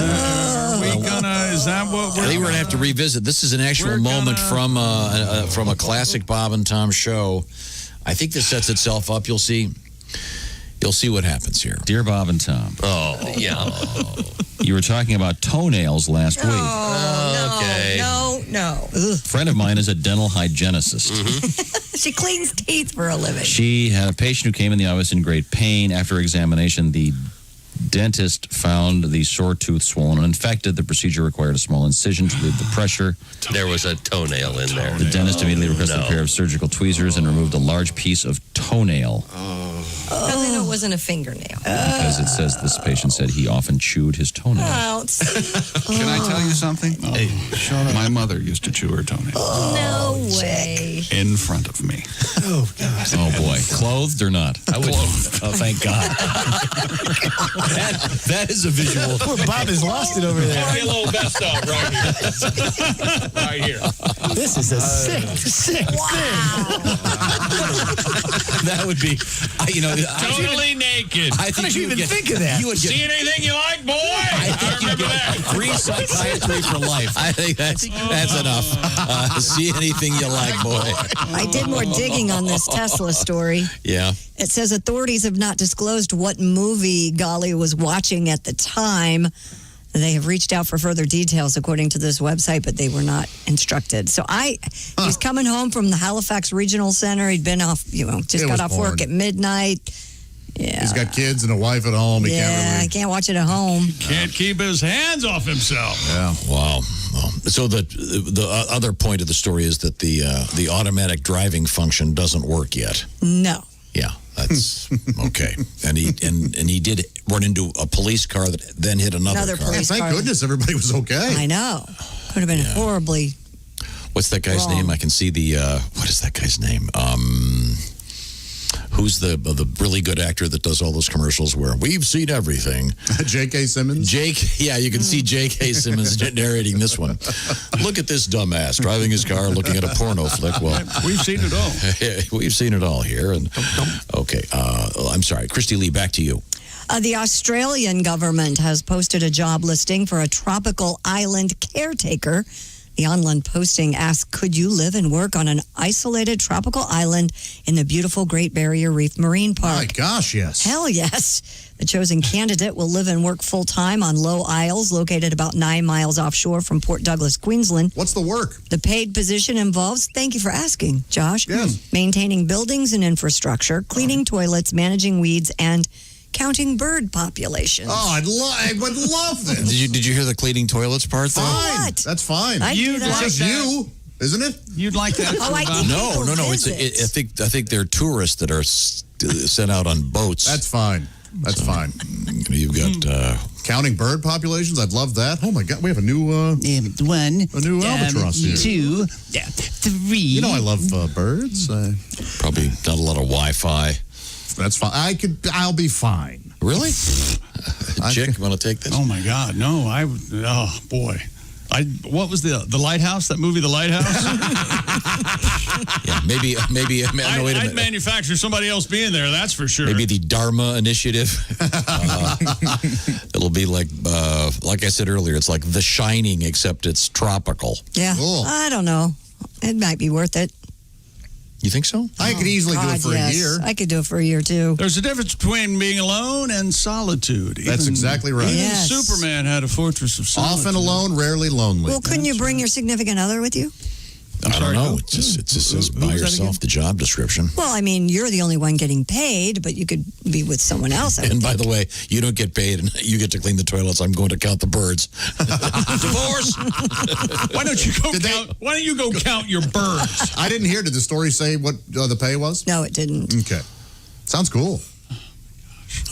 Speaker 1: that what
Speaker 3: I think we're going to have to revisit. This is an actual moment from a classic Bob and Tom show. I think this sets itself up. You'll see what happens here.
Speaker 14: Dear Bob and Tom.
Speaker 3: Oh, yeah.
Speaker 14: You were talking about toenails last week.
Speaker 4: No.
Speaker 14: A friend of mine is a dental hygienist.
Speaker 4: She cleans teeth for a living.
Speaker 14: She had a patient who came in the office in great pain. After examination, the dentist found the sore tooth swollen and infected. The procedure required a small incision to relieve the pressure.
Speaker 6: There was a toenail in there.
Speaker 14: The dentist immediately requested a pair of surgical tweezers and removed a large piece of toenail.
Speaker 4: Does he know wasn't a fingernail.
Speaker 3: Because it says this patient said he often chewed his toenails.
Speaker 4: Oh,
Speaker 7: Can I tell you something? Hey, shut up. My mother used to chew her toenails.
Speaker 4: no way.
Speaker 7: In front of me.
Speaker 3: Oh, God. Oh, boy. Clothed or not? I would. Oh, thank God. that is a visual.
Speaker 5: Poor Bob has lost it over there.
Speaker 3: Get a little vest out right here. Right here.
Speaker 5: This is a sick thing.
Speaker 3: That would be,
Speaker 7: Totally naked.
Speaker 3: I think
Speaker 5: you even think of that?
Speaker 3: You would get,
Speaker 7: See anything you like, boy?
Speaker 3: I remember that. Free psychiatry for life. I think that's enough. See anything you like, boy.
Speaker 4: I did more digging on this Tesla story.
Speaker 3: Yeah.
Speaker 4: It says authorities have not disclosed what movie Gali was watching at the time. They have reached out for further details, according to this website, but they were not instructed. So he's coming home from the Halifax Regional Center. He'd been off, just got off work at midnight. Yeah.
Speaker 2: He's got kids and a wife at home. He
Speaker 4: I can't watch it at home.
Speaker 7: Can't keep his hands off himself.
Speaker 2: Yeah.
Speaker 3: Wow. So the other point of the story is that the automatic driving function doesn't work yet.
Speaker 4: No.
Speaker 3: Yeah, that's okay. And he did run into a police car that then hit another car.
Speaker 4: police car.
Speaker 2: Thank goodness everybody was okay.
Speaker 4: I know. Could have been horribly.
Speaker 3: What's that guy's
Speaker 4: wrong.
Speaker 3: name? I can see what is that guy's name? Who's the really good actor that does all those commercials where we've seen everything?
Speaker 2: J.K. Simmons?
Speaker 3: Yeah, you can see J.K. Simmons narrating this one. Look at this dumbass driving his car looking at a porno flick. Well,
Speaker 7: we've seen it all.
Speaker 3: We've seen it all here. And okay, I'm sorry. Christy Lee, back to you.
Speaker 4: The Australian government has posted a job listing for a tropical island caretaker. The online posting asks, could you live and work on an isolated tropical island in the beautiful Great Barrier Reef Marine Park?
Speaker 2: My gosh, yes.
Speaker 4: Hell yes. The chosen candidate will live and work full-time on Low Isles, located about 9 miles offshore from Port Douglas, Queensland.
Speaker 2: What's the work?
Speaker 4: The paid position involves, thank you for asking, Josh,
Speaker 2: yes,
Speaker 4: maintaining buildings and infrastructure, cleaning toilets, managing weeds, and counting bird populations.
Speaker 2: Oh, I would love this.
Speaker 3: Did you hear the cleaning toilets part though?
Speaker 2: Fine. That's fine. It's just you, isn't it?
Speaker 7: You'd like that?
Speaker 3: No. I think they're tourists that are sent out on boats.
Speaker 2: That's fine. That's fine.
Speaker 3: You've got
Speaker 2: counting bird populations. I'd love that. Oh my God, we have a new albatross here.
Speaker 9: 2, 3.
Speaker 2: You know I love birds.
Speaker 3: Probably not a lot of Wi-Fi.
Speaker 2: That's fine. I'll be fine.
Speaker 3: Really? Chick, want to take this?
Speaker 7: Oh my God, no! Oh boy, what was the Lighthouse? That movie, The Lighthouse?
Speaker 3: Yeah, maybe. No, wait a minute.
Speaker 7: I'd manufacture somebody else being there. That's for sure.
Speaker 3: Maybe the Dharma Initiative. It'll be like I said earlier. It's like The Shining, except it's tropical.
Speaker 4: Yeah, I don't know. It might be worth it.
Speaker 3: You think so?
Speaker 2: I could easily do it for a year.
Speaker 4: I could do it for a year, too.
Speaker 7: There's a difference between being alone and solitude.
Speaker 2: That's exactly right.
Speaker 7: Even
Speaker 4: Yes.
Speaker 7: Superman had a fortress of solitude.
Speaker 2: Often alone, rarely lonely.
Speaker 4: Well, couldn't you bring your significant other with you?
Speaker 3: I don't know. It just says by yourself, the job description.
Speaker 4: Well, I mean, you're the only one getting paid, but you could be with someone else.
Speaker 3: And by the way, you don't get paid, and you get to clean the toilets. I'm going to count the birds. Divorce.
Speaker 7: Why don't you go count your birds?
Speaker 2: I didn't hear. Did the story say what the pay was?
Speaker 4: No, it didn't.
Speaker 2: Okay. Sounds cool.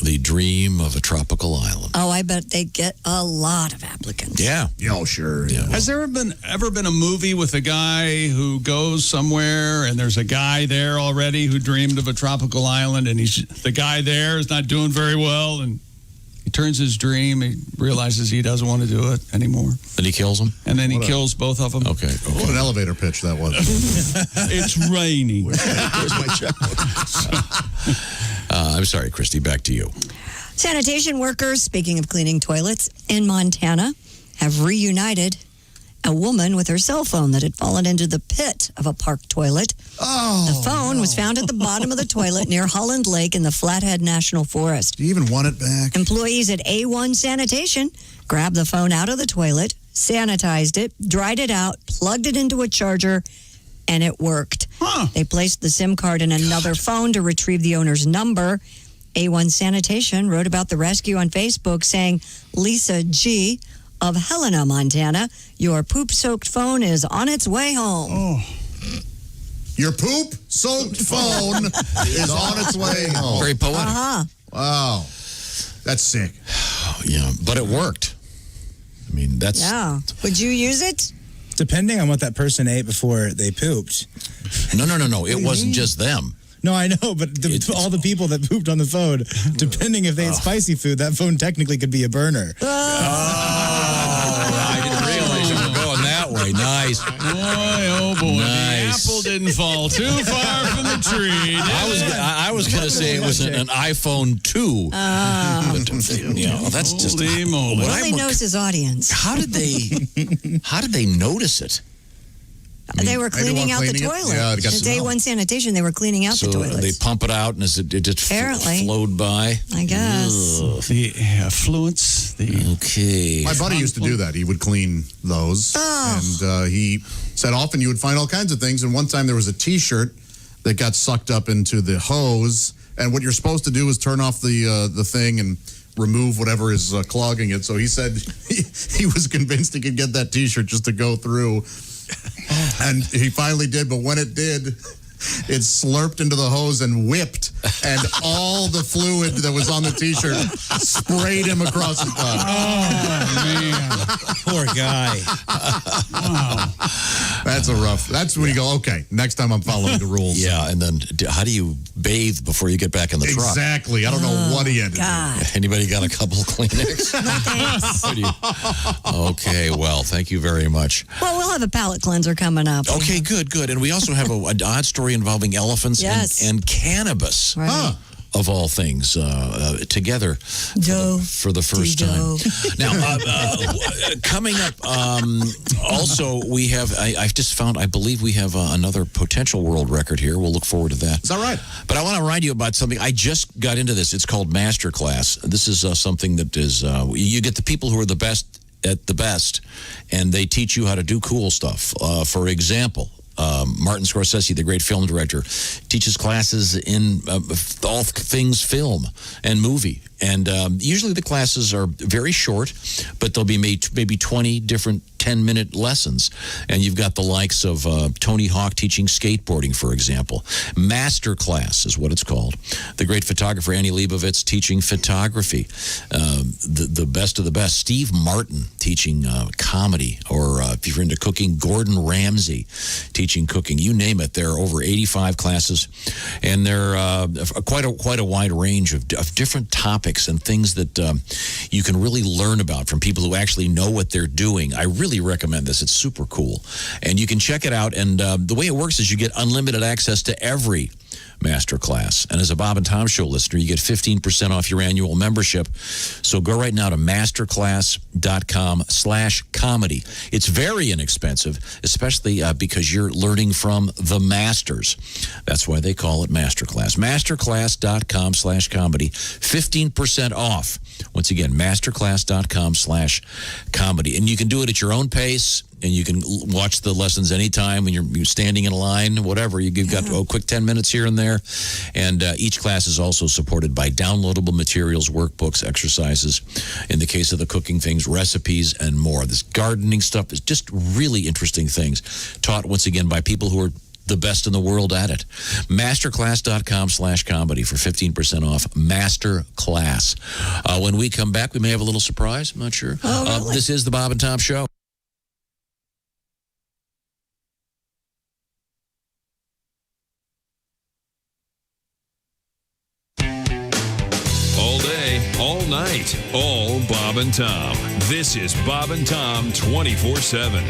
Speaker 3: The dream of a tropical island.
Speaker 4: Oh, I bet they get a lot of applicants.
Speaker 3: Yeah.
Speaker 2: Oh, sure. Yeah.
Speaker 7: Has there ever been a movie with a guy who goes somewhere and there's a guy there already who dreamed of a tropical island, and the guy there is not doing very well, and he turns his dream, he realizes he doesn't want to do it anymore.
Speaker 3: And he kills them?
Speaker 7: And then he kills both of them.
Speaker 3: Okay.
Speaker 2: What an elevator pitch that was.
Speaker 7: It's raining.
Speaker 3: Where's my checkbook? I'm sorry, Christy, back to you.
Speaker 4: Sanitation workers, speaking of cleaning toilets, in Montana have reunited a woman with her cell phone that had fallen into the pit of a park toilet. The phone was found at the bottom of the toilet near Holland Lake in the Flathead National Forest.
Speaker 2: Do you even want it back?
Speaker 4: Employees at A1 Sanitation grabbed the phone out of the toilet, sanitized it, dried it out, plugged it into a charger, and it worked. They placed the SIM card in another phone to retrieve the owner's number. A1 Sanitation wrote about the rescue on Facebook, saying, Lisa G. of Helena, Montana, your poop-soaked phone is on its way home.
Speaker 2: Oh. Your poop-soaked phone is on its way home.
Speaker 3: Very poetic.
Speaker 2: Wow. That's sick.
Speaker 3: Yeah, but it worked. I mean, that's...
Speaker 4: Yeah. Would you use it?
Speaker 5: Depending on what that person ate before they pooped.
Speaker 3: No. It wasn't just them.
Speaker 5: No, I know, but all the people that pooped on the phone, depending if they ate spicy food, that phone technically could be a burner.
Speaker 3: I didn't realize you were going that way. Nice.
Speaker 7: Boy, oh boy.
Speaker 3: Nice.
Speaker 7: The apple didn't fall too far from the tree.
Speaker 3: I was going to say it was an iPhone 2. But, that's just...
Speaker 7: Holy moly.
Speaker 3: What
Speaker 4: Only knows his audience.
Speaker 3: How did they notice it?
Speaker 4: They were cleaning out the toilet.
Speaker 2: Yeah, it got
Speaker 4: the day one sanitation, they were cleaning out the toilets.
Speaker 3: They pump it out, and it just
Speaker 4: Apparently.
Speaker 3: flowed by.
Speaker 4: I guess.
Speaker 3: Ugh.
Speaker 7: The affluence.
Speaker 3: Okay.
Speaker 2: My buddy used to do that. He would clean those. And he said often you would find all kinds of things. And one time there was a T-shirt that got sucked up into the hose. And what you're supposed to do is turn off the thing and remove whatever is clogging it. So he said he was convinced he could get that T-shirt just to go through. And he finally did, but when it did, it slurped into the hose and whipped, and all the fluid that was on the T-shirt sprayed him across his body.
Speaker 7: Oh, man.
Speaker 5: Poor guy.
Speaker 7: Wow.
Speaker 2: That's when you go, okay, next time I'm following the rules.
Speaker 3: Yeah, and then how do you bathe before you get back in the truck?
Speaker 2: Exactly. I don't know what he had to do.
Speaker 3: Anybody got a couple of Kleenex? Okay, well, thank you very much.
Speaker 4: Well, we'll have a palate cleanser coming up.
Speaker 3: Okay, good. And we also have an odd story involving elephants and cannabis.
Speaker 4: Right.
Speaker 3: Of all things, together for the first time. Now, coming up, also, we have, I've just found, I believe we have another potential world record here. We'll look forward to that.
Speaker 2: Is that right?
Speaker 3: But I want to remind you about something. I just got into this. It's called Masterclass. This is something that is, you get the people who are the best at the best, and they teach you how to do cool stuff. For example, Martin Scorsese, the great film director, teaches classes in all things film and movie. And usually the classes are very short, but they'll be maybe 20 different 10-minute lessons. And you've got the likes of Tony Hawk teaching skateboarding, for example. Master Class is what it's called. The great photographer Annie Leibovitz teaching photography. The best of the best. Steve Martin teaching comedy. Or if you're into cooking, Gordon Ramsay teaching cooking. You name it. There are over 85 classes. And they're quite a wide range of different topics and things that you can really learn about from people who actually know what they're doing. I really recommend this. It's super cool. And you can check it out. And the way it works is you get unlimited access to every masterclass. And as a Bob and Tom Show listener, you get 15% off your annual membership. So go right now to masterclass.com/comedy. It's very inexpensive, especially because you're learning from the masters. That's why they call it Masterclass. Masterclass.com/comedy. 15% off. Once again, masterclass.com/comedy. And you can do it at your own pace. And you can watch the lessons anytime when you're standing in a line, whatever. You've got a quick 10 minutes here and there. And each class is also supported by downloadable materials, workbooks, exercises. In the case of the cooking things, recipes, and more. This gardening stuff is just really interesting things taught, once again, by people who are the best in the world at it. Masterclass.com/comedy for 15% off. Masterclass. When we come back, we may have a little surprise. I'm not sure. Really? This is the Bob and Tom Show.
Speaker 10: All day, all night, all Bob and Tom. This is Bob and Tom 24/7.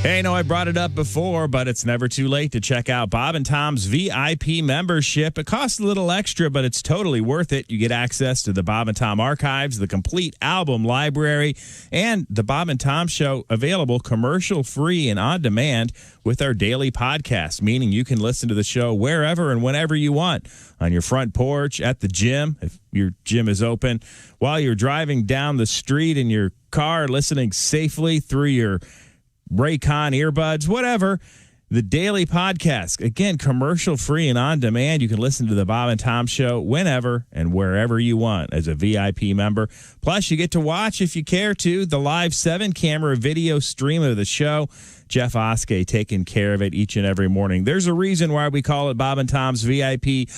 Speaker 12: Hey, I know I brought it up before, but it's never too late to check out Bob and Tom's VIP membership. It costs a little extra, but it's totally worth it. You get access to the Bob and Tom archives, the complete album library, and the Bob and Tom Show available commercial-free and on demand with our daily podcast, meaning you can listen to the show wherever and whenever you want, on your front porch, at the gym, if your gym is open, while you're driving down the street in your car, listening safely through your Raycon earbuds, whatever. The daily podcast, again, commercial-free and on demand. You can listen to the Bob and Tom Show whenever and wherever you want as a VIP member. Plus, you get to watch, if you care to, the live 7-camera video stream of the show. Jeff Oskey taking care of it each and every morning. There's a reason why we call it Bob and Tom's VIP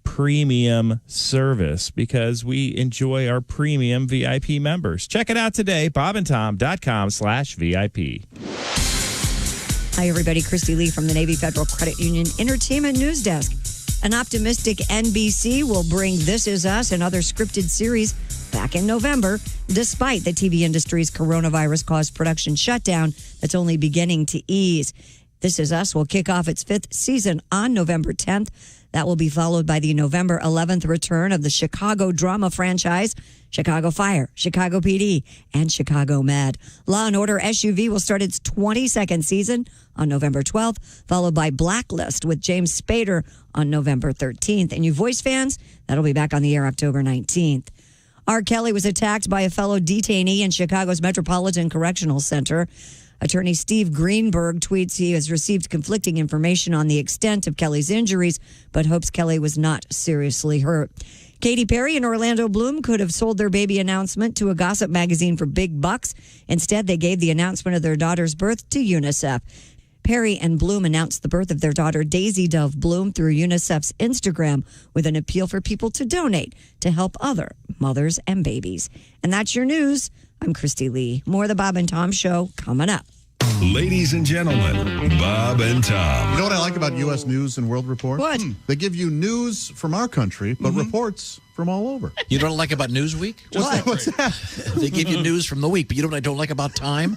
Speaker 12: premium service because we enjoy our premium VIP members. Check it out today, bobandtom.com/VIP.
Speaker 4: Hi, everybody. Christy Lee from the Navy Federal Credit Union Entertainment News Desk. An optimistic NBC will bring This Is Us and other scripted series back in November, despite the TV industry's coronavirus-caused production shutdown that's only beginning to ease. This Is Us will kick off its 5th season on November 10th. That will be followed by the November 11th return of the Chicago drama franchise, Chicago Fire, Chicago PD, and Chicago Med. Law & Order SUV will start its 22nd season on November 12th, followed by Blacklist with James Spader on November 13th. And you Voice fans, that'll be back on the air October 19th. R. Kelly was attacked by a fellow detainee in Chicago's Metropolitan Correctional Center. Attorney Steve Greenberg tweets he has received conflicting information on the extent of Kelly's injuries, but hopes Kelly was not seriously hurt. Katy Perry and Orlando Bloom could have sold their baby announcement to a gossip magazine for big bucks. Instead, they gave the announcement of their daughter's birth to UNICEF. Perry and Bloom announced the birth of their daughter, Daisy Dove Bloom, through UNICEF's Instagram with an appeal for people to donate to help other mothers and babies. And that's your news. I'm Christy Lee. More of the Bob and Tom Show coming up.
Speaker 10: Ladies and gentlemen, Bob and Tom.
Speaker 2: You know what I like about U.S. News and World Report?
Speaker 4: What?
Speaker 2: They give you news from our country, but reports from all over.
Speaker 3: You don't like about Newsweek?
Speaker 2: What's that?
Speaker 3: They give you news from the week, but you know what I don't like about Time?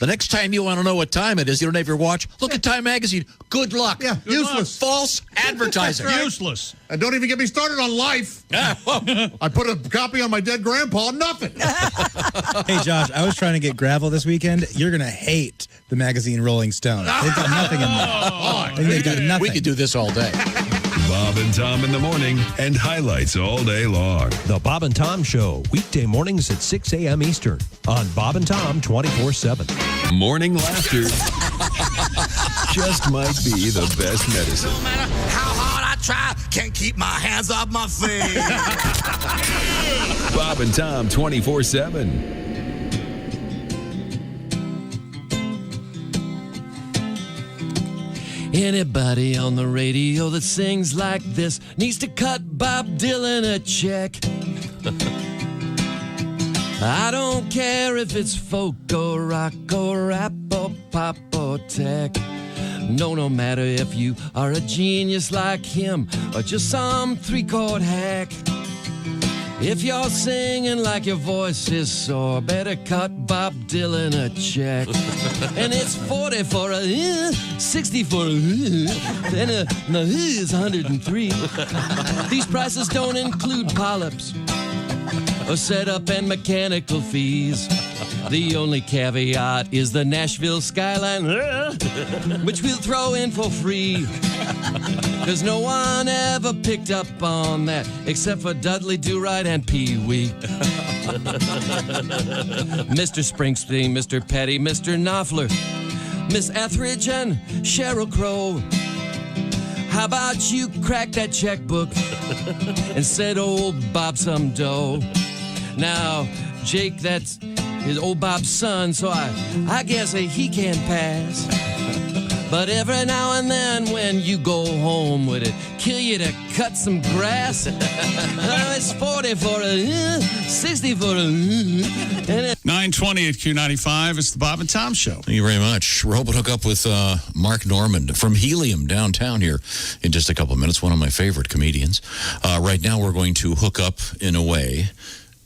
Speaker 3: The next time you want to know what time it is, you don't have your watch. Look at Time Magazine. Good luck.
Speaker 2: Yeah, useless.
Speaker 3: False advertising.
Speaker 2: Right.
Speaker 7: Useless.
Speaker 2: And don't even get me started on Life. I put a copy on my dead grandpa. Nothing.
Speaker 5: Hey, Josh, I was trying to get gravel this weekend. You're going to hate the magazine Rolling Stone. They've got nothing in there. They've got nothing.
Speaker 3: We could do this all day.
Speaker 10: Bob and Tom in the morning and highlights all day long.
Speaker 11: The Bob and Tom Show, weekday mornings at 6 a.m. Eastern on Bob and Tom 24/7.
Speaker 10: Morning laughter just might be the best medicine.
Speaker 19: No matter how hard I try, can't keep my hands off my face.
Speaker 10: Bob and Tom 24/7.
Speaker 17: Anybody on the radio that sings like this needs to cut Bob Dylan a check. I don't care if it's folk or rock or rap or pop or tech. No matter if you are a genius like him or just some three-chord hack. If you're singing like your voice is sore, better cut Bob Dylan a check. And it's 40 for a 60 for a then a is 103. These prices don't include polyps or setup and mechanical fees. The only caveat is the Nashville skyline, which we'll throw in for free. Cause no one ever picked up on that except for Dudley Do-Right and Pee-wee. Mr. Springsteen, Mr. Petty, Mr. Knopfler, Miss Etheridge and Sheryl Crow. How about you crack that checkbook and send old Bob some dough? Now, Jake, that's his old Bob's son, so I guess he can pass. But every now and then when you go home, would it kill you to cut some grass? It's 40 for a 60 for a
Speaker 7: 9:20 at Q95. It's the Bob and Tom Show.
Speaker 3: Thank you very much. We're hoping to hook up with Mark Normand from Helium downtown here in just a couple of minutes. One of my favorite comedians. Right now we're going to hook up in a way.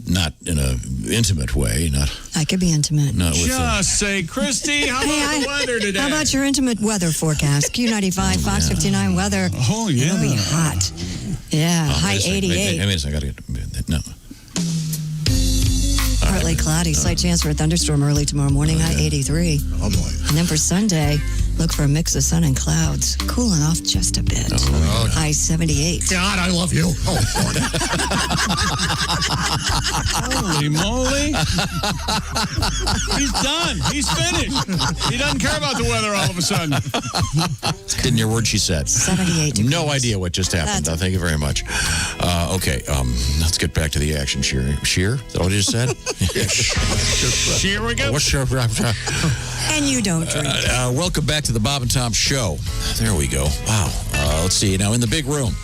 Speaker 3: Not in an intimate way.
Speaker 4: I could be intimate.
Speaker 3: Not with
Speaker 7: Just say, Christy, how about the weather today?
Speaker 4: How about your intimate weather forecast? Q95, Fox 59 weather.
Speaker 7: Oh, yeah.
Speaker 4: It'll be hot. Yeah, high 88.
Speaker 3: I got to get... No.
Speaker 4: Partly cloudy, slight chance for a thunderstorm early tomorrow morning, high 83.
Speaker 2: Oh, boy.
Speaker 4: And then for Sunday, look for a mix of sun and clouds, cooling off just a bit. High 78.
Speaker 2: God, I love you. Oh, Lord.
Speaker 7: Holy moly. He's done. He's finished. He doesn't care about the weather all of a sudden.
Speaker 3: Didn't hear a word she said.
Speaker 4: 78 degrees.
Speaker 3: No idea what just happened. Thank you very much. Okay, let's get back to the action. Sheer? Is that what you just said?
Speaker 7: Here we go.
Speaker 4: And you don't drink.
Speaker 3: Welcome back to the Bob and Tom Show. There we go. Wow. Let's see. Now, in the big room,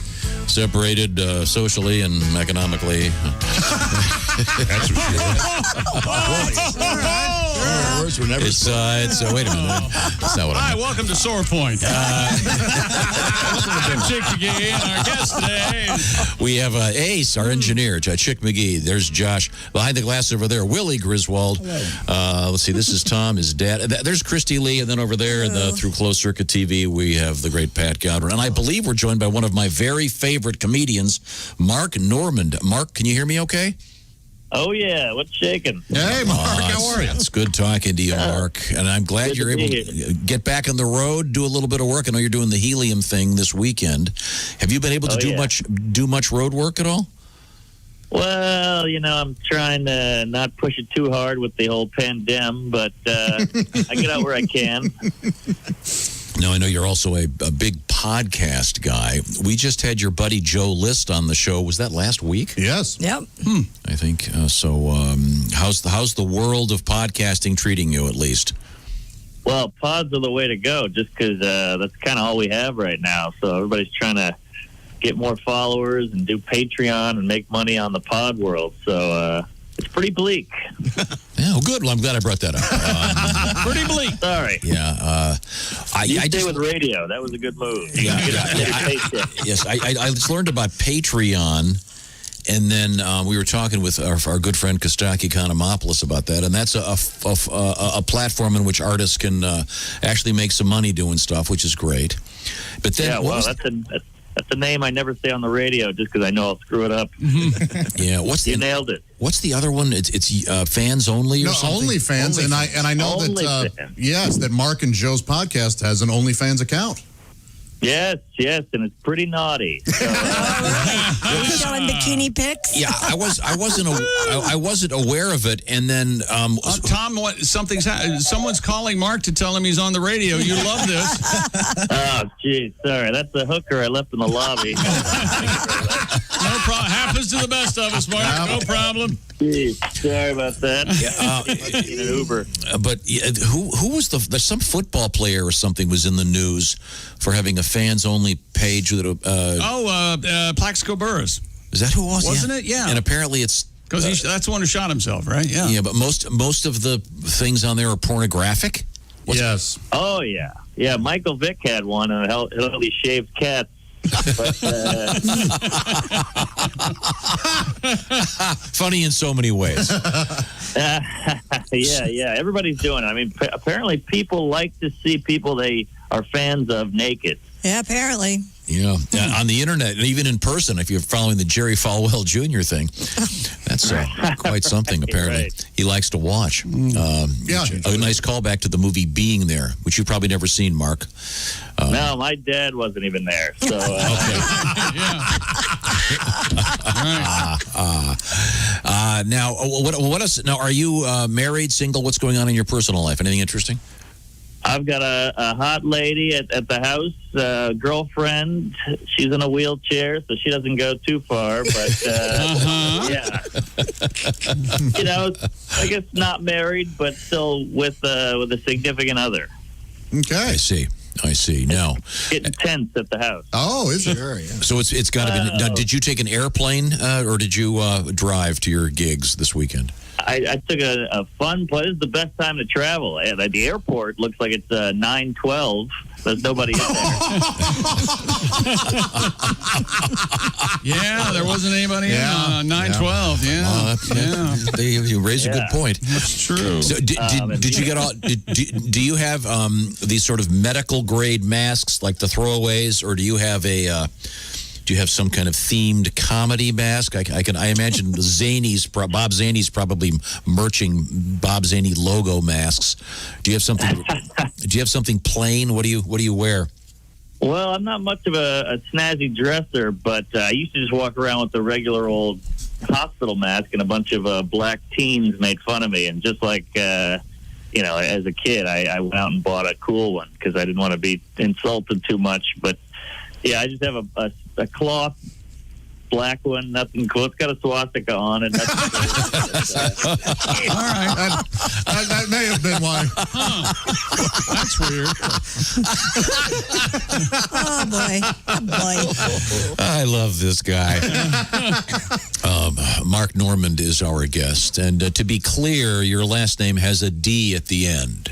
Speaker 3: separated socially and economically.
Speaker 2: That's for sure.
Speaker 3: Words were never. It's wait a minute. That's not what I
Speaker 7: Hi,
Speaker 3: meant.
Speaker 7: welcome to Sore Point. I'm Chick McGee, and our guest today.
Speaker 3: We have Ace, our engineer, Chick McGee. There's Josh. Behind the glass over there, Willie Griswold. Let's see, this is Tom, his dad. There's Christy Lee, and then over there through Closed Circuit TV, we have the great Pat Godwin. And I believe we're joined by one of my very favorite comedians, Mark Normand. Mark, can you hear me okay?
Speaker 13: Oh, yeah. What's shaking?
Speaker 2: Hey, Mark. How are you?
Speaker 3: It's good talking to you, Mark. And I'm glad you're able to get back on the road, do a little bit of work. I know you're doing the helium thing this weekend. Have you been able to do much road work at all?
Speaker 13: Well, I'm trying to not push it too hard with the whole pandemic, but I get out where I can.
Speaker 3: Now, I know you're also a big podcast guy. We just had your buddy Joe List on the show. Was that last week?
Speaker 2: Yes.
Speaker 4: Yep.
Speaker 3: I think so. How's the world of podcasting treating you, at least?
Speaker 13: Well, pods are the way to go, just because that's kind of all we have right now. So everybody's trying to get more followers and do Patreon and make money on the pod world. So it's pretty bleak.
Speaker 3: Oh, good. Well, I'm glad I brought that up.
Speaker 13: Pretty bleak. Sorry.
Speaker 3: Yeah.
Speaker 13: I stay with radio. That was a good move.
Speaker 3: Yes, I just learned about Patreon, and then we were talking with our good friend Kostaki Economopoulos about that, and that's a platform in which artists can actually make some money doing stuff, which is great. But then,
Speaker 13: that's a name I never say on the radio just because I know I'll screw it up.
Speaker 3: Yeah,
Speaker 13: you nailed it.
Speaker 3: What's the other one? It's fans only or something?
Speaker 2: No, OnlyFans, and I know that that Mark and Joe's podcast has an OnlyFans account.
Speaker 13: Yes, and it's pretty naughty. So,
Speaker 4: Are you showing bikini pics?
Speaker 3: Yeah, I wasn't aware of it, and then
Speaker 7: Tom, someone's calling Mark to tell him he's on the radio. You love this.
Speaker 13: Oh, geez, sorry, that's the hooker I left in the lobby.
Speaker 7: No problem. Happens to the best of us, Mark. No problem.
Speaker 13: Geez, sorry about that. In an Uber.
Speaker 3: But who was there's some football player or something was in the news for having a fans only page that
Speaker 7: Plaxico Burress.
Speaker 3: Is that who it was?
Speaker 7: Wasn't it? Yeah.
Speaker 3: And apparently it's
Speaker 7: because that's the one who shot himself, right? Yeah.
Speaker 3: Yeah, but most of the things on there are pornographic.
Speaker 2: Yes.
Speaker 13: Oh yeah. Michael Vick had one, and he shaved cats. But,
Speaker 3: funny in so many ways.
Speaker 13: Yeah. Everybody's doing it. I mean, apparently people like to see people they are fans of naked.
Speaker 4: Yeah, apparently.
Speaker 3: Yeah, on the internet and even in person, if you're following the Jerry Falwell Jr. thing, that's quite something, apparently. Right. He likes to watch. A nice callback to the movie Being There, which you've probably never seen, Mark.
Speaker 13: No, my dad wasn't even there. So,
Speaker 3: now, what else? Now, are you married, single? What's going on in your personal life? Anything interesting?
Speaker 13: I've got a hot lady at the house, girlfriend. She's in a wheelchair, so she doesn't go too far. But yeah, I guess not married, but still with a significant other.
Speaker 2: Okay,
Speaker 3: I see. Now,
Speaker 13: getting tense at the house.
Speaker 2: Oh, is it?
Speaker 3: So it's got to be. Now, did you take an airplane or did you drive to your gigs this weekend?
Speaker 13: I took a fun place. This is the best time to travel. At the airport, looks like it's 9:12. There's nobody in there.
Speaker 7: Yeah, there wasn't anybody in on 9:12.
Speaker 3: You raise a good point.
Speaker 7: That's true.
Speaker 3: So did you get all? Do you have these sort of medical grade masks like the throwaways, or do you have a? Do you have some kind of themed comedy mask? I imagine Bob Zany's probably merching Bob Zany logo masks. Do you have something? Do you have something plain? What do you wear?
Speaker 13: Well, I'm not much of a snazzy dresser, but I used to just walk around with the regular old hospital mask, and a bunch of black teens made fun of me. And just like as a kid, I went out and bought a cool one because I didn't want to be insulted too much. But yeah, I just have a cloth black one, nothing cool. It's got a swastika on it.
Speaker 1: All right.
Speaker 2: That may have been why.
Speaker 1: That's weird.
Speaker 4: Oh, boy. Oh, boy.
Speaker 3: I love this guy. Mark Normand is our guest. And to be clear, your last name has a D at the end.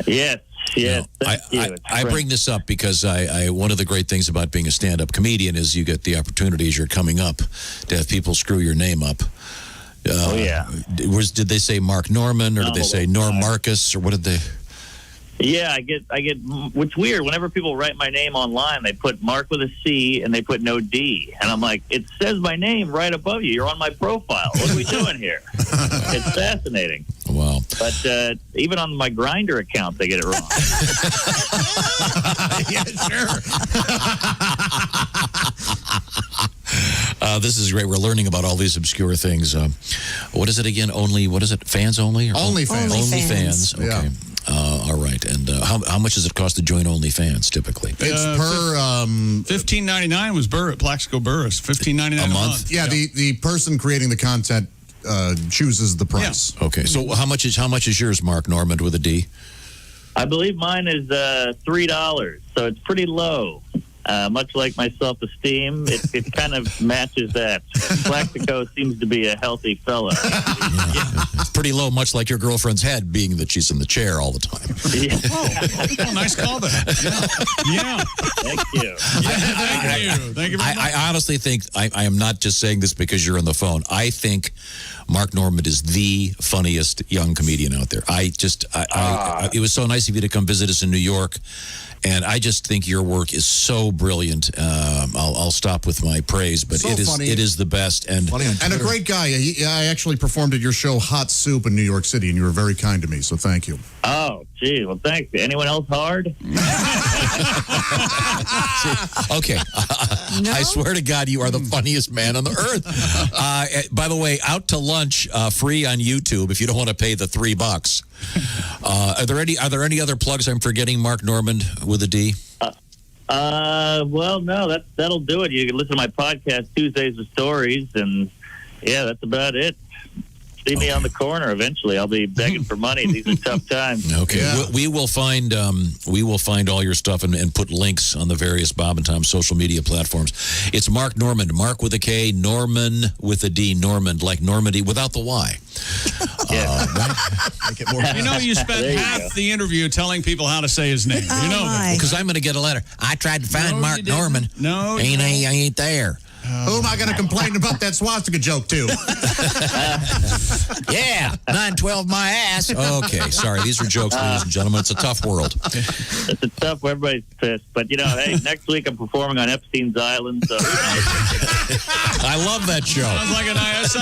Speaker 13: Yes. Yes.
Speaker 3: I bring this up because I one of the great things about being a stand-up comedian is you get the opportunity as you're coming up to have people screw your name up.
Speaker 13: Oh, yeah.
Speaker 3: Did they say Mark Norman or did they say Norm Marcus or what did they?
Speaker 13: Yeah, I get. What's weird, whenever people write my name online, they put Mark with a C and they put no D, and I'm like, it says my name right above you. You're on my profile. What are we doing here? It's fascinating.
Speaker 3: Wow.
Speaker 13: But even on my Grindr account, they get it wrong.
Speaker 2: Yeah, sure.
Speaker 3: This is great. We're learning about all these obscure things. What is it again? What is it? Fans only? Or
Speaker 2: OnlyFans.
Speaker 3: OnlyFans. Okay.
Speaker 2: Yeah.
Speaker 3: All right. And how much does it cost to join OnlyFans typically?
Speaker 2: It's per
Speaker 7: $15.99 was Plaxico Burris. $15.99 a month.
Speaker 2: Yeah, the person creating the content chooses the price.
Speaker 3: Yeah. Okay. So how much is yours, Mark Normand with a D?
Speaker 13: I believe mine is $3, so it's pretty low. Much like my self-esteem, it kind of matches that. Plaxico seems to be a healthy fella.
Speaker 3: It's pretty low, much like your girlfriend's head, being that she's in the chair all the time.
Speaker 13: Yeah.
Speaker 7: Oh, nice callback. Yeah.
Speaker 13: Thank you.
Speaker 7: Thank you. Thank you very much.
Speaker 3: I honestly think, I am not just saying this because you're on the phone. I think Mark Normand is the funniest young comedian out there. It was so nice of you to come visit us in New York. And I just think your work is so brilliant. I'll stop with my praise, but
Speaker 2: So
Speaker 3: it is
Speaker 2: funny.
Speaker 3: it is the best. And
Speaker 2: a great guy. I actually performed at your show, Hot Soup, in New York City, and you were very kind to me, so thank you.
Speaker 13: Oh, gee. Well, thanks. Anyone else hard?
Speaker 3: Okay. I swear to God, you are the funniest man on the earth. By the way, Out to Lunch, free on YouTube if you don't want to pay the $3. Are there any other plugs I'm forgetting, Mark Normand with a D?
Speaker 13: Well, no, that'll do it. You can listen to my podcast, Tuesdays with Stories, and yeah, that's about it. See me on the corner eventually. I'll be begging for money. These are tough times.
Speaker 3: Okay, yeah. we will find all your stuff and put links on the various Bob and Tom social media platforms. It's Mark Normand, Mark with a K, Norman with a D, Normand, like Normandy without the Y.
Speaker 2: Make it more.
Speaker 7: You spent half the interview telling people how to say his name. You know that.
Speaker 3: Because I'm going to get a letter. I tried to find Mark Normand.
Speaker 7: No,
Speaker 3: I ain't there.
Speaker 2: Who am I going to complain about that swastika joke to?
Speaker 3: Yeah, 912 my ass. Okay, sorry. These are jokes, ladies and gentlemen. It's a tough world.
Speaker 13: It's a tough. Everybody's pissed, but hey, next week I'm performing on Epstein's Island. So
Speaker 3: I love that show.
Speaker 7: Sounds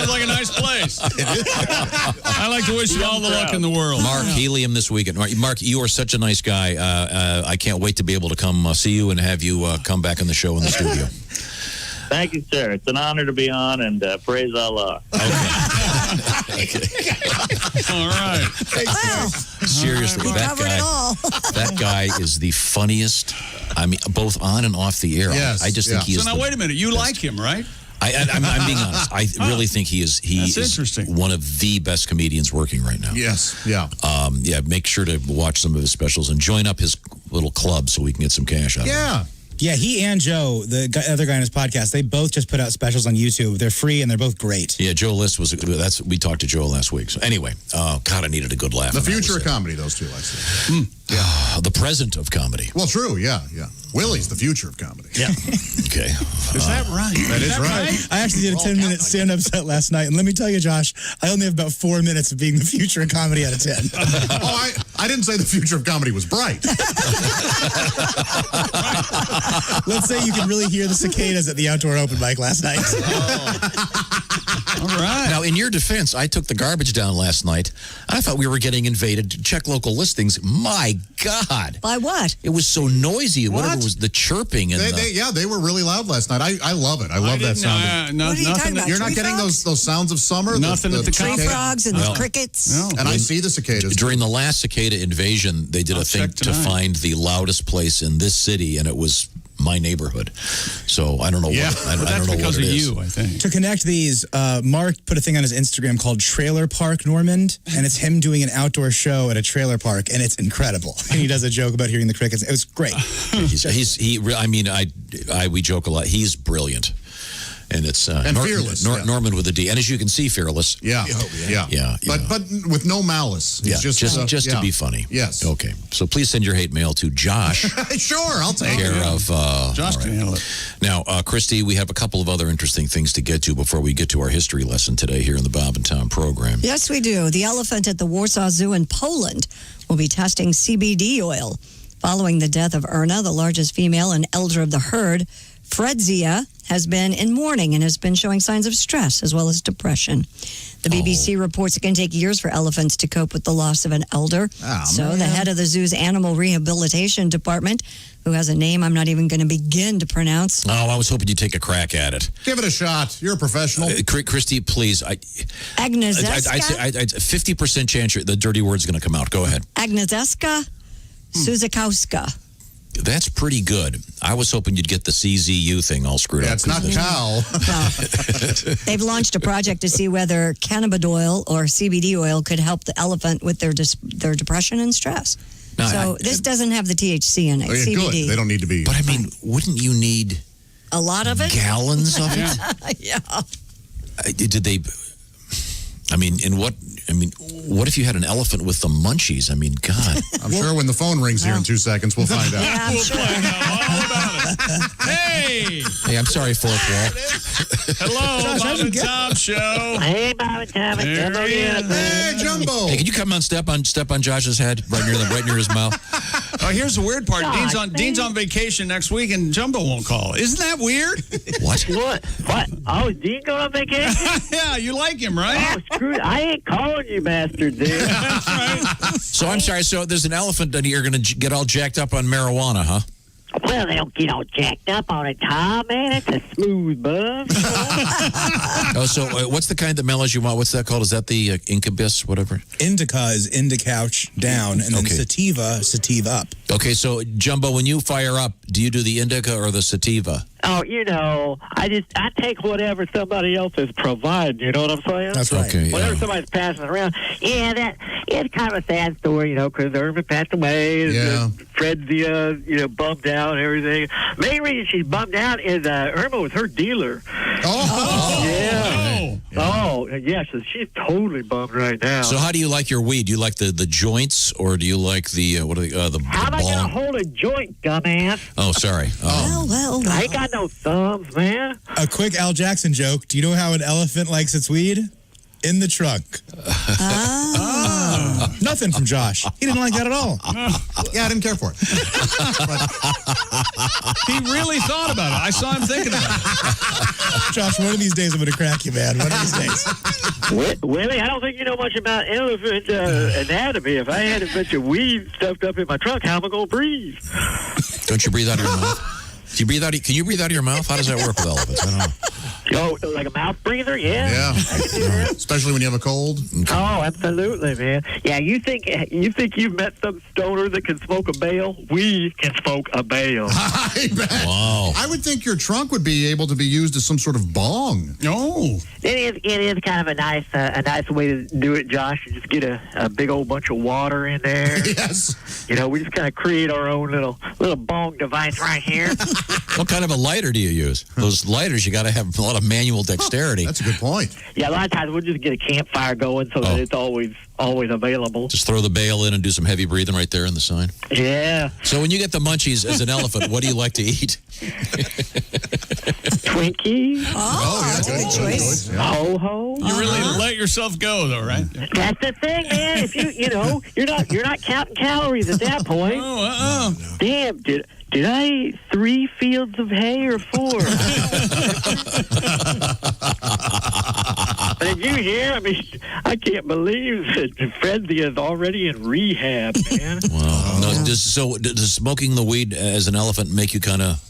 Speaker 7: like a nice place. I like to wish you all the luck in the world.
Speaker 3: Mark, helium this weekend. Mark, you are such a nice guy. I can't wait to be able to come see you and have you come back on the show in the studio.
Speaker 13: Thank you, sir. It's an honor to be on, and praise Allah.
Speaker 7: All right.
Speaker 4: Wow.
Speaker 3: Seriously, that guy is the funniest. I mean, both on and off the air.
Speaker 2: Yes,
Speaker 3: I just think he is.
Speaker 7: So now, wait a minute. You like him, right?
Speaker 3: I'm being honest. I really think he is
Speaker 7: interesting.
Speaker 3: One of the best comedians working right now.
Speaker 2: Yes, yeah.
Speaker 3: Make sure to watch some of his specials and join up his little club so we can get some cash out of it.
Speaker 5: Yeah, he and Joe, the other guy on his podcast, they both just put out specials on YouTube. They're free and they're both great.
Speaker 3: Yeah, Joe List we talked to Joe last week. So anyway, God, I needed a good laugh.
Speaker 2: The future of comedy, those two, I say.
Speaker 3: Yeah. The present of comedy.
Speaker 2: Well, true, yeah. Willie's the future of comedy.
Speaker 3: Yeah. Okay.
Speaker 7: Is that right?
Speaker 2: That is right.
Speaker 5: I actually did a 10-minute stand-up set last night, and let me tell you, Josh, I only have about 4 minutes of being the future of comedy out of 10.
Speaker 2: I didn't say the future of comedy was bright.
Speaker 5: Let's say you can really hear the cicadas at the outdoor open mic last night.
Speaker 7: All right.
Speaker 3: Now, in your defense, I took the garbage down last night. I thought we were getting invaded. Check local listings. My God.
Speaker 4: By what?
Speaker 3: It was so noisy. Whatever was the chirping. And
Speaker 2: they were really loud last night. I love it. I love that sound.
Speaker 4: What are you talking about?
Speaker 2: You're not getting those sounds of summer?
Speaker 7: Nothing at the
Speaker 4: tree frogs and the crickets.
Speaker 2: No. And I see the cicadas.
Speaker 3: During the last cicada invasion, they did a thing to find the loudest place in this city, and it was my neighborhood. So I don't know.
Speaker 2: Yeah.
Speaker 3: What, I
Speaker 7: But that's
Speaker 3: don't know
Speaker 7: because
Speaker 3: what
Speaker 7: of
Speaker 3: it is.
Speaker 7: you, I think.
Speaker 5: To connect these, Mark put a thing on his Instagram called Trailer Park Normand, and it's him doing an outdoor show at a trailer park, and it's incredible. And he does a joke about hearing the crickets. It was great.
Speaker 3: We joke a lot. He's brilliant. And it's
Speaker 2: fearless.
Speaker 3: Norman with a D. And as you can see, fearless.
Speaker 2: Yeah. But with no malice. It's just
Speaker 3: to be funny.
Speaker 2: Yes.
Speaker 3: Okay. So please send your hate mail to Josh.
Speaker 2: Sure, I'll take
Speaker 3: care
Speaker 2: it.
Speaker 3: of
Speaker 7: Josh can handle it.
Speaker 3: Now, Christy, we have a couple of other interesting things to get to before we get to our history lesson today here in the Bob and Tom program.
Speaker 4: Yes, we do. The elephant at the Warsaw Zoo in Poland will be testing CBD oil. Following the death of Erna, the largest female and elder of the herd, Fredzia has been in mourning and has been showing signs of stress as well as depression. The BBC reports it can take years for elephants to cope with the loss of an elder. The head of the zoo's animal rehabilitation department, who has a name I'm not even going to begin to pronounce.
Speaker 3: Oh, I was hoping you'd take a crack at it.
Speaker 2: Give it a shot. You're a professional.
Speaker 3: Christy, please.
Speaker 4: Agnezeska?
Speaker 3: I'd say 50% chance the dirty word's going to come out. Go ahead.
Speaker 4: Agnezeska Suzakowska.
Speaker 3: That's pretty good. I was hoping you'd get the CZU thing all screwed up.
Speaker 2: It's not cow.
Speaker 4: They've launched a project to see whether cannabidiol or CBD oil could help the elephant with their depression and stress.
Speaker 3: Now,
Speaker 4: this doesn't have the THC in it. CBD.
Speaker 2: Good. They don't need to be.
Speaker 3: But I mean, wouldn't you need
Speaker 4: a lot of it?
Speaker 3: Gallons of it?
Speaker 4: Yeah.
Speaker 3: Did they? What if you had an elephant with the munchies? I mean, God.
Speaker 2: I'm sure when the phone rings here in 2 seconds, we'll find out.
Speaker 4: Yeah, I'm sure.
Speaker 7: All about it. Hey!
Speaker 3: Hey, I'm sorry, fourth wall.
Speaker 7: Hello, Bob and Tom Show.
Speaker 18: Hey, Bob and Tom.
Speaker 2: Hey, Jumbo.
Speaker 3: Hey, can you come on, step on Josh's head right near his mouth?
Speaker 7: Oh, here's the weird part. Dean's on vacation next week, and Jumbo won't call. Isn't that weird?
Speaker 3: What?
Speaker 18: What? Oh, is Dean going on vacation?
Speaker 7: Yeah, you like him, right?
Speaker 18: Oh, screw it. I ain't calling you, bastard, dude.
Speaker 7: That's right.
Speaker 3: So I'm sorry. So there's an elephant that you're going to get all jacked up on marijuana, huh?
Speaker 18: Well, they don't get all jacked up on it, Tom, man. It's a smooth buzz.
Speaker 3: So what's the kind that mellows you want? What's that called? Is that the incubus, whatever?
Speaker 5: Indica is couch down, and then sativa up.
Speaker 3: Okay, so Jumbo, when you fire up, do you do the indica or the sativa?
Speaker 18: Oh, I take whatever somebody else is providing. You know what I'm saying?
Speaker 5: That's right.
Speaker 3: Okay,
Speaker 18: whatever somebody's passing around. Yeah, it's kind of a sad story, because Irma passed away.
Speaker 2: Yeah.
Speaker 18: Fredzia, bummed out and everything. Main reason she's bummed out is Irma was her dealer.
Speaker 2: Oh.
Speaker 18: Yeah. Oh, yeah. So she's totally bummed right now.
Speaker 3: So how do you like your weed? Do you like the joints, or do you like the
Speaker 18: How am I going to hold a joint, dumbass?
Speaker 3: Oh, sorry.
Speaker 4: Well.
Speaker 18: I ain't got no thumbs, man.
Speaker 5: A quick Al Jackson joke. Do you know how an elephant likes its weed? In the trunk. Nothing from Josh. He didn't like that at all.
Speaker 2: Yeah, I didn't care for it.
Speaker 7: He really thought about it. I saw him thinking about it.
Speaker 5: Josh, one of these days I'm going to crack you, man. One of these days.
Speaker 18: Willie, I don't think you know much about elephant anatomy. If I had a bunch of weed stuffed up in my trunk, how am I going to breathe?
Speaker 3: Don't you breathe out of your mouth? Can you breathe out of your mouth? How does that work with elephants? I don't know.
Speaker 18: Oh, like a mouth breather? Yeah.
Speaker 2: Yeah. Especially when you have a cold.
Speaker 18: Oh, absolutely, man. Yeah, you think you've met some stoner that can smoke a bale? We can smoke a bale.
Speaker 2: I bet.
Speaker 3: Wow.
Speaker 2: I would think your trunk would be able to be used as some sort of bong.
Speaker 7: Oh.
Speaker 18: It is kind of a nice way to do it, Josh. You just get a big old bunch of water in there.
Speaker 2: Yes.
Speaker 18: We just kind of create our own little bong device right here.
Speaker 3: What kind of a lighter do you use? Those lighters, you got to have a lot of manual dexterity.
Speaker 2: That's a good point.
Speaker 18: Yeah, a lot of times we'll just get a campfire going so that it's always available.
Speaker 3: Just throw the bale in and do some heavy breathing right there in the sign.
Speaker 18: Yeah.
Speaker 3: So when you get the munchies as an elephant, what do you like to eat?
Speaker 18: Twinkies.
Speaker 4: Oh, that's a good choice.
Speaker 18: Yeah. Ho-ho.
Speaker 7: You really let yourself go, though, right?
Speaker 18: That's the thing, man. If you're not counting calories at that point. Damn, did I eat 3 fields of hay or 4? But did you hear? I mean, I can't believe that Fredzia is already in rehab, man.
Speaker 3: Wow. No, does smoking the weed as an elephant make you kind of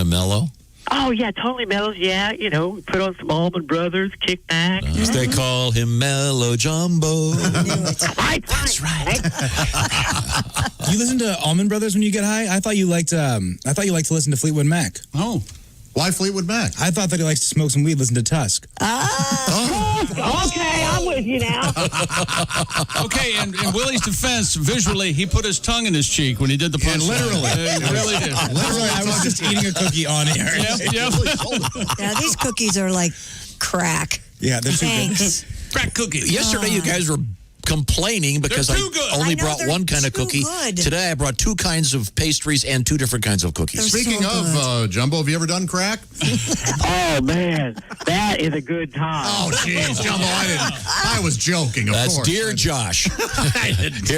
Speaker 3: mellow?
Speaker 18: Oh, yeah, totally mellows. Yeah, put on some Allman Brothers, kick back.
Speaker 3: They call him Mellow Jumbo.
Speaker 18: That's right.
Speaker 5: You listen to Allman Brothers when you get high? I thought you liked to listen to Fleetwood Mac.
Speaker 7: Oh.
Speaker 2: Why Fleetwood Mac?
Speaker 5: I thought that he likes to smoke some weed, listen to Tusk.
Speaker 18: Okay, I'm with you now.
Speaker 7: Okay, and in Willie's defense, visually, he put his tongue in his cheek when he did the punch.
Speaker 2: Literally.
Speaker 7: He really did.
Speaker 5: Literally, I was just eating a cookie on air.
Speaker 7: Yep.
Speaker 4: Yeah, these cookies are like crack.
Speaker 5: Yeah, they're too good.
Speaker 4: Thanks.
Speaker 7: Crack cookies.
Speaker 3: Yesterday, you guys were complaining because I
Speaker 7: too good.
Speaker 3: only
Speaker 4: I know,
Speaker 3: brought
Speaker 4: they're
Speaker 3: one kind of
Speaker 4: too
Speaker 3: cookie.
Speaker 4: good.
Speaker 3: Today, I brought 2 kinds of pastries and 2 different kinds of cookies.
Speaker 4: They're
Speaker 2: Speaking
Speaker 4: so
Speaker 2: of, Jumbo, have you ever done crack?
Speaker 18: Oh, man, that is a good time.
Speaker 2: Oh, jeez, Jumbo, I was joking, of
Speaker 3: That's
Speaker 2: course.
Speaker 3: dear Josh.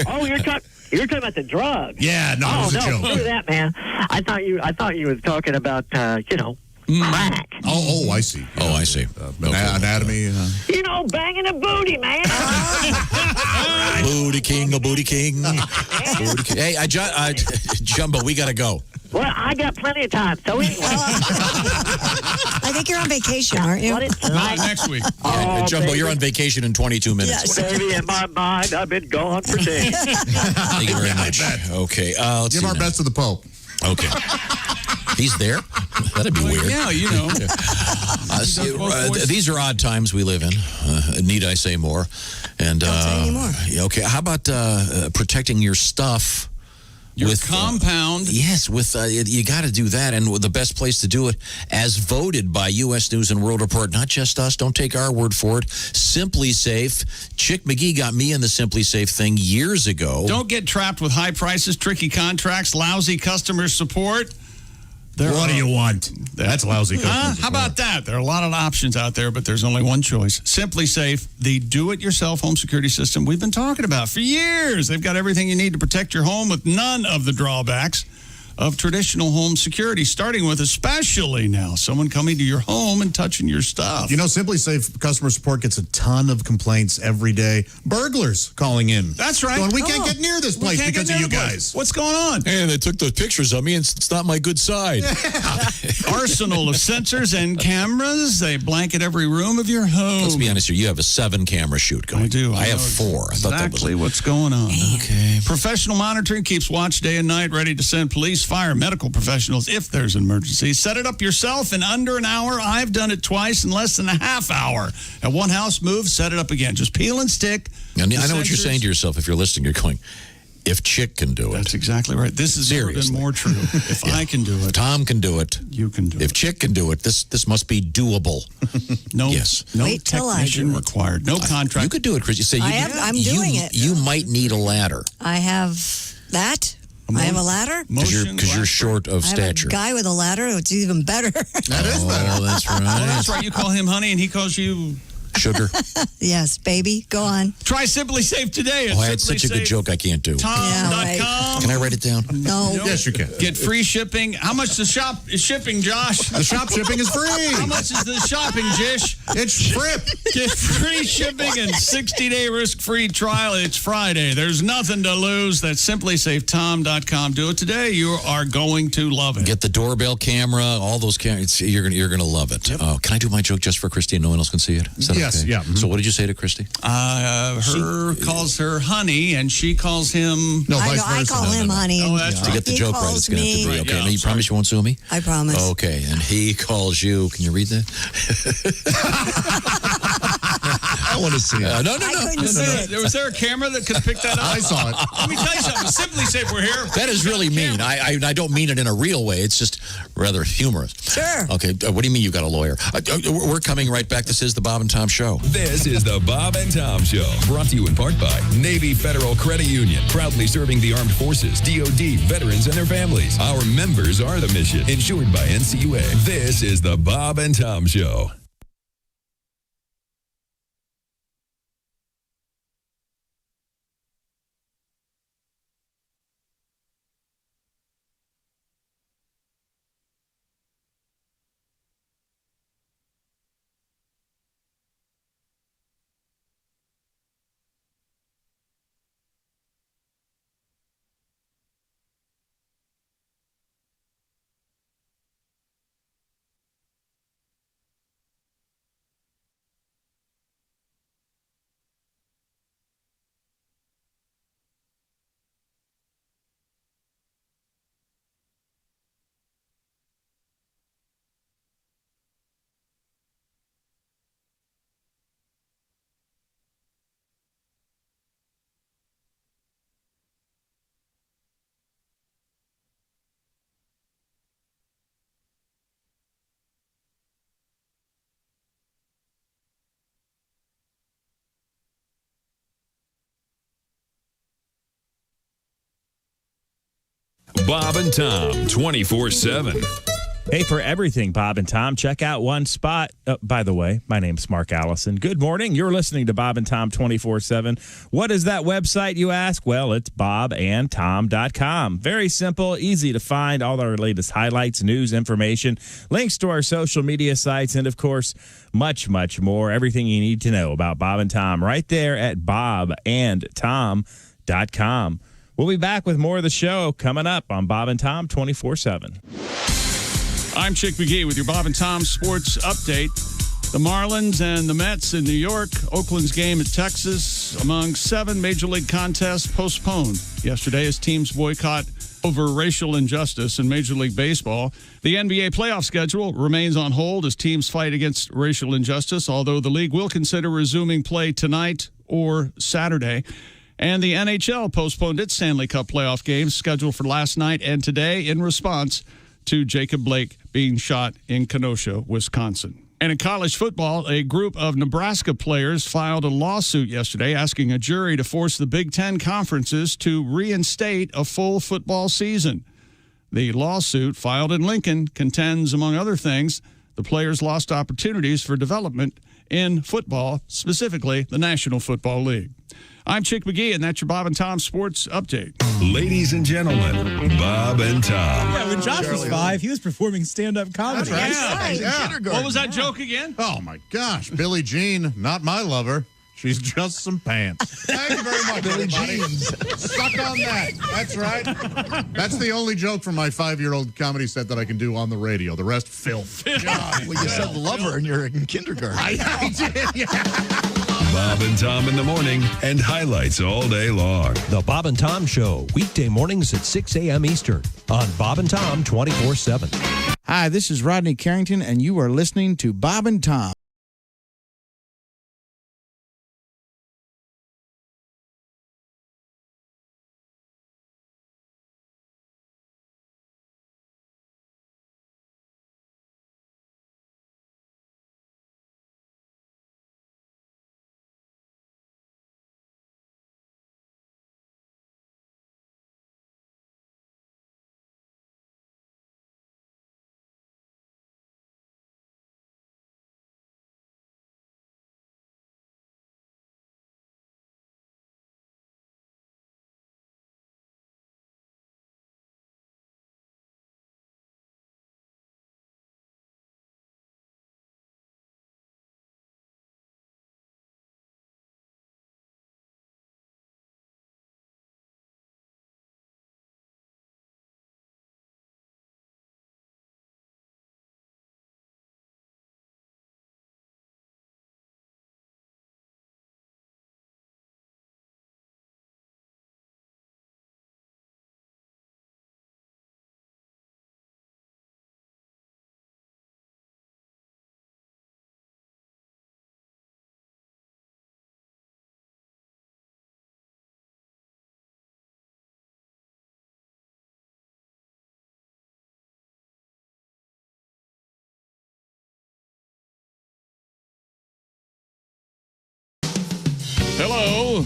Speaker 18: Oh, you're talking about the drugs.
Speaker 2: Yeah, no, it was a joke.
Speaker 18: Screw that, man. I thought you was talking about crack.
Speaker 2: Oh, I see.
Speaker 3: Oh, I see.
Speaker 2: Anatomy.
Speaker 18: You know, banging a booty, man.
Speaker 3: Booty king, a booty king. Booty king. Hey, Jumbo, we got to go.
Speaker 18: Well, I got plenty of time. So anyway,
Speaker 4: I think you're on vacation, aren't you?
Speaker 7: Next week.
Speaker 3: Yeah, Jumbo,
Speaker 18: baby.
Speaker 3: you're on vacation in 22 minutes.
Speaker 4: Yes.
Speaker 18: baby, in my mind, I've been gone for days.
Speaker 3: Thank you very much. Okay. Let's
Speaker 2: Give
Speaker 3: see
Speaker 2: our
Speaker 3: now.
Speaker 2: best to the Pope.
Speaker 3: Okay. He's there? That'd be weird.
Speaker 7: Yeah, you know.
Speaker 3: These are odd times we live in. Need I say more? And
Speaker 4: Don't say any more.
Speaker 3: Okay. How about protecting your stuff?
Speaker 7: Your
Speaker 3: with
Speaker 7: compound.
Speaker 3: Yes, with you got to do that, and the best place to do it, as voted by U.S. News and World Report, not just us. Don't take our word for it. Simply Safe. Chick McGee got me in the Simply Safe thing years ago.
Speaker 7: Don't get trapped with high prices, tricky contracts, lousy customer support.
Speaker 2: What do you want? That's lousy customer
Speaker 7: How
Speaker 2: support.
Speaker 7: about that? There are a lot of options out there, but there's only one choice. Simply Safe, the do-it-yourself home security system we've been talking about for years. They've got everything you need to protect your home with none of the drawbacks of traditional home security, starting with especially now someone coming to your home and touching your stuff.
Speaker 2: You know, Simply Safe customer support gets a ton of complaints every day. Burglars calling in.
Speaker 7: That's right.
Speaker 2: Going, we can't get near this place because of you guys.
Speaker 7: What's going on?
Speaker 3: Hey, they took the pictures of me, and it's not my good side.
Speaker 7: Arsenal of sensors and cameras. They blanket every room of your home.
Speaker 3: Let's be honest here. You have a 7-camera shoot going.
Speaker 7: I do.
Speaker 3: I have
Speaker 7: know
Speaker 3: 4. I thought that was
Speaker 7: exactly what's going on.
Speaker 3: okay.
Speaker 7: Professional monitoring keeps watch day and night, ready to send police, fire, medical professionals if there's an emergency. Set it up yourself in under an hour. I've done it twice in less than a half hour. At one house move, set it up again. Just peel and stick.
Speaker 3: And I know what you're
Speaker 7: sensors.
Speaker 3: saying to yourself. If you're listening, you're going, if Chick can do it.
Speaker 7: That's exactly right. This is never been more true. If I can do it,
Speaker 3: Tom can do it.
Speaker 7: You can do it.
Speaker 3: If Chick can do it, this must be doable.
Speaker 7: No,
Speaker 3: yes.
Speaker 7: No
Speaker 4: Wait till I
Speaker 7: technician
Speaker 4: do it.
Speaker 7: required. No contract.
Speaker 3: You could do it, Chris. You say
Speaker 4: I'm doing it.
Speaker 3: You might need a ladder
Speaker 4: I have that. I have a ladder.
Speaker 3: because you're short of
Speaker 4: I have
Speaker 3: stature.
Speaker 4: a guy with a ladder. It's even better.
Speaker 2: That is better.
Speaker 3: Oh, that's right.
Speaker 7: Oh, that's right. You call him honey, and he calls you
Speaker 3: Sugar.
Speaker 4: Yes, baby. Go on.
Speaker 7: Try Simply Safe today.
Speaker 3: Oh, I had such a good joke I can't do.
Speaker 7: Tom.com.
Speaker 3: Can I write it down?
Speaker 4: No.
Speaker 2: Yes, you can.
Speaker 7: Get free shipping. How much the shop is shipping, Josh?
Speaker 2: The shop shipping is free.
Speaker 7: How much is the shopping, Jish?
Speaker 2: It's frip.
Speaker 7: Get free shipping and 60-day risk-free trial. It's Friday. There's nothing to lose. That's simplysafetom.com. Do it today. You are going to love it.
Speaker 3: Get the doorbell camera, all those cameras. You're gonna love it. Can I do my joke just for Christy and no one else can see it? Is that
Speaker 2: Yes,
Speaker 3: okay?
Speaker 2: yeah.
Speaker 3: So what did you say to Christy?
Speaker 7: Her calls her honey, and she calls him.
Speaker 2: No,
Speaker 4: I,
Speaker 2: vice
Speaker 4: know, I
Speaker 2: versa.
Speaker 4: call him honey.
Speaker 7: Oh,
Speaker 4: and
Speaker 7: that's
Speaker 3: To get the
Speaker 4: he
Speaker 3: joke right,
Speaker 4: calls
Speaker 3: it's going to have to
Speaker 4: me.
Speaker 3: be. Okay,
Speaker 7: Yeah,
Speaker 3: now you
Speaker 7: sorry.
Speaker 3: promise you won't sue me?
Speaker 4: I promise.
Speaker 3: Okay, and he calls you. Can you read that? I want to see it. No.
Speaker 4: I couldn't see it.
Speaker 7: Was there a camera that could have picked that up?
Speaker 2: I saw it.
Speaker 7: Let me tell you something. Simply Safe, we're here.
Speaker 3: That is really mean. I don't mean it in a real way. It's just rather humorous.
Speaker 4: Sure.
Speaker 3: Okay, what do you mean you got a lawyer? We're coming right back. This is the Bob and Tom Show.
Speaker 10: This is the Bob and Tom Show, brought to you in part by Navy Federal Credit Union, proudly serving the armed forces, DoD, veterans, and their families. Our members are the mission, insured by NCUA. This is the Bob and Tom Show. Bob and Tom 24/7.
Speaker 12: Hey, for everything Bob and Tom, check out one spot. By the way, my name's Mark Allison. Good morning. You're listening to Bob and Tom 24/7. What is that website, you ask? Well, it's bobandtom.com. Very simple, easy to find all our latest highlights, news, information, links to our social media sites, and, of course, much, much more. Everything you need to know about Bob and Tom right there at bobandtom.com. We'll be back with more of the show coming up on Bob and Tom 24/7.
Speaker 7: I'm Chick McGee with your Bob and Tom Sports Update. The Marlins and the Mets in New York, Oakland's game at Texas, among 7 Major League contests postponed yesterday as teams boycott over racial injustice in Major League Baseball. The NBA playoff schedule remains on hold as teams fight against racial injustice, although the league will consider resuming play tonight or Saturday. And the NHL postponed its Stanley Cup playoff games scheduled for last night and today in response to Jacob Blake being shot in Kenosha, Wisconsin. And in college football, a group of Nebraska players filed a lawsuit yesterday asking a jury to force the Big Ten conferences to reinstate a full football season. The lawsuit, filed in Lincoln, contends, among other things, the players lost opportunities for development in football, specifically the National Football League. I'm Chick McGee, and that's your Bob and Tom Sports Update.
Speaker 10: Ladies and gentlemen, Bob and Tom.
Speaker 5: Yeah, when Josh was 5, he was performing stand-up comedy.
Speaker 2: That's right.
Speaker 7: What was that joke again?
Speaker 2: Oh, my gosh. Billie Jean, not my lover. She's just some pants. Thank you very much, Billie Jean. Suck on that. That's right. That's the only joke from my 5-year-old comedy set that I can do on the radio. The rest, filth. God,
Speaker 16: well, you said lover and you're in kindergarten.
Speaker 2: I did, yeah.
Speaker 10: Bob and Tom in the morning and highlights all day long.
Speaker 11: The Bob and Tom Show, weekday mornings at 6 a.m. Eastern on Bob and Tom 24/7.
Speaker 23: Hi, this is Rodney Carrington, and you are listening to Bob and Tom.
Speaker 7: Hello.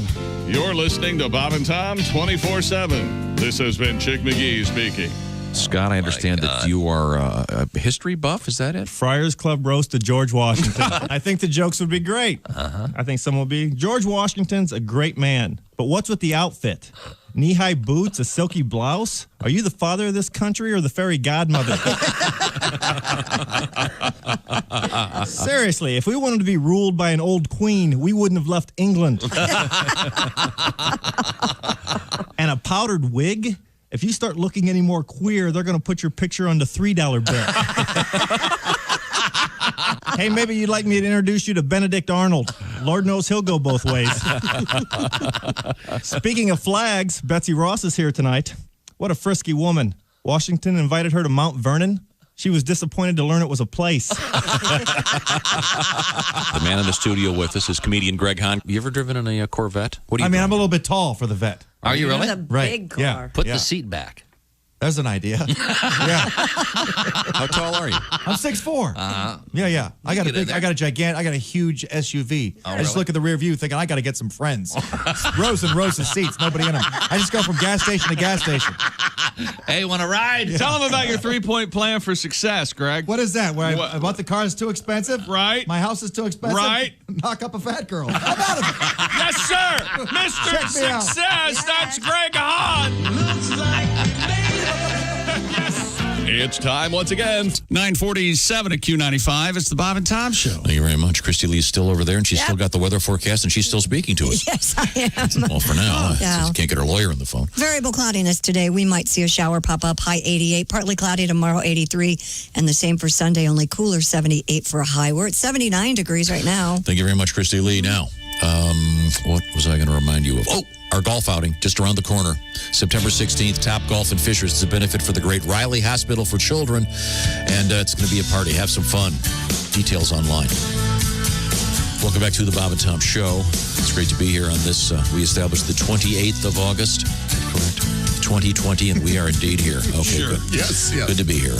Speaker 7: You're listening to Bob and Tom 24/7. This has been Chick McGee speaking.
Speaker 14: Scott, I understand that you are a history buff. Is that it?
Speaker 20: Friars Club roast to George Washington. I think the jokes would be great. I think some will be. George Washington's a great man, but what's with the outfit? Knee-high boots, a silky blouse? Are you the father of this country or the fairy godmother? Seriously, if we wanted to be ruled by an old queen, we wouldn't have left England. And a powdered wig? If you start looking any more queer, they're going to put your picture on the $3 bill. Hey, maybe you'd like me to introduce you to Benedict Arnold. Lord knows he'll go both ways. Speaking of flags, Betsy Ross is here tonight. What a frisky woman. Washington invited her to Mount Vernon. She was disappointed to learn it was a place.
Speaker 14: The man in the studio with us is comedian Greg Hahn. You ever driven in a Corvette? What do you
Speaker 20: I'm a little bit tall for the Vet.
Speaker 6: Are you really?
Speaker 4: It's a big car.
Speaker 6: Put the seat back.
Speaker 16: There's an idea. Yeah.
Speaker 3: How tall are you?
Speaker 16: I'm 6'4". Yeah. I got a huge SUV.
Speaker 3: Oh,
Speaker 16: I just
Speaker 3: really?
Speaker 16: look at the rear view thinking I got to get some friends. Rows and rows of seats, nobody in them. I just go from gas station to gas station.
Speaker 6: Hey, want to ride?
Speaker 7: Tell them about your 3-point plan for success, Greg.
Speaker 16: What is that? Where I bought the car is too expensive?
Speaker 7: Right.
Speaker 16: My house is too expensive?
Speaker 7: Right.
Speaker 16: Knock up a fat girl. How about it?
Speaker 7: Yes, sir. Mr.
Speaker 16: Check me out.
Speaker 7: Success. That's Greg Hahn.
Speaker 10: It's time once again.
Speaker 1: 9:47 at Q95. It's the Bob and Tom Show.
Speaker 3: Thank you very much. Christy Lee's still over there, and she's still got the weather forecast, and she's still speaking to us.
Speaker 4: Yes, I am.
Speaker 3: Well, for now,
Speaker 4: Yeah.
Speaker 3: can't get her lawyer on the phone.
Speaker 4: Variable cloudiness today. We might see a shower pop up, high 88. Partly cloudy tomorrow, 83. And the same for Sunday, only cooler, 78 for a high. We're at 79 degrees right now.
Speaker 3: Thank you very much, Christy Lee. Now, what was I going to remind you of? Oh, our golf outing just around the corner. September 16th, Top Golf and Fishers. It's a benefit for the great Riley Hospital for Children. And it's going to be a party. Have some fun. Details online. Welcome back to the Bob and Tom Show. It's great to be here on this. We established the 28th of August. Correct. 2020, and we are indeed here. Okay,
Speaker 2: Sure.
Speaker 3: good.
Speaker 2: Yes.
Speaker 3: Good to be here.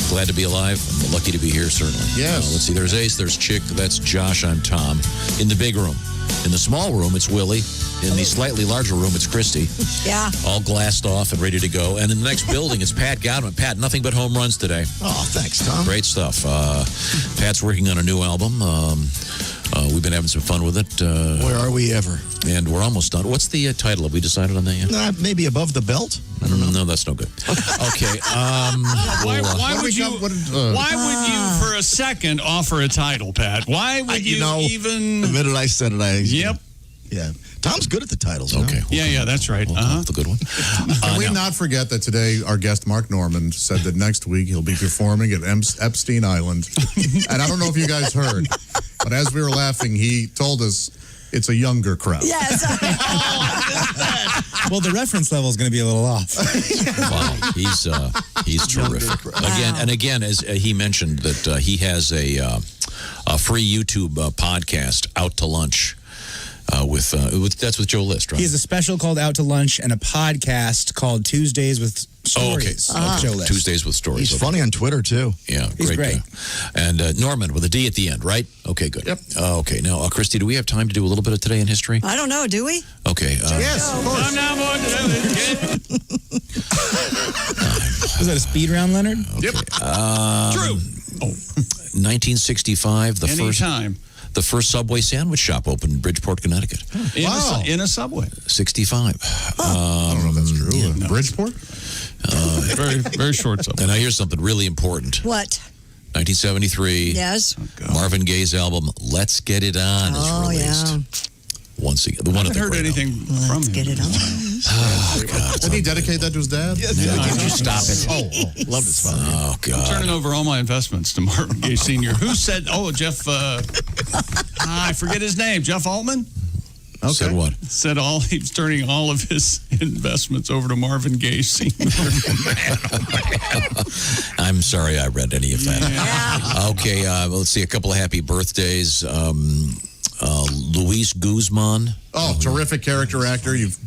Speaker 3: Glad to be alive. I'm lucky to be here, certainly.
Speaker 2: Yes.
Speaker 3: Let's see. There's Ace. There's Chick. That's Josh. I'm Tom. In the big room. In the small room, it's Willie. In the slightly larger room, it's Christy.
Speaker 4: Yeah.
Speaker 3: All glassed off and ready to go. And in the next building, it's Pat Godwin. Pat, nothing but home runs today.
Speaker 19: Oh, thanks, Tom.
Speaker 3: Great stuff. Pat's working on a new album. We've been having some fun with it.
Speaker 19: Where are we ever?
Speaker 3: And we're almost done. What's the title? Have we decided on that yet?
Speaker 19: Maybe Above the Belt?
Speaker 3: I don't know. No, that's no good. Okay.
Speaker 1: Why would you for a second offer a title, Pat? Why would you even?
Speaker 19: The minute I said it,
Speaker 1: Yep.
Speaker 19: Yeah. Tom's good at the titles.
Speaker 3: Okay.
Speaker 1: Yeah, that's right.
Speaker 3: That's a good one.
Speaker 2: Can we not forget that today our guest Mark Norman said that next week he'll be performing at Epstein Island. And I don't know if you guys heard, but as we were laughing, he told us it's a younger crowd.
Speaker 4: Yes.
Speaker 5: Well, the reference level is going to be a little off.
Speaker 3: Wow, he's terrific. Again, as he mentioned that he has a free YouTube podcast, Out to Lunch. That's with Joe List, right?
Speaker 5: He has a special called Out to Lunch and a podcast called Tuesdays with Stories. Joe List.
Speaker 3: Tuesdays with Stories.
Speaker 19: He's funny on Twitter, too.
Speaker 3: Yeah,
Speaker 5: He's great.
Speaker 3: guy. And Norman with a D at the end, right? Okay, good.
Speaker 2: Yep.
Speaker 3: Okay, now, Christy, do we have time to do a little bit of Today in History?
Speaker 4: I don't know, do we?
Speaker 3: Okay.
Speaker 2: Yes, of course.
Speaker 5: Was that a speed round, Leonard?
Speaker 1: Yep.
Speaker 3: True. 1965, the first Subway sandwich shop opened in Bridgeport, Connecticut.
Speaker 1: In a Subway.
Speaker 3: 65.
Speaker 2: I don't know if that's true. Bridgeport?
Speaker 1: Very, very short Subway.
Speaker 3: And now here's something really important.
Speaker 4: What?
Speaker 3: 1973.
Speaker 4: Yes.
Speaker 3: Marvin Gaye's album "Let's Get It On" is released.
Speaker 4: Yeah.
Speaker 3: Once again,
Speaker 1: I haven't heard anything from him.
Speaker 4: Get it on.
Speaker 3: Oh God!
Speaker 2: Did he dedicate that to his dad?
Speaker 3: Could you stop it?
Speaker 2: Loved his father.
Speaker 3: Oh God!
Speaker 1: I'm turning over all my investments to Marvin Gaye Sr. Who said? Oh, Jeff. I forget his name. Jeff Altman.
Speaker 3: Okay. Said what?
Speaker 1: Said he's turning all of his investments over to Marvin Gaye Sr.
Speaker 3: I'm sorry I read any of that.
Speaker 4: Yeah.
Speaker 3: Okay, let's see a couple of happy birthdays. Luis Guzman.
Speaker 2: Oh, terrific character actor. You've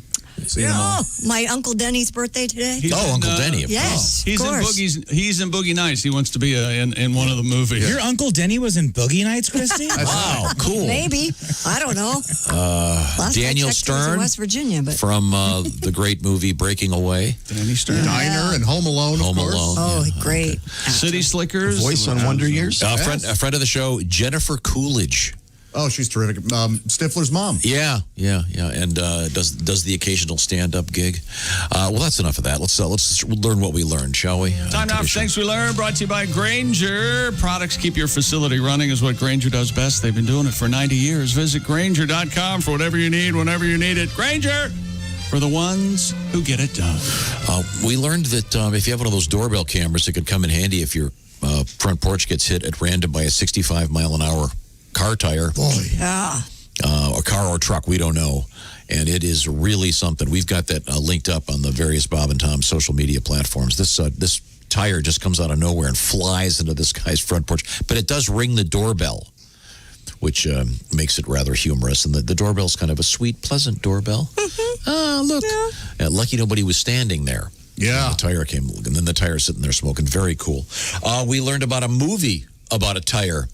Speaker 2: seen him all.
Speaker 4: Oh, my Uncle Denny's birthday today.
Speaker 3: Uncle Denny.
Speaker 4: Yes,
Speaker 1: He's
Speaker 4: of
Speaker 1: in
Speaker 4: course.
Speaker 1: He's in Boogie Nights. He wants to be in one of the movies.
Speaker 5: Your Uncle Denny was in Boogie Nights, Christy?
Speaker 3: Wow, cool.
Speaker 4: Maybe. I don't know. Last
Speaker 3: Daniel
Speaker 4: I checked, he was in
Speaker 3: Stern
Speaker 4: West Virginia, but
Speaker 3: from the great movie Breaking Away.
Speaker 1: Danny Stern.
Speaker 2: Diner and Home Alone,
Speaker 3: Home
Speaker 2: of course.
Speaker 3: Alone.
Speaker 4: oh, great.
Speaker 1: City Slickers.
Speaker 19: Voice on Wonder Years.
Speaker 3: A friend of the show, Jennifer Coolidge.
Speaker 2: Oh, she's terrific. Stifler's mom.
Speaker 3: Yeah, and does the occasional stand-up gig. Well, that's enough of that. Let's learn what we learned, shall we?
Speaker 1: Time now for Things We Learned, brought to you by Grainger. Products keep your facility running is what Grainger does best. They've been doing it for 90 years. Visit Grainger.com for whatever you need, whenever you need it. Grainger, for the ones who get it done.
Speaker 3: We learned that if you have one of those doorbell cameras, it could come in handy if your front porch gets hit at random by a 65-mile-an-hour car tire.
Speaker 4: Yeah.
Speaker 3: A car or truck, we don't know. And it is really something. We've got that linked up on the various Bob and Tom social media platforms. This tire just comes out of nowhere and flies into this guy's front porch. But it does ring the doorbell, which makes it rather humorous. And the doorbell's kind of a sweet, pleasant doorbell.
Speaker 4: Mm-hmm.
Speaker 3: Look.
Speaker 4: Yeah.
Speaker 3: Lucky nobody was standing there.
Speaker 2: Yeah.
Speaker 3: The tire came, and then the tire sitting there smoking. Very cool. We learned about a movie about a tire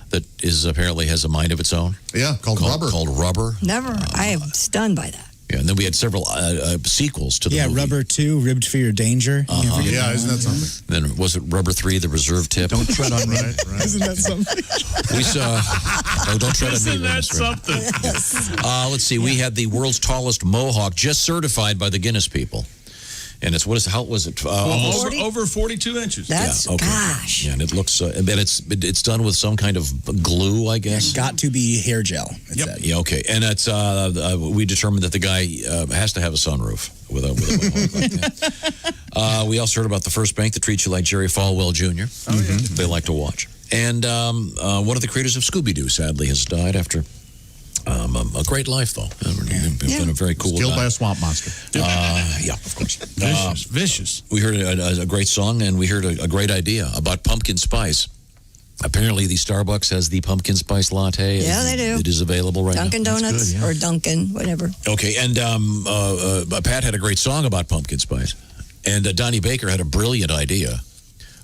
Speaker 3: that is apparently has a mind of its own.
Speaker 2: Yeah, called Rubber.
Speaker 3: Called Rubber.
Speaker 4: Never. I am stunned by that.
Speaker 3: Yeah, and then we had several sequels to the movie.
Speaker 5: Rubber 2, Ribbed for Your Danger. You can't forget
Speaker 2: Yeah,
Speaker 5: that
Speaker 2: isn't
Speaker 5: one.
Speaker 2: that something?
Speaker 3: Then was it Rubber 3, The Reserve Tip?
Speaker 2: Don't tread on me. Right.
Speaker 5: Isn't that something?
Speaker 3: We saw. Oh, don't tread on me.
Speaker 7: Isn't that something?
Speaker 3: Let's see. We had the world's tallest mohawk just certified by the Guinness people, and it's how was it?
Speaker 7: Over 42 inches.
Speaker 4: That's gosh.
Speaker 3: Yeah, and it looks. And it's done with some kind of glue, I guess.
Speaker 5: Got to be hair gel. It said.
Speaker 3: Yeah. Okay. And it's we determined that the guy has to have a sunroof with a mohawk like that. We also heard about the first bank that treats you like Jerry Falwell Jr. Oh yeah. They like to watch. And one of the creators of Scooby-Doo sadly has died after. A great life, though. Been a very cool
Speaker 2: Killed
Speaker 3: guy.
Speaker 2: by a swamp monster.
Speaker 3: Yeah, of course.
Speaker 7: Vicious.
Speaker 3: We heard a great song, and we heard a great idea about pumpkin spice. Apparently, the Starbucks has the pumpkin spice latte.
Speaker 4: Yeah, they do.
Speaker 3: It is available right
Speaker 4: Dunkin'
Speaker 3: now.
Speaker 4: Donuts or Dunkin', whatever.
Speaker 3: Okay, and Pat had a great song about pumpkin spice, and Donnie Baker had a brilliant idea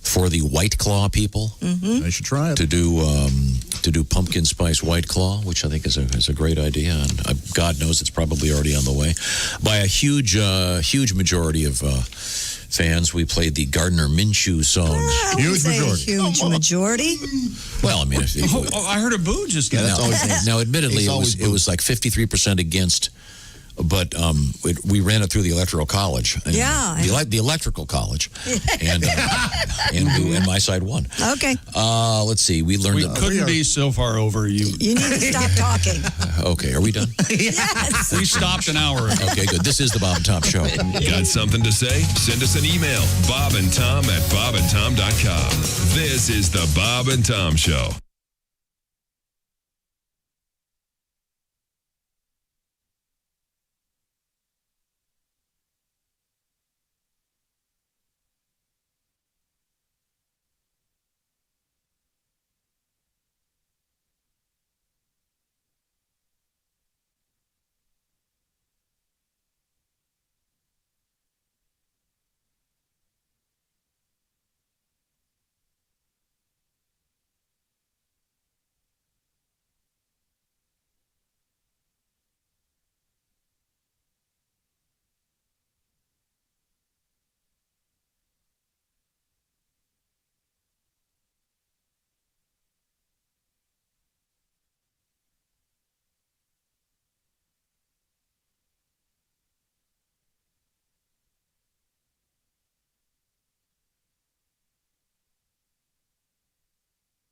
Speaker 3: for the White Claw people.
Speaker 4: Mm-hmm.
Speaker 2: They should try it.
Speaker 3: To do pumpkin spice White Claw, which I think is a great idea, and God knows it's probably already on the way. By a huge majority of fans, we played the Gardner Minshew song.
Speaker 2: Huge majority.
Speaker 4: Huge majority.
Speaker 3: Well, I mean,
Speaker 7: I heard a boo just get
Speaker 3: now, admittedly, it was like 53% against. But we ran it through the electoral college. And the electrical college, and my side won.
Speaker 4: Okay.
Speaker 3: Let's see. We learned.
Speaker 7: We couldn't be so far over you.
Speaker 4: You need to stop talking.
Speaker 3: Okay, are we done?
Speaker 4: Yes.
Speaker 7: We stopped an hour ago.
Speaker 3: Okay, good. This is the Bob and Tom Show.
Speaker 10: Got something to say? Send us an email, bobandtom@bobandtom.com. This is the Bob and Tom Show.